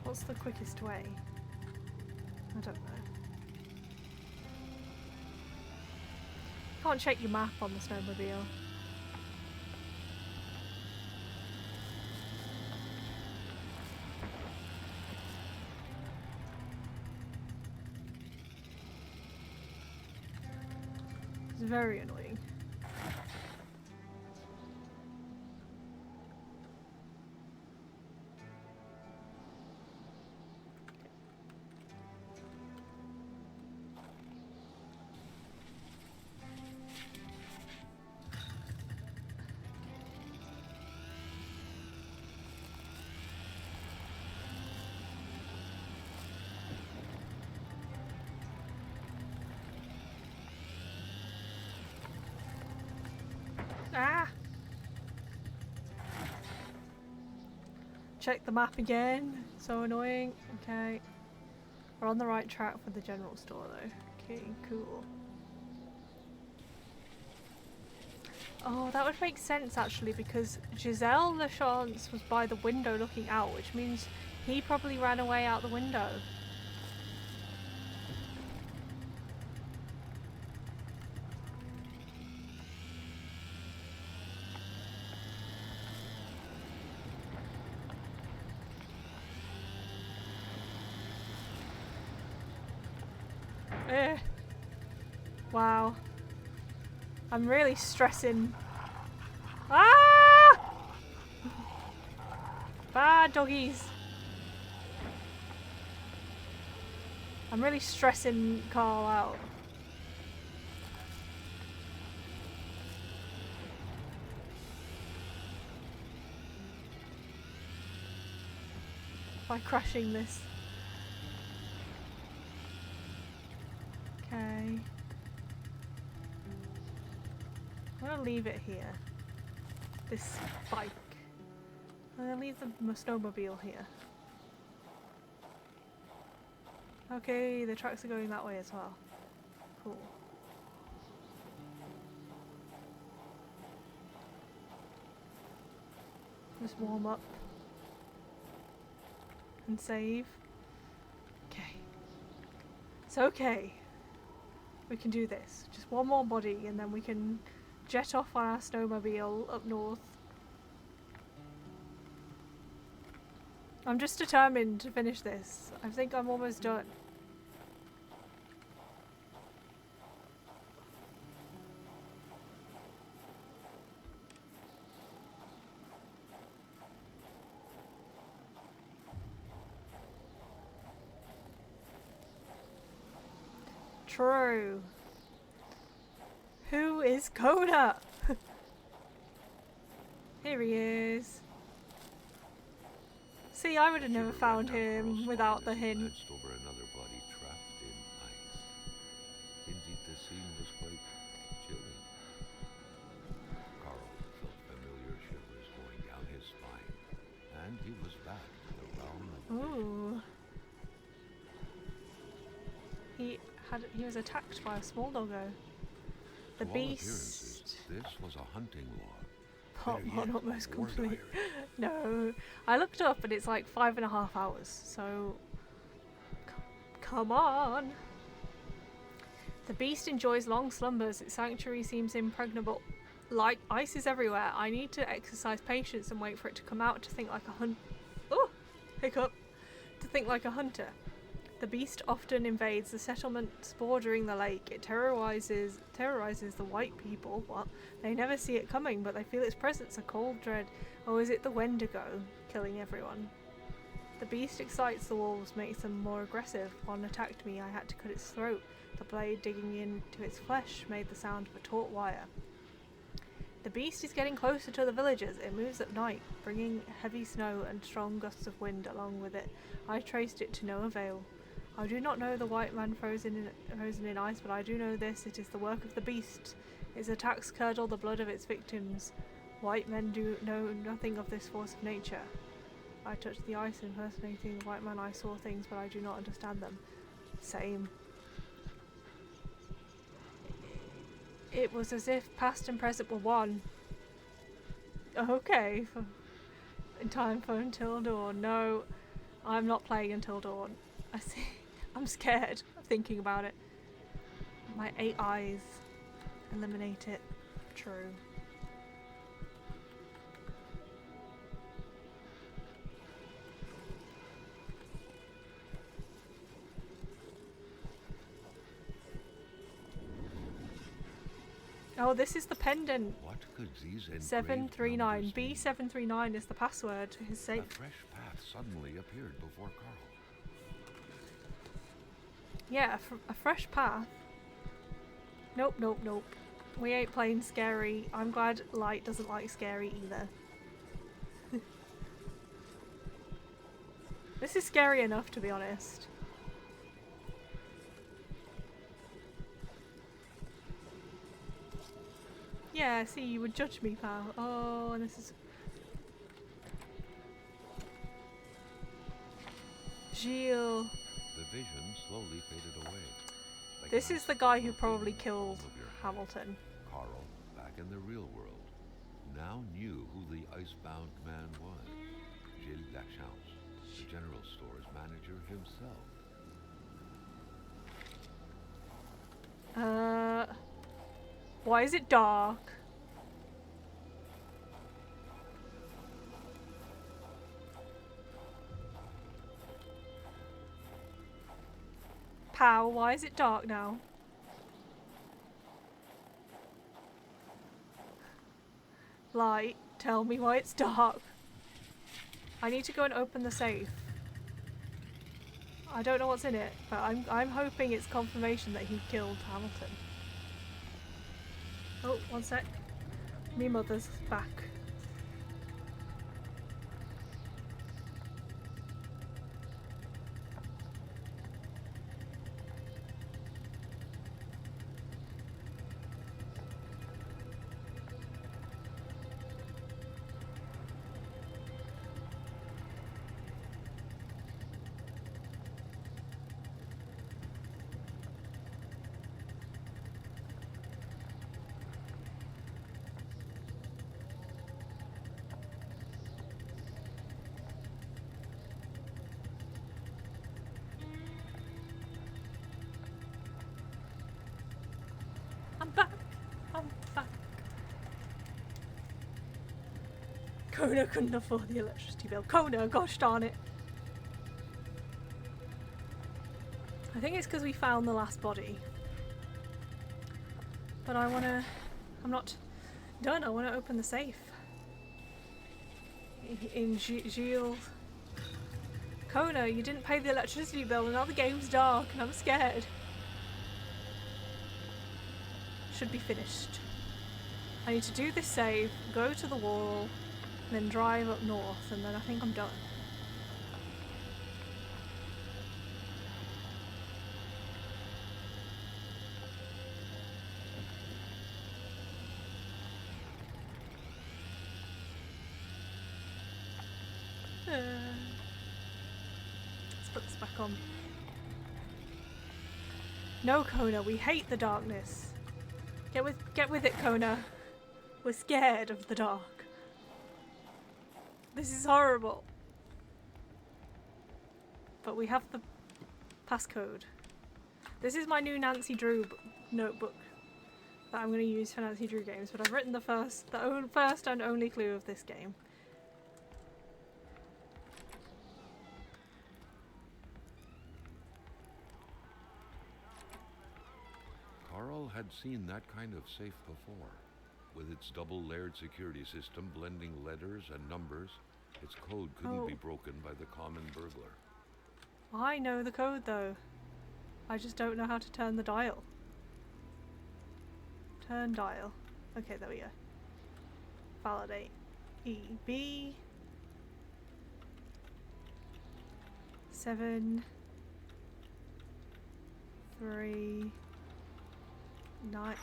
What's the quickest way? I don't know. Can't check your map on the snowmobile. very annoying. Ah! Check the map again. So annoying. Okay. We're on the right track for the general store though. Okay, cool. Oh, that would make sense actually because Giselle Lachance was by the window looking out, which means he probably ran away out the window. Eh. Wow. I'm really stressing. Ah! Bad doggies. I'm really stressing Carl out. By crashing this. Okay. I'm gonna leave it here. This bike. I'm gonna leave the snowmobile here. Okay, the tracks are going that way as well. Cool. Just warm up. And save. Okay. It's okay. We can do this. Just one more body and then we can jet off on our snowmobile up north. I'm just determined to finish this. I think I'm almost done. True. Who is Kona? Here he is. See, I would have never found him without the hint. Glanced over another body trapped in ice. Indeed, the scene was quite chilling. Carl felt familiar shivers going down his spine, and he was back to the realm of vision. Ooh. He was attacked by a small doggo. The To all beast. appearances, this was a hunting log. Pot Better one yet, almost a war complete. diary. No, I looked up and it's like 5.5 hours. So, come on. The beast enjoys long slumbers. Its sanctuary seems impregnable. Like ice is everywhere. I need to exercise patience and wait for it to come out to think like a hunt. Oh, hiccup. To think like a hunter. The beast often invades the settlements bordering the lake. It terrorizes the white people. What? They never see it coming, but they feel its presence, a cold dread. Or is it the Wendigo, killing everyone? The beast excites the wolves, makes them more aggressive. One attacked me, I had to cut its throat. The blade digging into its flesh made the sound of a taut wire. The beast is getting closer to the villagers. It moves at night, bringing heavy snow and strong gusts of wind along with it. I traced it to no avail. I do not know the white man frozen in ice, but I do know this. It is the work of the beast. Its attacks curdle the blood of its victims. White men do know nothing of this force of nature. I touched the ice, impersonating the white man. I saw things, but I do not understand them. Same. It was as if past and present were one. Okay. In time for Until Dawn. No, I'm not playing Until Dawn. I see. I'm scared of thinking about it. My 8 eyes. Eliminate it. True. Oh, this is the pendant. What could these engraved 739. numbers mean? B739 is the password to his A safe. fresh path suddenly appeared before Carl. Yeah, a fresh path. Nope, nope, nope. We ain't playing scary. I'm glad Light doesn't like scary either. This is scary enough, to be honest. Yeah, see, you would judge me, pal. Oh, and this is... Gilles. The vision slowly faded away. Like This an is the ice guy who floating probably in the killed palm of your hand. Hamilton. Carl, back in the real world, now knew who the icebound man was. Gilles Lachance, the general store's manager himself. Why is it dark? Pow, why is it dark now? Light, tell me why it's dark. I need to go and open the safe. I don't know what's in it, but I'm hoping it's confirmation that he killed Hamilton. Oh, one sec. Me mother's back. I'm back. I'm back. Kona couldn't afford the electricity bill. Kona, gosh darn it. I think it's because we found the last body. But I'm not done. I want to open the safe. In Gilles. Kona, you didn't pay the electricity bill and now the game's dark and I'm scared. Should be finished. I need to do this save, go to the wall, then drive up north, and then I think I'm done. Let's put this back on. No, Kona, we hate the darkness. Get with it, Kona. We're scared of the dark. This is horrible. But we have the passcode. This is my new Nancy Drew notebook that I'm going to use for Nancy Drew games, but I've written the first and only clue of this game. Carl had seen that kind of safe before. With its double-layered security system blending letters and numbers, its code couldn't be broken by the common burglar. I know the code though. I just don't know how to turn the dial. Turn dial. Okay, there we go. Validate. EB 7 3 9.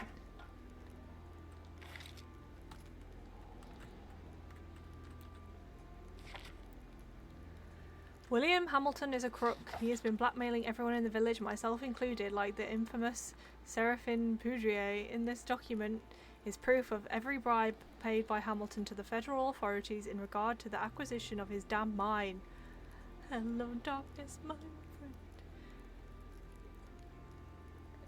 William Hamilton is a crook. He has been blackmailing everyone in the village, myself included, like the infamous Seraphine Poudrier. In this document is proof of every bribe paid by Hamilton to the federal authorities in regard to the acquisition of his damn mine. Hello, darkness, my friend.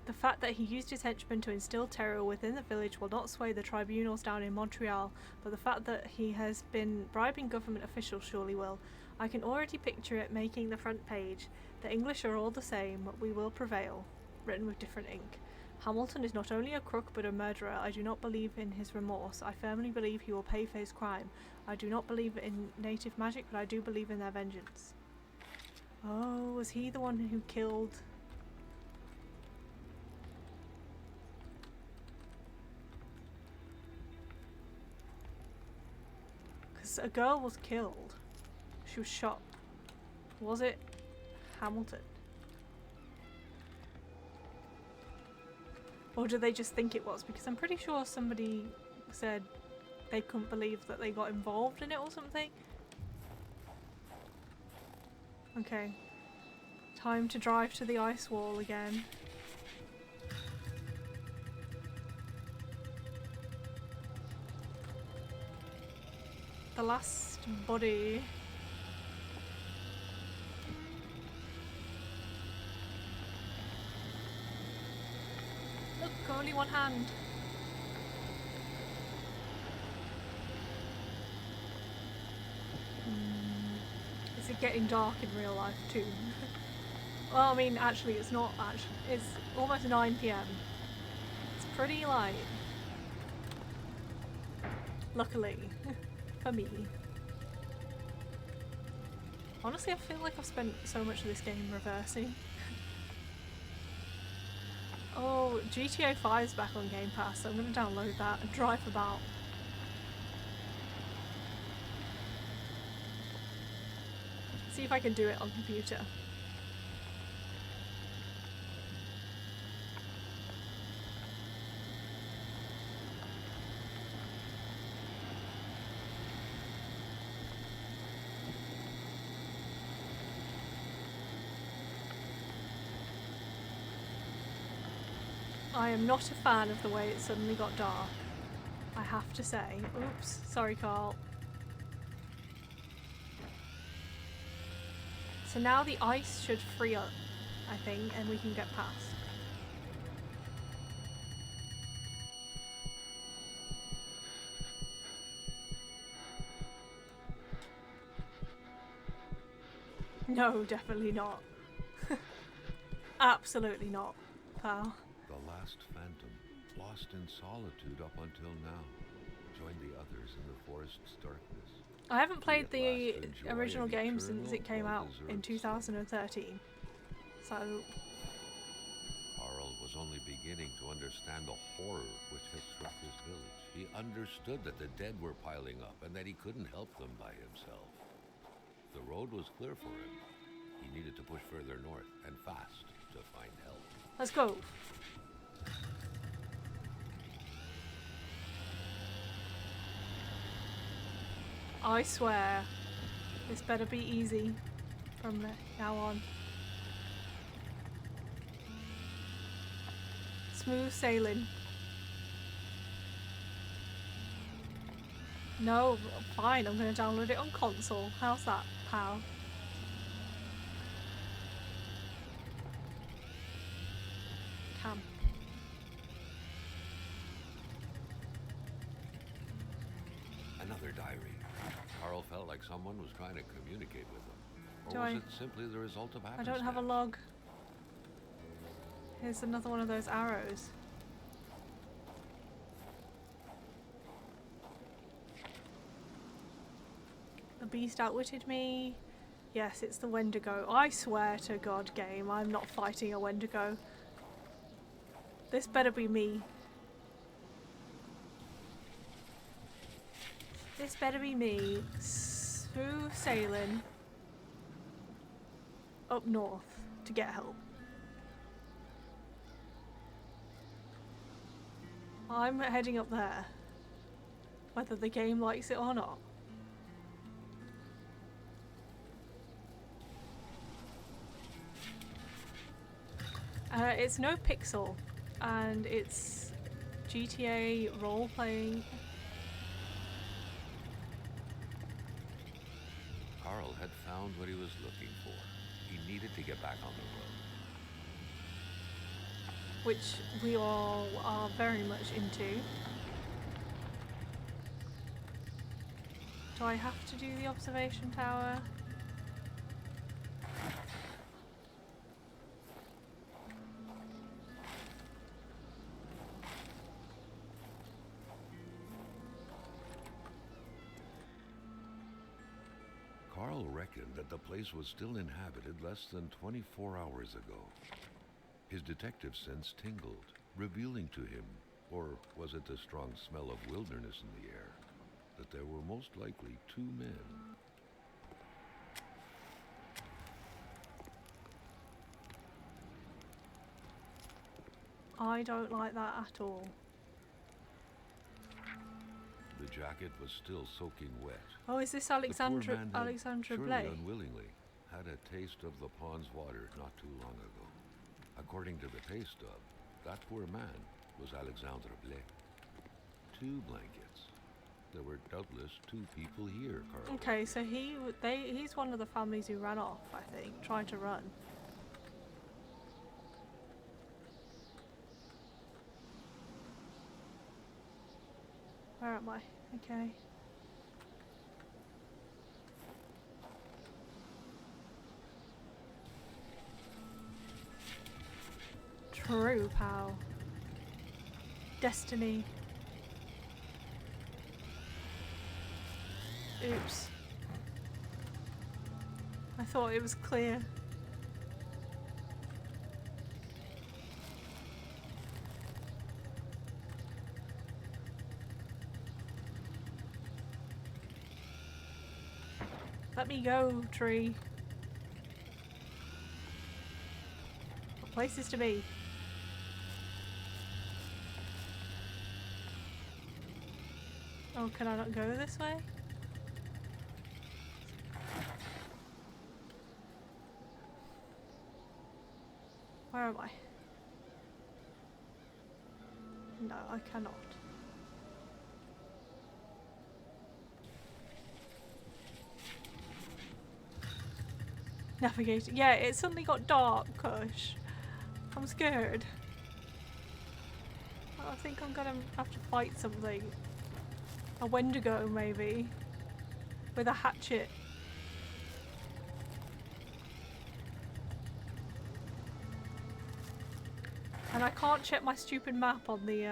The fact that he used his henchmen to instill terror within the village will not sway the tribunals down in Montreal, but the fact that he has been bribing government officials surely will. I can already picture it making the front page. The English are all the same, we will prevail. Written with different ink. Hamilton is not only a crook but a murderer. I do not believe in his remorse. I firmly believe he will pay for his crime. I do not believe in native magic, but I do believe in their vengeance. Oh, was he the one who killed... Because a girl was killed. She was shot. Was it Hamilton? Or do they just think it was? Because I'm pretty sure somebody said they couldn't believe that they got involved in it or something. Okay. Time to drive to the ice wall again. The last body. Look, only one hand. Is it getting dark in real life too? Well, I mean, actually, it's not. Actually, it's almost 9 p.m. It's pretty light. Luckily, for me. Honestly, I feel like I've spent so much of this game reversing. Oh, GTA 5's back on Game Pass, so I'm going to download that and drive about. See if I can do it on computer. I am not a fan of the way it suddenly got dark, I have to say. Oops, sorry Carl. So now the ice should free up, I think, and we can get past. No, definitely not. Absolutely not, pal. The last phantom, lost in solitude up until now, joined the others in the forest's darkness. I haven't played He at the last enjoyed original an game since eternal, it came out in well-deserved 2013. So, Carl was only beginning to understand the horror which had struck his village. He understood that the dead were piling up and that he couldn't help them by himself. The road was clear for him. He needed to push further north and fast to find help. let's go. I swear, this better be easy from now on. Smooth sailing. No, fine, I'm going to download it on console. How's that, pal? Cam. Another diary. Carl felt like someone was trying to communicate with him. Or Do was I- it simply the result of I happenstance? don't have a log. Here's another one of those arrows. The beast outwitted me. Yes, it's the Wendigo. I swear to God, game, I'm not fighting a Wendigo. This better be me. This better be me. Smooth sailing up north to get help. I'm heading up there, whether the game likes it or not. It's no pixel, and it's GTA role-playing. Carl had found what he was looking for. He needed to get back on the road. Which we all are very much into. Do I have to do the observation tower? Carl reckoned that the place was still inhabited less than 24 hours ago. His detective sense tingled, revealing to him, or was it the strong smell of wilderness in the air, that there were most likely two men. I don't like that at all. The jacket was still soaking wet. Oh, is this The poor Alexandra man had, surely Blay? unwillingly, had a taste of the pond's water not too long ago. According to the pay stub, that poor man was Alexandre Blay. 2 blankets. There were doubtless 2 people here, Carl. Okay, so he's one of the families who ran off, I think, trying to run. Where am I? Okay. True, pal. Destiny. Oops. I thought it was clear. Let me go, tree. What places to be? Oh, can I not go this way? Where am I? No, I cannot. Navigating. Yeah, it suddenly got dark, Kush. I'm scared. I think I'm gonna have to fight something. A Wendigo, maybe. With a hatchet. And I can't check my stupid map on the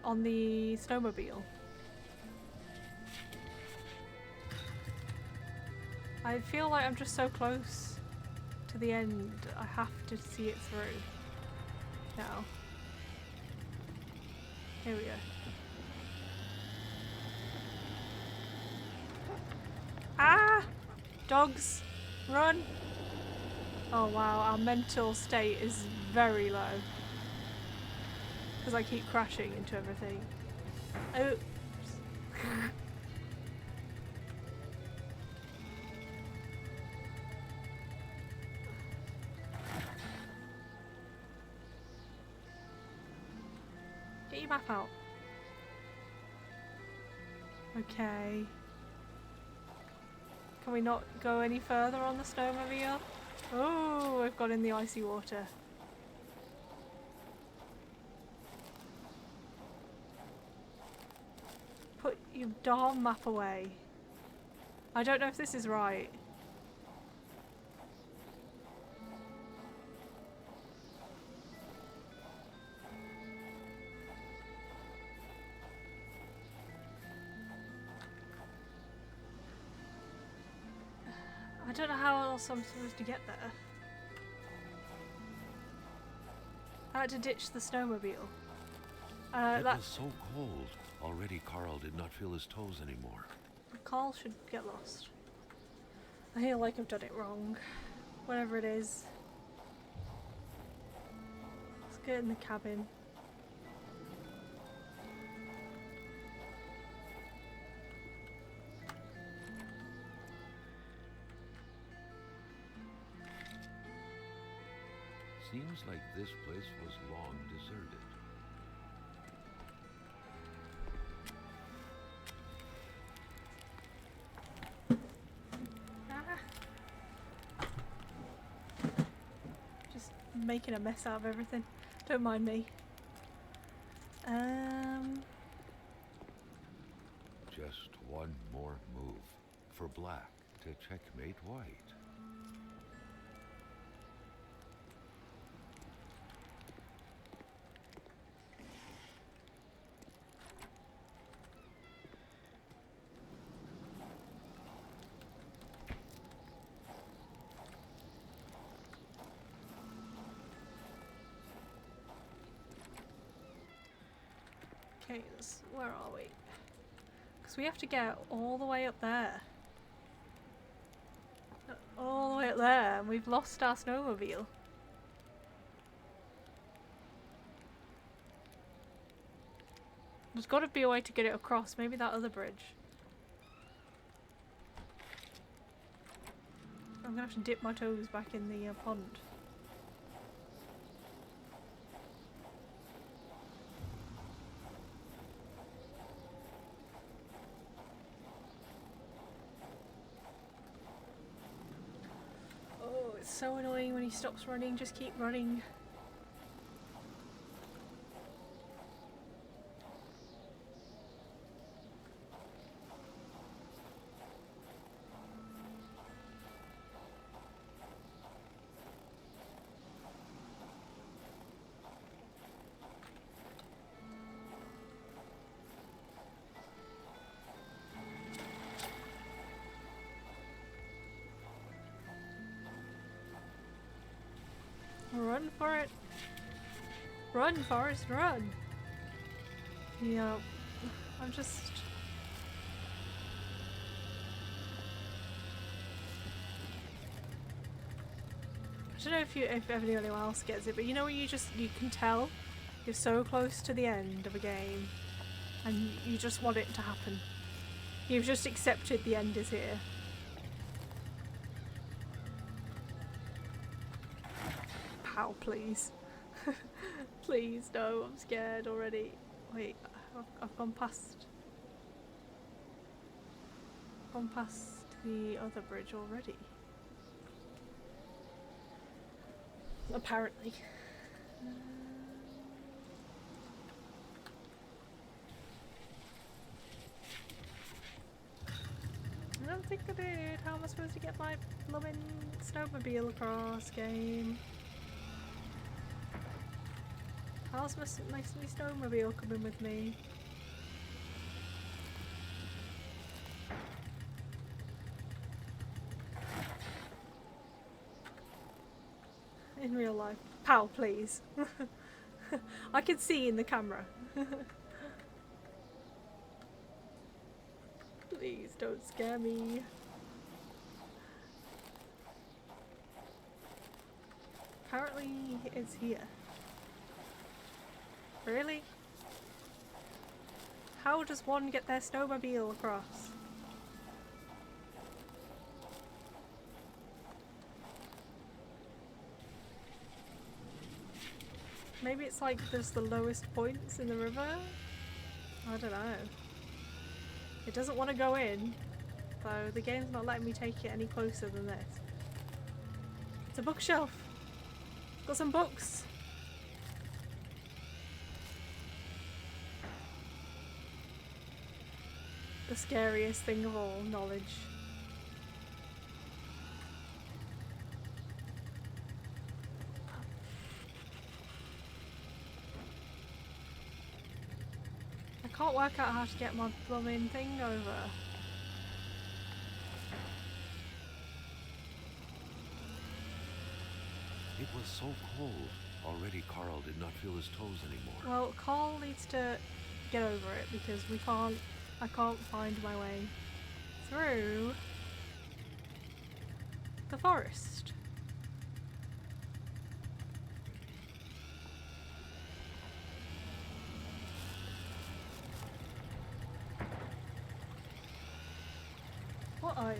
snowmobile. I feel like I'm just so close to the end. I have to see it through. Now. Here we go. Ah! Dogs! Run! Oh wow, our mental state is very low. Because I keep crashing into everything. Oh! Get your map out. Okay. Can we not go any further on the snowmobile? Oh, we've got in the icy water. Put your darn map away. I don't know if this is right. I don't know how else I'm supposed to get there. I had to ditch the snowmobile. It was so cold. Already Carl did not feel his toes anymore. Carl should get lost. I feel like I've done it wrong. Whatever it is. Let's get in the cabin. Seems like this place was long deserted. Just making a mess out of everything. Don't mind me. Just one more move for black to checkmate white. where are we? Because we have to get all the way up there. All the way up there, and we've lost our snowmobile. There's got to be a way to get it across. Maybe that other bridge. I'm gonna have to dip my toes back in the pond. Oh, it's so annoying when he stops running. Just keep running. Run for it. Run, Forrest, run. Yeah, I'm just... I don't know if anyone else gets it, but you know when you can tell you're so close to the end of a game and you just want it to happen. You've just accepted the end is here. Pow, please. Please, no, I'm scared already. Wait, I've gone past the other bridge already. Apparently. I don't think I did. How am I supposed to get my blooming snowmobile across, game? How's my snowmobile coming with me? In real life. Pow, please. I can see in the camera. Please don't scare me. Apparently it's here. Really? How does one get their snowmobile across? Maybe it's like there's the lowest points in the river? I don't know. It doesn't want to go in, so the game's not letting me take it any closer than this. It's a bookshelf! It's got some books! The scariest thing of all, knowledge. I can't work out how to get my blooming thing over. It was so cold. Already Carl did not feel his toes anymore. Well, Carl needs to get over it because I can't find my way through the forest. What eyes?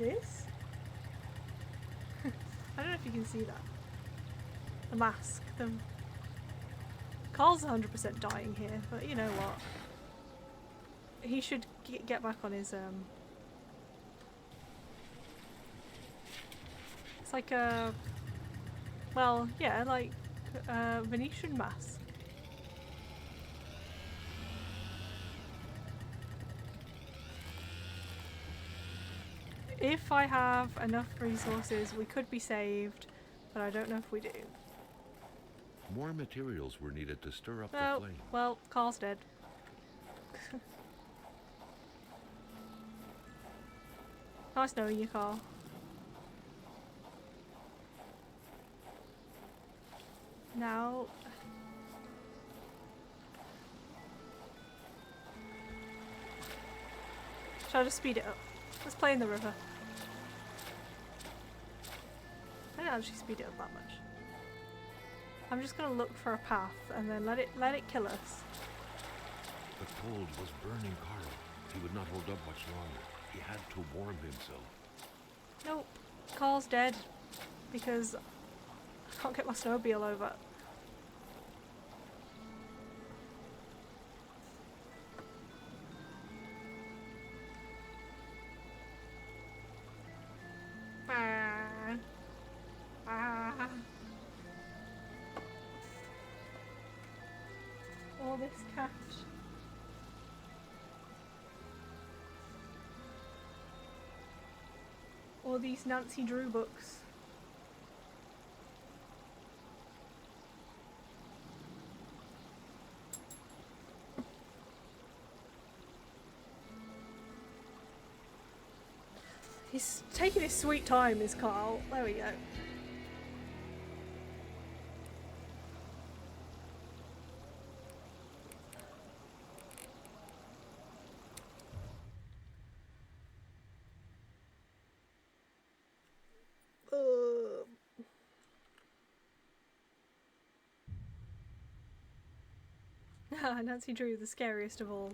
This? I don't know if you can see that. The mask. Carl's 100% dying here, but you know what? He should get back on his it's like a, well, yeah, like a Venetian mask. If I have enough resources, we could be saved, but I don't know if we do. More materials were needed to stir up the No, flame. well, Carl's dead. Nice knowing you, Carl. Now, Shall I just speed it up? Let's play in the river. I didn't actually speed it up that much. I'm just gonna look for a path and then let it kill us. The cold was burning Carl. He would not hold up much longer. He had to warm himself. Nope. Carl's dead because I can't get my snowmobile over. All this cash. All these Nancy Drew books. He's taking his sweet time, is Carl. There we go. Nancy Drew, the scariest of all.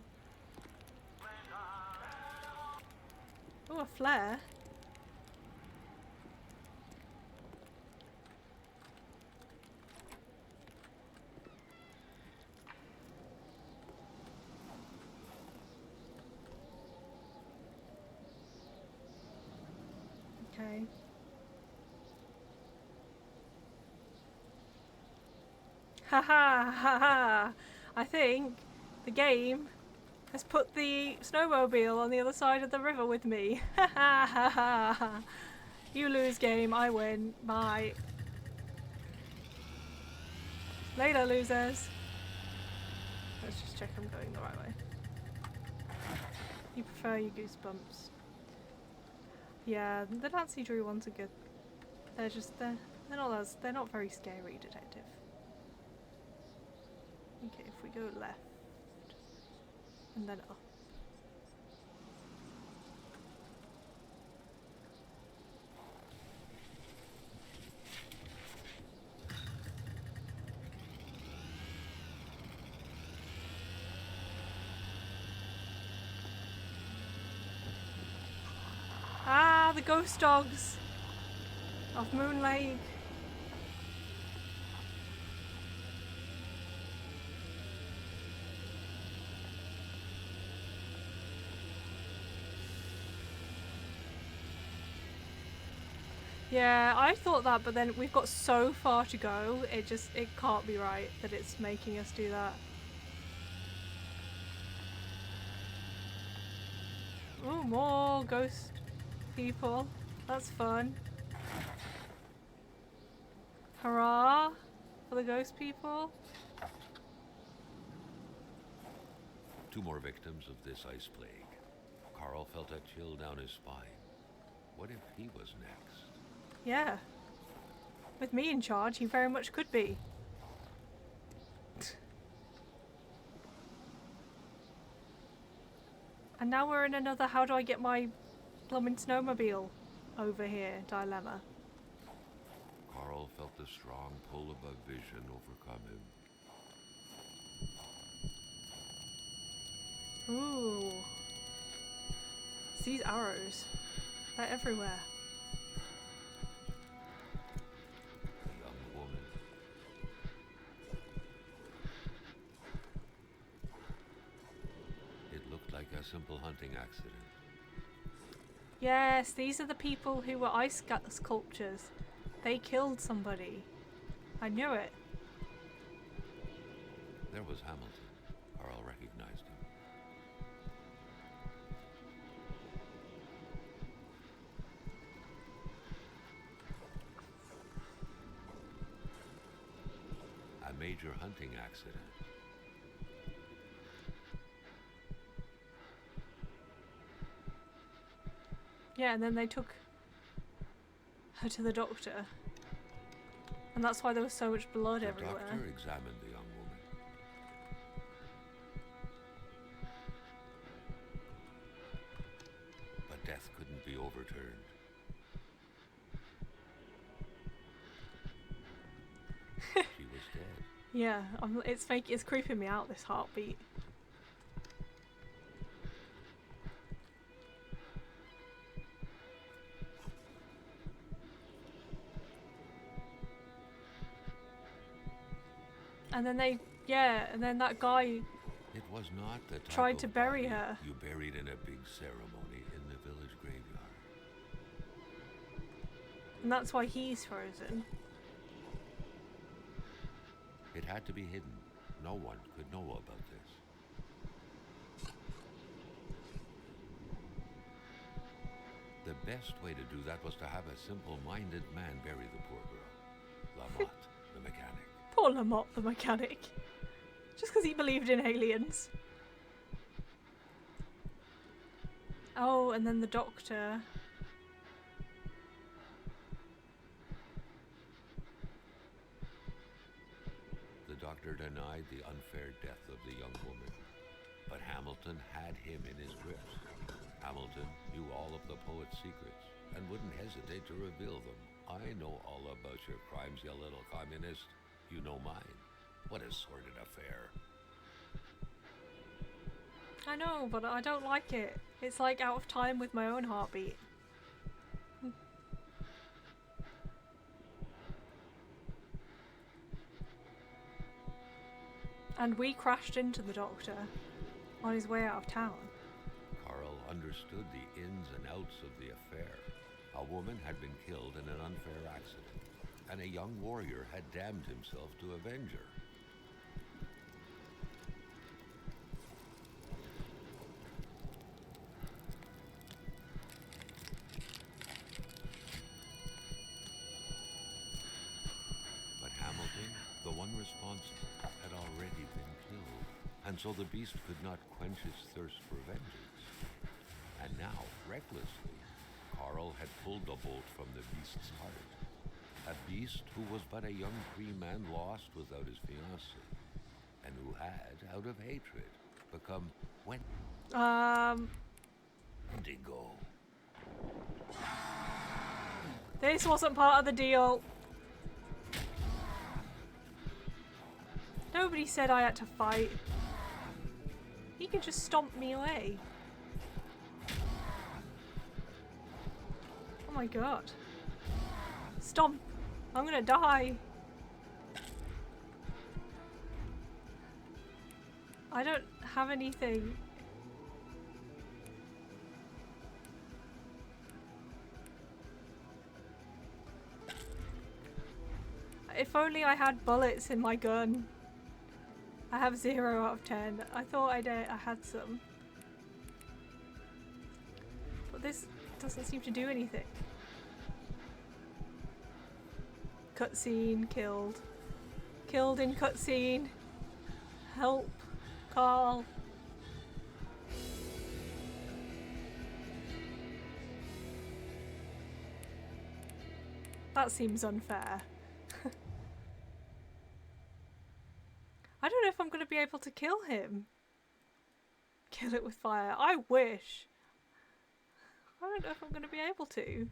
Oh, a flare. Okay. Haha, haha. I think the game has put the snowmobile on the other side of the river with me. Ha ha ha ha. You lose, game, I win. Bye. Later, losers. Let's just check I'm going the right way. You prefer your goosebumps. Yeah, the Nancy Drew ones are good. They're just they're not very scary, detective. Okay, if we go left and then up. Ah, the ghost dogs of Moon Lake. Yeah, I thought that, but then we've got so far to go, it can't be right that it's making us do that. Oh, more ghost people. That's fun. Hurrah for the ghost people. 2 more victims of this ice plague. Carl felt a chill down his spine. What if he was next? Yeah. With me in charge, he very much could be. And now we're in another how do I get my blooming snowmobile over here dilemma. Carl felt the strong pull of a vision overcome him. Ooh. It's these arrows. They're everywhere. A young woman. It looked like a simple hunting accident. Yes, these are the people who were ice sculptures. They killed somebody. I knew it. There was Hamilton. Carl recognized him. A major hunting accident. Yeah, and then they took her to the doctor. And that's why there was so much blood everywhere. The doctor examined the young woman. Yeah, it's fake. It's creeping me out, this heartbeat. And then and then that guy It was not the type tried of to bury body her. you buried in a big ceremony in the village graveyard. And that's why he's frozen. It had to be hidden. No one could know about this. The best way to do that was to have a simple-minded man bury the poor girl. Lamotte, the mechanic. Poor Lamotte, the mechanic. Just because he believed in aliens. Oh, and then the doctor. The doctor denied the unfair death of the young woman, but Hamilton had him in his grips. Hamilton knew all of the poet's secrets and wouldn't hesitate to reveal them. I know all about your crimes, you little communist. You know mine. What a sordid affair. I know, but I don't like it. It's like out of time with my own heartbeat. And we crashed into the doctor on his way out of town. Carl understood the ins and outs of the affair. A woman had been killed in an unfair accident, and a young warrior had damned himself to avenge her. But Hamilton, the one responsible, had already been killed, and so the beast could not quench his thirst for vengeance. And now, recklessly, Carl had pulled the bolt from the beast's heart. A beast who was but a young free man lost without his fiancée, and who had, out of hatred, become Wendigo. This wasn't part of the deal. Nobody said I had to fight. He can just stomp me away. Oh my god. Stomp. I'm gonna die. I don't have anything. If only I had bullets in my gun. I have 0 out of 10. I thought I had some. But this doesn't seem to do anything. Cutscene, killed. Killed in cutscene. Help, Carl. That seems unfair. I don't know if I'm going to be able to kill him. Kill it with fire. I wish. I don't know if I'm going to be able to.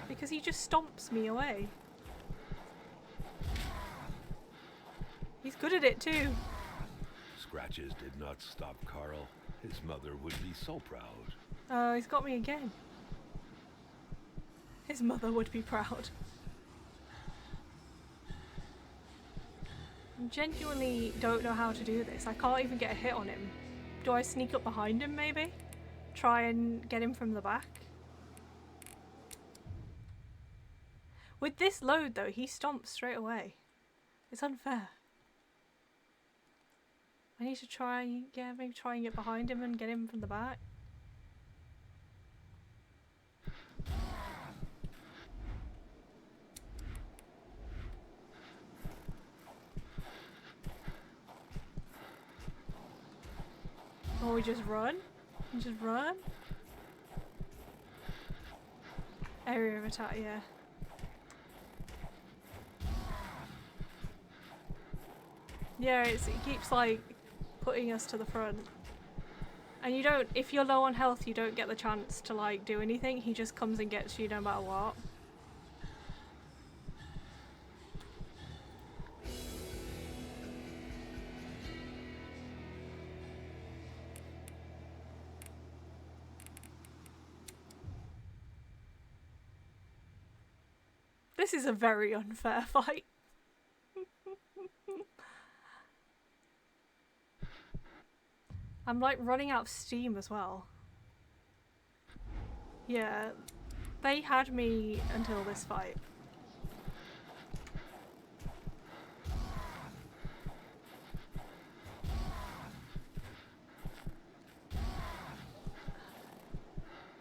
Because he just stomps me away. He's good at it too. Scratches did not stop Carl. His mother would be so proud. Oh, he's got me again. His mother would be proud. I genuinely don't know how to do this. I can't even get a hit on him. Do I sneak up behind him maybe? Try and get him from the back? With this load though, he stomps straight away. It's unfair. I need to try, yeah, maybe try and get behind him and get him from the back. Or we just run? We just run? Area of attack, yeah. Yeah, it keeps like putting us to the front. And you don't, if you're low on health, you don't get the chance to like do anything. He just comes and gets you no matter what. This is a very unfair fight. I'm like running out of steam as well. Yeah, they had me until this fight.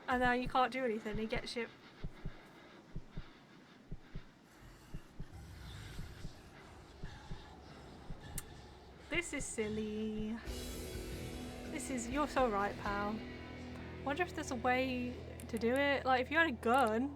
And now you can't do anything, he gets you. This is silly. This is, you're so right, pal. Wonder if there's a way to do it. Like, if you had a gun.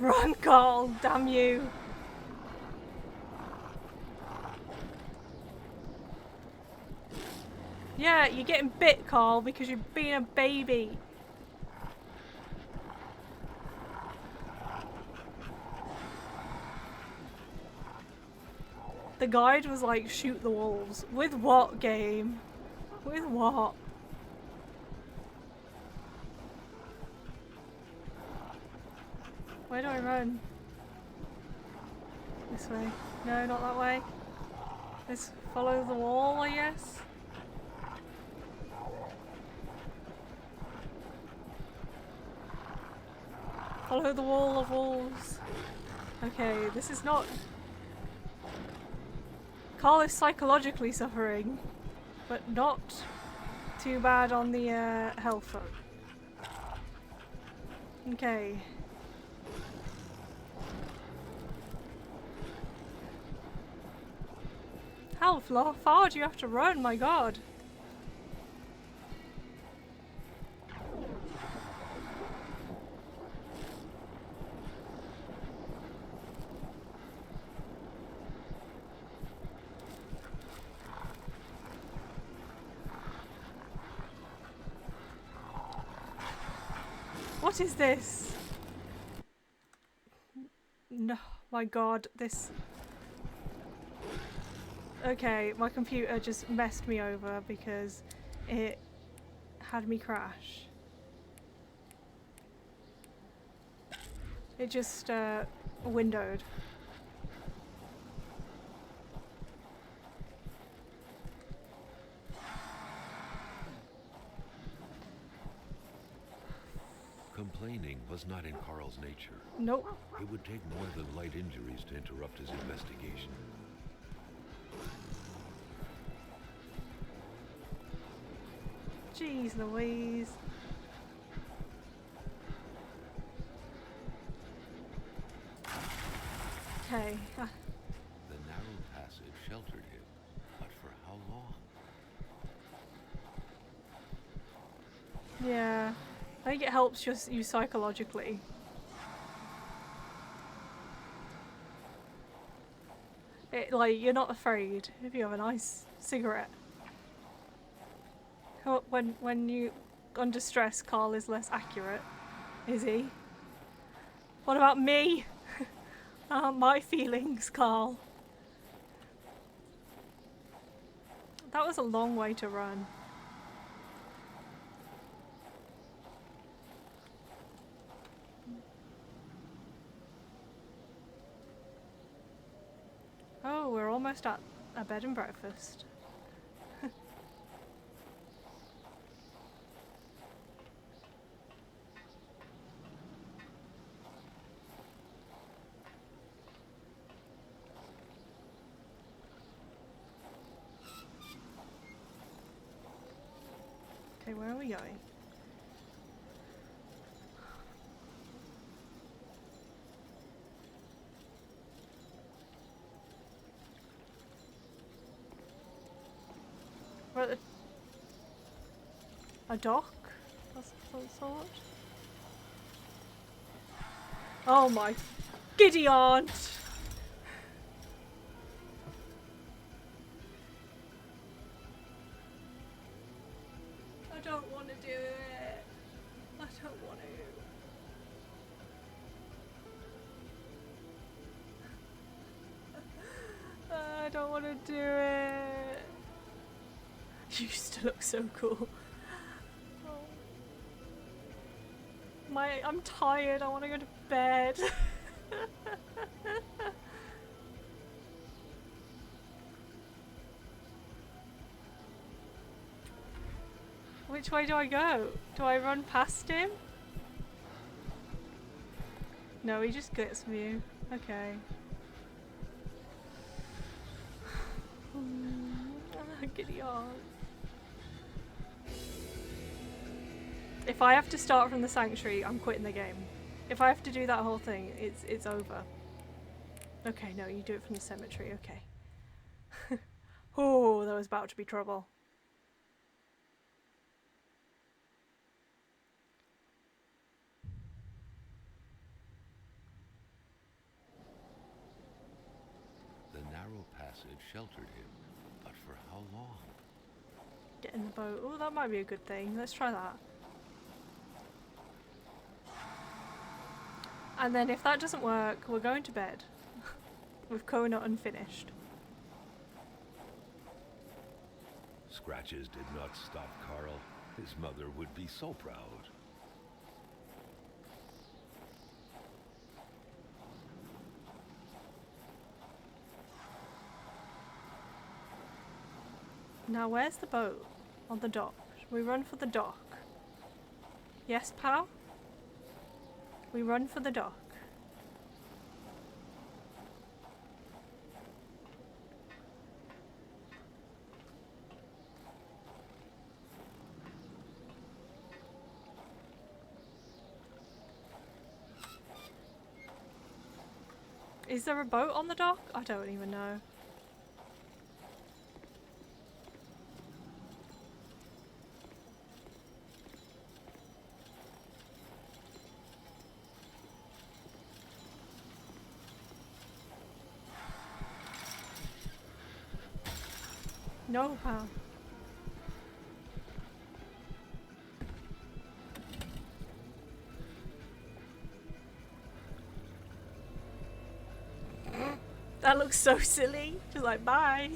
Run, Carl, damn you. Yeah, you're getting bit, Carl, because you're being a baby. The guide was like, shoot the wolves. With what, game? With what? Where do I run? This way. No, not that way. Let's follow the wall, I guess. Follow the wall of wolves. Okay, this is not... Carl is psychologically suffering, but not Too bad on the health folk. Okay. How far do you have to run? My god. What is this? No, my god, this... Okay, my computer just messed me over because it had me crash. It just windowed. Complaining was not in Carl's nature. Nope. It would take more than light injuries to interrupt his investigation. Jeez Louise. Okay. The narrow passage sheltered him, but for how long? Yeah. I think it helps just you psychologically. Like, you're not afraid if you have a nice cigarette. When you under stress, Carl is less accurate, is he? What about me? My feelings, Carl. That was a long way to run. Oh, we're almost at a bed and breakfast. Okay, where are we going? We're at a dock? That's some sort? Oh my giddy aunt! I don't want to do it. I don't want to. I don't want to do it. You used to look so cool. Oh. I'm tired. I want to go to bed. Which way do I go? Do I run past him? No, he just gets me. Okay. Giddy aunt. If I have to start from the sanctuary, I'm quitting the game. If I have to do that whole thing, it's over. Okay, no, you do it from the cemetery, okay. Oh, there was about to be trouble. The narrow passage sheltered him, but for how long? Get in the boat. Oh, that might be a good thing. Let's try that. And then if that doesn't work, we're going to bed. With Kona unfinished. Scratches did not stop Carl. His mother would be so proud. Now where's the boat? On the dock. Should we run for the dock? Yes, pal? We run for the dock. Is there a boat on the dock? I don't even know. No, pal. That looks so silly. Just like, bye.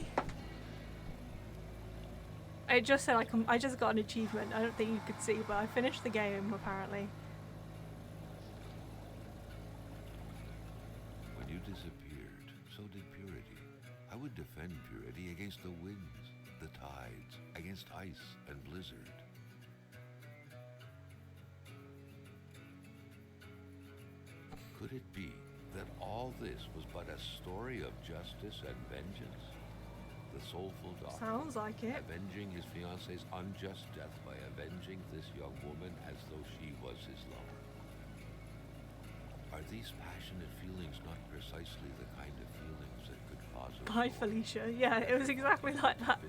It just said I just got an achievement. I don't think you could see, but I finished the game apparently. When you disappeared, so did Purity. I would defend Purity against the winds, the tides, against ice and blizzard. Could it be that all this was but a story of justice and vengeance? The soulful doctor Sounds like it. avenging his fiance's unjust death by avenging this young woman as though she was his lover. Are these passionate feelings not precisely the kind of feelings that could cause a Bye, storm Felicia. Yeah, it was exactly like that.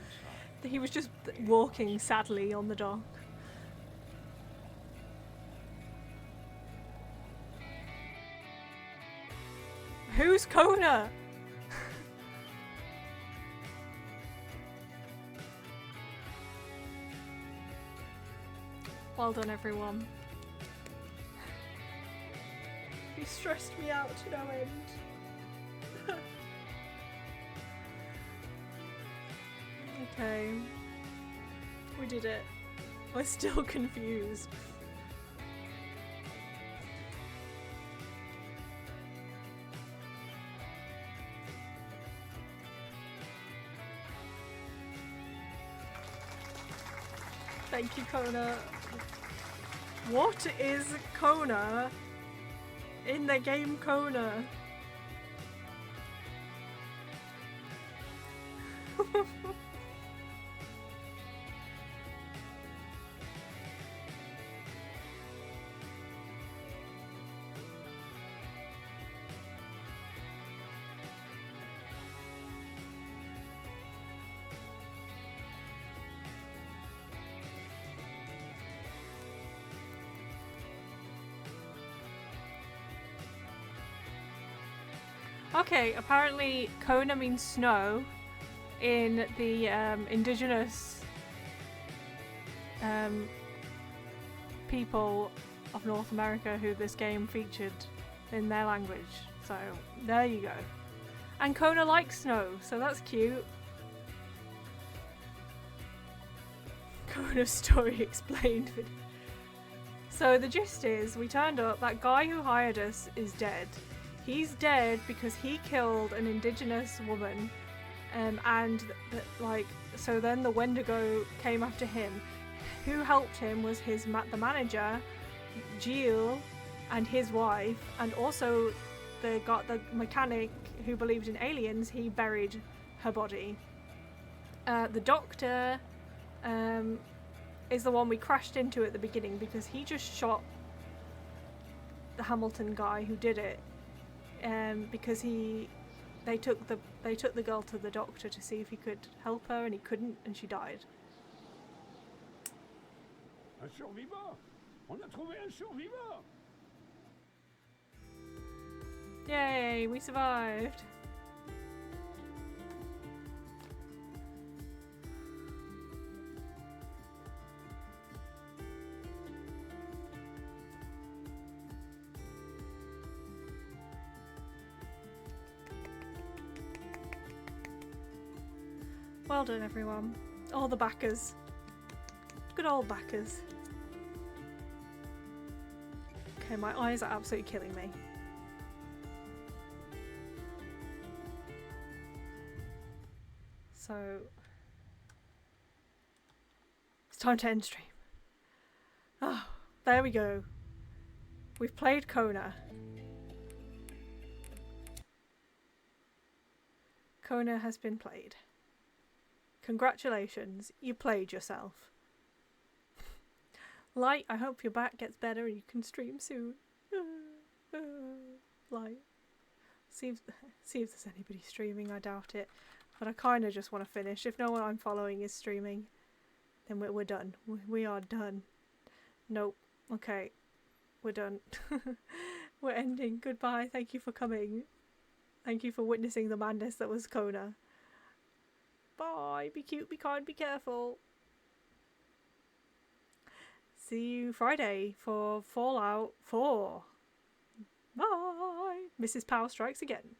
inside? He was just walking sadly on the dock. Who's Kona? Well done, everyone. You stressed me out to no end. Okay. We did it. We're still confused. Thank you, Kona. What is Kona in the game Kona? Okay, apparently Kona means snow in the indigenous people of North America who this game featured in their language. So there you go. And Kona likes snow, so that's cute. Kona's story explained. So the gist is, we turned up, that guy who hired us is dead. He's dead because he killed an indigenous woman, so then the Wendigo came after him. Who helped him was the manager, Jill, and his wife, and also the mechanic who believed in aliens. He buried her body. The doctor is the one we crashed into at the beginning because he just shot the Hamilton guy who did it. Because they took the girl to the doctor to see if he could help her, and he couldn't, and she died. Un survivant! On a trouvé un survivant! Yay, we survived. Well done, everyone. All the backers. Good old backers. Okay, my eyes are absolutely killing me. So it's time to end stream. Oh, there we go. We've played Kona. Kona has been played. Congratulations, you played yourself. Light, I hope your back gets better and you can stream soon. Light. See if there's anybody streaming. I doubt it, but I kind of just want to finish. If no one I'm following is streaming, then we're done. We are done. Nope. Okay, we're done. We're ending. Goodbye. Thank you for coming. Thank you for witnessing the madness that was Kona. Bye. Be cute, be kind, be careful. See you Friday for Fallout 4. Bye. Mrs. Power strikes again.